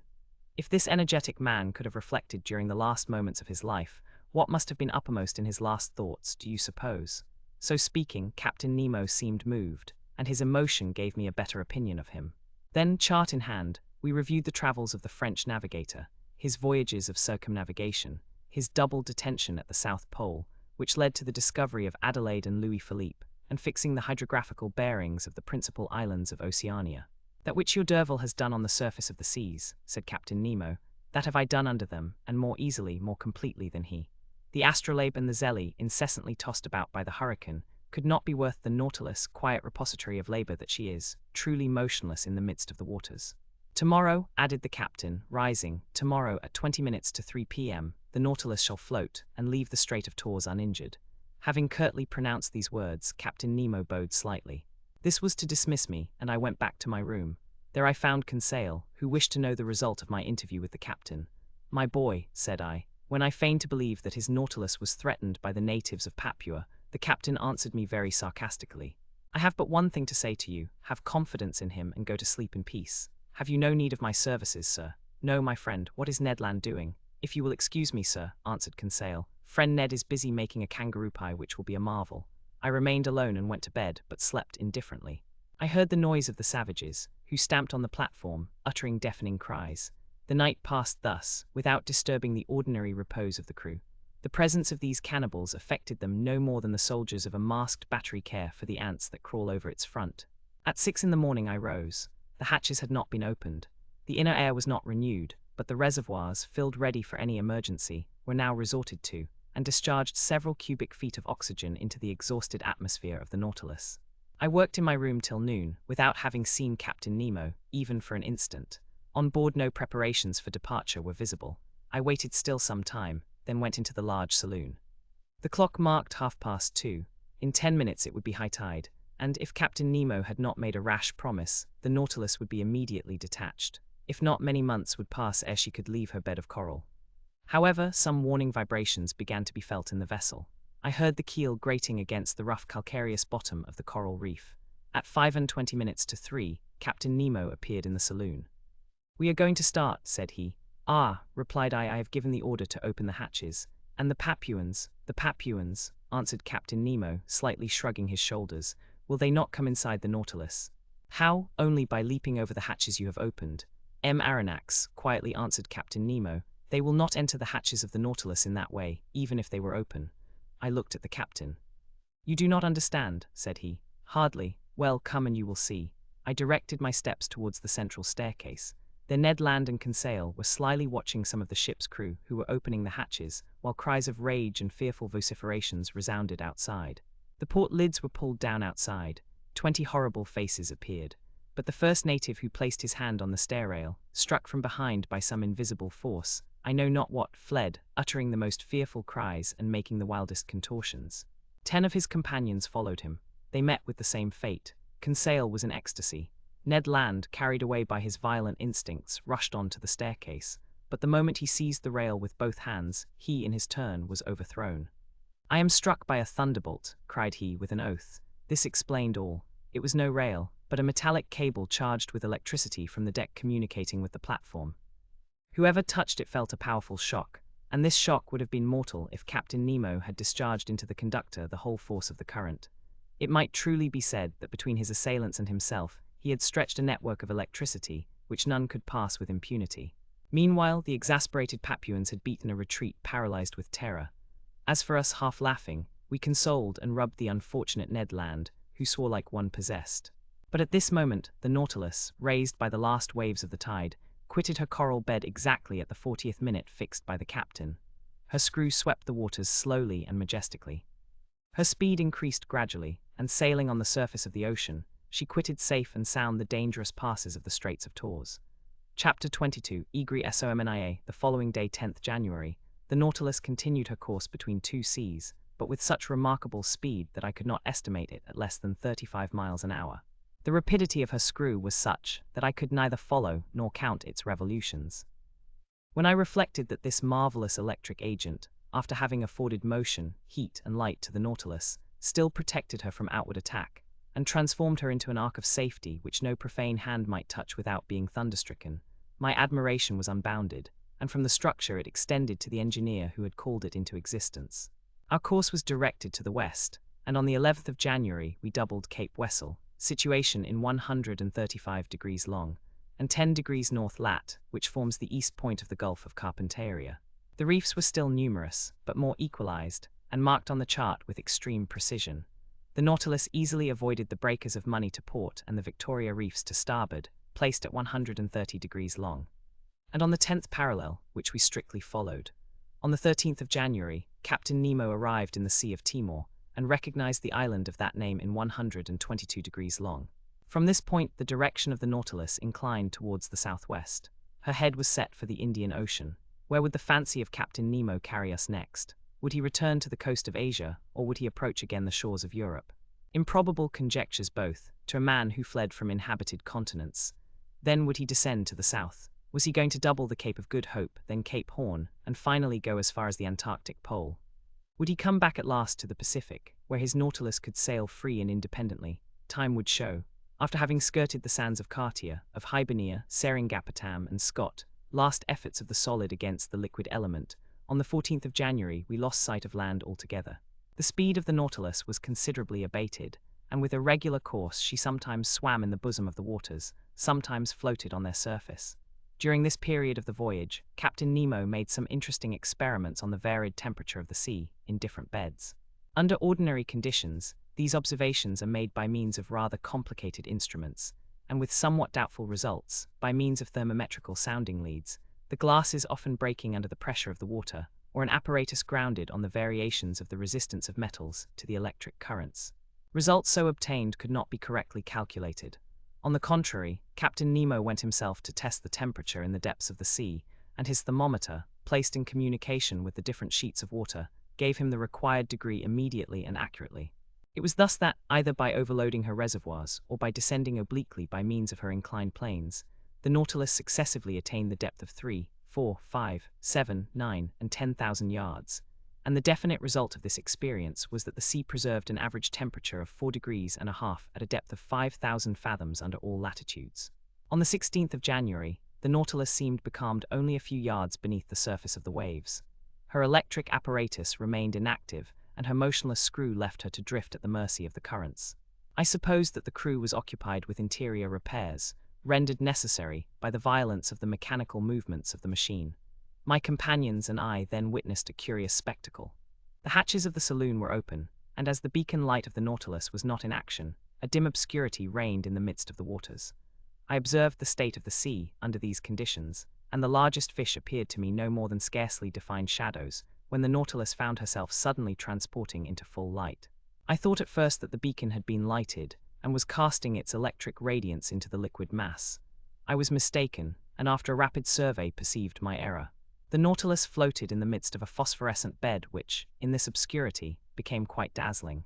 If this energetic man could have reflected during the last moments of his life, what must have been uppermost in his last thoughts, do you suppose? So speaking, Captain Nemo seemed moved, and his emotion gave me a better opinion of him. Then, chart in hand, we reviewed the travels of the French navigator, his voyages of circumnavigation, his double detention at the South Pole, which led to the discovery of Adelaide and Louis Philippe, and fixing the hydrographical bearings of the principal islands of Oceania. That which your D'Urville has done on the surface of the seas, said Captain Nemo, that have I done under them, and more easily, more completely than he. The Astrolabe and the Zélé, incessantly tossed about by the hurricane, could not be worth the Nautilus, quiet repository of labor that she is, truly motionless in the midst of the waters. Tomorrow, added the captain, rising, tomorrow at 20 minutes to 3 p.m., the Nautilus shall float, and leave the Strait of Torres uninjured. Having curtly pronounced these words, Captain Nemo bowed slightly. This was to dismiss me, and I went back to my room. There I found Conseil, who wished to know the result of my interview with the captain. My boy, said I, when I feigned to believe that his Nautilus was threatened by the natives of Papua, the captain answered me very sarcastically. I have but one thing to say to you, have confidence in him and go to sleep in peace. Have you no need of my services, sir? No, my friend, what is Ned Land doing? If you will excuse me, sir, answered Conseil, friend Ned is busy making a kangaroo pie which will be a marvel. I remained alone and went to bed, but slept indifferently. I heard the noise of the savages, who stamped on the platform, uttering deafening cries. The night passed thus, without disturbing the ordinary repose of the crew. The presence of these cannibals affected them no more than the soldiers of a masked battery care for the ants that crawl over its front. At 6 in the morning I rose. The hatches had not been opened. The inner air was not renewed, but the reservoirs, filled ready for any emergency, were now resorted to, and discharged several cubic feet of oxygen into the exhausted atmosphere of the Nautilus. I worked in my room till noon, without having seen Captain Nemo, even for an instant. On board no preparations for departure were visible. I waited still some time, then went into the large saloon. The clock marked 2:30. In 10 minutes it would be high tide, and if Captain Nemo had not made a rash promise, the Nautilus would be immediately detached. If not, many months would pass ere she could leave her bed of coral. However, some warning vibrations began to be felt in the vessel. I heard the keel grating against the rough calcareous bottom of the coral reef. At 5:20 to 3, Captain Nemo appeared in the saloon. We are going to start, said he. Ah, replied I have given the order to open the hatches. And the Papuans, answered Captain Nemo, slightly shrugging his shoulders. Will they not come inside the Nautilus? How? Only by leaping over the hatches you have opened. Aronnax, quietly answered Captain Nemo. They will not enter the hatches of the Nautilus in that way, even if they were open. I looked at the captain. You do not understand, said he. Hardly. Well, come and you will see. I directed my steps towards the central staircase. There Ned Land and Conseil were slyly watching some of the ship's crew who were opening the hatches, while cries of rage and fearful vociferations resounded outside. The port lids were pulled down outside. 20 horrible faces appeared. But the first native who placed his hand on the stair rail, struck from behind by some invisible force, I know not what, fled, uttering the most fearful cries and making the wildest contortions. 10 of his companions followed him. They met with the same fate. Conseil was in ecstasy. Ned Land, carried away by his violent instincts, rushed on to the staircase, but the moment he seized the rail with both hands, he, in his turn, was overthrown. I am struck by a thunderbolt, cried he with an oath. This explained all. It was no rail, but a metallic cable charged with electricity from the deck communicating with the platform. Whoever touched it felt a powerful shock, and this shock would have been mortal if Captain Nemo had discharged into the conductor the whole force of the current. It might truly be said that between his assailants and himself, he had stretched a network of electricity, which none could pass with impunity. Meanwhile, the exasperated Papuans had beaten a retreat paralyzed with terror. As for us, half laughing, we consoled and rubbed the unfortunate Ned Land, who swore like one possessed. But at this moment, the Nautilus, raised by the last waves of the tide, quitted her coral bed exactly at the 40th minute fixed by the captain. Her screw swept the waters slowly and majestically. Her speed increased gradually, and sailing on the surface of the ocean, she quitted safe and sound the dangerous passes of the Straits of Torres. Chapter 22, Egri Somnia. The following day, 10th January, the Nautilus continued her course between two seas, but with such remarkable speed that I could not estimate it at less than 35 miles an hour. The rapidity of her screw was such that I could neither follow nor count its revolutions. When I reflected that this marvelous electric agent, after having afforded motion, heat, and light to the Nautilus, still protected her from outward attack, and transformed her into an ark of safety which no profane hand might touch without being thunderstricken, my admiration was unbounded, and from the structure it extended to the engineer who had called it into existence. Our course was directed to the west, and on the 11th of January we doubled Cape Wessel, situation in 135 degrees long, and 10 degrees north lat, which forms the east point of the Gulf of Carpentaria. The reefs were still numerous, but more equalized, and marked on the chart with extreme precision. The Nautilus easily avoided the breakers of Money to port and the Victoria Reefs to starboard, placed at 130 degrees long. And on the 10th parallel, which we strictly followed. On the 13th of January, Captain Nemo arrived in the Sea of Timor, and recognized the island of that name in 122 degrees long. From this point the direction of the Nautilus inclined towards the southwest. Her head was set for the Indian Ocean. Where would the fancy of Captain Nemo carry us next? Would he return to the coast of Asia, or would he approach again the shores of Europe? Improbable conjectures both, to a man who fled from inhabited continents. Then would he descend to the south? Was he going to double the Cape of Good Hope, then Cape Horn, and finally go as far as the Antarctic Pole? Would he come back at last to the Pacific, where his Nautilus could sail free and independently? Time would show. After having skirted the sands of Cartier, of Hibernia, Seringapatam, and Scott, last efforts of the solid against the liquid element, on the 14th of January we lost sight of land altogether. The speed of the Nautilus was considerably abated, and with a regular course she sometimes swam in the bosom of the waters, sometimes floated on their surface. During this period of the voyage, Captain Nemo made some interesting experiments on the varied temperature of the sea, in different beds. Under ordinary conditions, these observations are made by means of rather complicated instruments, and with somewhat doubtful results, by means of thermometrical sounding leads, the glasses often breaking under the pressure of the water, or an apparatus grounded on the variations of the resistance of metals to the electric currents. Results so obtained could not be correctly calculated. On the contrary, Captain Nemo went himself to test the temperature in the depths of the sea, and his thermometer, placed in communication with the different sheets of water, gave him the required degree immediately and accurately. It was thus that, either by overloading her reservoirs, or by descending obliquely by means of her inclined planes, the Nautilus successively attained the depth of 3, 4, 5, 7, 9, and 10,000 yards, and the definite result of this experience was that the sea preserved an average temperature of 4 degrees and a half at a depth of 5,000 fathoms under all latitudes. On the 16th of January, the Nautilus seemed becalmed only a few yards beneath the surface of the waves. Her electric apparatus remained inactive, and her motionless screw left her to drift at the mercy of the currents. I supposed that the crew was occupied with interior repairs, rendered necessary by the violence of the mechanical movements of the machine. My companions and I then witnessed a curious spectacle. The hatches of the saloon were open, and as the beacon light of the Nautilus was not in action, a dim obscurity reigned in the midst of the waters. I observed the state of the sea under these conditions, and the largest fish appeared to me no more than scarcely defined shadows, when the Nautilus found herself suddenly transporting into full light. I thought at first that the beacon had been lighted, and was casting its electric radiance into the liquid mass. I was mistaken, and after a rapid survey perceived my error. The Nautilus floated in the midst of a phosphorescent bed which, in this obscurity, became quite dazzling.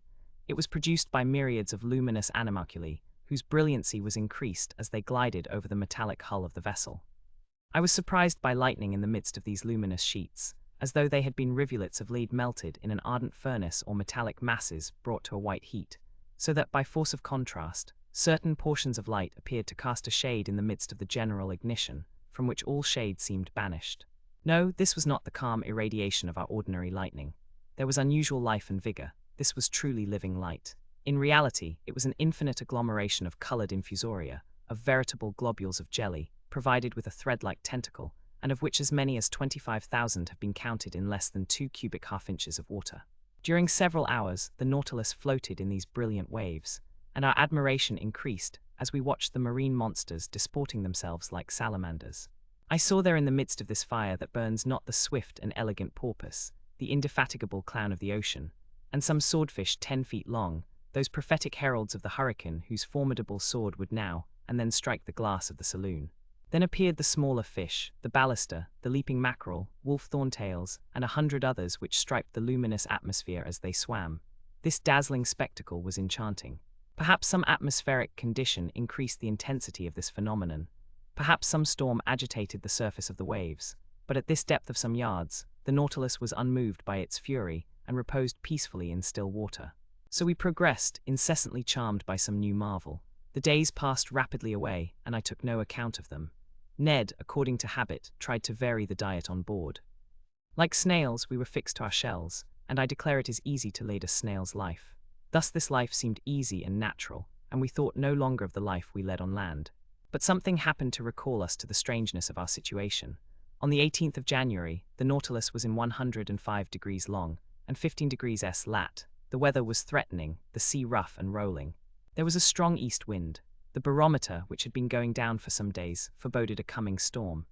It was produced by myriads of luminous animalculae, whose brilliancy was increased as they glided over the metallic hull of the vessel. I was surprised by lightning in the midst of these luminous sheets, as though they had been rivulets of lead melted in an ardent furnace or metallic masses brought to a white heat, so that by force of contrast, certain portions of light appeared to cast a shade in the midst of the general ignition, from which all shade seemed banished. No, this was not the calm irradiation of our ordinary lightning. There was unusual life and vigor. This was truly living light. In reality, it was an infinite agglomeration of colored infusoria, of veritable globules of jelly, provided with a thread-like tentacle, and of which as many as 25,000 have been counted in less than 2 cubic half-inches of water. During several hours, the Nautilus floated in these brilliant waves, and our admiration increased as we watched the marine monsters disporting themselves like salamanders. I saw there in the midst of this fire that burns not the swift and elegant porpoise, the indefatigable clown of the ocean, and some swordfish 10 feet long, those prophetic heralds of the hurricane whose formidable sword would now and then strike the glass of the saloon. Then appeared the smaller fish, the ballaster, the leaping mackerel, wolf thorntails, and 100 others which striped the luminous atmosphere as they swam. This dazzling spectacle was enchanting. Perhaps some atmospheric condition increased the intensity of this phenomenon. Perhaps some storm agitated the surface of the waves. but at this depth of some yards, the Nautilus was unmoved by its fury and reposed peacefully in still water. So we progressed, incessantly charmed by some new marvel. The days passed rapidly away, and I took no account of them. Ned, according to habit, tried to vary the diet on board. Like snails, we were fixed to our shells, and I declare it is easy to lead a snail's life. Thus this life seemed easy and natural, and we thought no longer of the life we led on land. But something happened to recall us to the strangeness of our situation. On the 18th of January, the Nautilus was in 105 degrees long and 15 degrees S lat. The weather was threatening, the sea rough and rolling. There was a strong east wind. The barometer, which had been going down for some days, foreboded a coming storm.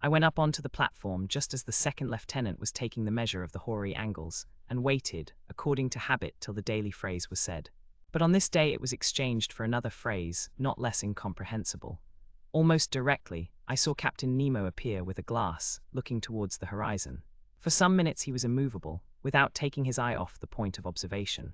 I went up onto the platform just as the second lieutenant was taking the measure of the hoary angles, and waited, according to habit, till the daily phrase was said. But on this day it was exchanged for another phrase, not less incomprehensible. Almost directly, I saw Captain Nemo appear with a glass, looking towards the horizon. For some minutes he was immovable, without taking his eye off the point of observation.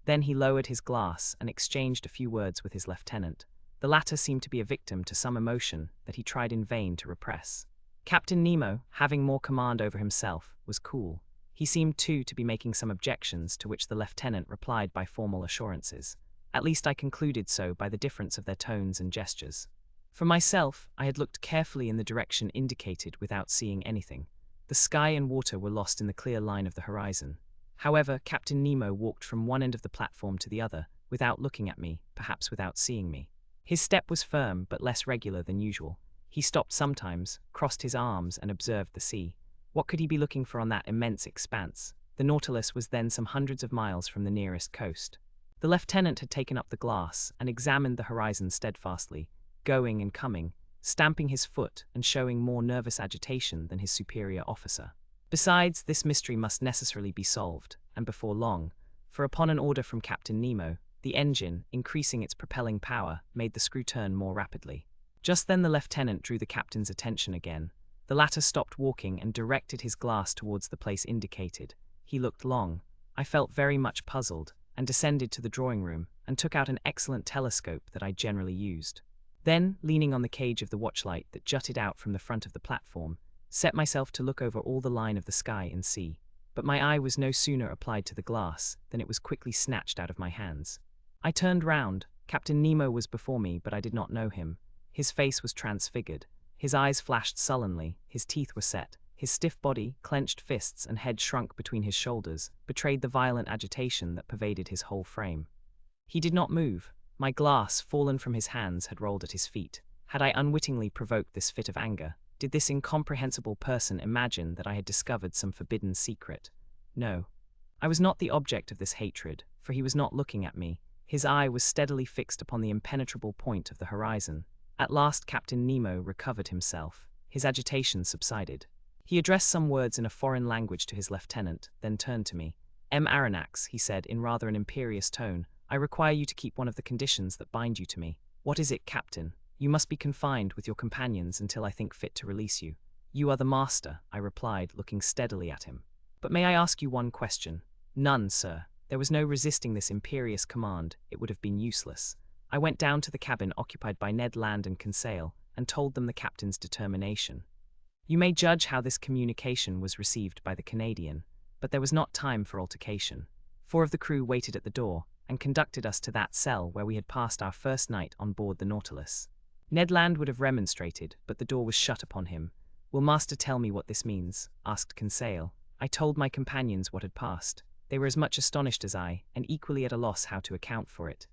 Then he lowered his glass and exchanged a few words with his lieutenant. The latter seemed to be a victim to some emotion that he tried in vain to repress. Captain Nemo, having more command over himself, was cool. He seemed too to be making some objections, to which the lieutenant replied by formal assurances. At least I concluded so by the difference of their tones and gestures. For myself, I had looked carefully in the direction indicated without seeing anything. The sky and water were lost in the clear line of the horizon. However, Captain Nemo walked from one end of the platform to the other, without looking at me, perhaps without seeing me. His step was firm, but less regular than usual. He stopped sometimes, crossed his arms, and observed the sea. What could he be looking for on that immense expanse? The Nautilus was then some hundreds of miles from the nearest coast. The lieutenant had taken up the glass and examined the horizon steadfastly, going and coming, stamping his foot and showing more nervous agitation than his superior officer. Besides, this mystery must necessarily be solved, and before long, for upon an order from Captain Nemo, the engine, increasing its propelling power, made the screw turn more rapidly. Just then the lieutenant drew the captain's attention again. The latter stopped walking and directed his glass towards the place indicated. He looked long. I felt very much puzzled, and descended to the drawing room, and took out an excellent telescope that I generally used. Then, leaning on the cage of the watchlight that jutted out from the front of the platform, set myself to look over all the line of the sky and sea. But my eye was no sooner applied to the glass than it was quickly snatched out of my hands. I turned round. Captain Nemo was before me, but I did not know him. His face was transfigured. His eyes flashed sullenly, his teeth were set. His stiff body, clenched fists, and head shrunk between his shoulders, betrayed the violent agitation that pervaded his whole frame. He did not move. My glass, fallen from his hands, had rolled at his feet. Had I unwittingly provoked this fit of anger? Did this incomprehensible person imagine that I had discovered some forbidden secret? No. I was not the object of this hatred, for he was not looking at me. His eye was steadily fixed upon the impenetrable point of the horizon. At last Captain Nemo recovered himself. His agitation subsided. He addressed some words in a foreign language to his lieutenant, then turned to me. Aronnax, he said in rather an imperious tone, I require you to keep one of the conditions that bind you to me. What is it, Captain? You must be confined with your companions until I think fit to release you. You are the master, I replied, looking steadily at him. But may I ask you one question? None, sir. There was no resisting this imperious command. It would have been useless. I went down to the cabin occupied by Ned Land and Conseil, and told them the captain's determination. You may judge how this communication was received by the Canadian, but there was not time for altercation. 4 of the crew waited at the door, and conducted us to that cell where we had passed our first night on board the Nautilus. Ned Land would have remonstrated, but the door was shut upon him. Will master tell me what this means? Asked Conseil. I told my companions what had passed. They were as much astonished as I, and equally at a loss how to account for it.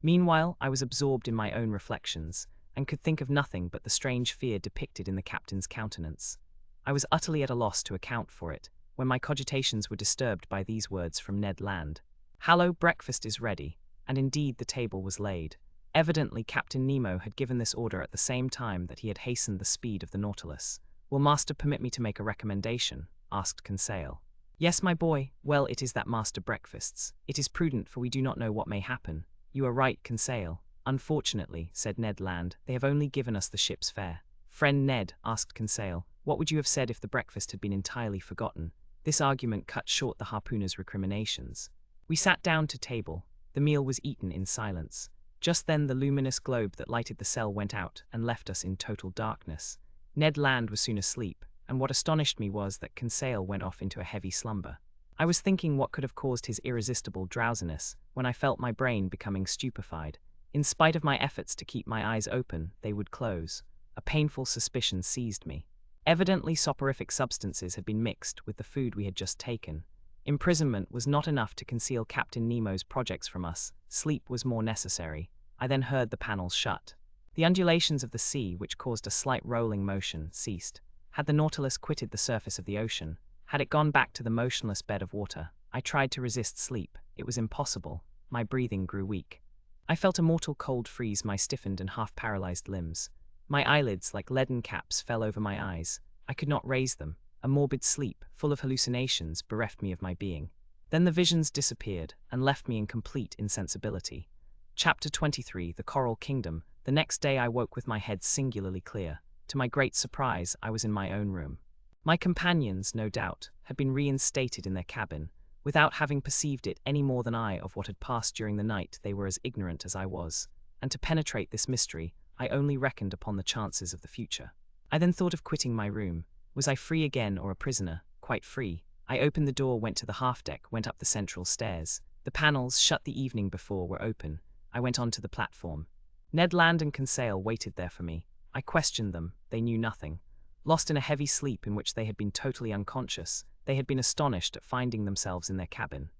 Meanwhile, I was absorbed in my own reflections, and could think of nothing but the strange fear depicted in the captain's countenance. I was utterly at a loss to account for it, when my cogitations were disturbed by these words from Ned Land. Hallo, breakfast is ready, and indeed the table was laid. Evidently Captain Nemo had given this order at the same time that he had hastened the speed of the Nautilus. Will master permit me to make a recommendation? Asked Conseil. Yes, my boy. Well, it is that master breakfasts. It is prudent, for we do not know what may happen. You are right, Conseil. Unfortunately, said Ned Land, they have only given us the ship's fare. Friend Ned, asked Conseil, what would you have said if the breakfast had been entirely forgotten? This argument cut short the harpooner's recriminations. We sat down to table. The meal was eaten in silence. Just then the luminous globe that lighted the cell went out and left us in total darkness. Ned Land was soon asleep, and what astonished me was that Conseil went off into a heavy slumber. I was thinking what could have caused his irresistible drowsiness when I felt my brain becoming stupefied. In spite of my efforts to keep my eyes open, they would close. A painful suspicion seized me. Evidently, soporific substances had been mixed with the food we had just taken. Imprisonment was not enough to conceal Captain Nemo's projects from us. Sleep was more necessary. I then heard the panels shut. The undulations of the sea, which caused a slight rolling motion, ceased. Had the Nautilus quitted the surface of the ocean? Had it gone back to the motionless bed of water? I tried to resist sleep. It was impossible. My breathing grew weak. I felt a mortal cold freeze my stiffened and half-paralyzed limbs. My eyelids, like leaden caps, fell over my eyes. I could not raise them. A morbid sleep, full of hallucinations, bereft me of my being. Then the visions disappeared and left me in complete insensibility. Chapter 23, The Coral Kingdom. The next day I woke with my head singularly clear. To my great surprise, I was in my own room. My companions, no doubt, had been reinstated in their cabin. Without having perceived it any more than I of what had passed during the night, they were as ignorant as I was. And to penetrate this mystery, I only reckoned upon the chances of the future. I then thought of quitting my room. Was I free again or a prisoner? Quite free. I opened the door, went to the half-deck, went up the central stairs. The panels, shut the evening before, were open. I went on to the platform. Ned Land and Conseil waited there for me. I questioned them. They knew nothing. Lost in a heavy sleep in which they had been totally unconscious, they had been astonished at finding themselves in their cabin.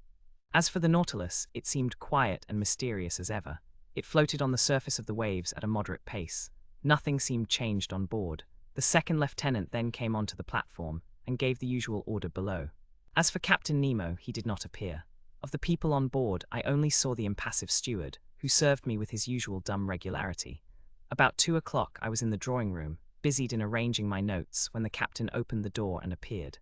As for the Nautilus, it seemed quiet and mysterious as ever. It floated on the surface of the waves at a moderate pace. Nothing seemed changed on board. The second lieutenant then came onto the platform and gave the usual order below. As for Captain Nemo, he did not appear. Of the people on board, I only saw the impassive steward, who served me with his usual dumb regularity. About 2 o'clock, I was in the drawing room, busied in arranging my notes, when the captain opened the door and appeared.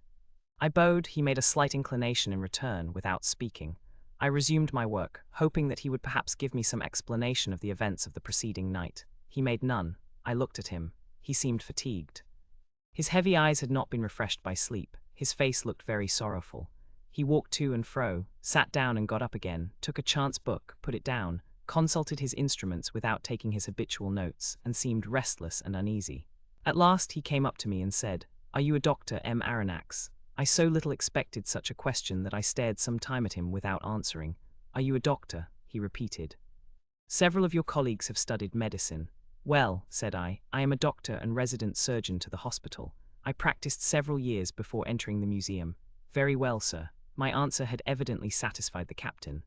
I bowed. He made a slight inclination in return, without speaking. I resumed my work, hoping that he would perhaps give me some explanation of the events of the preceding night. He made none. I looked at him. He seemed fatigued. His heavy eyes had not been refreshed by sleep. His face looked very sorrowful. He walked to and fro, sat down and got up again, took a chance book, put it down, consulted his instruments without taking his habitual notes, and seemed restless and uneasy. At last he came up to me and said, "Are you a Dr. M. Aronnax?" I so little expected such a question that I stared some time at him without answering. "Are you a doctor?" he repeated. "Several of your colleagues have studied medicine." "Well," said I am a doctor and resident surgeon to the hospital. I practiced several years before entering the museum. "Very well, sir." My answer had evidently satisfied the captain.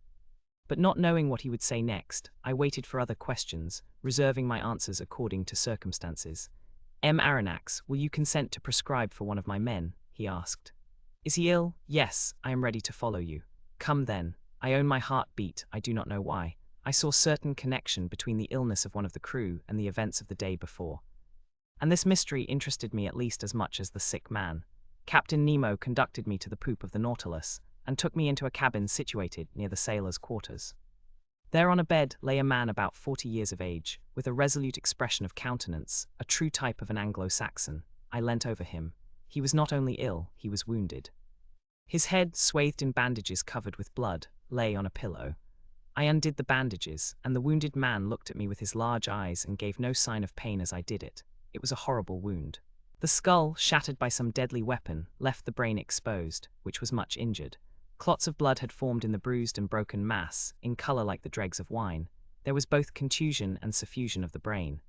But not knowing what he would say next, I waited for other questions, reserving my answers according to circumstances. "M. Aronnax, will you consent to prescribe for one of my men?" he asked. "Is he ill?" "Yes, I am ready to follow you." "Come then." I own my heart beat, I do not know why. I saw certain connection between the illness of one of the crew and the events of the day before. And this mystery interested me at least as much as the sick man. Captain Nemo conducted me to the poop of the Nautilus, and took me into a cabin situated near the sailors' quarters. There on a bed lay a man about 40 years of age, with a resolute expression of countenance, a true type of an Anglo-Saxon. I leant over him. He was not only ill, he was wounded. His head, swathed in bandages covered with blood, lay on a pillow. I undid the bandages, and the wounded man looked at me with his large eyes and gave no sign of pain as I did it. It was a horrible wound. The skull, shattered by some deadly weapon, left the brain exposed, which was much injured. Clots of blood had formed in the bruised and broken mass, in color like the dregs of wine. There was both contusion and suffusion of the brain.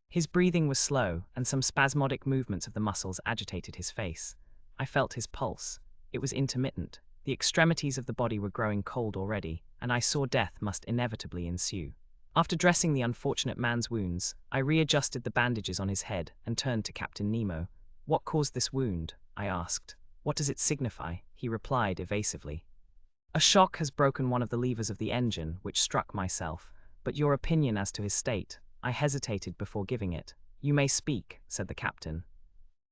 His breathing was slow, and some spasmodic movements of the muscles agitated his face. I felt his pulse. It was intermittent. The extremities of the body were growing cold already, and I saw death must inevitably ensue. After dressing the unfortunate man's wounds, I readjusted the bandages on his head and turned to Captain Nemo. "What caused this wound?" I asked. "What does it signify?" he replied evasively. "A shock has broken one of the levers of the engine, which struck myself. But your opinion as to his state?" I hesitated before giving it. "You may speak," said the captain.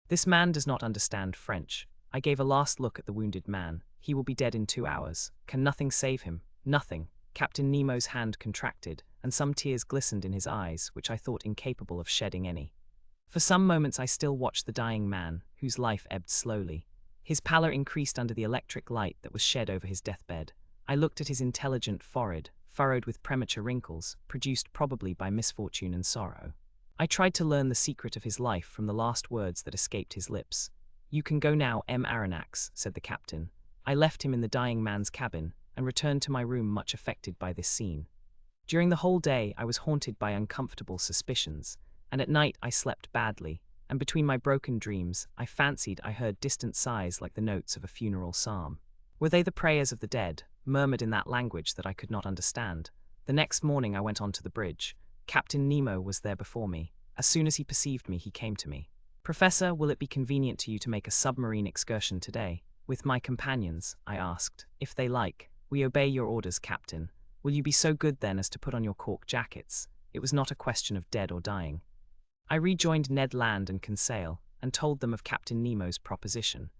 "This man does not understand French." I gave a last look at the wounded man. "He will be dead in 2 hours. Can nothing save him?" "Nothing." Captain Nemo's hand contracted, and some tears glistened in his eyes, which I thought incapable of shedding any. For some moments I still watched the dying man, whose life ebbed slowly. His pallor increased under the electric light that was shed over his deathbed. I looked at his intelligent forehead, furrowed with premature wrinkles, produced probably by misfortune and sorrow. I tried to learn the secret of his life from the last words that escaped his lips. "You can go now, Aronnax," said the captain. I left him in the dying man's cabin, and returned to my room much affected by this scene. During the whole day I was haunted by uncomfortable suspicions, and at night I slept badly, and between my broken dreams I fancied I heard distant sighs like the notes of a funeral psalm. Were they the prayers of the dead, murmured in that language that I could not understand? The next morning I went on to the bridge. Captain Nemo was there before me. As soon as he perceived me, he came to me. "Professor, will it be convenient to you to make a submarine excursion today?" "With my companions," I asked. "If they like." "We obey your orders, Captain. Will you be so good then as to put on your cork jackets?" It was not a question of dead or dying. I rejoined Ned Land and Conseil, and told them of Captain Nemo's proposition.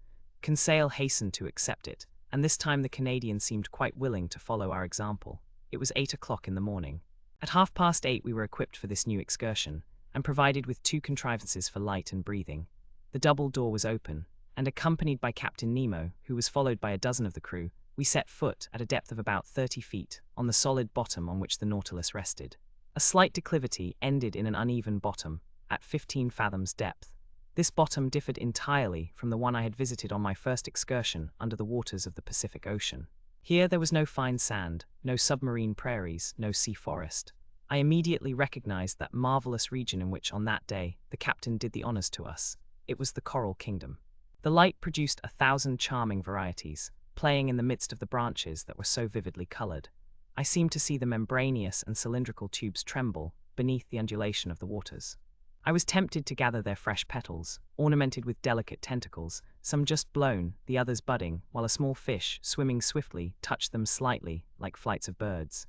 Conseil hastened to accept it, and this time the Canadian seemed quite willing to follow our example. It was 8 o'clock in the morning. At 8:30 we were equipped for this new excursion, and provided with 2 contrivances for light and breathing. The double door was open, and accompanied by Captain Nemo, who was followed by a dozen of the crew, we set foot, at a depth of about 30 feet, on the solid bottom on which the Nautilus rested. A slight declivity ended in an uneven bottom, at 15 fathoms depth. This bottom differed entirely from the one I had visited on my first excursion under the waters of the Pacific Ocean. Here there was no fine sand, no submarine prairies, no sea forest. I immediately recognized that marvelous region in which, on that day, the captain did the honors to us. It was the Coral Kingdom. The light produced 1,000 charming varieties, playing in the midst of the branches that were so vividly colored. I seemed to see the membraneous and cylindrical tubes tremble beneath the undulation of the waters. I was tempted to gather their fresh petals, ornamented with delicate tentacles, some just blown, the others budding, while a small fish, swimming swiftly, touched them slightly, like flights of birds.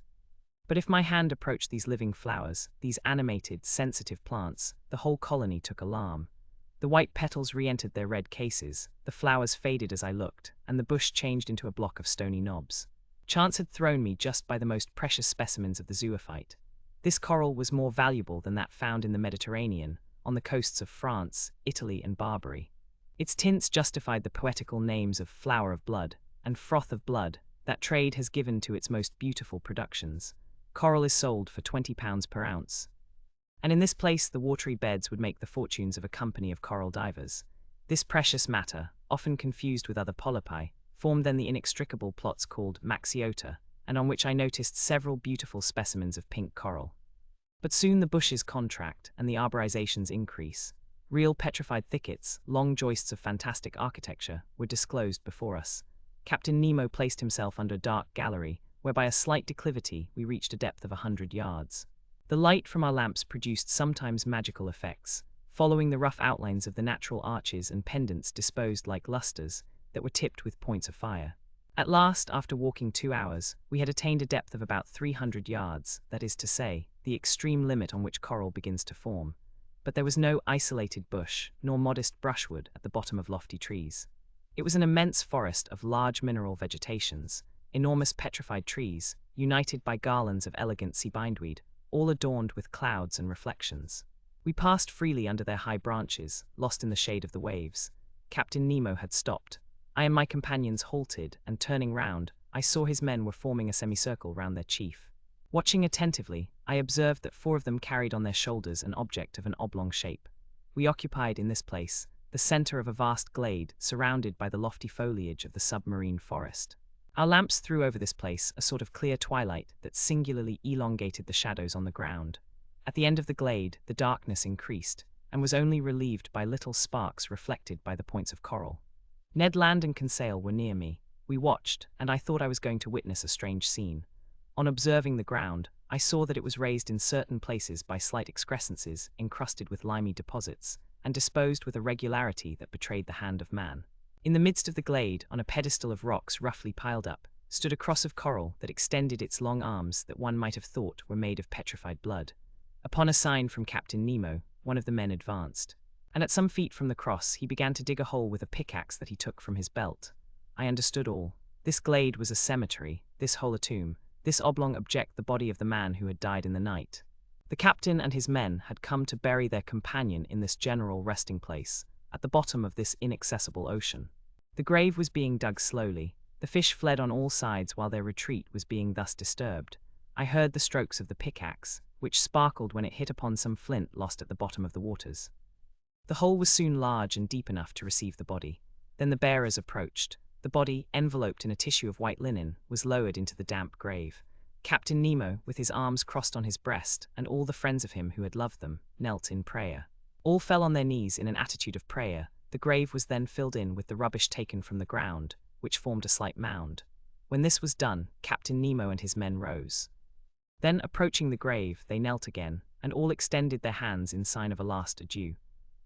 But if my hand approached these living flowers, these animated, sensitive plants, the whole colony took alarm. The white petals re-entered their red cases, the flowers faded as I looked, and the bush changed into a block of stony knobs. Chance had thrown me just by the most precious specimens of the zoophyte. This coral was more valuable than that found in the Mediterranean, on the coasts of France, Italy, and Barbary. Its tints justified the poetical names of flower of blood and froth of blood that trade has given to its most beautiful productions. Coral is sold for £20 per ounce. And in this place the watery beds would make the fortunes of a company of coral divers. This precious matter, often confused with other polypi, formed then the inextricable plots called Maxiota, and on which I noticed several beautiful specimens of pink coral. But soon the bushes contract and the arborizations increase. Real petrified thickets, long joists of fantastic architecture, were disclosed before us. Captain Nemo placed himself under a dark gallery, where by a slight declivity we reached a depth of 100 yards. The light from our lamps produced sometimes magical effects, following the rough outlines of the natural arches and pendants disposed like lustres that were tipped with points of fire. At last, after walking 2 hours, we had attained a depth of about 300 yards, that is to say, the extreme limit on which coral begins to form. But there was no isolated bush, nor modest brushwood at the bottom of lofty trees. It was an immense forest of large mineral vegetations, enormous petrified trees, united by garlands of elegant sea bindweed, all adorned with clouds and reflections. We passed freely under their high branches, lost in the shade of the waves. Captain Nemo had stopped. I and my companions halted, and turning round, I saw his men were forming a semicircle round their chief. Watching attentively, I observed that 4 of them carried on their shoulders an object of an oblong shape. We occupied, in this place, the center of a vast glade surrounded by the lofty foliage of the submarine forest. Our lamps threw over this place a sort of clear twilight that singularly elongated the shadows on the ground. At the end of the glade, the darkness increased, and was only relieved by little sparks reflected by the points of coral. Ned Land and Conseil were near me. We watched, and I thought I was going to witness a strange scene. On observing the ground, I saw that it was raised in certain places by slight excrescences encrusted with limy deposits, and disposed with a regularity that betrayed the hand of man. In the midst of the glade, on a pedestal of rocks roughly piled up, stood a cross of coral that extended its long arms that one might have thought were made of petrified blood. Upon a sign from Captain Nemo, one of the men advanced, and at some feet from the cross he began to dig a hole with a pickaxe that he took from his belt. I understood all. This glade was a cemetery, this hole a tomb, this oblong object the body of the man who had died in the night. The captain and his men had come to bury their companion in this general resting place, at the bottom of this inaccessible ocean. The grave was being dug slowly. The fish fled on all sides while their retreat was being thus disturbed. I heard the strokes of the pickaxe, which sparkled when it hit upon some flint lost at the bottom of the waters. The hole was soon large and deep enough to receive the body. Then the bearers approached. The body, enveloped in a tissue of white linen, was lowered into the damp grave. Captain Nemo, with his arms crossed on his breast, and all the friends of him who had loved them, knelt in prayer. All fell on their knees in an attitude of prayer. The grave was then filled in with the rubbish taken from the ground, which formed a slight mound. When this was done, Captain Nemo and his men rose. Then, approaching the grave, they knelt again, and all extended their hands in sign of a last adieu.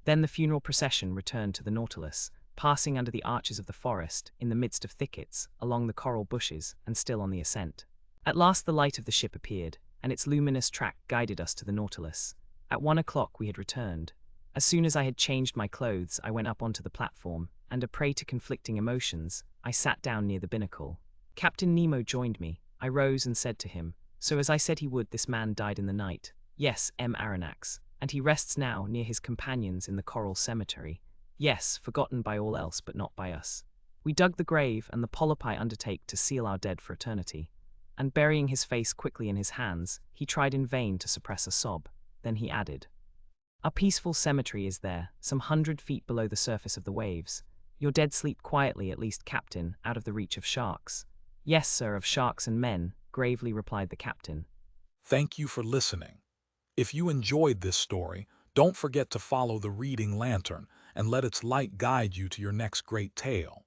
Then the funeral procession returned to the Nautilus, passing under the arches of the forest, in the midst of thickets, along the coral bushes, and still on the ascent. At last the light of the ship appeared, and its luminous track guided us to the Nautilus. At 1 o'clock we had returned. As soon as I had changed my clothes, I went up onto the platform, and a prey to conflicting emotions, I sat down near the binnacle. Captain Nemo joined me. I rose and said to him, "So as I said he would, this man died in the night. Yes, Aronnax, and he rests now near his companions in the coral cemetery. Yes, forgotten by all else but not by us. We dug the grave, and the polypi undertake to seal our dead for eternity." And burying his face quickly in his hands, he tried in vain to suppress a sob. Then he added, "A peaceful cemetery is there, some 100 feet below the surface of the waves. Your dead sleep quietly, at least, Captain, out of the reach of sharks." "Yes, sir, of sharks and men," gravely replied the captain. Thank you for listening. If you enjoyed this story, don't forget to follow the reading lantern and let its light guide you to your next great tale.